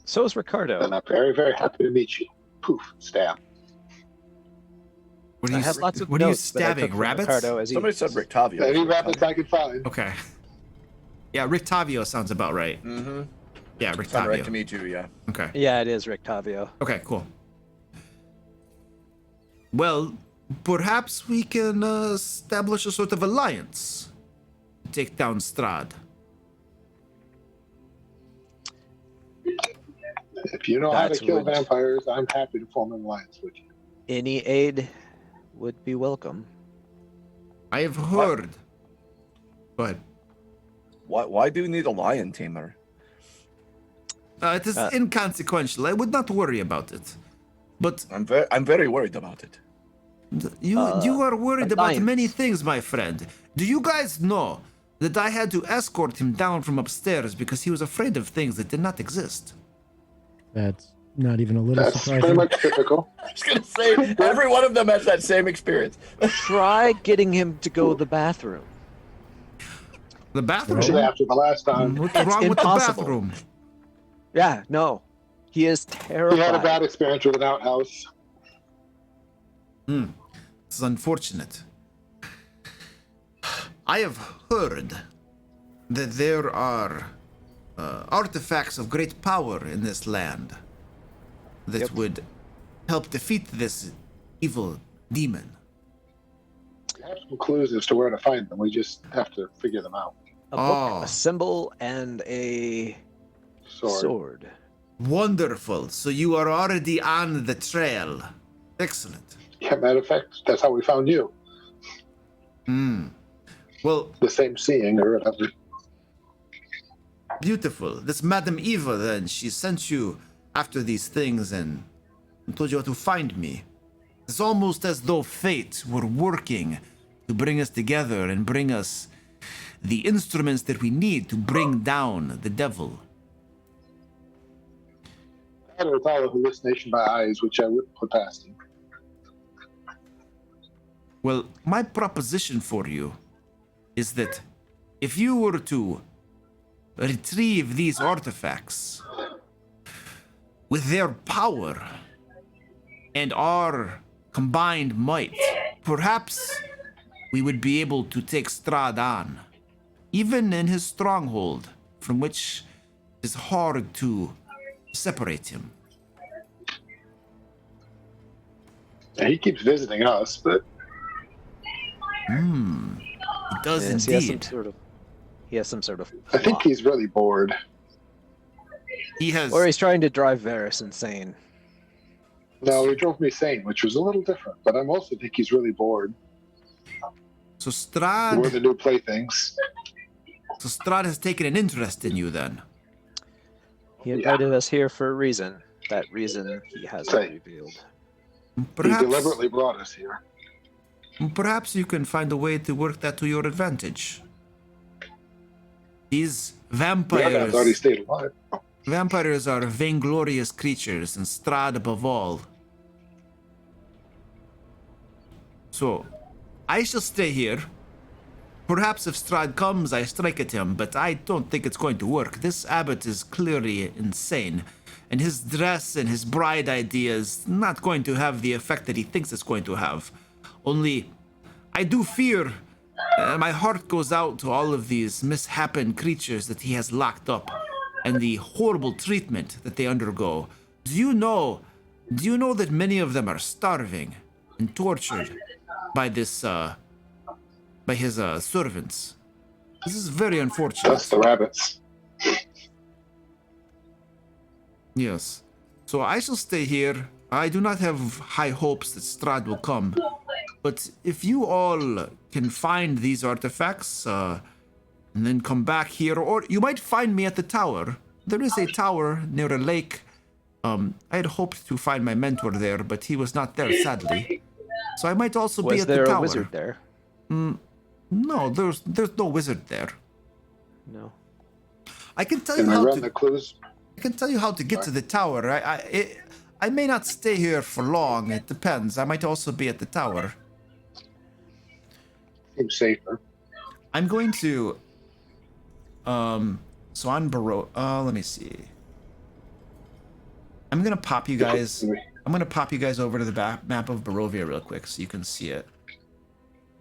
So is Ricardo. And I'm very, very happy to meet you. Poof, stab. What I have lots of what are you notes that I took stabbing? from Rabbits? Ricardo as he- Somebody said Rictavio. Any rabbits I could find. Okay. Yeah, Rictavio sounds about right. Mm-hmm. Yeah, Sounded right to Rictavio. me too. Yeah. Okay. Yeah, it is Rictavio. Okay, cool. Well, perhaps we can establish a sort of alliance. Take down Strahd. If you know how to That's kill what- vampires, I'm happy to form an alliance with you. Any aid would be welcome. I have heard. Go ahead. Why do we need a lion tamer? It is inconsequential. I would not worry about it. But I'm very worried about it. you are worried about alliance. many things, my friend. Do you guys know that I had to escort him down from upstairs because he was afraid of things that did not exist? That's not even a little That's pretty surprising. much typical. I was gonna say every one of them has that same experience. Try getting him to go to the bathroom. The bathroom? Especially after the last time. What's That's wrong with the impossible. bathroom? Yeah, no. He is We terrified. had a bad experience with an outhouse. It's unfortunate. I have heard that there are artifacts of great power in this land that would help defeat this evil demon. We have some clues as to where to find them. We just have to figure them out. A book, Oh. a symbol, and a sword. Wonderful. So you are already on the trail. Excellent. Yeah, matter of fact, that's how we found you. Well, The same seeing or whatever. beautiful. This Madame Eva, then, she sent you after these things and told you how to find me. It's almost as though fate were working to bring us together and bring us the instruments that we need to bring down the devil. I had a hallucination by eyes, which I wouldn't put past him. Well, my proposition for you is that if you were to retrieve these artifacts with their power and our combined might, perhaps we would be able to take Strahd on, even in his stronghold, from which it is hard to separate him. Yeah, he keeps visiting us, but He does Yes, he has indeed. some sort of I think plot. he's really bored. He has. Or he's trying to drive Varys insane. No, he drove me sane, which was a little different, but I also think he's really bored. So We're Strahd. the new playthings. So Strahd has taken an interest in you then. He invited us here for a reason. That reason he hasn't Right. revealed. He deliberately brought us here. Perhaps you can find a way to work that to your advantage. These Yeah, I thought he vampires, stayed alive. vampires are vainglorious creatures, and Strahd above all. So, I shall stay here. Perhaps if Strahd comes, I strike at him, but I don't think it's going to work. This Abbot is clearly insane, and his dress and his bride idea is not going to have the effect that he thinks it's going to have. Only, I do fear, my heart goes out to all of these mishappen creatures that he has locked up, and the horrible treatment that they undergo. Do you know that many of them are starving and tortured by this, by his servants? This is very unfortunate. That's the rabbits. Yes. So I shall stay here. I do not have high hopes that Strahd will come. But if you all can find these artifacts, and then come back here, or you might find me at the tower. There is a tower near a lake. I had hoped to find my mentor there, but he was not there, sadly. So I might also be at the tower. Was there a wizard there? No, there's no wizard there. No. I can tell Can you I how run to. the clues? I can tell you how to get to the tower. I may not stay here for long. It depends. I might also be at the tower. Seems safer. I'm going to. So on let me see. I'm gonna pop you guys. I'm gonna pop you guys over to the map of Barovia real quick so you can see it,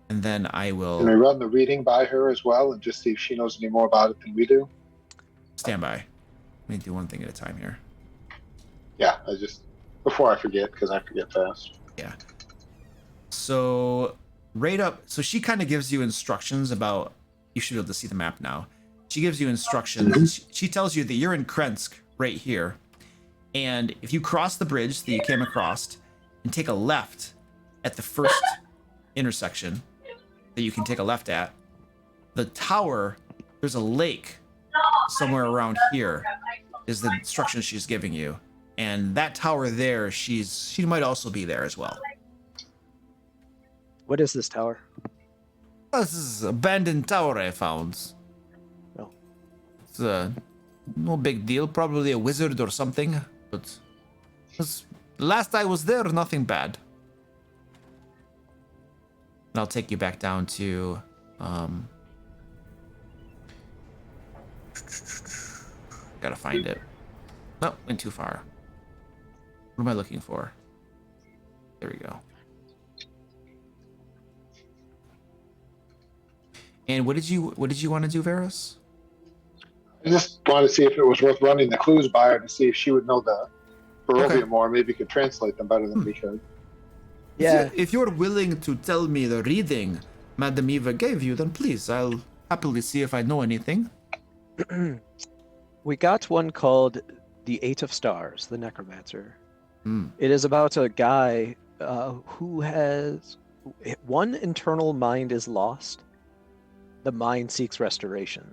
and then I will. Can we run the reading by her as well and just see if she knows any more about it than we do? Stand by. Let me do one thing at a time here. Yeah, before I forget, because I forget fast. Yeah. So so she kind of gives you instructions about. You should be able to see the map now. She gives you instructions. She tells you that you're in Kresk right here. And if you cross the bridge that you came across and take a left at the first intersection that you can take a left at, the tower, there's a lake somewhere around here is the instructions she's giving you. And that tower there, she might also be there as well. What is this tower? This is an abandoned tower I found. Oh. It's no big deal. Probably a wizard or something. But last I was there, nothing bad. And I'll take you back down to gotta find it. No, went too far. What am I looking for? There we go. And what did you want to do, Varus? I just wanted to see if it was worth running the clues by her to see if she would know the Barovia more. Maybe could translate them better than we could. Yeah. If you're willing to tell me the reading Madame Eva gave you, then please, I'll happily see if I know anything. We got one called The Eight of Stars, the Necromancer. It is about a guy who has one internal mind is lost. The mind seeks restoration.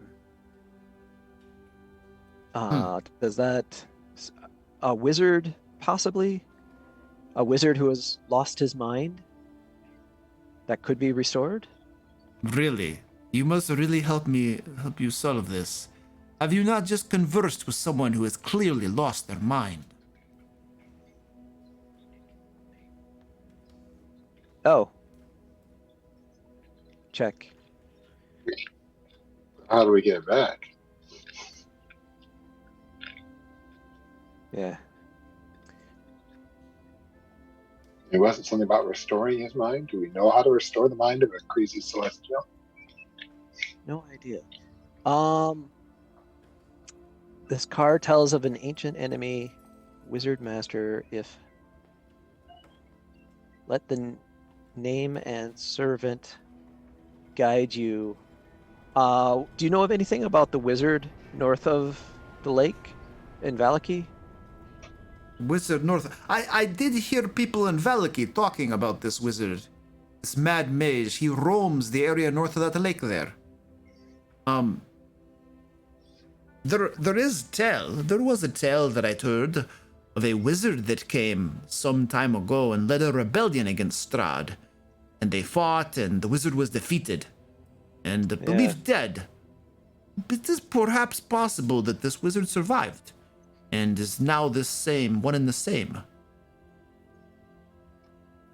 Does that a wizard possibly? A wizard who has lost his mind that could be restored? Really? You must really help you solve this. Have you not just conversed with someone who has clearly lost their mind? Oh. Check. How do we get it back? Yeah. It wasn't something about restoring his mind. Do we know how to restore the mind of a crazy celestial? No idea. This card tells of an ancient enemy, wizard master, if let the name and servant guide you. Do you know of anything about the wizard north of the lake in Valaki? Wizard North. I did hear people in Valaki talking about this wizard. This mad mage. He roams the area north of that lake there. There was a tale that I'd heard of a wizard that came some time ago and led a rebellion against Strahd. And they fought, and the wizard was defeated. And believed dead. But it is perhaps possible that this wizard survived. And is now the same, one and the same.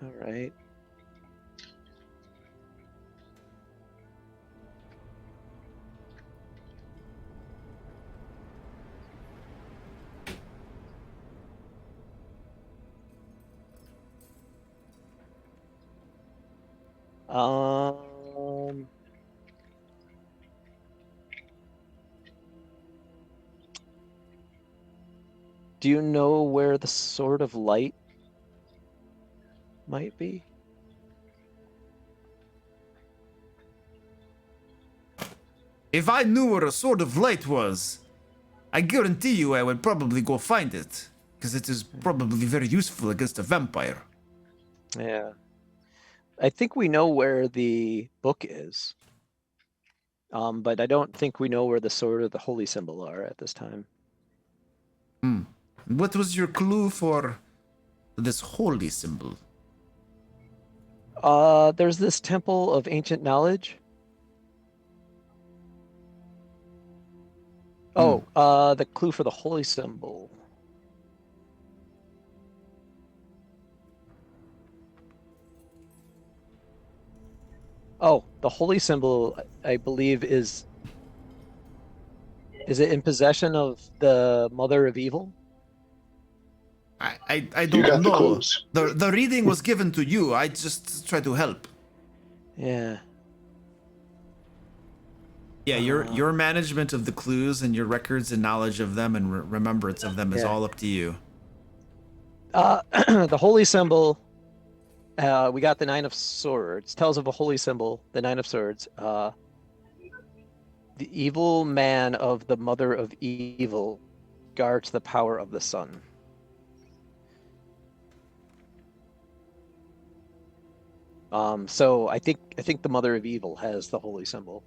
All right. Do you know where the Sword of Light might be? If I knew where a Sword of Light was, I guarantee you I would probably go find it, because it is probably very useful against a vampire. Yeah. I think we know where the book is. But I don't think we know where the sword or the holy symbol are at this time. What was your clue for this holy symbol? There's this temple of ancient knowledge. Oh, the clue for the holy symbol. Oh, the holy symbol, I believe, is it in possession of the Mother of Evil? I You don't got the know. clues. The reading was given to you. I just try to help. Yeah. Yeah, your management of the clues and your records and knowledge of them and remembrance of them is all up to you. The holy symbol, we got the Nine of Swords. Tells of a holy symbol, the Nine of Swords. The evil man of the Mother of Evil guards the power of the sun. So I think the Mother of Evil has the holy symbol.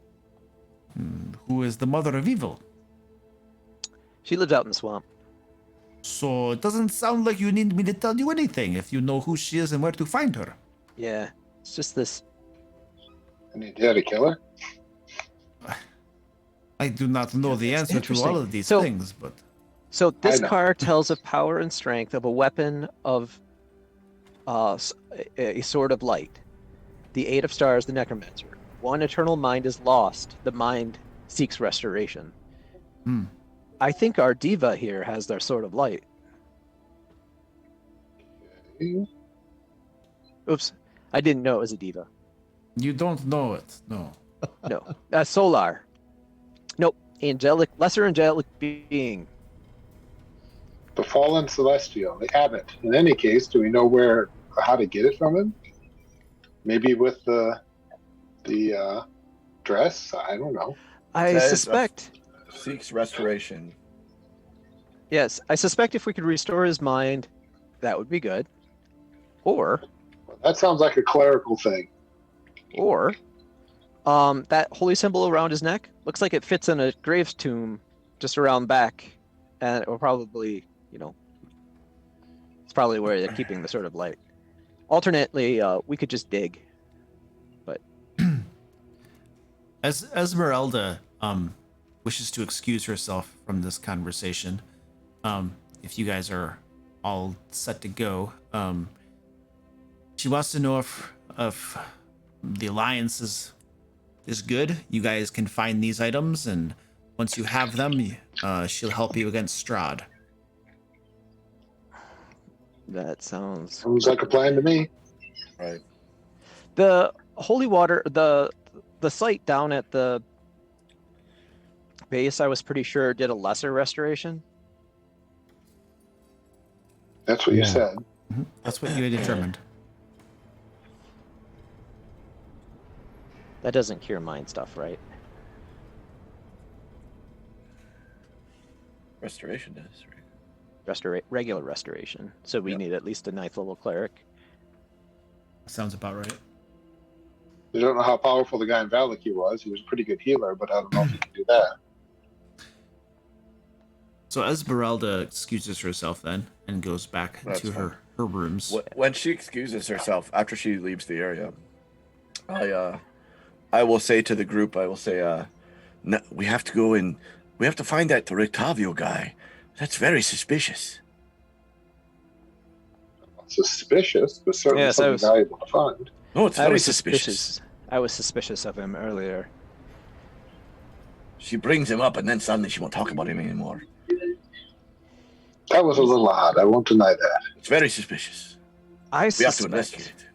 Who is the Mother of Evil? She lives out in the swamp. So it doesn't sound like you need me to tell you anything if you know who she is and where to find her. Yeah, it's just this. Any idea how to kill her? I do not know the answer to interesting. all of these So- things, but So this know. card tells of power and strength of a weapon of a sword of light. The Eight of Stars, the Necromancer. One eternal mind is lost. The mind seeks restoration. I think our diva here has their sword of light. Oops, I didn't know it was a diva. you don't know it. No. No, Solar. Nope, lesser angelic being. The fallen celestial, the abbot. In any case, do we know how to get it from him? Maybe with the dress? I don't know. I Says, suspect. Seeks restoration. Yes, I suspect if we could restore his mind, that would be good. Or That sounds like a clerical thing. that holy symbol around his neck looks like it fits in a grave's tomb just around back, and it will probably, it's probably where they're keeping the sword of light. Alternately, we could just dig. But As Esmeralda wishes to excuse herself from this conversation, if you guys are all set to go, she wants to know if the alliance is good. You guys can find these items, and once you have them, she'll help you against Strahd. that sounds. Sounds like a plan to me. Right. The holy water, the site down at the base, I was pretty sure did a lesser restoration. That's what you Yeah. said. That's what you had determined. That doesn't cure mind stuff, right? Restoration does. Right? Regular restoration. So we Yep. need at least a 9th level cleric. Sounds about right. We don't know how powerful the guy in Valaki was. He was a pretty good healer, but I don't know if he can do that. So Esmeralda excuses herself then and goes back That's to her rooms. When she excuses herself after she leaves the area, I will say to the group, no, we have to go and we have to find that Rictavio guy. That's very suspicious. Suspicious, but certainly Yes, something valuable to find. No, it's I very was suspicious. I was suspicious of him earlier. She brings him up and then suddenly she won't talk about him anymore. That was a little odd. I won't deny that. It's very suspicious. I We have to suspect investigate.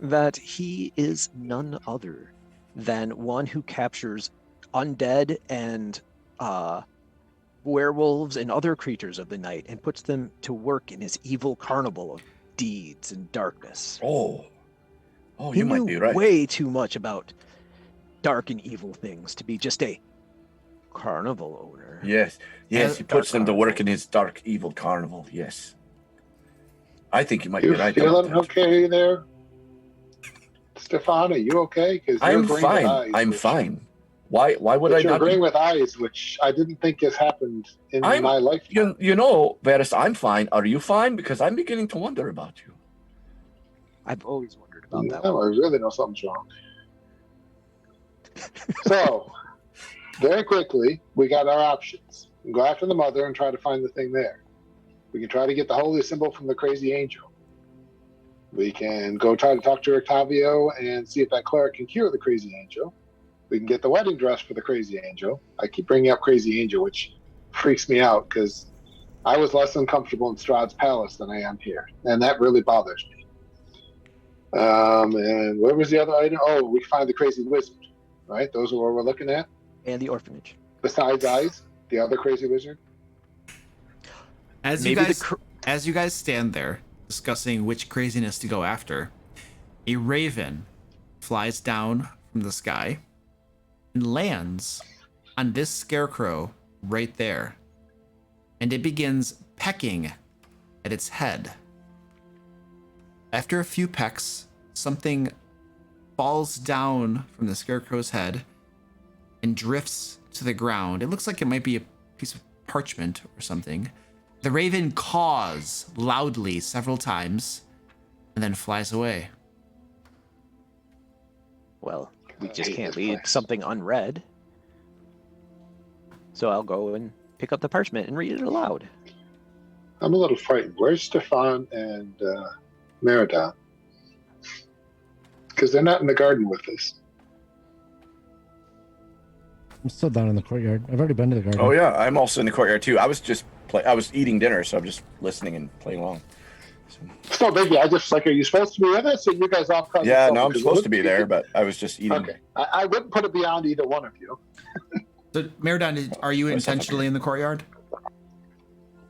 that he is none other than one who captures undead and werewolves and other creatures of the night and puts them to work in his evil carnival of deeds and darkness. Oh, He you might knew be right. way too much about dark and evil things to be just a carnival owner. Yes, he puts them to work in his dark, evil carnival. Yes. I think you might be You right. feeling okay there, Stefan? Are you okay? Because I'm fine. I'm fine. Why would I you're not agreeing with eyes, which I didn't think has happened in my life. You know, Varys, I'm fine. Are you fine? Because I'm beginning to wonder about you. I've always wondered about that. No, I really know something's wrong. So, very quickly, we got our options. We can go after the mother and try to find the thing there. We can try to get the holy symbol from the crazy angel. We can go try to talk to Octavio and see if that cleric can cure the crazy angel. We can get the wedding dress for the crazy angel. I keep bringing up crazy angel, which freaks me out because I was less uncomfortable in Strahd's palace than I am here, and that really bothers me. And where was the other item? Oh, we find the crazy wizard, right? Those are what we're looking at. And the orphanage. Besides Eyes, the other crazy wizard. As you guys stand there discussing which craziness to go after, a raven flies down from the sky and lands on this scarecrow right there. And it begins pecking at its head. After a few pecks, something falls down from the scarecrow's head and drifts to the ground. It looks like it might be a piece of parchment or something. The raven caws loudly several times and then flies away. Well, we just can't leave something unread. So I'll go and pick up the parchment and read it aloud. I'm a little frightened. Where's Stefan and Meridan? Because they're not in the garden with us. I'm still down in the courtyard. I've already been to the garden. Oh yeah, I'm also in the courtyard too. I was just I was eating dinner, so I'm just listening and playing along. It's no biggie. I just like, are you supposed to be with us? Or you guys all come? Yeah, no, I'm supposed to be there, but I was just eating. Okay, I wouldn't put it beyond either one of you. So, Meridan, are you intentionally in the courtyard?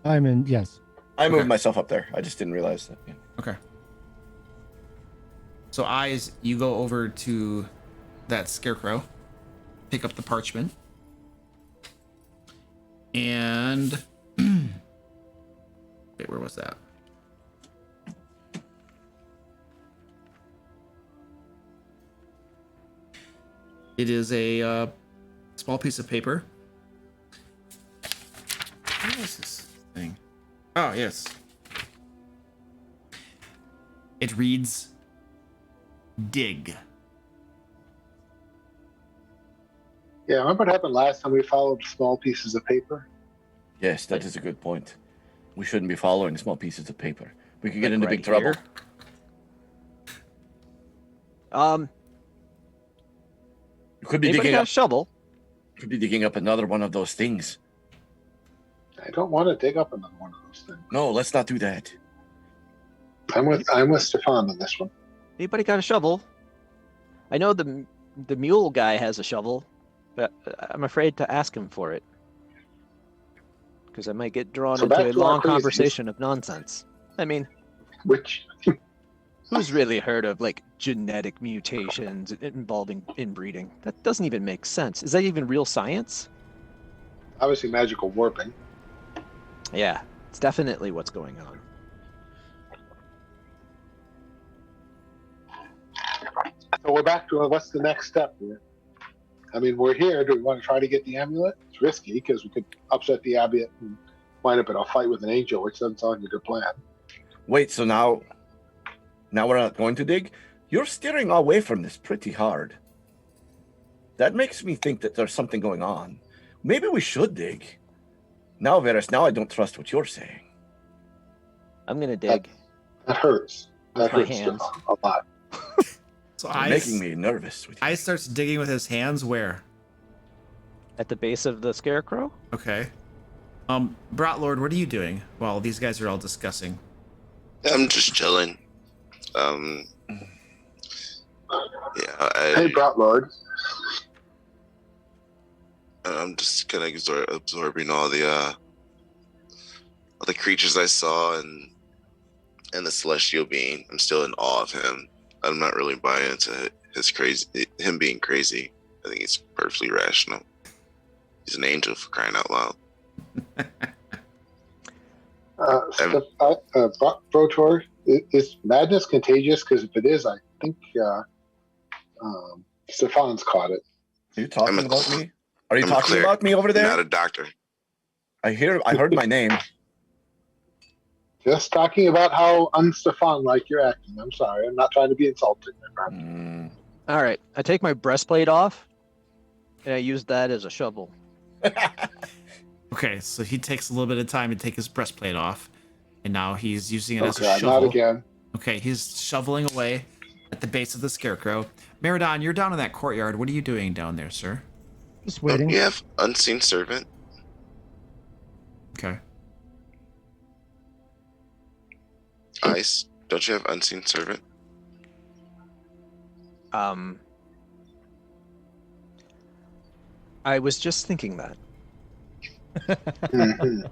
I'm in. Yes. I moved myself up there. I just didn't realize that. Yeah. Okay. So, Eyes, you go over to that scarecrow, pick up the parchment, and wait, where was that? It is a small piece of paper. What is this thing? Oh, yes. It reads, dig. Yeah, remember what happened last time we followed small pieces of paper? Yes, that is a good point. We shouldn't be following small pieces of paper. We could get Like into right big trouble. You could be Anybody digging got up. a shovel? Could be digging up another one of those things. I don't want to dig up another one of those things. No, let's not do that. I'm with Stefan on this one. Anybody got a shovel? I know the mule guy has a shovel, but I'm afraid to ask him for it. Because I might get drawn So back into a to our long crazies. conversation of nonsense. I mean, Which who's really heard of like genetic mutations involving inbreeding? That doesn't even make sense. Is that even real science? obviously magical warping. Yeah, it's definitely what's going on. So we're back to what's the next step here? I mean, we're here. Do we want to try to get the amulet? It's risky because we could upset the Abbot and wind up in a fight with an angel, which doesn't sound like a good plan. Wait, so now we're not going to dig? You're steering away from this pretty hard. That makes me think that there's something going on. Maybe we should dig. Now, Varys, now I don't trust what you're saying. I'm gonna dig. That hurts. That my hurts hands. a lot. So You're making me nervous with you. Ice starts digging with his hands. Where? At the base of the scarecrow? Okay. Brotlord, what are you doing while these guys are all discussing? I'm just chilling. Yeah, Hey, Brat Lord. I'm just kind of absorbing all the creatures I saw and the celestial being. I'm still in awe of him. I'm not really buying into him being crazy. I think he's perfectly rational. He's an angel, for crying out loud. Brotor, is madness contagious? Because if it is, I think Stefan's caught it. Are you talking about me? Are you I'm talking clear. about me over there? Not a doctor. I heard my name. Just talking about how un-Stefan-like you're acting. I'm sorry. I'm not trying to be insulting, my friend. All right. I take my breastplate off, and I use that as a shovel. Okay, so he takes a little bit of time to take his breastplate off, and now he's using it as a God, shovel. not again. Okay, he's shoveling away at the base of the scarecrow. Meridon, you're down in that courtyard. What are you doing down there, sir? Just waiting. You have unseen servant. Okay. Ice. Don't you have unseen servant? I was just thinking that. Mhm.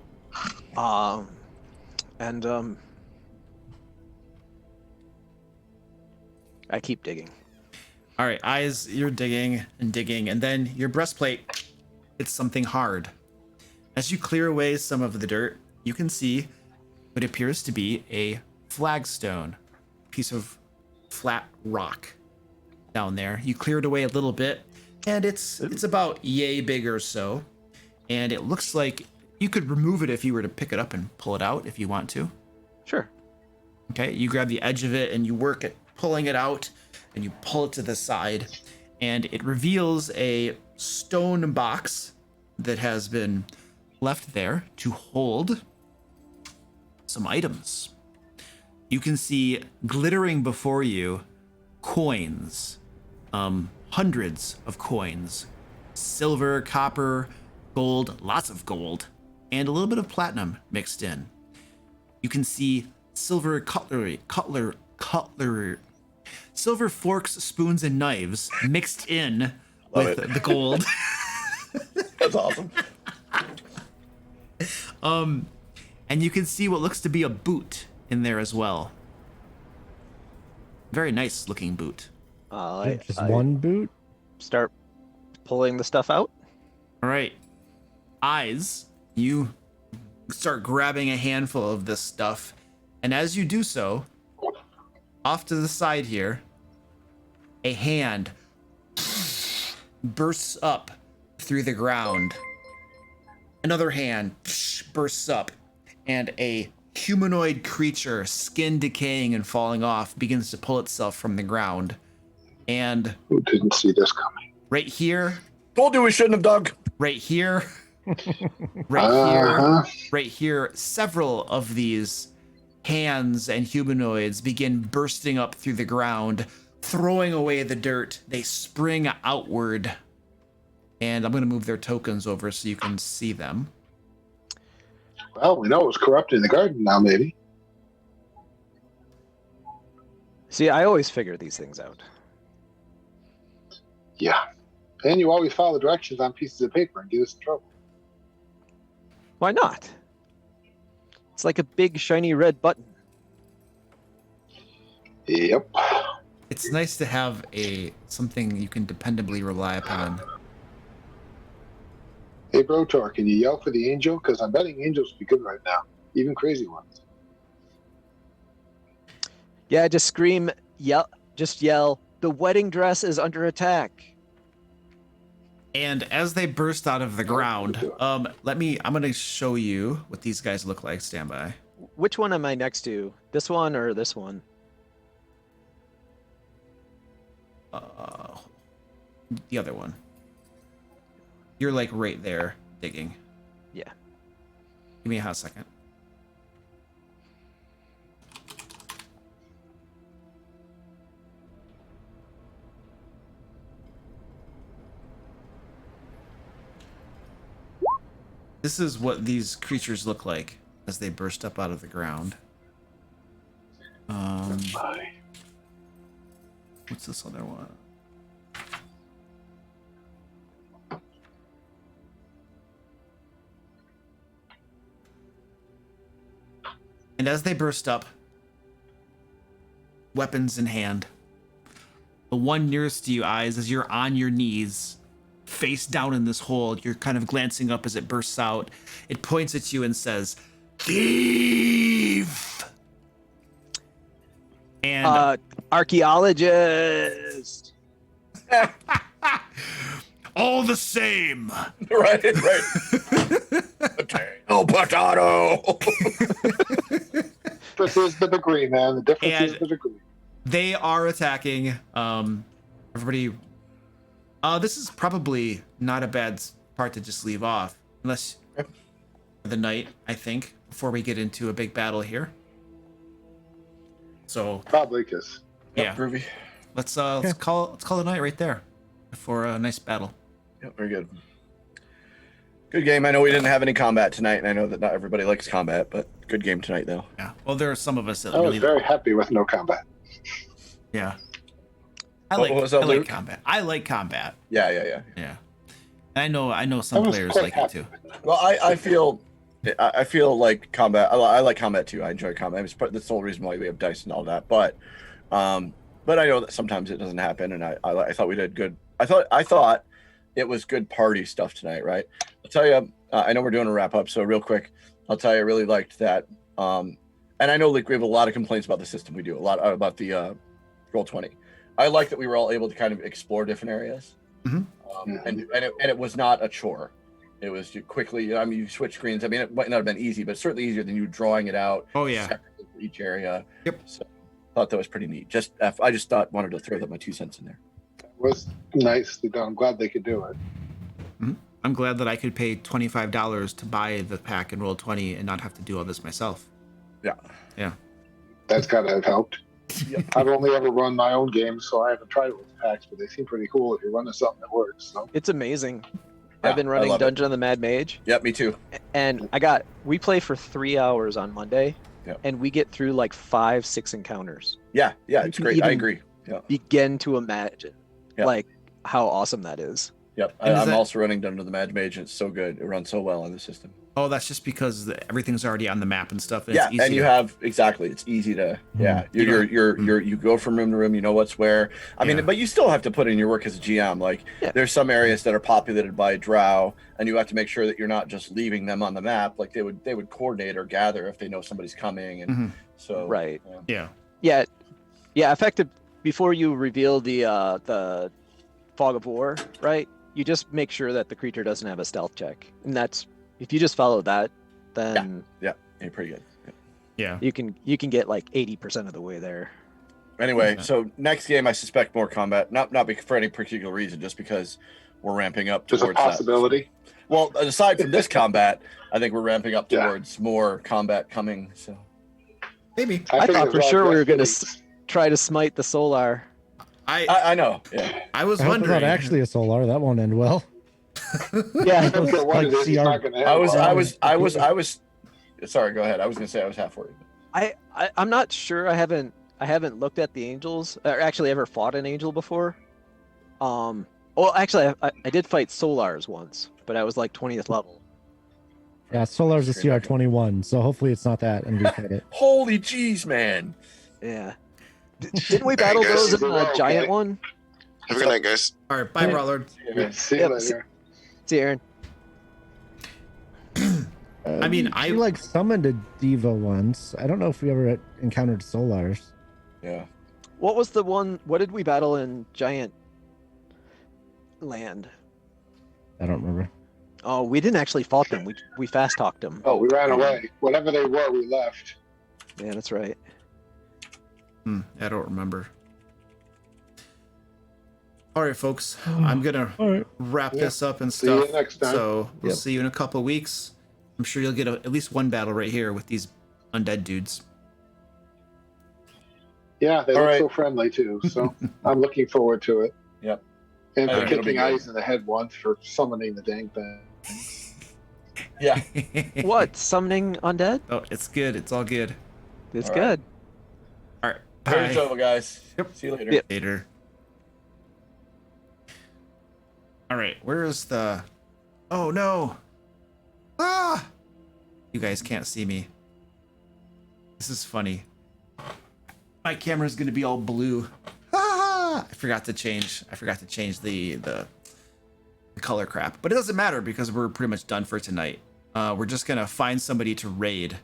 I keep digging. All right, Eyes, you're digging and digging, and then your breastplate hits something hard. As you clear away some of the dirt, you can see what appears to be a flagstone, piece of flat rock down there. You clear it away a little bit, and it's about yay big or so, and it looks like you could remove it if you were to pick it up and pull it out if you want to. Sure. Okay, you grab the edge of it and you work at pulling it out, and you pull it to the side, and it reveals a stone box that has been left there to hold some items. You can see glittering before you coins, hundreds of coins, silver, copper, gold, lots of gold, and a little bit of platinum mixed in. You can see silver cutlery, silver forks, spoons, and knives mixed in with the gold. That's awesome. And you can see what looks to be a boot in there as well. Very nice looking boot. Just one boot? Start pulling the stuff out. All right. Eyes, you start grabbing a handful of this stuff. And as you do so, off to the side here, a hand bursts up through the ground. Another hand bursts up, and a humanoid creature, skin decaying and falling off, begins to pull itself from the ground. And Who didn't see this coming? right here, Told you we shouldn't have dug. right here, right here, several of these hands and humanoids begin bursting up through the ground, throwing away the dirt. They spring outward. And I'm going to move their tokens over so you can see them. Well, we know it was corrupt in the garden now, maybe. See, I always figure these things out. Yeah. And you always follow directions on pieces of paper and get us in trouble. Why not? It's like a big shiny red button. Yep. It's nice to have something you can dependably rely upon. Hey, Brotor, can you yell for the angel? Because I'm betting angels would be good right now, even crazy ones. Yeah, just scream, yell, the wedding dress is under attack. And as they burst out of the ground, I'm going to show you what these guys look like. Stand by. Which one am I next to? This one or this one? The other one. You're like right there digging. Yeah. Give me a hot second. This is what these creatures look like as they burst up out of the ground. What's this other one? And as they burst up, weapons in hand, the one nearest to you, Eyes, as you're on your knees, face down in this hole, you're kind of glancing up as it bursts out. It points at you and says, "Thief!" And Archaeologist. all the same. Right. Potato, potato. This is the degree, man. The difference is the degree. They are attacking. Everybody. This is probably not a bad part to just leave off, unless the night, I think, before we get into a big battle here. So Probably because. yeah, Groovy. let's call the night right there for a nice battle. Yep, very good. Good game. I know we didn't have any combat tonight, and I know that not everybody likes combat, but good game tonight, though. Yeah. Well, there are some of us that I was really. very happy with no combat. Yeah. I What was that, like Luke? combat. I like combat. Yeah. Yeah. I know some I was players quite like it happy too. with that. Well, I feel like combat. I like combat too. I enjoy combat. That's the whole reason why we have dice and all that. But I know that sometimes it doesn't happen, and I thought we did good. I thought it was good party stuff tonight, right? I'll tell you. I know we're doing a wrap up, so real quick, I'll tell you, I really liked that. And I know like we have a lot of complaints about the system we do, a lot about the Roll20. I like that we were all able to kind of explore different areas, and it was not a chore. It was quickly. I mean, you switch screens. I mean, it might not have been easy, but certainly easier than you drawing it out. Oh yeah. Separately for each area. Yep. So I thought that was pretty neat. I just wanted to throw that my 2 cents in there. It was nicely done. I'm glad they could do it. I'm glad that I could pay $25 to buy the pack and Roll20 and not have to do all this myself. Yeah. Yeah. That's got to have helped. Yep. I've only ever run my own games, so I haven't tried it with the packs, but they seem pretty cool if you're running something that works. So. It's amazing. Yeah, I've been I running love it. Dungeon of the Mad Mage, Yep. Me too. and we play for 3 hours on Monday, Yep. and we get through like 5-6 encounters. Yeah. You It's can great. I even- agree. Yeah. Begin to imagine, Yeah. like how awesome that is. Yep. And is I'm that- also running Dungeon of the Mad Mage. And it's so good. It runs so well on the system. Oh, that's just because everything's already on the map and stuff. And Yeah, it's easier. and you have exactly. It's easy to you go from room to room. You know what's where. I mean, but you still have to put in your work as a GM. Like there's some areas that are populated by drow, and you have to make sure that you're not just leaving them on the map. Like they would coordinate or gather if they know somebody's coming, and so Right. Yeah. Yeah. Effective before you reveal the fog of war, right? You just make sure that the creature doesn't have a stealth check, and that's if you just follow that, then Yeah, you're pretty good. Yeah. you can get like 80% of the way there. Anyway, so next game I suspect more combat, not for any particular reason, just because we're ramping up There's a towards that. possibility. Well, aside from this combat, I think we're ramping up towards more combat coming. So Maybe. I think thought there's for a lot sure of we were going to festivities. try to smite the Solar. I know. Yeah. I was I hope it's wondering. not actually a Solar. That won't end well. Yeah. I don't care what Like it is, it's CR not going to I was. Sorry, go ahead. I was gonna say I was half worried. I'm not sure. I haven't looked at the angels, or actually ever fought an angel before. Well, actually, I did fight Solars once, but I was like 20th level. Yeah, Solar's a CR21, so hopefully it's not that, and we fight it. Holy jeez, man! Yeah. Didn't we battle guys. those in the Okay. giant one? Have a good night, guys. All right. Bye, Brawlord. See you Yep, later. See, Aaron. I mean, we like summoned a Diva once. I don't know if we ever encountered Solars. Yeah. What was the one? What did we battle in giant land? I don't remember. Oh, we didn't actually fight them. We fast talked them. Oh, we ran away. Whatever they were, we left. Yeah, that's right. I don't remember. All right, folks. I'm gonna All right. wrap this up and See you stuff. next time. So we'll Yep. see you in a couple of weeks. I'm sure you'll get at least one battle right here with these undead dudes. Yeah, they All look right. so friendly too. So I'm looking forward to it. Yep. And I for think it'll be kicking good. eyes in the head once for summoning the dang thing. Yeah. What? Summoning undead? Oh, it's good. It's all good. It's All right. good. All right. Very Bye. enjoyable, guys. Yep. See you later. Yep. Later. All right, where is the... Oh, no. Ah! You guys can't see me. This is funny. My camera's going to be all blue. Ah! I forgot to change the color crap. But it doesn't matter because we're pretty much done for tonight. We're just going to find somebody to raid,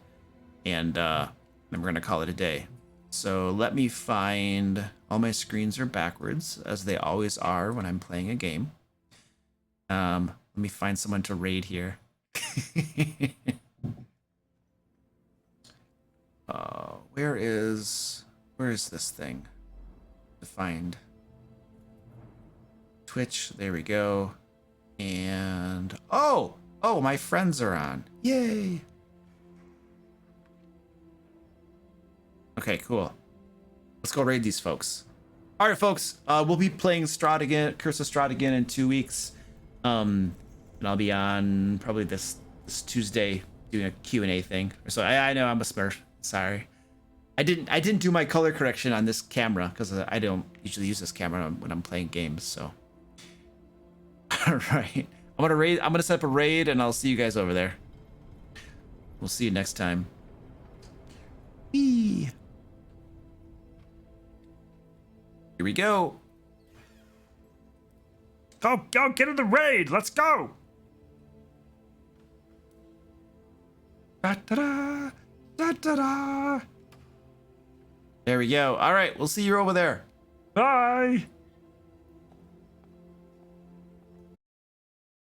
and then we're going to call it a day. So let me find... All my screens are backwards, as they always are when I'm playing a game. Let me find someone to raid here. Where is this thing? To find Twitch. There we go. And oh, my friends are on. Yay! Okay, cool. Let's go raid these folks. All right, folks. We'll be playing Strahd again, Curse of Strahd again in 2 weeks. And I'll be on probably this Tuesday doing a Q&A thing. So I know I'm a smurf. Sorry. I didn't do my color correction on this camera because I don't usually use this camera when I'm playing games. So, all right. I'm gonna set up a raid, and I'll see you guys over there. We'll see you next time. Eee. Here we go. Go, get in the raid. Let's go. Da-da-da, da-da-da. There we go. All right, we'll see you over there. Bye.